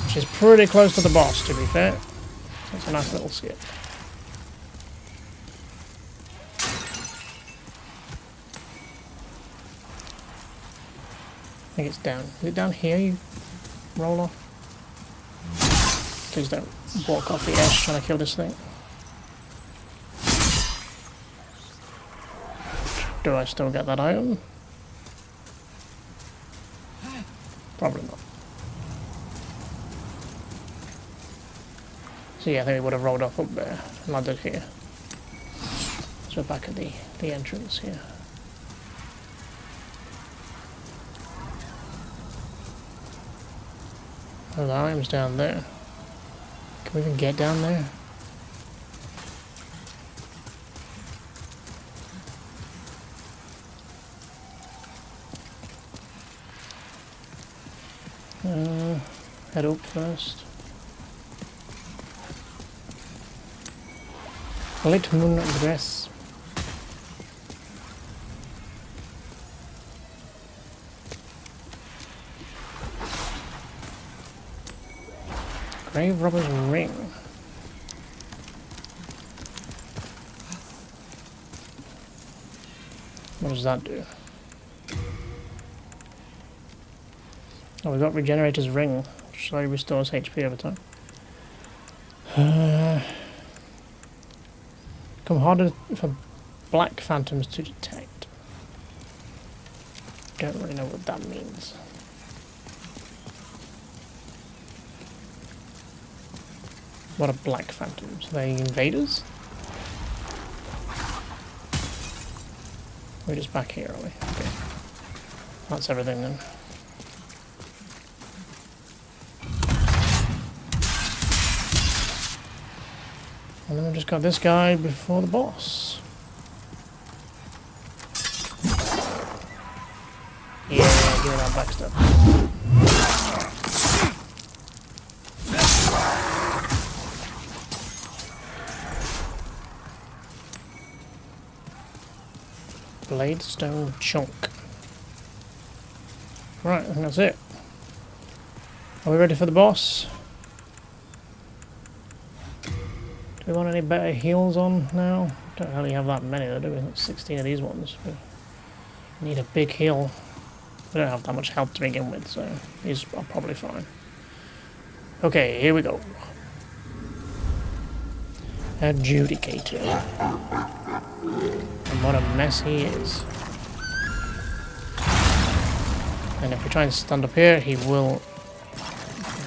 Which is pretty close to the boss, to be fair. So it's a nice little skip. I think it's down. Is it down here you roll off? Please don't walk off the edge trying to kill this thing. Do I still get that item? Probably not. So yeah, I think we would have rolled off up there, landed here. So back at the entrance here. Oh, the item's down there. Can we even get down there? Head up first. Legendry Moonlight Sword. Grave Robber's Ring. What does that do? Oh, we got Regenerator's Ring, which slowly restores HP over time. Become harder for black phantoms to detect. Don't really know what that means. What are black phantoms? Are they invaders? We're just back here, are we? Okay. That's everything then. And then we just got this guy before the boss. Yeah, give me that back stuff. Blade stone chunk. Right, I think that's it. Are we ready for the boss? Do we want any better heals on now? Don't really have that many though, do we? Like 16 of these ones. We need a big heal. We don't have that much health to begin with, so these are probably fine. Okay, here we go. Adjudicator. And what a mess he is. And if we try and stand up here, he will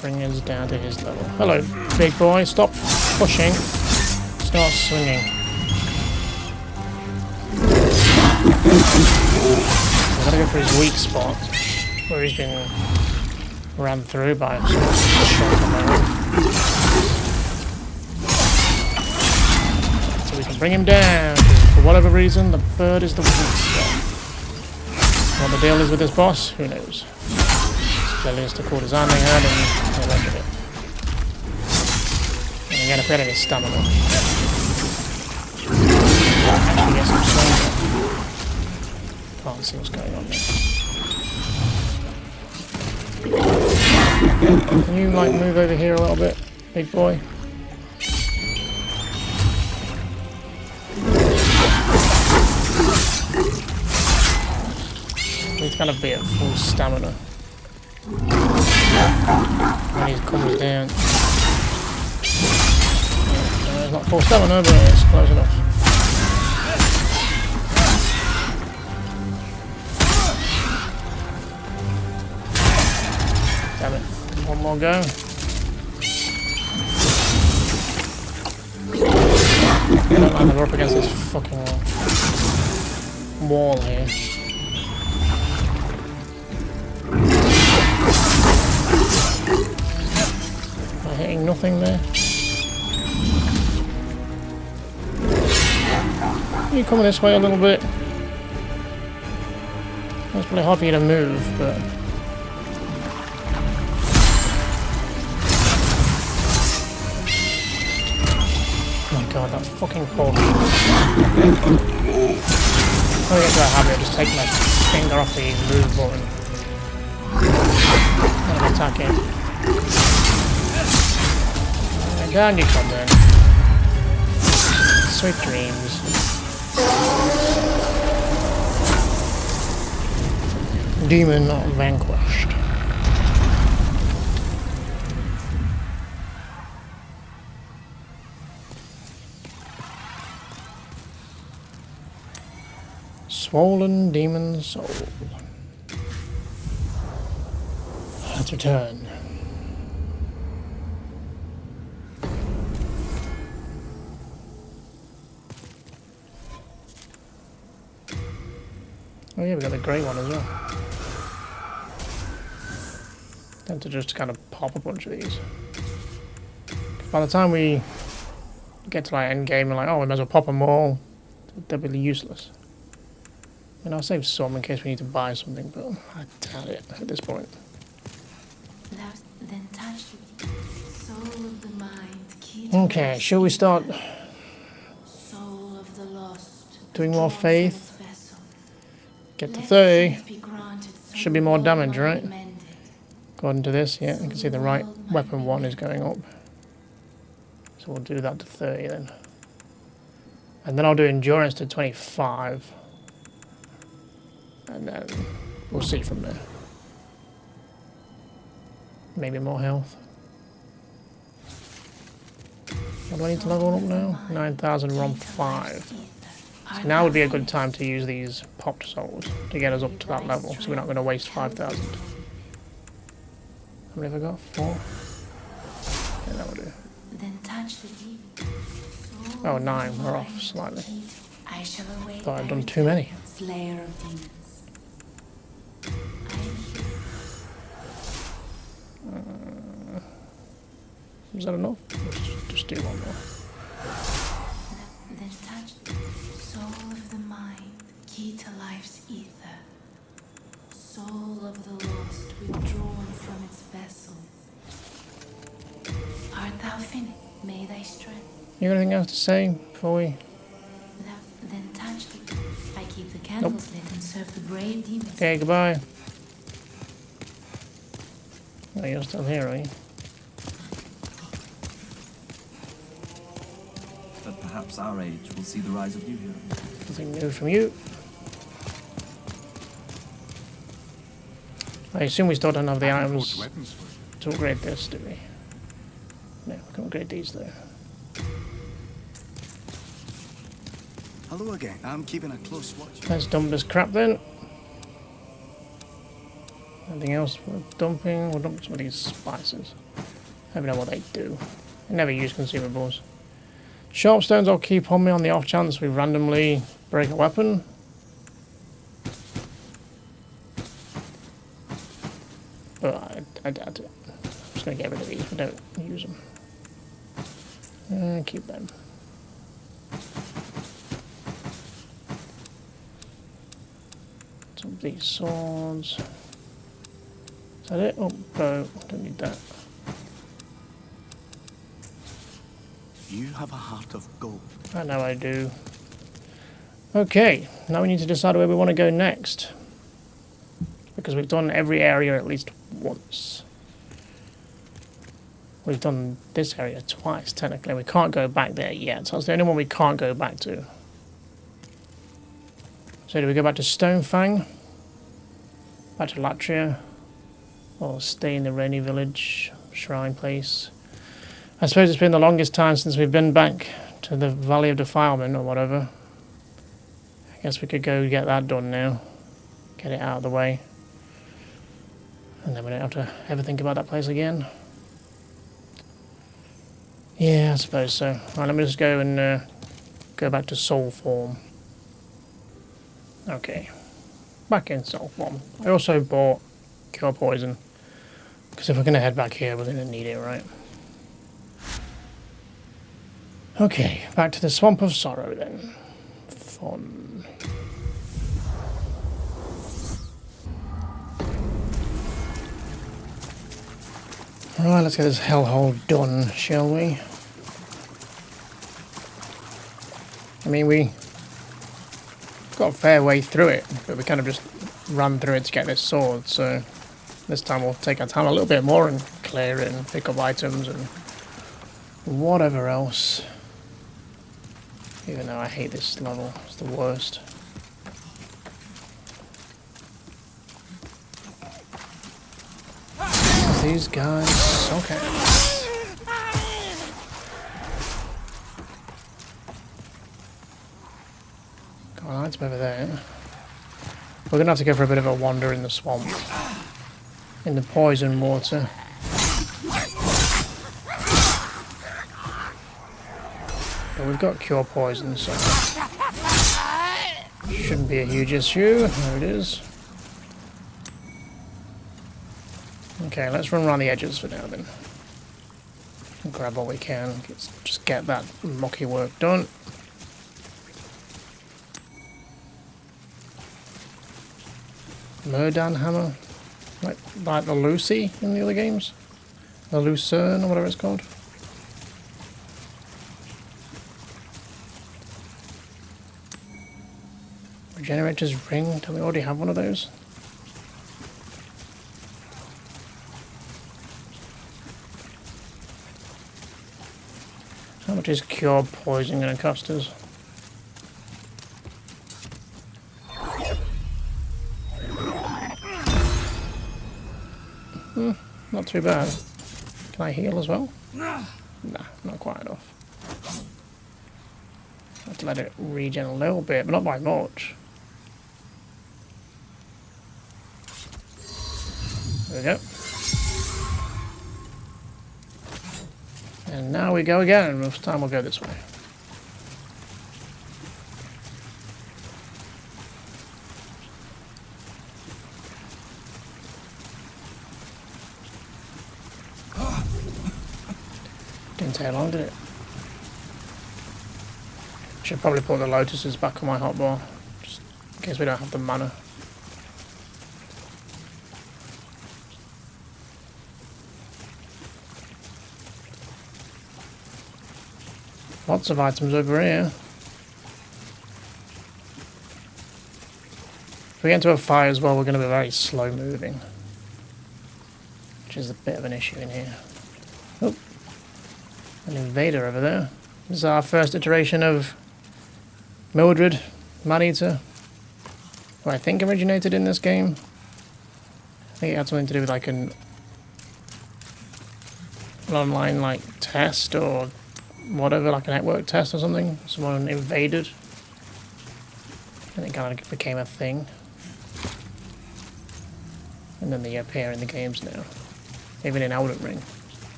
bring us down to his level. Hello, big boy. Stop pushing. Start swinging. We've got to go for his weak spot, where he's been ran through by a shot so we can bring him down. For whatever reason, the bird is the weak spot. What the deal is with this boss, who knows? Clearly it's the courtesan they had and they rendered it. And again, if we had any stamina. Actually get some stamina. Can't see what's going on there. Can you like move over here a little bit, big boy? He's gonna be at full stamina. When he comes down. It's not full stamina, but it's close enough. Damn it. One more go. I don't like to go up against this fucking wall here. hitting nothing there. Can you come this way a little bit? It's probably hard for you to move, but... Oh my god, that's fucking poor. When I get to that habit, I just take my finger off the move button. And attack it. And down you come then. Sweet dreams. Demon vanquished. Swollen demon soul. Let's return. Oh yeah, we got the grey one as well. Tend to just kind of pop a bunch of these. By the time we get to like end game, we're like, oh, we might as well pop them all. They'll be useless. I mean, I'll save some in case we need to buy something, but I doubt it at this point. Then touch soul of the mind. Okay, shall we start Soul of the lost. doing more faith? Get to 30. Should be more damage, right? According to this, yeah, you can see the right weapon one is going up. So we'll do that to 30 then. And then I'll do endurance to 25. And then we'll see from there. Maybe more health. What do I need to level up now? 9,000, we're on 5. So now would be a good time to use these popped souls to get us up to that level, so we're not going to waste 5,000. How many have I got? 4? Yeah, that will do. Oh, 9, we're off slightly. Thought I'd done too many. Slayer of demons. Is that enough? Let's just do one more. Then touch soul of the mind, key to life's ether. Soul of the lost, withdrawn from its vessel. Art thou finished? May thy strength. You got anything else to say before we... Then touch it. I keep the candles lit and serve the brave demons. Okay, goodbye. Oh, you're still here, are you? But perhaps our age will see the rise of new heroes. Nothing new from you. I assume we still don't have the items to upgrade this, do we? No, we can upgrade these though. Hello again. I'm keeping a close watch. Let's dump this crap then. Anything else worth dumping? We'll dump some of these spices. I don't know what they do. I never use consumables. Sharp stones I'll keep on me on the off chance we randomly break a weapon. But I doubt it. I'm just going to get rid of these. We don't use them. And keep them. Some of these swords. Is that it? Oh, no, don't need that. You have a heart of gold. I know I do. Okay, now we need to decide where we want to go next. Because we've done every area at least once. We've done this area twice, technically. We can't go back there yet. So that's the only one we can't go back to. So do we go back to Stonefang? Back to Latria? Or stay in the Rainy Village Shrine place? I suppose it's been the longest time since we've been back to the Valley of Defilement or whatever. I guess we could go get that done now. Get it out of the way. And then we don't have to ever think about that place again. Yeah, I suppose so. Right, let me just go and go back to soul form. Okay. Back in soul form. I also bought Cure Poison. Because if we're going to head back here, we're going to need it, right? Okay, back to the Swamp of Sorrow then. Fun. Right, let's get this hellhole done, shall we? I mean, we got a fair way through it, but we kind of just ran through it to get this sword, so this time we'll take our time a little bit more and clear it and pick up items and whatever else. Even though I hate this level, it's the worst. These guys, okay. Got an item over there. We're gonna have to go for a bit of a wander in the swamp, in the poison water. But we've got cure poison, so shouldn't be a huge issue. There it is. Okay, let's run around the edges for now then. Grab what we can. Just get that mucky work done. Murdan hammer. Like the Lucy in the other games. The Lucerne or whatever it's called. Regenerator's ring. Do we already have one of those? How much is cure poison going to cost us? Not too bad. Can I heal as well? Nah, not quite enough. Let's let it regen a little bit, but not by much. There we go. And now we go again. This time we'll go this way. Didn't take long, did it? Should probably put the lotuses back on my hotbar, just in case we don't have the mana. Lots of items over here. If we get into a fire as well, we're going to be very slow moving, which is a bit of an issue in here. Oh, an invader over there. This is our first iteration of Mildred, Maneater, who I think originated in this game. I think it had something to do with like an online like test or whatever, like a network test or something. Someone invaded and it kind of became a thing. And then they appear in the games now. Even in Elden Ring.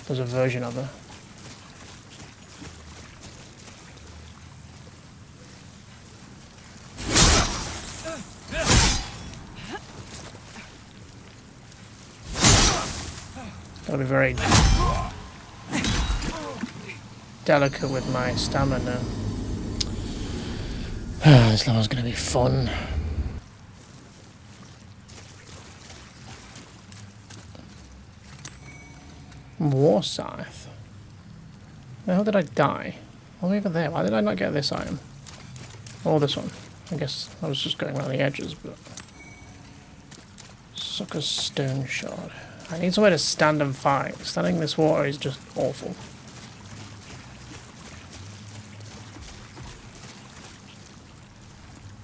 There's a version of her. Gotta be very delicate with my stamina. This level's gonna be fun. War Scythe. Where the hell did I die? All over there. Why did I not get this item? Or this one? I guess I was just going around the edges, but... Sucker's Stone Shard. I need somewhere to stand and fight. Standing in this water is just awful.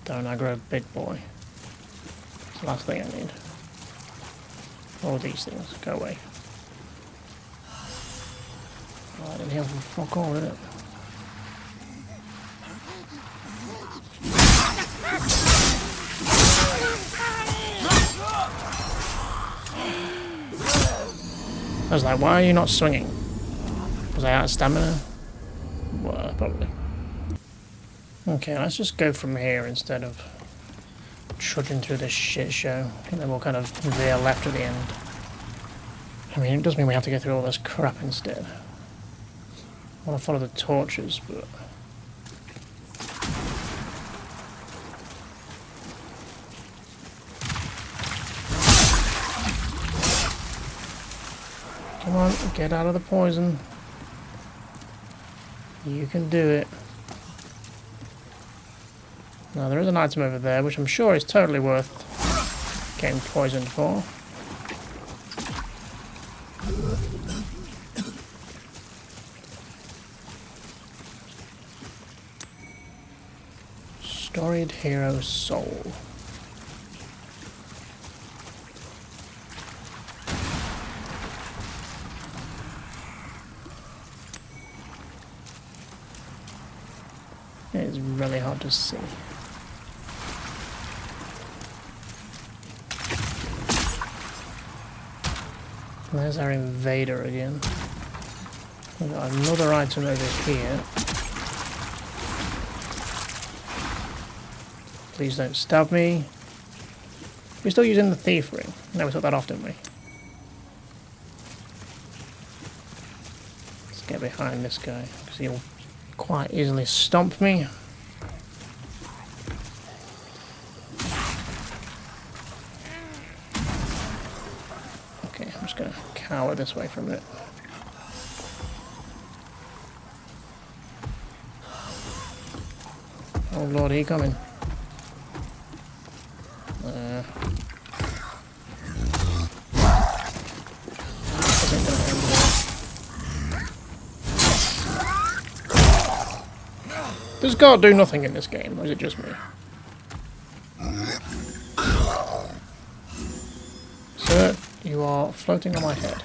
Don't aggro big boy. It's the last thing I need. All these things. Go away. Oh, I didn't heal from fuck all, did it? I was like, why are you not swinging? Was I out of stamina? Well, probably. Okay, let's just go from here instead of trudging through this shit show. And then we'll kind of veer left at the end. I mean, it does mean we have to go through all this crap instead. I want to follow the torches, but... Come on, get out of the poison. You can do it. Now there is an item over there, which I'm sure is totally worth getting poisoned for. Storied Hero Soul. It's really hard to see. There's our invader again. We've got another item over here. Please don't stab me. We're still using the thief ring. No, we took that off, didn't we? Let's get behind this guy, because he'll quite easily stomp me. Okay, I'm just going to cower this way for a minute. Oh lord, he coming. Does God do nothing in this game, or is it just me? Sir, you are floating on my head.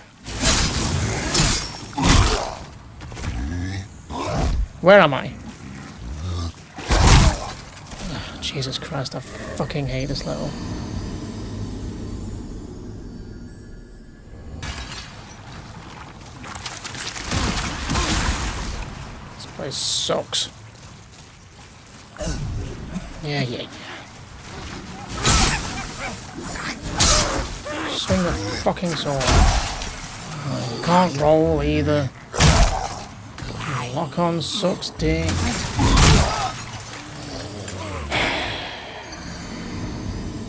Where am I? Oh, Jesus Christ, I fucking hate this level. This place sucks. Yeah. Swing the fucking sword. Oh, you can't roll either. Lock on sucks dick.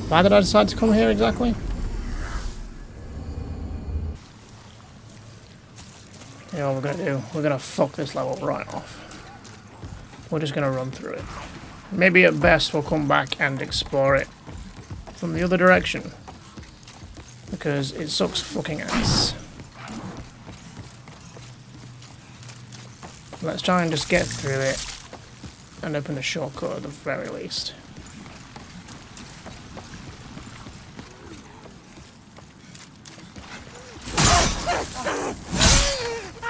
Why did I decide to come here exactly? You know what we're gonna do? We're gonna fuck this level right off. We're just gonna run through it. Maybe at best we'll come back and explore it from the other direction. Because it sucks fucking ass. Let's try and just get through it and open the shortcut at the very least.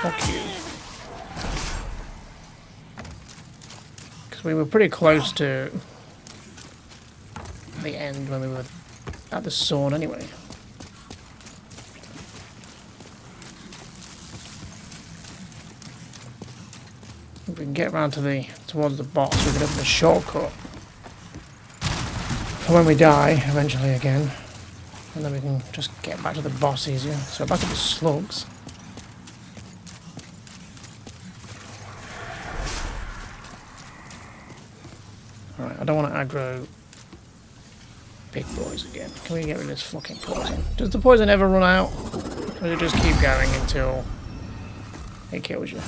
Fuck you. Because we were pretty close to the end when we were at the sword anyway. If we can get around to towards the boss, we can open the shortcut for when we die eventually again, and then we can just get back to the boss easier. So back to the slugs. Alright, I don't want to aggro big boys again. Can we get rid of this fucking poison? Does the poison ever run out? Or does it just keep going until it kills you?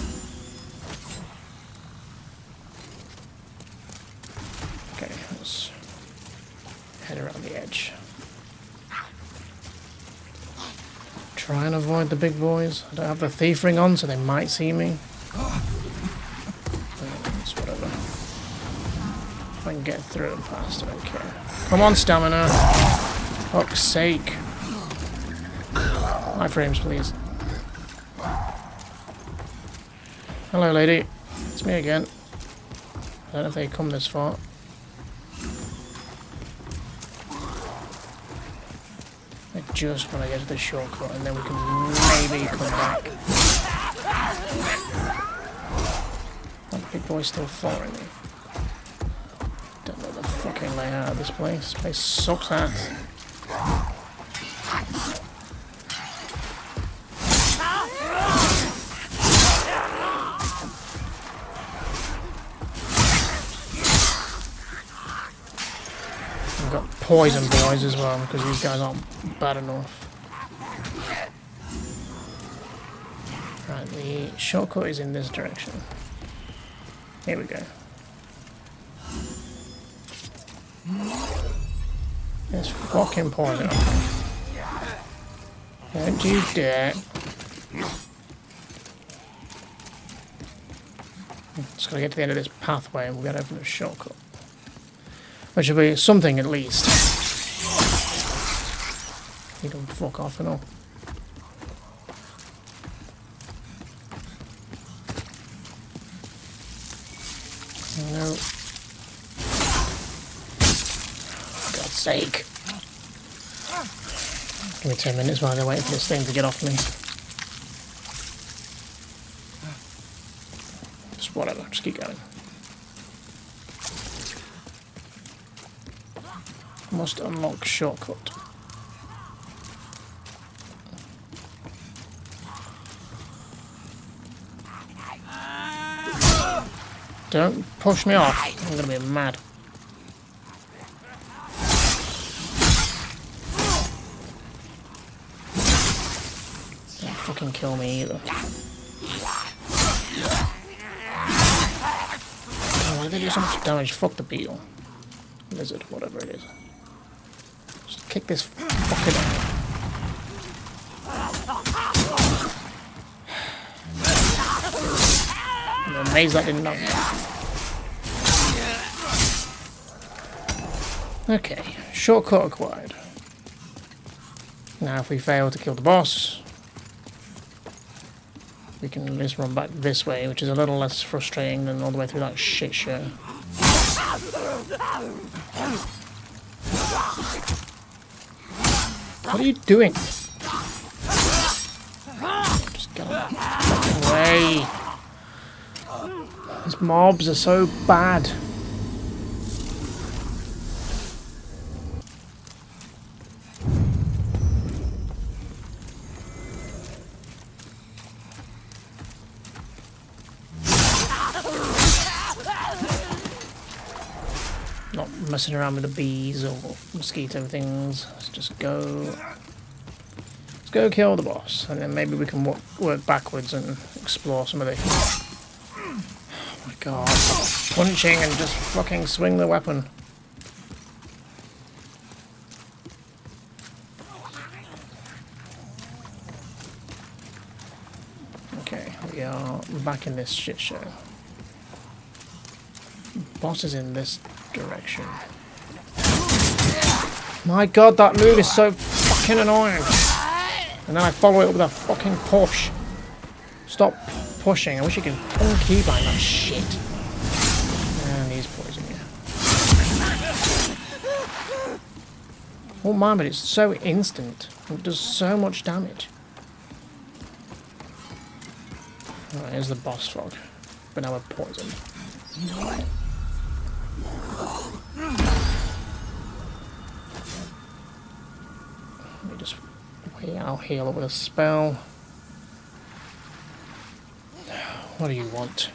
Okay, let's head around the edge. Try and avoid the big boys. I don't have the thief ring on, so they might see me. It's whatever. If I can get through and past, I don't care. Come on, stamina! Fuck's sake. My frames, please. Hello, lady. It's me again. I don't know if they come this far. I just want to get to the shortcut and then we can maybe come back. That big boy's still following me. Don't know the fucking layout of this place. This place sucks ass. We've got poison boys as well, because these guys aren't bad enough. Right, the shortcut is in this direction. Here we go. There's fucking poison. Don't you dare. Just gotta get to the end of this pathway and we'll get open a shortcut. Which will be something at least. You don't fuck off and all. No. For God's sake. Give me 10 minutes while they're waiting for this thing to get off me. Just whatever, just keep going. Must unlock shortcut. Don't push me off. I'm gonna be mad. Don't fucking kill me either. Oh, why did they do so much damage? Fuck the beetle. Lizard, whatever it is. Just kick this fucking out. I'm amazed that didn't knock me. Okay, shortcut acquired. Now if we fail to kill the boss, we can just run back this way, which is a little less frustrating than all the way through that shit show. What are you doing? Just get away. These mobs are so bad. Not messing around with the bees or mosquito things. Let's just go. Let's go kill the boss, and then maybe we can work backwards and explore some of the. Oh my god! Punching and just fucking swing the weapon. Okay, we are back in this shit show. Boss is in this direction. My god, that move is so fucking annoying. And then I follow it with a fucking push. Stop pushing. I wish you could unkeybind that shit. And he's poison, yeah. Oh man, but it's so instant. It does so much damage. Alright, here's the boss frog. But now we're poisoned. Let me just wait, I'll heal it with a spell. What do you want?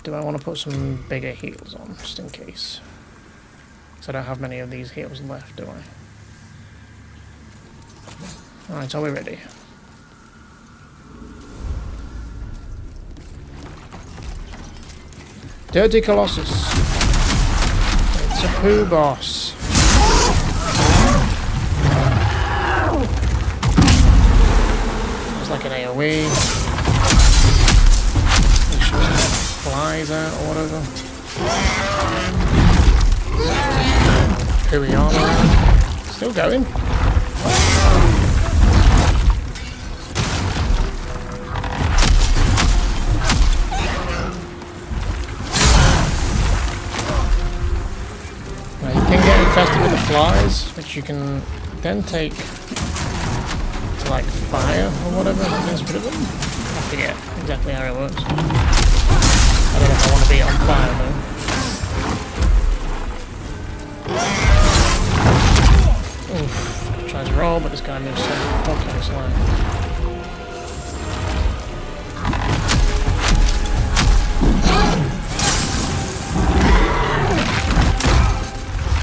Do I want to put some bigger heals on, just in case? Because I don't have many of these heals left, do I? Alright, are we ready? Dirty Colossus. It's a poo boss. It's like an AoE. Flies out or whatever. Here we are. Still going. Now you can get infested with the flies, which you can then take to like fire or whatever. That's pretty good. I forget exactly how it works. I don't know if I want to be on fire though. well, but this guy moves so fucking slow.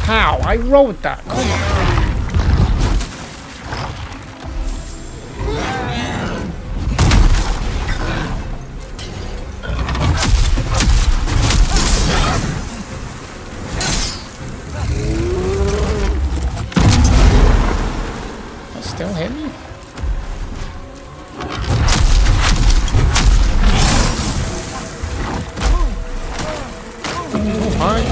How? I rolled that. Come on. That's still hitting me. Oh, hi.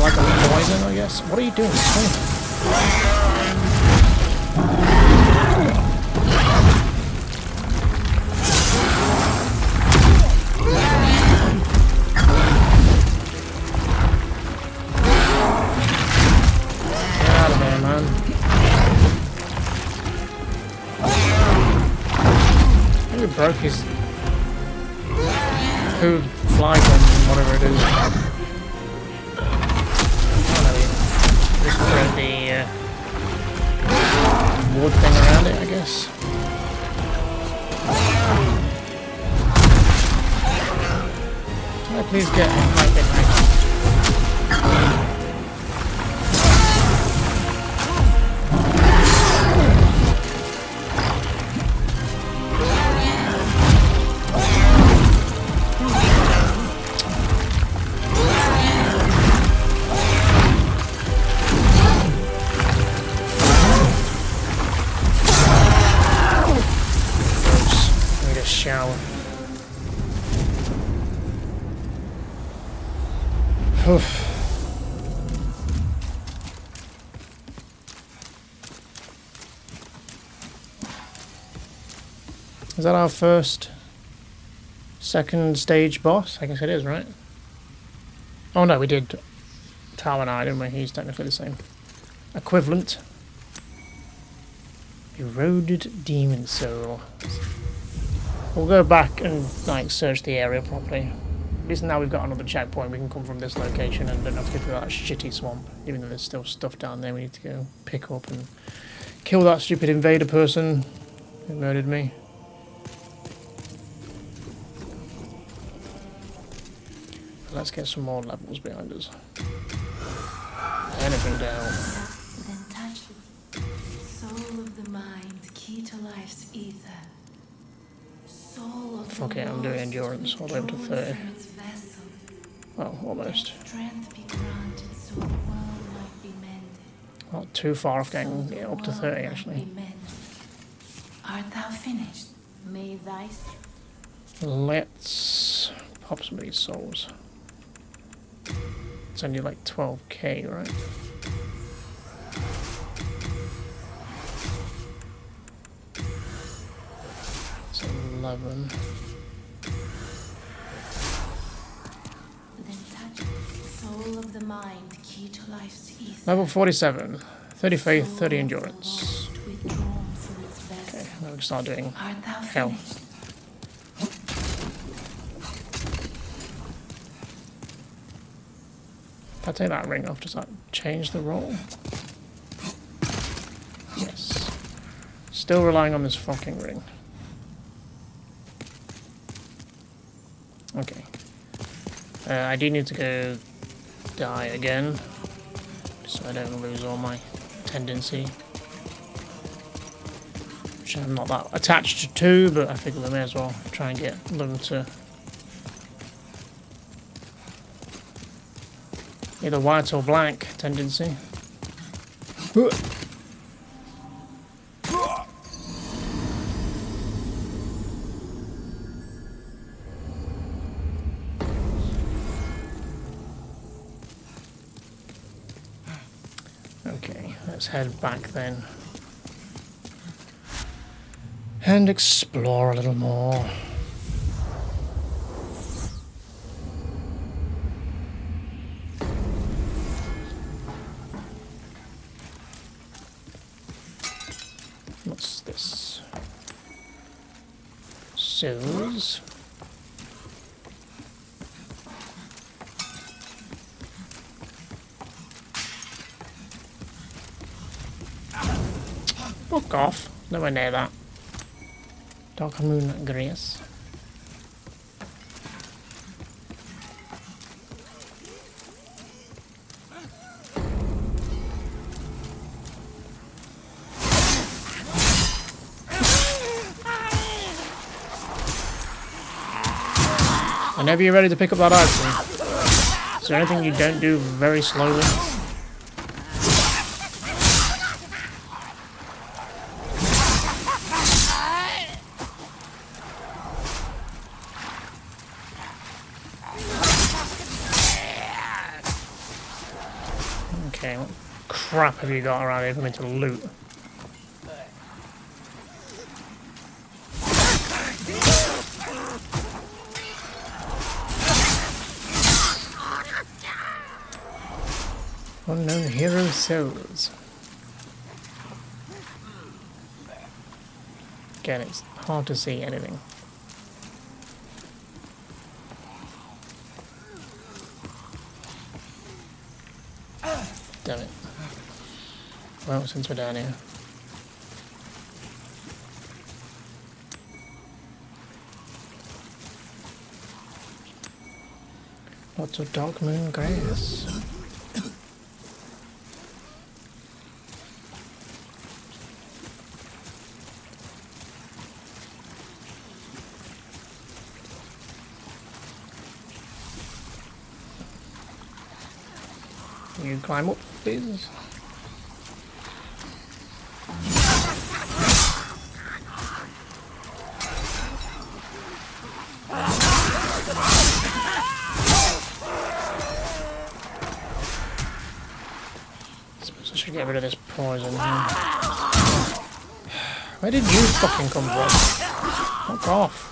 Like a poison, I guess. What are you doing? Get out of there, man. Maybe it broke his food fly gun, whatever it is. Just put the wood thing around it, I guess. Can I please get like the shower. Oof. Is that our second stage boss? I guess it is, right? Oh no, we did Tower and I, didn't we? He's technically the same. Equivalent. Eroded Demon Soul. We'll go back and like search the area properly. At least now we've got another checkpoint, we can come from this location and don't have to go through that shitty swamp. Even though there's still stuff down there we need to go pick up and kill that stupid invader person who murdered me. Let's get some more levels behind us. Anything down. Then touch it. Soul of the mind, key to life's ether. Soul of Fuck it, I'm doing endurance all the way up to 30. Well, almost. Strength be granted so the world might be mended. Not too far off getting up to 30 actually. Art thou finished? May thy Let's pop some of these souls. It's only like 12k, right? It's 11. Then touch soul of the mind, key to life's ether. Level 47. 30 faith, 30 endurance. Okay, now we can start doing hell. If I take that ring off, does that change the roll? Yes. Still relying on this fucking ring. Okay. I do need to go die again, so I don't lose all my tendency. Which I'm not that attached to, but I figure we may as well try and get them to either white or black tendency. Okay, let's head back then. And explore a little more. What's this? Souls. Fuck off. Nowhere near that. Dark Moon Grace. Whenever you're ready to pick up that item, is there anything you don't do very slowly? Okay, what crap have you got around here for me to loot? Unknown hero souls. Again, it's hard to see anything. Damn it. Well, since we're down here. Lots of dark moon grass. Can you climb up, please? Suppose I should get rid of this poison here. Where did you fucking come from? Fuck off.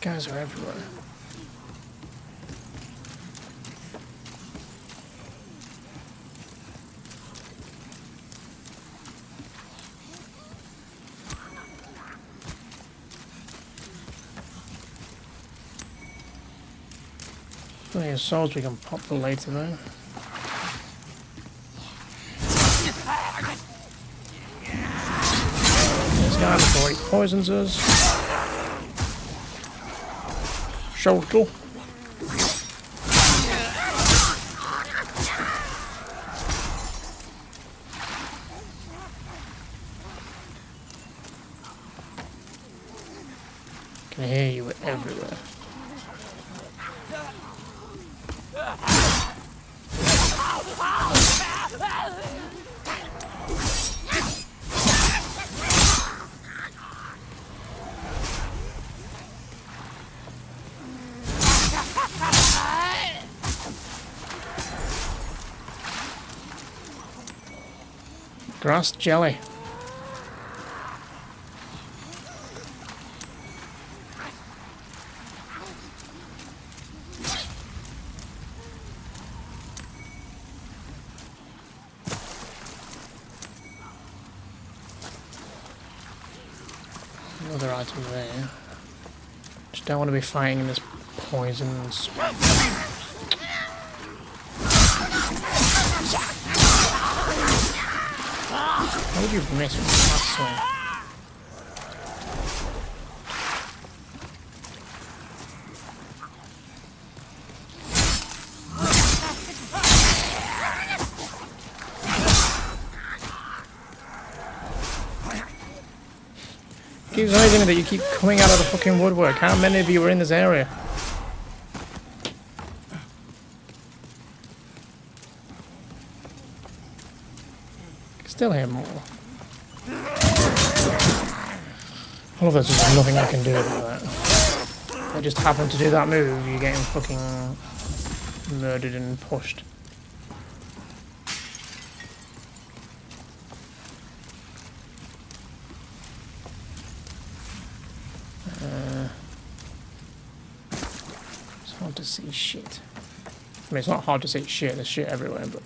Guys are everywhere. Plenty of souls we can pop for later though. This guy before he poisons us. Shoulder. Can hear you everywhere. Grass jelly. Another item there. Just don't want to be fighting in this poison swamp. How would you miss with the last swing? Keeps amazing that you keep coming out of the fucking woodwork. How many of you were in this area? Still hear more. All of this is just nothing I can do about that. I just happen to do that move, you're getting fucking murdered and pushed. It's hard to see shit. I mean, it's not hard to see shit, there's shit everywhere, but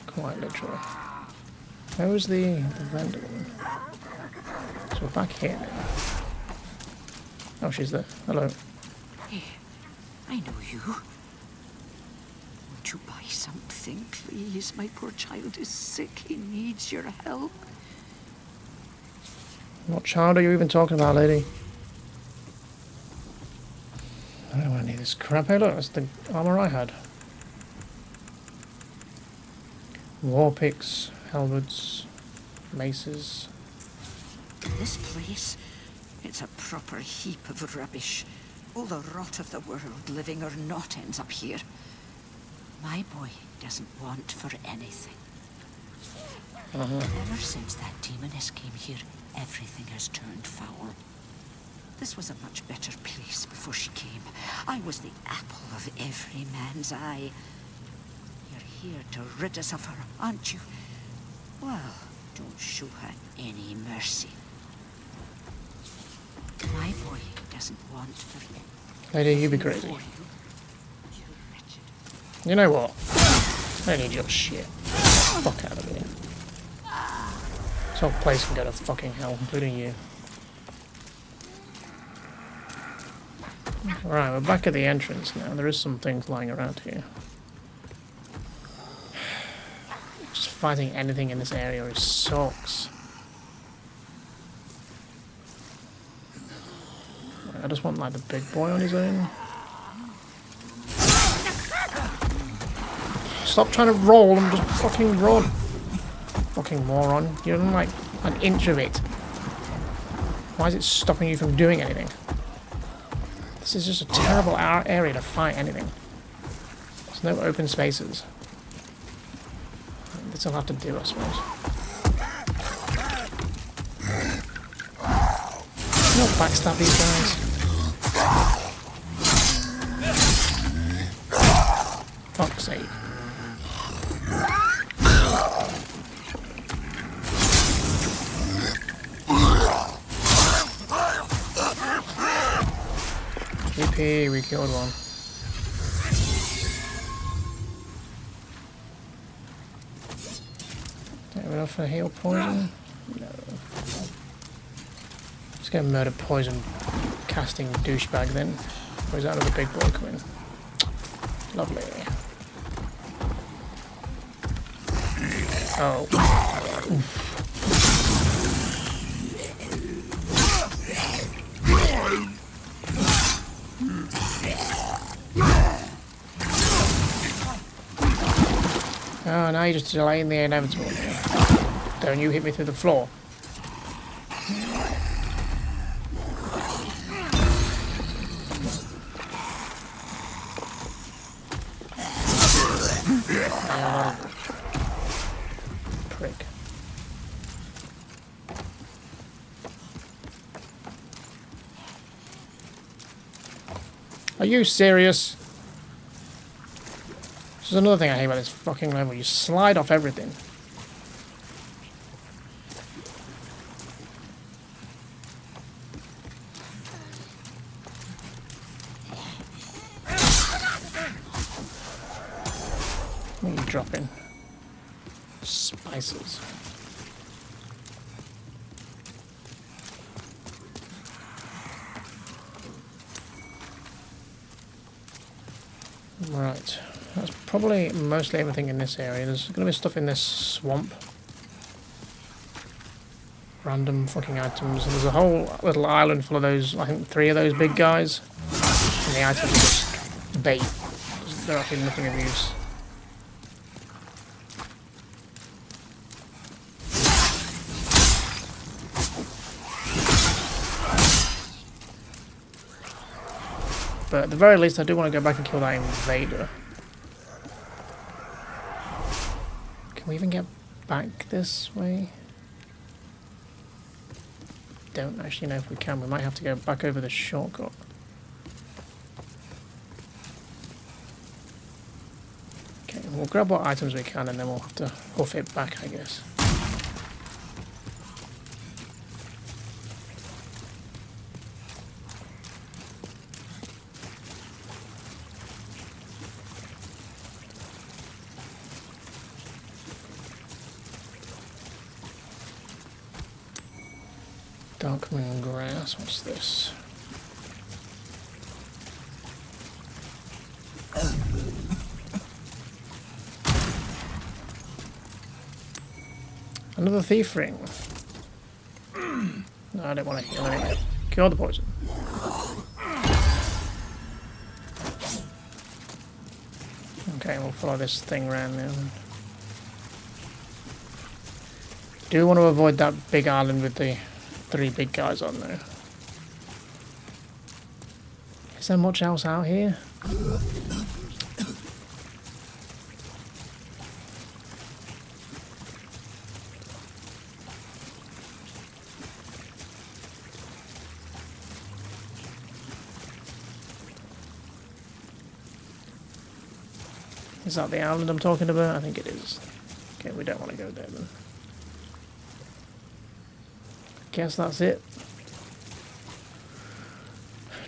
quite literally. Where was the vendor woman? So we're back here now. Oh, she's there. Hello. Hey, I know you. Won't you buy something, please? My poor child is sick. He needs your help. What child are you even talking about, lady? I don't want any of this crap. Hey, look, that's the armor I had. War picks, halberds, maces. This place, it's a proper heap of rubbish. All the rot of the world, living or not, ends up here. My boy doesn't want for anything. Ever since that demoness came here, everything has turned foul. This was a much better place before she came. I was the apple of every man's eye. You're here to rid us of her, aren't you? Well, don't show her any mercy. My boy doesn't want for it. Lady, you be crazy. You know what? I don't need your shit. Fuck out of here. This whole place can go to fucking hell, including you. Right, we're back at the entrance now. There is some things lying around here. Just fighting anything in this area sucks. I just want like the big boy on his own. Stop trying to roll and just fucking run. Fucking moron. You're in like an inch of it. Why is it stopping you from doing anything? This is just a terrible area to fight anything. There's no open spaces. This will have to do, I suppose. You don't backstab these guys. Fuck's sake. GP, we killed one. Get rid of for heal poison? No. Let's get a murder poison casting douchebag then. Or is that another big boy coming? Lovely. Oh. Oof. Oh, now you're just delaying the inevitable. Don't you hit me through the floor. Prick. Are you serious? This is another thing I hate about this fucking level. You slide off everything. What are you dropping? Spices. Right. That's probably mostly everything in this area. There's going to be stuff in this swamp. Random fucking items. And there's a whole little island full of those, I think 3 of those big guys. And the items are just bait. They're actually nothing of use. But at the very least, I do want to go back and kill that invader. Can we even get back this way? Don't actually know if we can. We might have to go back over the shortcut. we'll grab what items we can and then we'll have to hoof it back, I guess. Dark moon grass, what's this? Another thief ring. No, I don't want to heal anyway. Cure the poison. Okay, we'll follow this thing around now. Do want to avoid that big island with the 3 big guys on there. Is there much else out here? Is that the island I'm talking about? I think it is. Okay, we don't want to go there then. Guess that's it.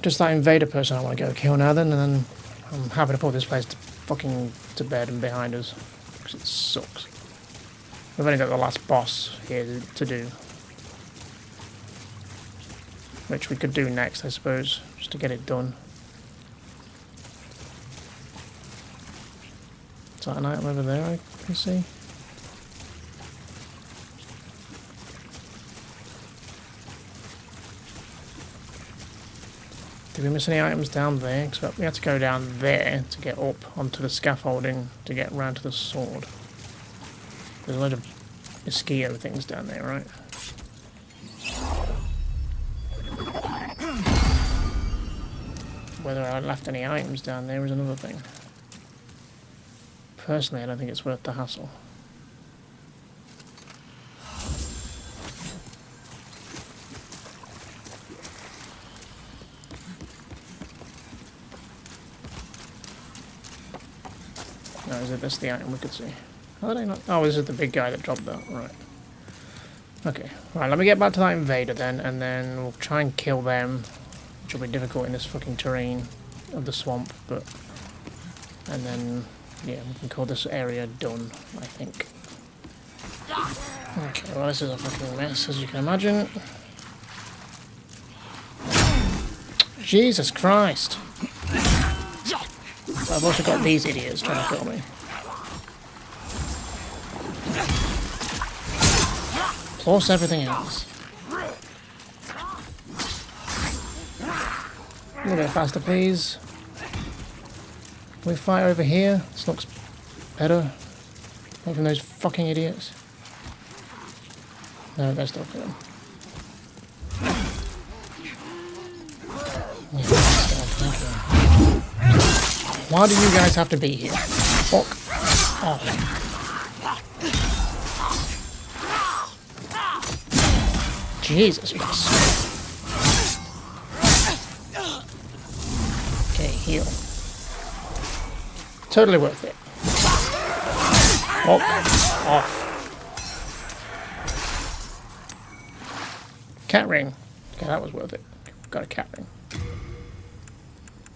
Just that invader person I want to go kill now then, and then I'm happy to put this place fucking to bed and behind us. Because it sucks. We've only got the last boss here to do. Which we could do next, I suppose, just to get it done. Is that an item over there I can see? Did we miss any items down there? Because we had to go down there to get up onto the scaffolding to get round to the sword. There's a load of mosquito things down there, right? Whether I left any items down there is another thing. Personally, I don't think it's worth the hassle. No, is it this the item we could see? How did I not? Oh, this is the big guy that dropped that. Right. Okay. Right, let me get back to that invader then, and then we'll try and kill them, which will be difficult in this fucking terrain of the swamp, but... And then... Yeah, we can call this area done, I think. Okay, well this is a fucking mess, as you can imagine. Jesus Christ! I've also got these idiots trying to kill me. Plus everything else. A little bit faster, please. Can we fight over here? This looks better. Away from those fucking idiots. No, they're still killing. Why do you guys have to be here? Fuck off. Jesus Christ. Okay, heal. Totally worth it. Fuck off. Cat ring. Okay, that was worth it. Got a cat ring.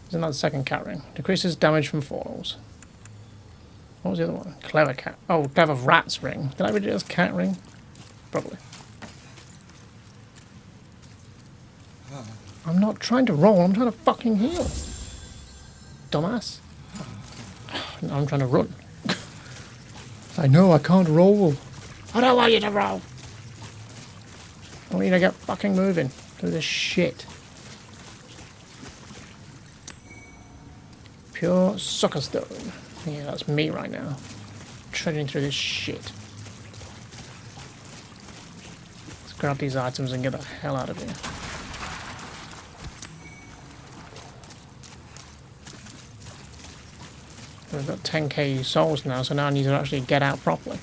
There's another second cat ring. Decreases damage from falls. What was the other one? Clever cat. Oh, clever rat's ring. Did I read it as cat ring? Probably. I'm not trying to roll, I'm trying to fucking heal. Dumbass. No, I'm trying to run. I know, I can't roll. I don't want you to roll. I want you to get fucking moving. Do this shit. Pure sucker stone. Yeah, that's me right now. Treading through this shit. Let's grab these items and get the hell out of here. We've got 10k souls now, so now I need to actually get out properly.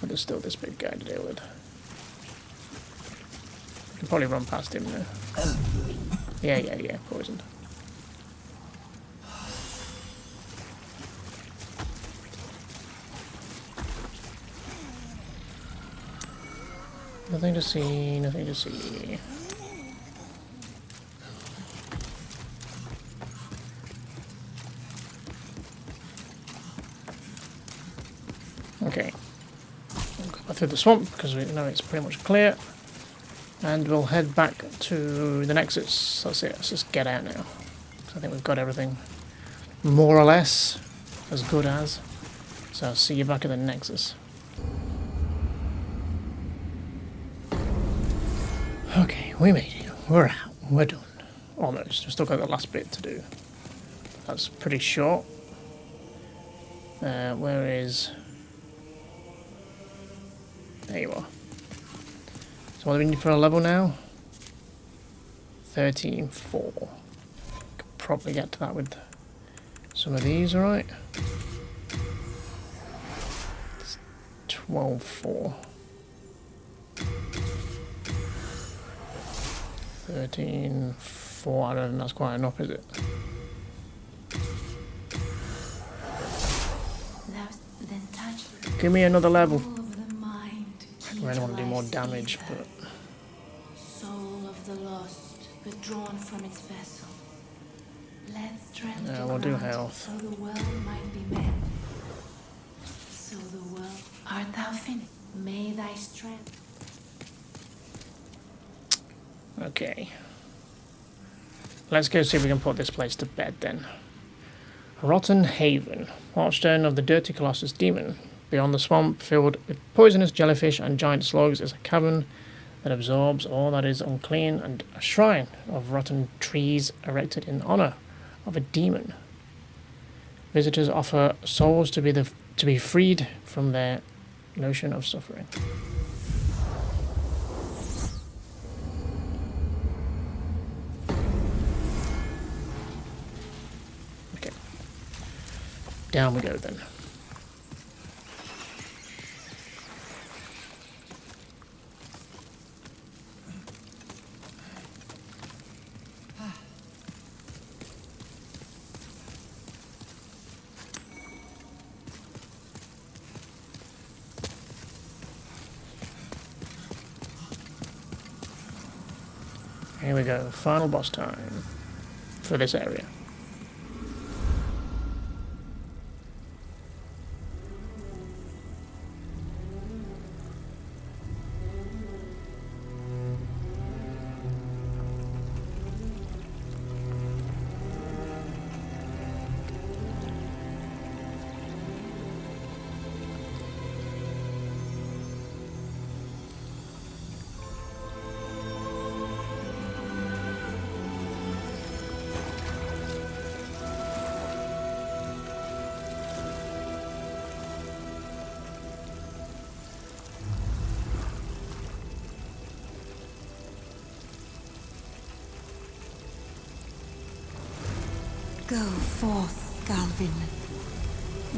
But there's still this big guy to deal with. I can probably run past him now. Yeah, poisoned. Nothing to see, nothing to see. Okay. We'll go through the swamp because we know it's pretty much clear. And we'll head back to the Nexus. That's it, let's just get out now. I think we've got everything more or less as good as. So I'll see you back at the Nexus. Okay, we made it. We're out. We're done. Almost. We've still got the last bit to do. That's pretty short. Where is... There you are. So what do we need for a level now? 13.4. Could probably get to that with some of these, alright? 12.4. 13.4. I don't think that's quite enough, is it? Give me another level. I really want to do more damage, but... Soul of the lost, withdrawn from its vessel. Let strength Yeah, we'll do health. so the world might be mended. So the world... Art thou finished? May thy strength... Okay. Let's go see if we can put this place to bed then. Rotten Haven. Watchstone of the Dirty Colossus Demon. Beyond the swamp, filled with poisonous jellyfish and giant slugs, is a cavern that absorbs all that is unclean, and a shrine of rotten trees erected in honor of a demon. Visitors offer souls to be freed from their notion of suffering. Okay. Down we go then. Here we go, final boss time for this area. Go forth, Galvin.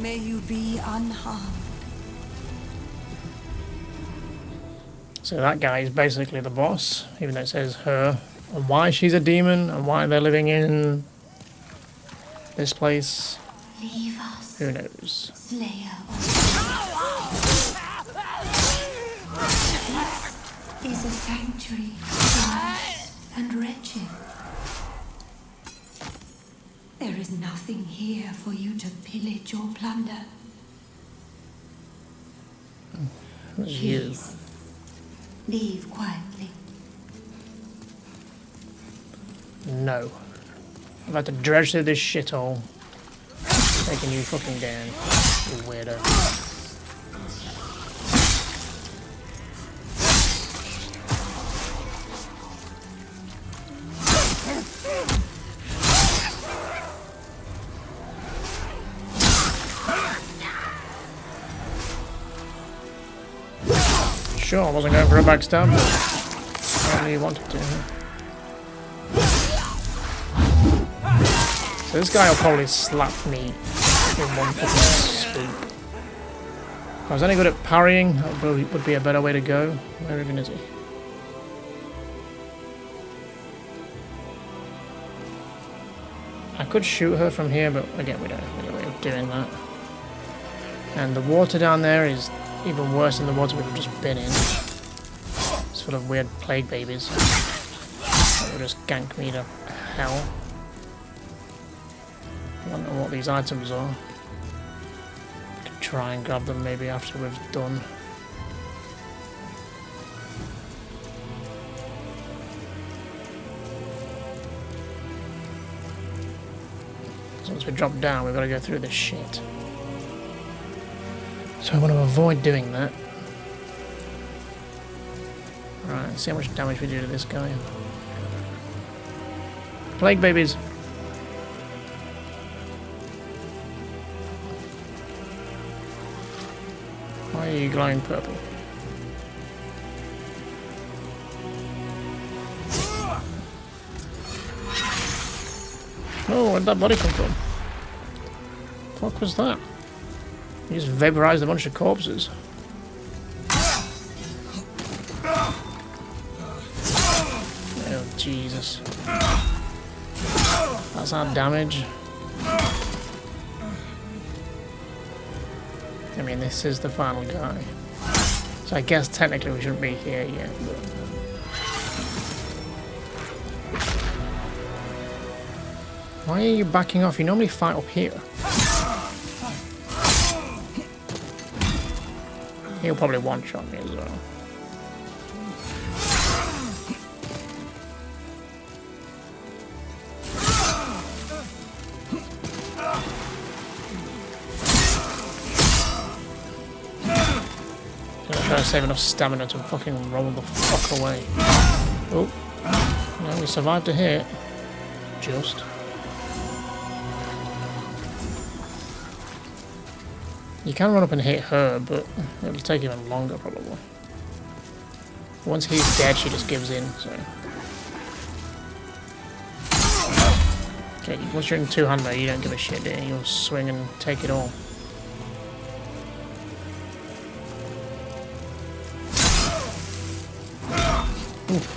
May you be unharmed. So that guy is basically the boss, even though it says her, and why she's a demon, and why they're living in this place. Leave us. Who knows? Slayer is a sanctuary, vast and wretched. There is nothing here for you to pillage or plunder. Please, leave quietly. No. I've had to dredge through this shithole. Taking you fucking down, you weirdo. Sure, I wasn't going for a backstab, but I really wanted to. So this guy will probably slap me in one fucking swoop. If I was any good at parrying, that would be a better way to go. Where even is he? I could shoot her from here, but again, we don't have any way of doing that. And the water down there is even worse than the water we've just been in. full of weird plague babies. That will just gank me to hell. I don't know what these items are. Could try and grab them maybe after we've done. So once we drop down, we've got to go through this shit. So I want to avoid doing that. Right, let's see how much damage we do to this guy. Plague babies! Why are you glowing purple? Oh, where'd that body come from? The fuck was that? You just vaporized a bunch of corpses. Oh, Jesus. That's our damage. I mean, this is the final guy. So I guess technically we shouldn't be here yet. But... Why are you backing off? You normally fight up here. He'll probably one-shot me as well. I'm trying to save enough stamina to fucking roll the fuck away. Oh, no, we survived a hit. Just. You can run up and hit her, but it'll take even longer probably. Once he's dead, she just gives in, so. Okay, once you're in two-hander, you don't give a shit, do you? You'll swing and take it all. Oof.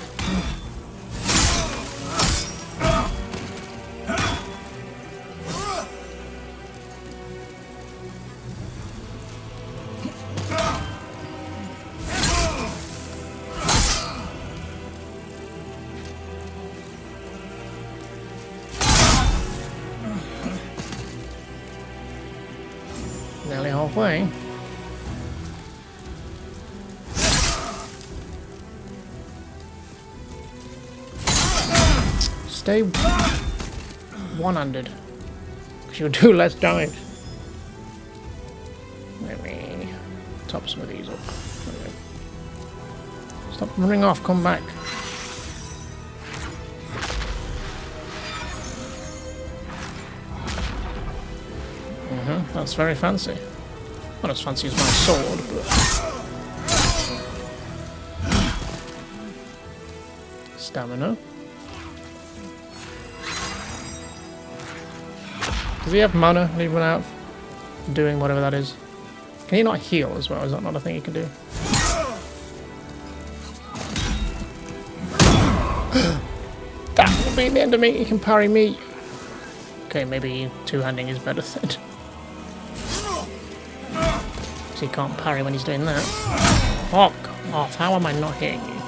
Nearly halfway. Stay one-handed, because you'll do less damage. Let me top some of these up. Stop running off, come back. That's very fancy. Not as fancy as my sword, but... Stamina. Does he have mana when he run out doing whatever that is? Can he not heal as well? Is that not a thing he can do? That will be the end of me. He can parry me. Okay, maybe two-handing is better then. He can't parry when he's doing that. Fuck off, how am I not hitting you?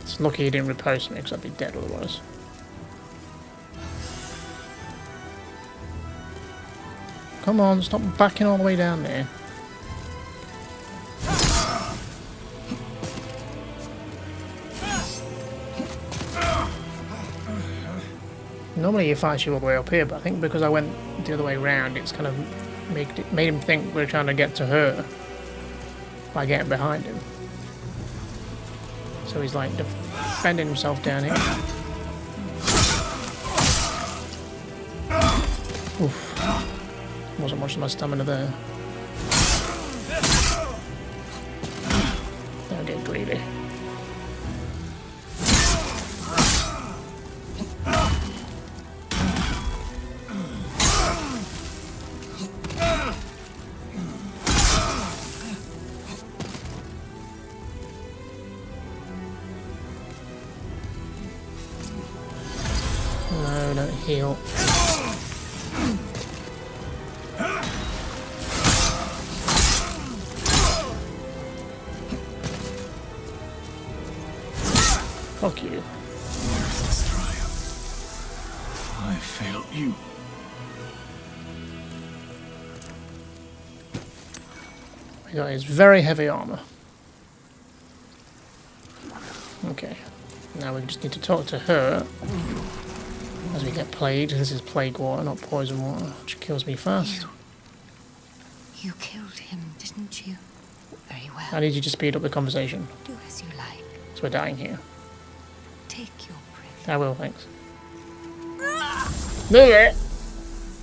It's lucky he didn't riposte me because I'd be dead otherwise. Come on, stop backing all the way down there. Normally he fights you all the way up here, but I think because I went the other way around, it's kind of made him think we're trying to get to her by getting behind him. So he's like defending himself down here. Oof. Wasn't much of my stamina there. Don't get greedy. No, don't heal. Fuck you. This triumph. I failed you. We got his very heavy armor. Okay. Now we just need to talk to her as we get plagued. This is plague water, not poison water, which kills me fast. You killed him, didn't you? Very well. I need you to speed up the conversation. Do as you like. So we're dying here. Take your breath. I will, thanks. Do it!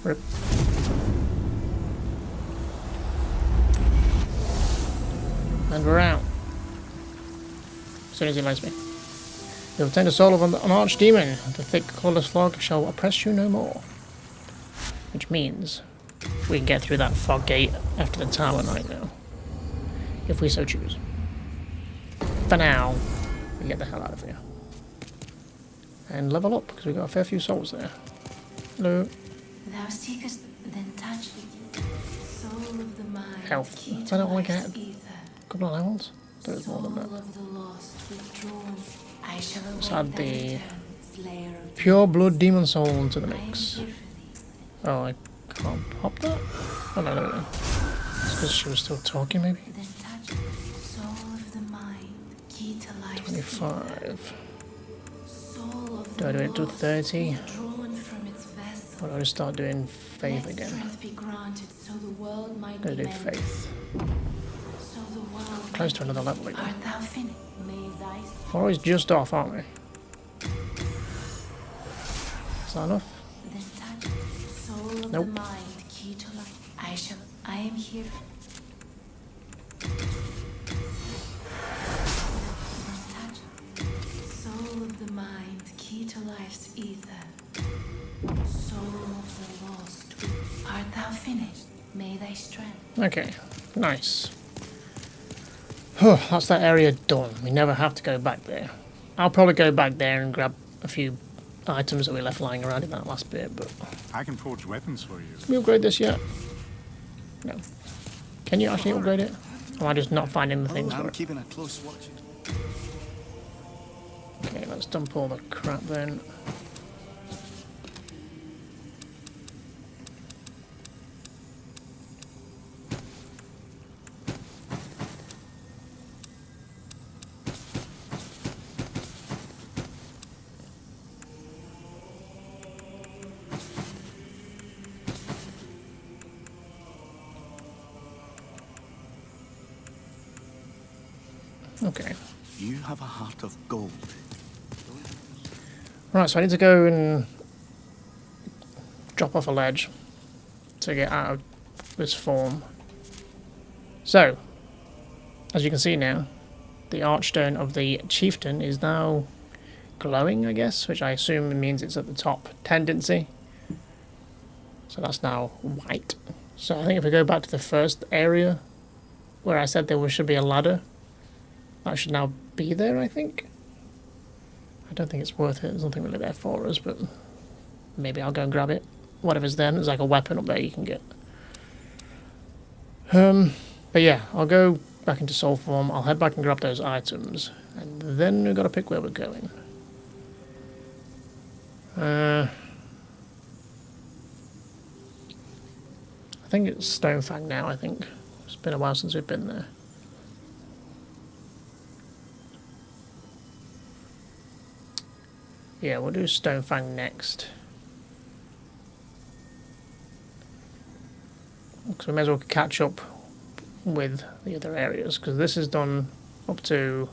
Rip. And we're out. As soon as he lights me. You have obtained a soul of an archdemon. The thick, colourless fog shall oppress you no more. Which means we can get through that fog gate after the tower night now. If we so choose. For now, we get the hell out of here. And level up, because we've got a fair few souls there. Hello. Thou seekest, then touch it. Soul of the mind. Health. I don't want to get a couple of levels. There's more than that. Of the lost withdrawn. I shall Let's add the Slayer of pure blood demon soul into the mix. Oh, I can't pop that? Oh no, there we go. It's because she was still talking, maybe? Then touch it. Soul of the mind. Key to life. 25. Soul of Do I do it to 30? drawn from its vessel. Or do I just start doing faith again? Strength be granted so the world might I'm gonna be do mended. faith. So the world Close to another level again. art thou finished? May thy We're always just off, aren't we? Is that enough? then touch it. Soul of Nope. the mind. Key to life. I am here. Then touch it. Soul of the mind. Key to life's ether. Soul of the lost. Art thou finished? May thy strength. Okay, nice. That's that area done. We never have to go back there. I'll probably go back there and grab a few items that we left lying around in that last bit, but... I can forge weapons for you. Can we upgrade this yet? No. Can you actually upgrade it? Or am I just not finding the things for I'm it? keeping a close watch. Okay, let's dump all the crap then. Okay. You have a heart of gold. Right, so I need to go and drop off a ledge to get out of this form. So, as you can see now, the archstone of the chieftain is now glowing, I guess, which I assume means it's at the top tendency. So that's now white. So I think if we go back to the first area where I said there should be a ladder, that should now be there, I think. I don't think it's worth it. There's nothing really there for us, but maybe I'll go and grab it. Whatever's there, there's like a weapon up there you can get. But yeah, I'll go back into soul form. I'll head back and grab those items, and then we've got to pick where we're going. I think it's Stonefang now, I think. It's been a while since we've been there. Yeah, we'll do Stonefang next. Because we may as well catch up with the other areas, because this is done up to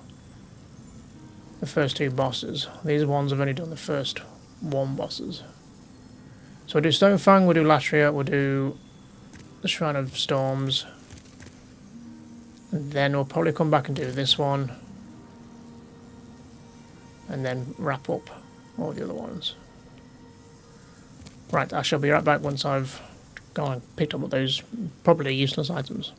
the first two bosses. These ones have only done the first one bosses. So we'll do Stonefang, we'll do Latria, we'll do the Shrine of Storms, and then we'll probably come back and do this one, and then wrap up all the other ones. Right, I shall be right back once I've gone and picked up those probably useless items.